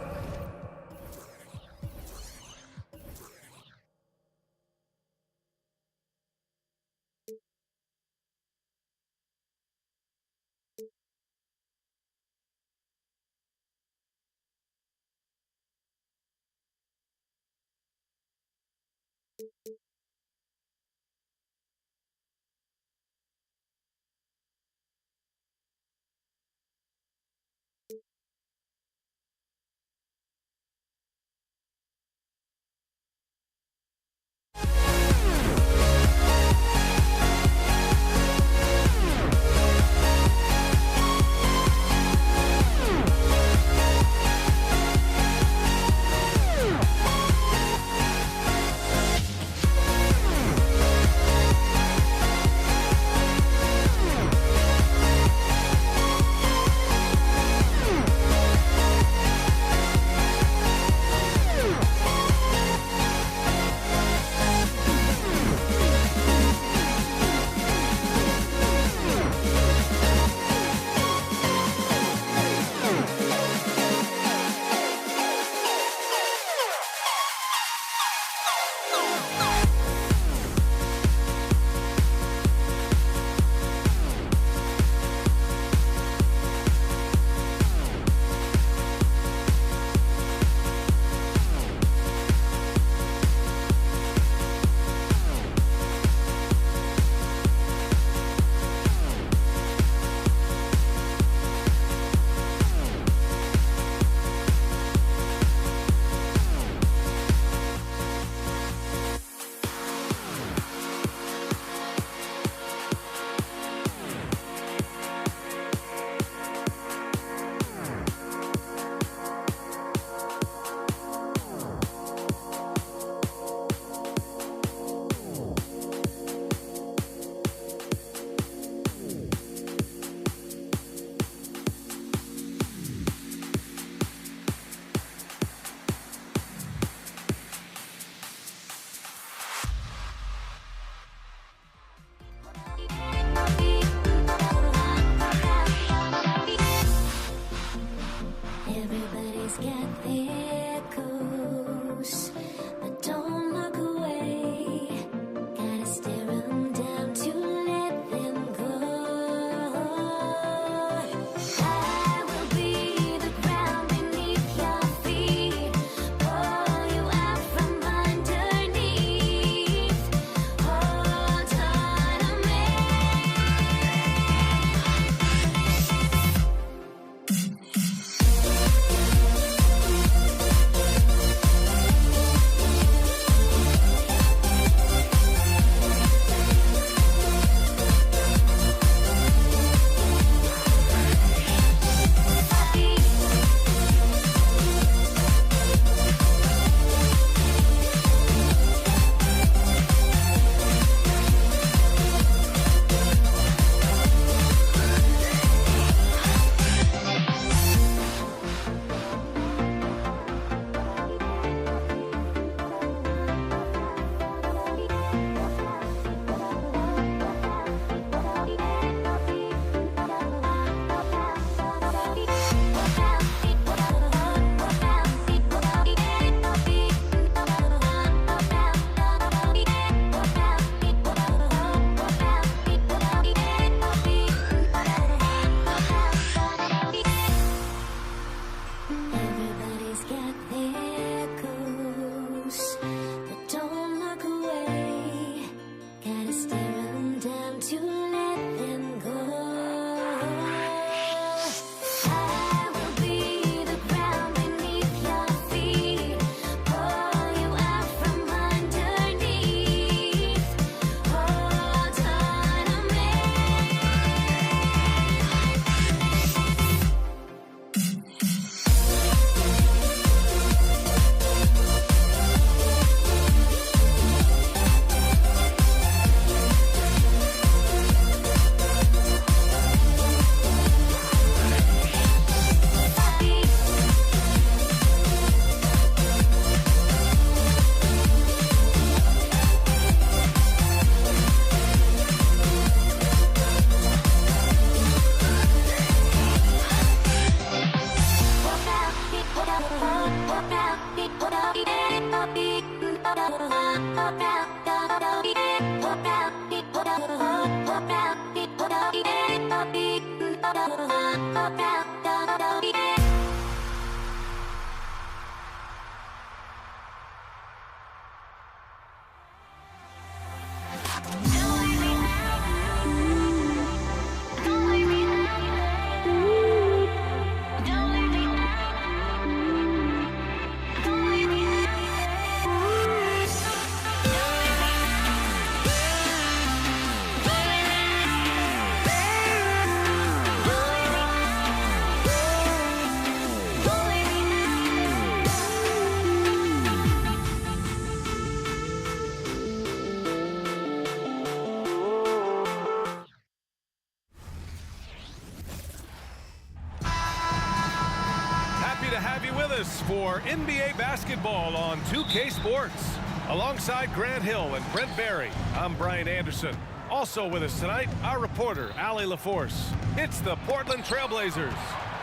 For NBA basketball on 2K Sports. Alongside Grant Hill and Brent Barry, I'm Brian Anderson. Also with us tonight, our reporter, Allie LaForce. It's the Portland Trailblazers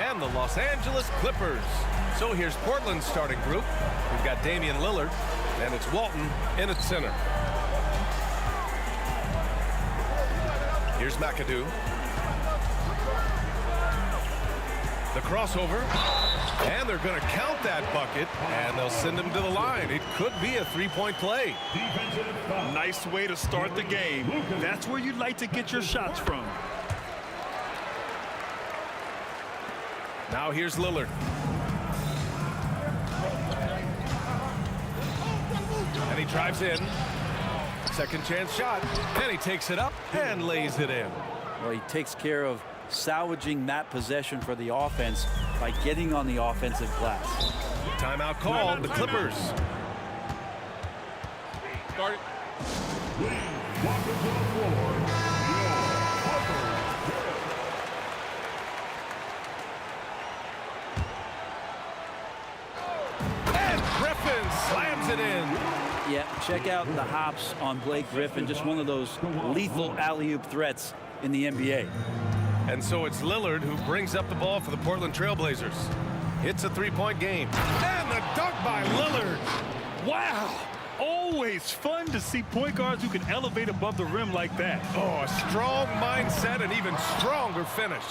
and the Los Angeles Clippers. So here's Portland's starting group. We've got Damian Lillard, and it's Walton in at center. Here's McAdoo. The crossover. And they're going to count that bucket, and they'll send him to the line. It could be a three-point play. Nice way to start the game. That's where you'd like to get your shots from. Now here's Lillard. And he drives in. Second chance shot. And he takes it up and lays it in. Well, he takes care of salvaging that possession for the offense by getting on the offensive glass. Timeout called, the Clippers. Start it. Welcome to the floor, and Griffin slams it in. Yeah, check out the hops on Blake Griffin. Just one of those lethal alley-oop threats in the NBA. And so it's Lillard who brings up the ball for the Portland Trailblazers. It's a three-point game. And the dunk by Lillard. Wow. Always fun to see point guards who can elevate above the rim like that. Oh, a strong mindset and even stronger finish.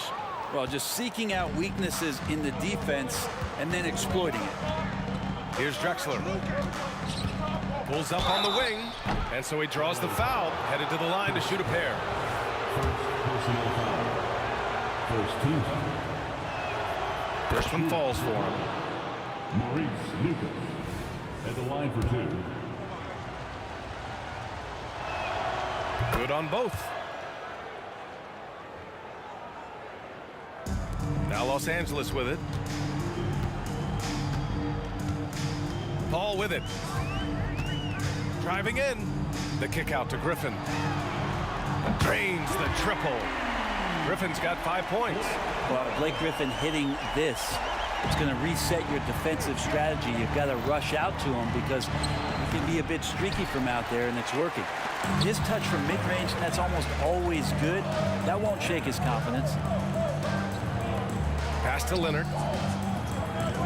Well, just seeking out weaknesses in the defense and then exploiting it. Here's Drexler. Pulls up on the wing, and so he draws the foul, headed to the line to shoot a pair. First one falls for him. Maurice Lucas at the line for two. Good on both. Now Los Angeles with it. Paul with it. Driving in. The kick out to Griffin. Drains the triple. Griffin's got 5 points. Well, Blake Griffin hitting this, it's going to reset your defensive strategy. You've got to rush out to him because he can be a bit streaky from out there, and it's working. His touch from mid-range, that's almost always good. That won't shake his confidence. Pass to Leonard.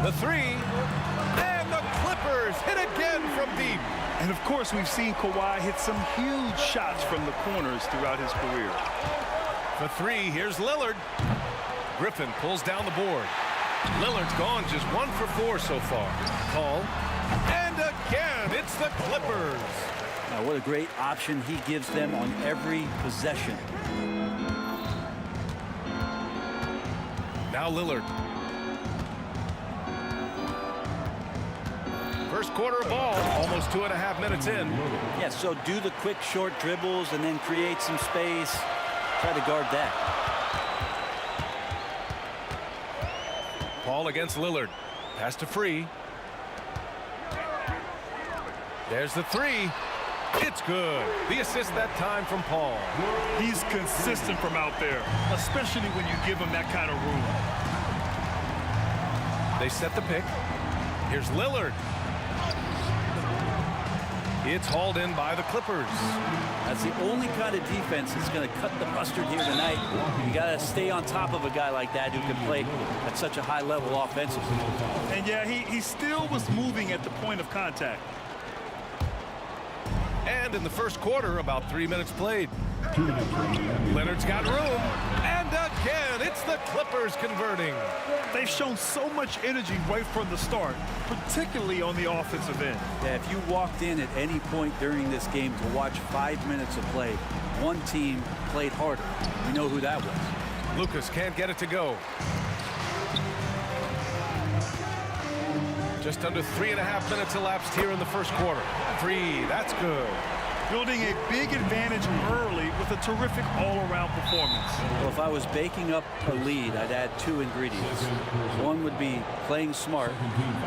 The three. And the Clippers hit again from deep. And of course, we've seen Kawhi hit some huge shots from the corners throughout his career. For three, here's Lillard. Griffin pulls down the board. Lillard's gone just 1 for 4 so far. Call. And again, it's the Clippers. Now, what a great option he gives them on every possession. Now Lillard. First quarter of ball, almost 2.5 minutes in. Yeah, so do the quick short dribbles and then create some space. Try to guard that. Paul against Lillard. Pass to Free. There's the three. It's good. The assist that time from Paul. He's consistent from out there, especially when you give him that kind of room. They set the pick. Here's Lillard. It's hauled in by the Clippers. That's the only kind of defense that's going to cut the mustard here tonight. You got to stay on top of a guy like that who can play at such a high level offensively. And yeah, he still was moving at the point of contact. And in the first quarter, about 3 minutes played. Leonard's got room. And again, it's the Clippers converting. They've shown so much energy right from the start, particularly on the offensive end. Yeah, if you walked in at any point during this game to watch 5 minutes of play, one team played harder. You know who that was. Lucas can't get it to go. Just under 3.5 minutes elapsed here in the first quarter. 3, that's good. Building a big advantage early with a terrific all-around performance. Well, if I was baking up a lead, I'd add 2 ingredients. One would be playing smart,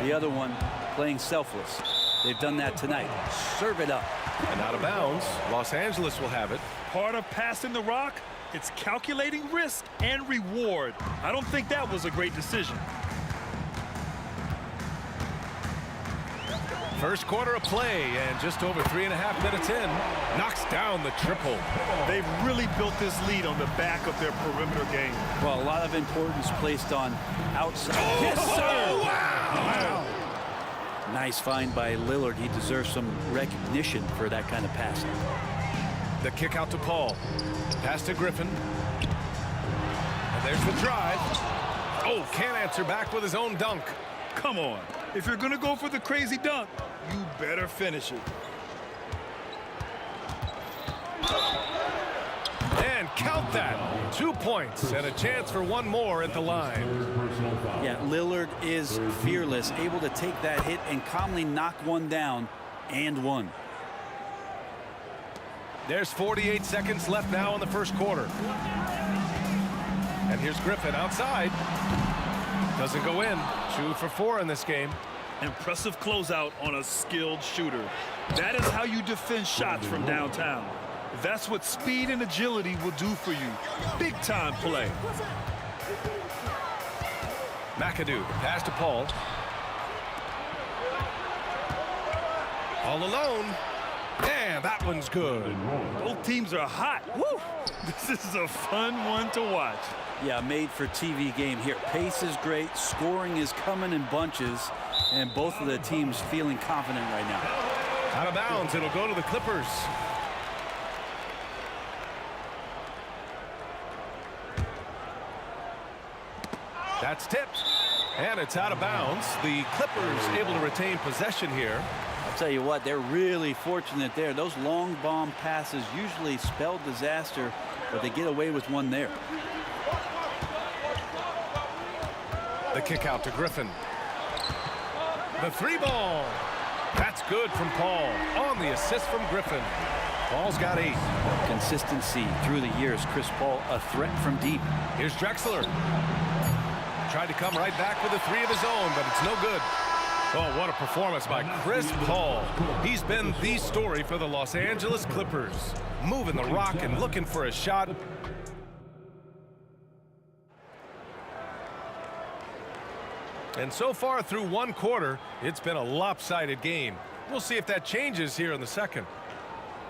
the other one playing selfless. They've done that tonight. Serve it up. And out of bounds, Los Angeles will have it. Part of passing the rock, it's calculating risk and reward. I don't think that was a great decision. First quarter of play, and just over 3.5 minutes in, knocks down the triple. They've really built this lead on the back of their perimeter game. Well, a lot of importance placed on outside. Oh, Yes, sir! Wow! Nice find by Lillard. He deserves some recognition for that kind of passing. The kick out to Paul. Pass to Griffin. And there's the drive. Oh, can't answer back with his own dunk. Come on. If you're going to go for the crazy dunk, you better finish it. And count that. 2 points and a chance for one more at the line. Yeah, Lillard is fearless, able to take that hit and calmly knock one down and one. There's 48 seconds left now in the first quarter. And here's Griffin outside. Doesn't go in. 2 for 4 in this game. Impressive closeout on a skilled shooter. That is how you defend shots from downtown. That's what speed and agility will do for you. Big time play. McAdoo, pass to Paul. All alone. And that one's good. Both teams are hot. Woo! This is a fun one to watch. Yeah, made for TV game here. Pace is great, scoring is coming in bunches, and both of the teams feeling confident right now. Out of bounds, it'll go to the Clippers. That's tipped, and it's out of bounds. The Clippers able to retain possession here. I'll tell you what, they're really fortunate there. Those long bomb passes usually spell disaster, but they get away with one there. The kick out to Griffin. The 3-ball. That's good from Paul on the assist from Griffin. Paul's got 8. Consistency through the years. Chris Paul, a threat from deep. Here's Drexler. Tried to come right back with a 3 of his own, but it's no good. Oh, what a performance by Chris Paul. He's been the story for the Los Angeles Clippers. Moving the rock and looking for a shot. And so far through one quarter, it's been a lopsided game. We'll see if that changes here in the second.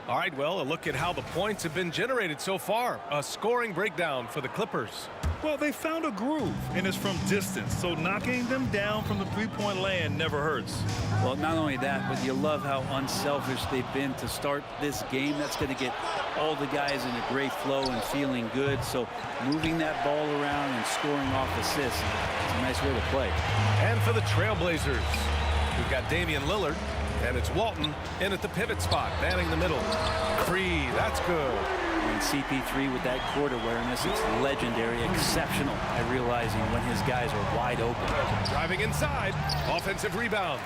All right, well, a look at how the points have been generated so far. A scoring breakdown for the Clippers. Well, they found a groove, and it's from distance, so knocking them down from the three-point land never hurts. Well, not only that, but you love how unselfish they've been to start this game. That's going to get all the guys in a great flow and feeling good. So moving that ball around and scoring off assists, it's a nice way to play. And for the Trailblazers, we've got Damian Lillard, and it's Walton in at the pivot spot, manning the middle. 3, that's good. And CP3 with that court awareness, it's legendary, exceptional at realizing when his guys are wide open. Driving inside, offensive rebound.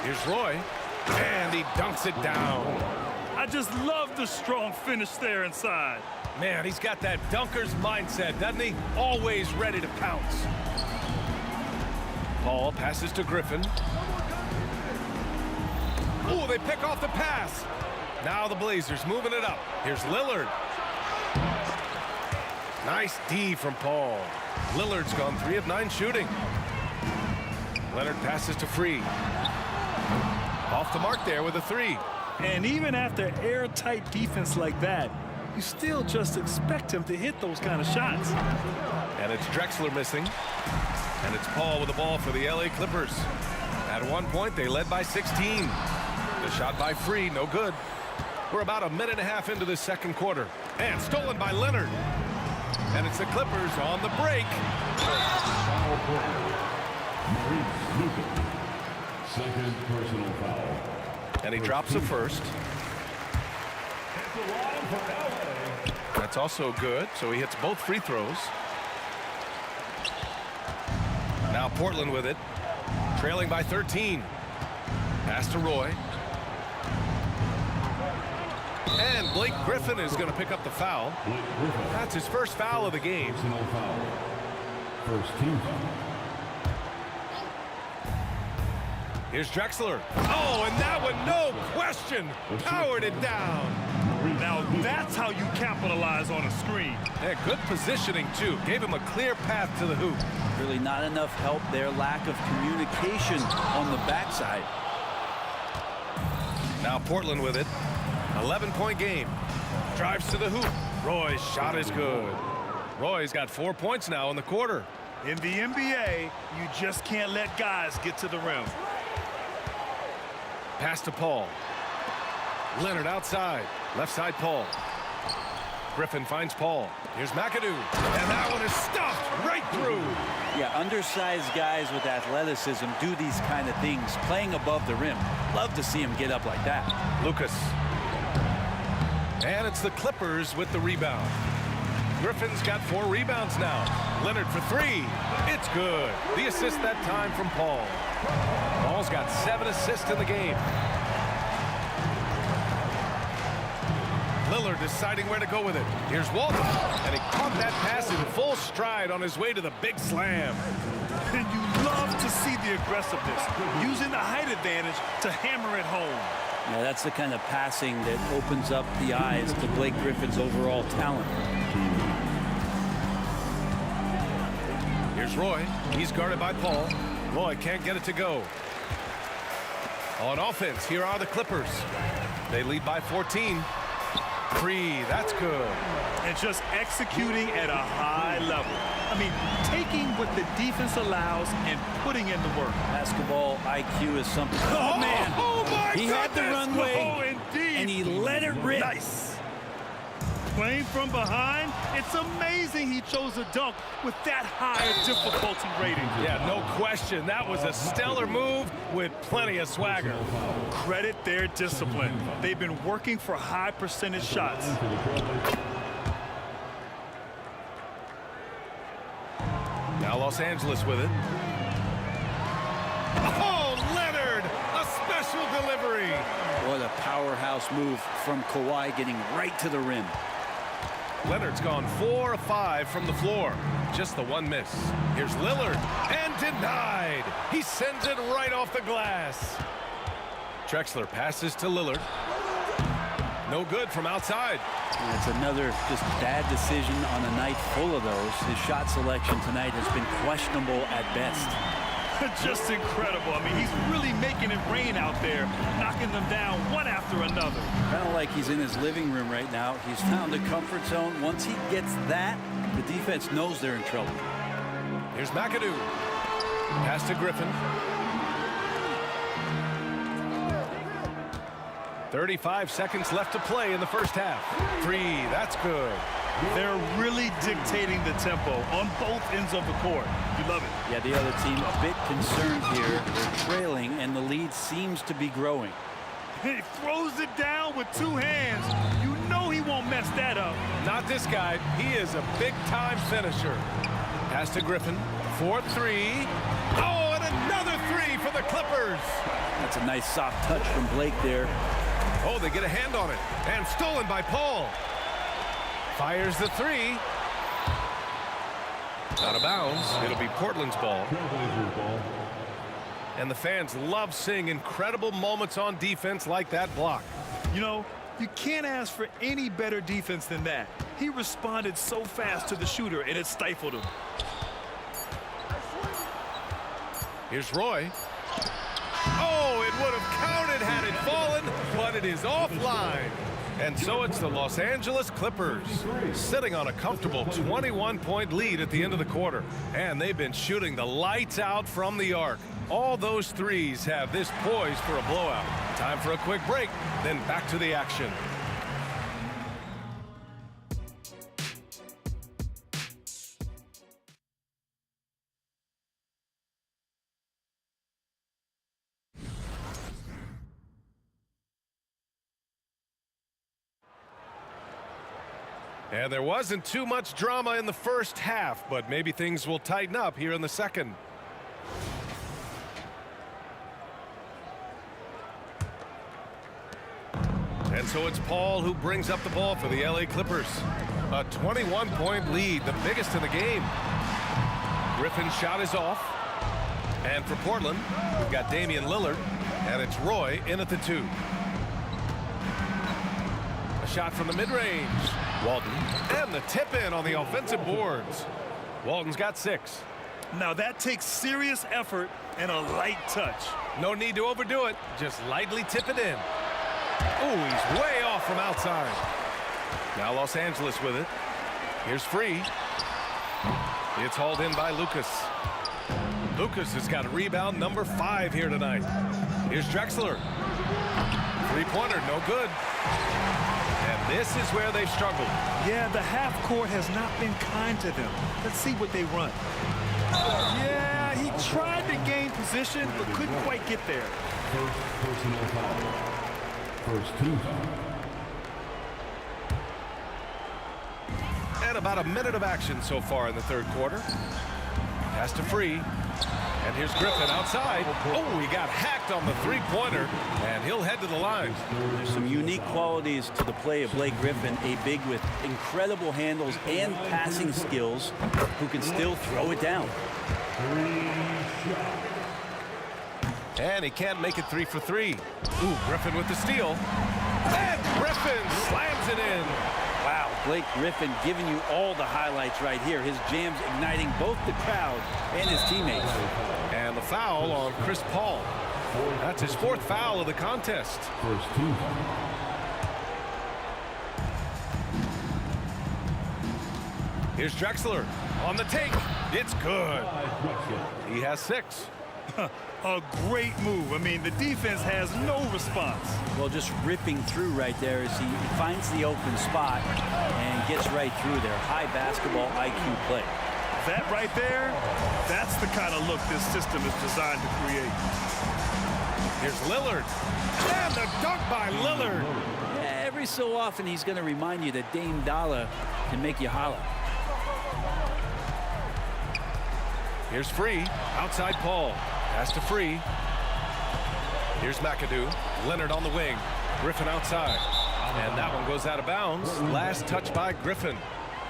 Here's Roy, and he dunks it down. I just love the strong finish there inside. Man, he's got that dunker's mindset, doesn't he? Always ready to pounce. Paul passes to Griffin. Oh, they pick off the pass. Now the Blazers moving it up. Here's Lillard. Nice D from Paul. Lillard's gone 3 of 9 shooting. Leonard passes to Free. Off the mark there with a 3. And even after airtight defense like that, you still just expect him to hit those kind of shots. And it's Drexler missing. And it's Paul with the ball for the LA Clippers. At one point, they led by 16. The shot by Free, no good. We're about a minute and a half into the second quarter. And stolen by Leonard. And it's the Clippers on the break. Foul Portland. Maurice Lucan. Second personal foul. And he drops the first. That's also good, so he hits both free throws. Now Portland with it, trailing by 13. Pass to Roy. And Blake Griffin is going to pick up the foul. That's his first foul of the game. Personal foul. First team foul. Here's Drexler. Oh, and that one, no question, powered it down. Now that's how you capitalize on a screen. Yeah, good positioning, too. Gave him a clear path to the hoop. Really not enough help there. Lack of communication on the backside. Now Portland with it. 11-point game. Drives to the hoop. Roy's shot is good. Roy's got 4 points now in the quarter. In the NBA, you just can't let guys get to the rim. Pass to Paul. Leonard outside. Left side Paul. Griffin finds Paul. Here's McAdoo. And that one is stuffed right through. Yeah, undersized guys with athleticism do these kind of things, playing above the rim. Love to see him get up like that. Lucas. And it's the Clippers with the rebound. Griffin's got 4 rebounds now. Leonard for 3. It's good. The assist that time from Paul. Paul's got 7 assists in the game. Lillard deciding where to go with it. Here's Walton. And he caught that pass in full stride on his way to the big slam. And you love to see the aggressiveness, using the height advantage to hammer it home. Yeah, that's the kind of passing that opens up the eyes to Blake Griffin's overall talent. Here's Roy. He's guarded by Paul. Roy can't get it to go. On offense, here are the Clippers. They lead by 14. 3, that's good. And just executing at a high level. I mean, taking what the defense allows and putting in the work. Basketball IQ is something. Oh, man. Oh, my He had the goodness. runway, Oh, indeed. and he let it rip. Nice. Playing from behind, it's amazing he chose a dunk with that higher difficulty rating. Yeah, no question. That was a stellar move with plenty of swagger. Credit their discipline. They've been working for high percentage shots. Now Los Angeles with it. Oh, Leonard! A special delivery. What a powerhouse move from Kawhi, getting right to the rim. Leonard's gone 4 of 5 from the floor. Just the one miss. Here's Lillard. And denied. He sends it right off the glass. Drexler passes to Lillard. No good from outside. And it's another just bad decision on a night full of those. His shot selection tonight has been questionable at best. Just incredible. I mean, he's really making it rain out there, knocking them down one after another. Kind of like he's in his living room right now. He's found a comfort zone. Once he gets that, the defense knows they're in trouble. Here's McAdoo. Pass to Griffin. 35 seconds left to play in the first half. 3, that's good. They're really dictating the tempo on both ends of the court. You love it. Yeah, the other team a bit concerned here. They're trailing, and the lead seems to be growing. He throws it down with 2 hands. You know he won't mess that up. Not this guy. He is a big-time finisher. Pass to Griffin. 4-3. Oh, and another 3 for the Clippers. That's a nice soft touch from Blake there. Oh, they get a hand on it. And stolen by Paul. Fires the 3. Out of bounds. It'll be Portland's ball. And the fans love seeing incredible moments on defense like that block. You know, you can't ask for any better defense than that. He responded so fast to the shooter, and it stifled him. Here's Roy. Oh, it would have counted had it fallen, but it is offline. And so it's the Los Angeles Clippers sitting on a comfortable 21-point lead at the end of the quarter. And they've been shooting the lights out from the arc. All those threes have this poised for a blowout. Time for a quick break, then back to the action. And there wasn't too much drama in the first half, but maybe things will tighten up here in the second. And so it's Paul who brings up the ball for the LA Clippers. A 21-point lead, the biggest in the game. Griffin's shot is off. And for Portland, we've got Damian Lillard, and it's Roy in at the 2. A shot from the mid-range. Walton, and the tip-in on the offensive boards. Walton's got 6. Now that takes serious effort and a light touch. No need to overdo it. Just lightly tip it in. Oh, he's way off from outside. Now Los Angeles with it. Here's Free. It's hauled in by Lucas. Lucas has got a rebound number 5 here tonight. Here's Drexler. Three-pointer, no good. And this is where they've struggled. Yeah, the half court has not been kind to them. Let's see what they run. Yeah, he tried to gain position, but couldn't quite get there. First personal foul. First team foul. And about a minute of action so far in the third quarter. Pass to Free. And here's Griffin outside. Oh, he got hacked on the three-pointer, and he'll head to the line. There's some unique qualities to the play of Blake Griffin, a big with incredible handles and passing skills who can still throw it down. And he can't make it 3 for 3. Ooh, Griffin with the steal. And Griffin slams it in. Wow, Blake Griffin giving you all the highlights right here. His jams igniting both the crowd and his teammates. And the foul on Chris Paul. That's his 4th foul of the contest. First team foul. Here's Drexler on the take. It's good. He has 6. A great move. I mean, the defense has no response. Well, just ripping through right there as he finds the open spot and gets right through there. High basketball IQ play. That right there, that's the kind of look this system is designed to create. Here's Lillard. And the dunk by Lillard. Yeah, every so often he's going to remind you that Dame Dollar can make you holler. Here's Free. Outside Paul. Pass to Free. Here's McAdoo. Leonard on the wing. Griffin outside. And that one goes out of bounds. Last touch by Griffin.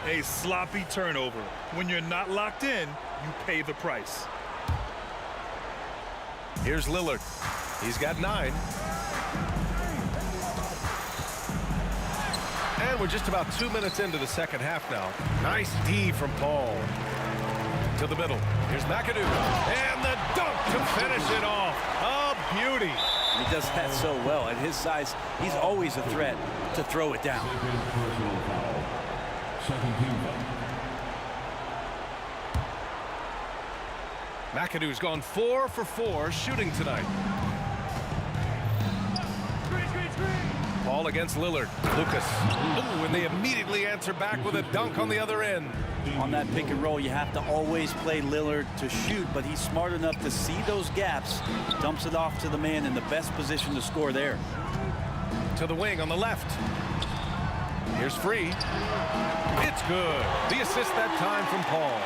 A sloppy turnover. When you're not locked in, you pay the price. Here's Lillard. He's got 9. And we're just about 2 minutes into the second half now. Nice D from Paul. To the middle. Here's McAdoo. And the dunk to finish it off. A beauty. He does that so well. At his size, he's always a threat to throw it down. Second personal foul. Second team foul. McAdoo's gone 4 for 4 shooting tonight. Paul against Lillard. Lucas. Ooh, and they immediately answer back with a dunk on the other end. On that pick and roll, you have to always play Lillard to shoot, but he's smart enough to see those gaps, dumps it off to the man in the best position to score there. To the wing on the left. Here's Free. It's good. The assist that time from Paul.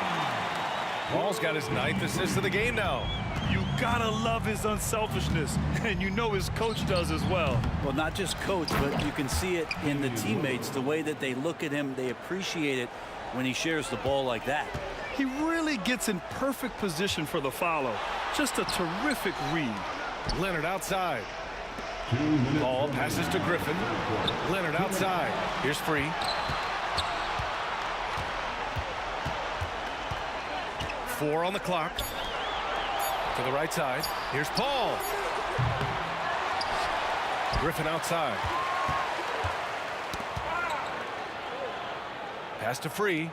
Paul's got his 9th assist of the game now. You gotta love his unselfishness, and you know his coach does as well. Well, not just coach, but you can see it in the teammates, the way that they look at him, they appreciate it when he shares the ball like that. He really gets in perfect position for the follow. Just a terrific read. Leonard outside. Ball passes to Griffin. Leonard outside. Here's Free. Four on the clock. To the right side. Here's Paul. Griffin outside. Pass to Free.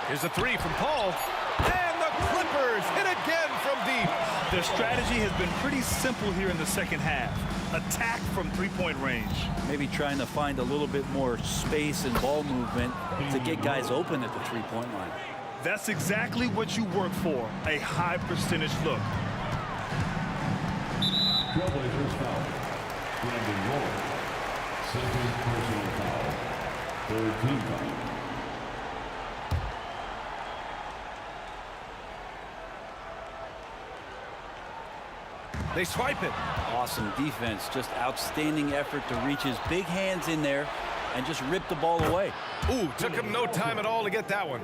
Here's a 3 from Paul. And the Clippers hit again from deep. Their strategy has been pretty simple here in the second half. Attack from three-point range. Maybe trying to find a little bit more space and ball movement to get guys open at the three-point line. That's exactly what you work for, a high percentage look. Trailblazers foul. Brandon Roy. Second personal foul. Third team foul. They swipe it. Awesome defense. Just outstanding effort to reach his big hands in there and just rip the ball away. Ooh, took him no time at all to get that one.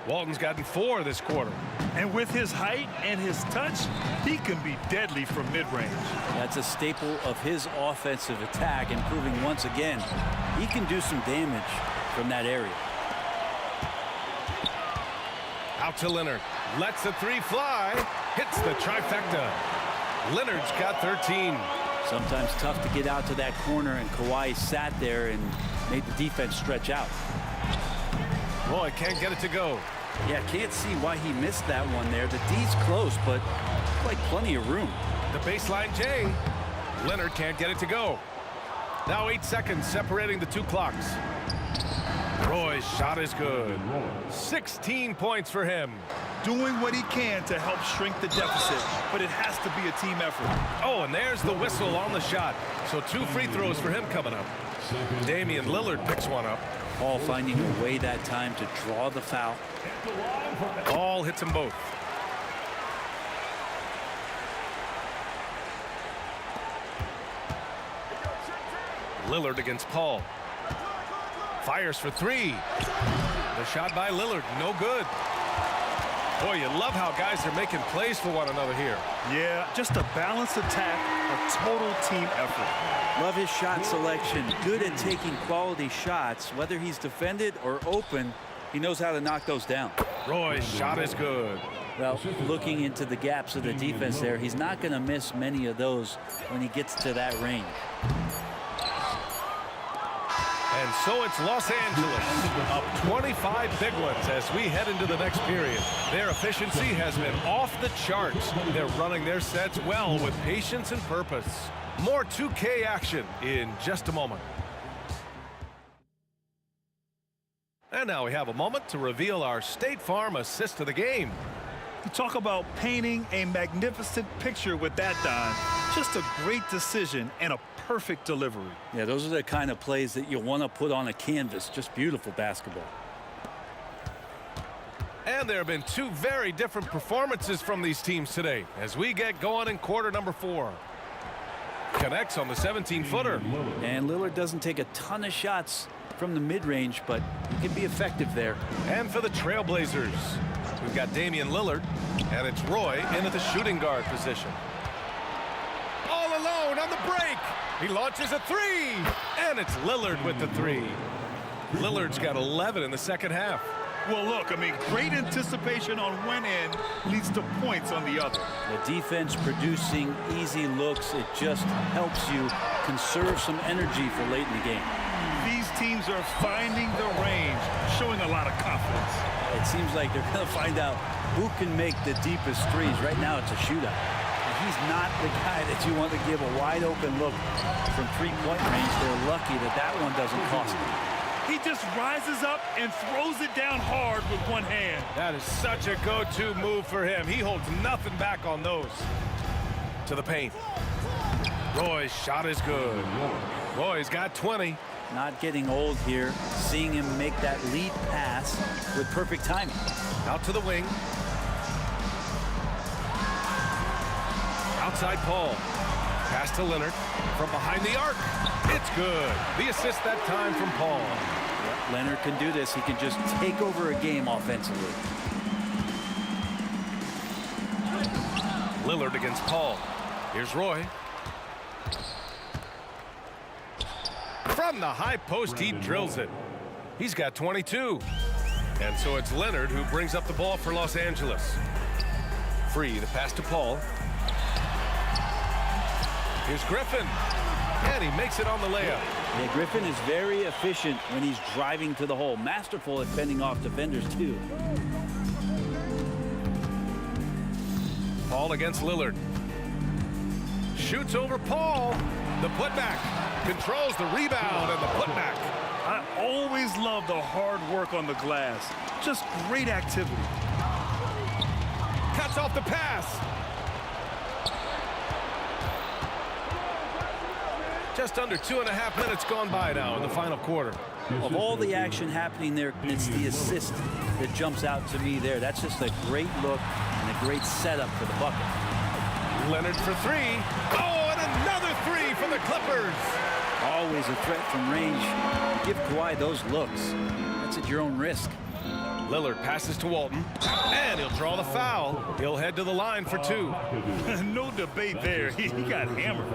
Walton's gotten 4 this quarter. And with his height and his touch, he can be deadly from mid-range. That's a staple of his offensive attack, and proving once again he can do some damage from that area. Out to Leonard. Lets the 3 fly. Hits the trifecta. Leonard's got 13. Sometimes tough to get out to that corner, and Kawhi sat there and made the defense stretch out. Boy, can't get it to go. Yeah, can't see why he missed that one there. The D's close, but like plenty of room. The baseline J. Leonard can't get it to go. Now 8 seconds separating the 2 clocks. Roy's shot is good. 16 points for him. Doing what he can to help shrink the deficit, but it has to be a team effort. Oh, and there's the whistle on the shot. So 2 free throws for him coming up. Damian Lillard picks one up. Paul finding a way that time to draw the foul. All hits them both. Lillard against Paul. Fires for 3. The shot by Lillard, no good. Boy, you love how guys are making plays for one another here. Yeah, just a balanced attack, a total team effort. Love his shot selection. Good at taking quality shots. Whether he's defended or open, he knows how to knock those down. Roy's shot is good. Well, looking into the gaps of the defense there, he's not going to miss many of those when he gets to that range. And so it's Los Angeles up 25 big ones as we head into the next period. Their efficiency has been off the charts. They're running their sets well with patience and purpose. More 2K action in just a moment. And now we have a moment to reveal our State Farm assist of the game. You talk about painting a magnificent picture with that, Don. Just a great decision and a perfect delivery. Yeah, those are the kind of plays that you want to put on a canvas. Just beautiful basketball. And there have been 2 very different performances from these teams today as we get going in quarter number 4. Connects on the 17-footer. And Lillard doesn't take a ton of shots from the mid-range, but he can be effective there. And for the Trailblazers, we've got Damian Lillard, and it's Roy into the shooting guard position. All alone on the break. He launches a 3, and it's Lillard with the 3. Lillard's got 11 in the second half. Well, look, I mean, great anticipation on one end leads to points on the other. The defense producing easy looks. It just helps you conserve some energy for late in the game. These teams are finding the range, showing a lot of confidence. It seems like they're going to find out who can make the deepest threes. Right now, it's a shootout. And he's not the guy that you want to give a wide-open look from three-point range. They're lucky that that one doesn't cost them. He just rises up and throws it down hard with one hand. That is such a go-to move for him. He holds nothing back on those. To the paint. Roy's shot is good. Roy's got 20. Not getting old here. Seeing him make that lead pass with perfect timing. Out to the wing. Outside Paul. Pass to Leonard. From behind the arc. It's good. The assist that time from Paul. Yep, Leonard can do this. He can just take over a game offensively. Lillard against Paul. Here's Roy. From the high post, he drills it. He's got 22. And so it's Leonard who brings up the ball for Los Angeles. Free, the pass to Paul. Here's Griffin. And he makes it on the layup. Yeah, Griffin is very efficient when he's driving to the hole. Masterful at fending off defenders, too. Paul against Lillard. Shoots over Paul. The putback. Controls the rebound and the putback. I always love the hard work on the glass. Just great activity. Cuts off the pass. Just under 2.5 minutes gone by now in the final quarter. Of all the action happening there, it's the assist that jumps out to me there. That's just a great look and a great setup for the bucket. Leonard for three. Oh, and another three for the Clippers. Always a threat from range. Give Kawhi those looks. That's at your own risk. Lillard passes to Walton, and he'll draw the foul. He'll head to the line for two. No debate there. He got hammered.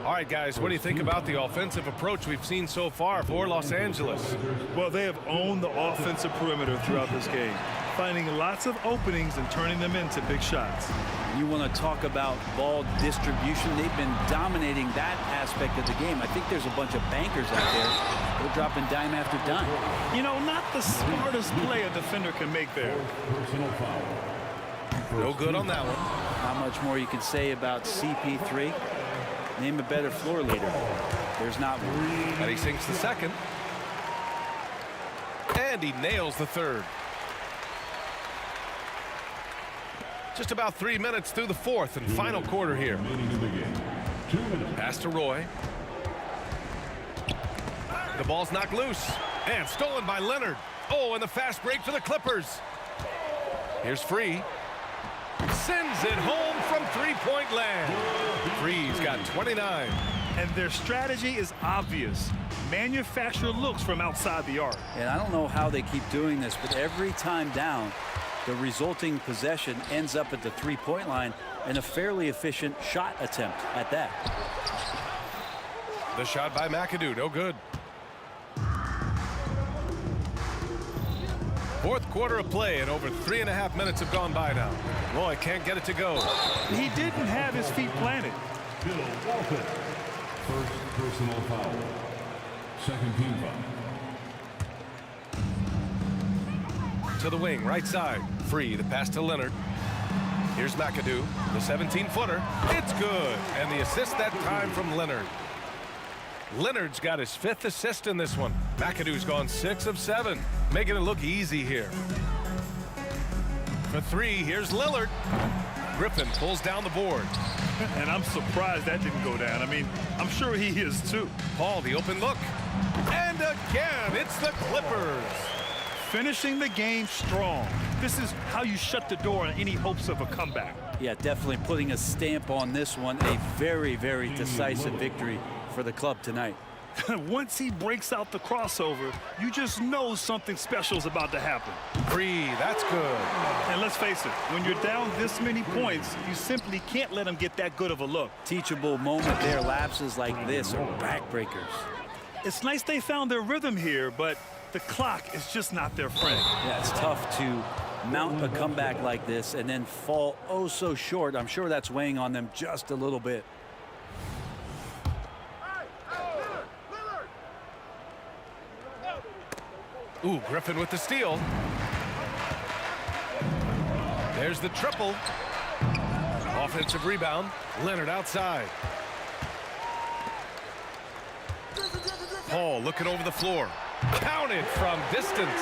All right, guys, what do you think about the offensive approach we've seen so far for Los Angeles? Well, they have owned the offensive perimeter throughout this game, finding lots of openings and turning them into big shots. You want to talk about ball distribution. They've been dominating that aspect of the game. I think there's a bunch of bankers out there. They're dropping dime after dime. You know, not the smartest play a defender can make there. No good on that one. How much more you can say about CP3? Name a better floor leader. There's not one. And he sinks the second. And he nails the third. Just about 3 minutes through the fourth and final quarter here. Pass to Roy. The ball's knocked loose and stolen by Leonard. Oh, and the fast break for the Clippers. Here's Free. Sends it home from three-point land. Free's got 29. And their strategy is obvious. Manufacture looks from outside the arc. And I don't know how they keep doing this, but every time down, the resulting possession ends up at the three-point line and a fairly efficient shot attempt at that. The shot by McAdoo, no good. Fourth quarter of play, and over 3.5 minutes have gone by now. Roy can't get it to go. He didn't have his feet planted. Bill Walton. First personal foul. Second team foul. To the wing, right side. Free, the pass to Leonard. Here's McAdoo, the 17-footer. It's good, and the assist that time from Leonard. Leonard's got his 5th assist in this one. McAdoo's gone 6 of 7, making it look easy here. For three, here's Lillard. Griffin pulls down the board. And I'm surprised that didn't go down. I mean, I'm sure he is too. Paul, the open look. And again, it's the Clippers. Finishing the game strong. This is how you shut the door on any hopes of a comeback. Yeah, definitely putting a stamp on this one. A very, very decisive victory for the club tonight. Once he breaks out the crossover, you just know something special is about to happen. Free, that's good. And let's face it, when you're down this many points, you simply can't let him get that good of a look. Teachable moment there. Lapses like this are backbreakers. It's nice they found their rhythm here, but the clock is just not their friend. Yeah, it's tough to mount a comeback like this and then fall oh so short. I'm sure that's weighing on them just a little bit. Ooh, Griffin with the steal. There's the triple. Offensive rebound. Leonard outside. Paul looking over the floor. Counted from distance.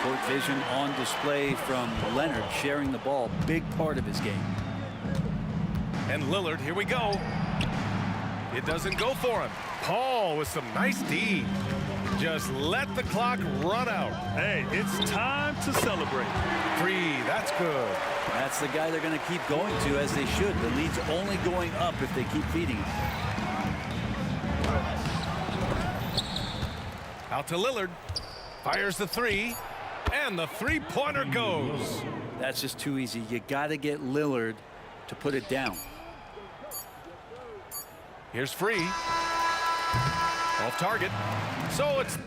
Court vision on display from Leonard, sharing the ball. Big part of his game. And Lillard, here we go. It doesn't go for him. Paul with some nice D. Just let the clock run out. Hey, it's time to celebrate. Free, that's good. That's the guy they're going to keep going to, as they should. The lead's only going up if they keep feeding him. Out to Lillard. Fires the three. And the three-pointer goes. That's just too easy. You got to get Lillard to put it down. Here's Free. Off target. So it's...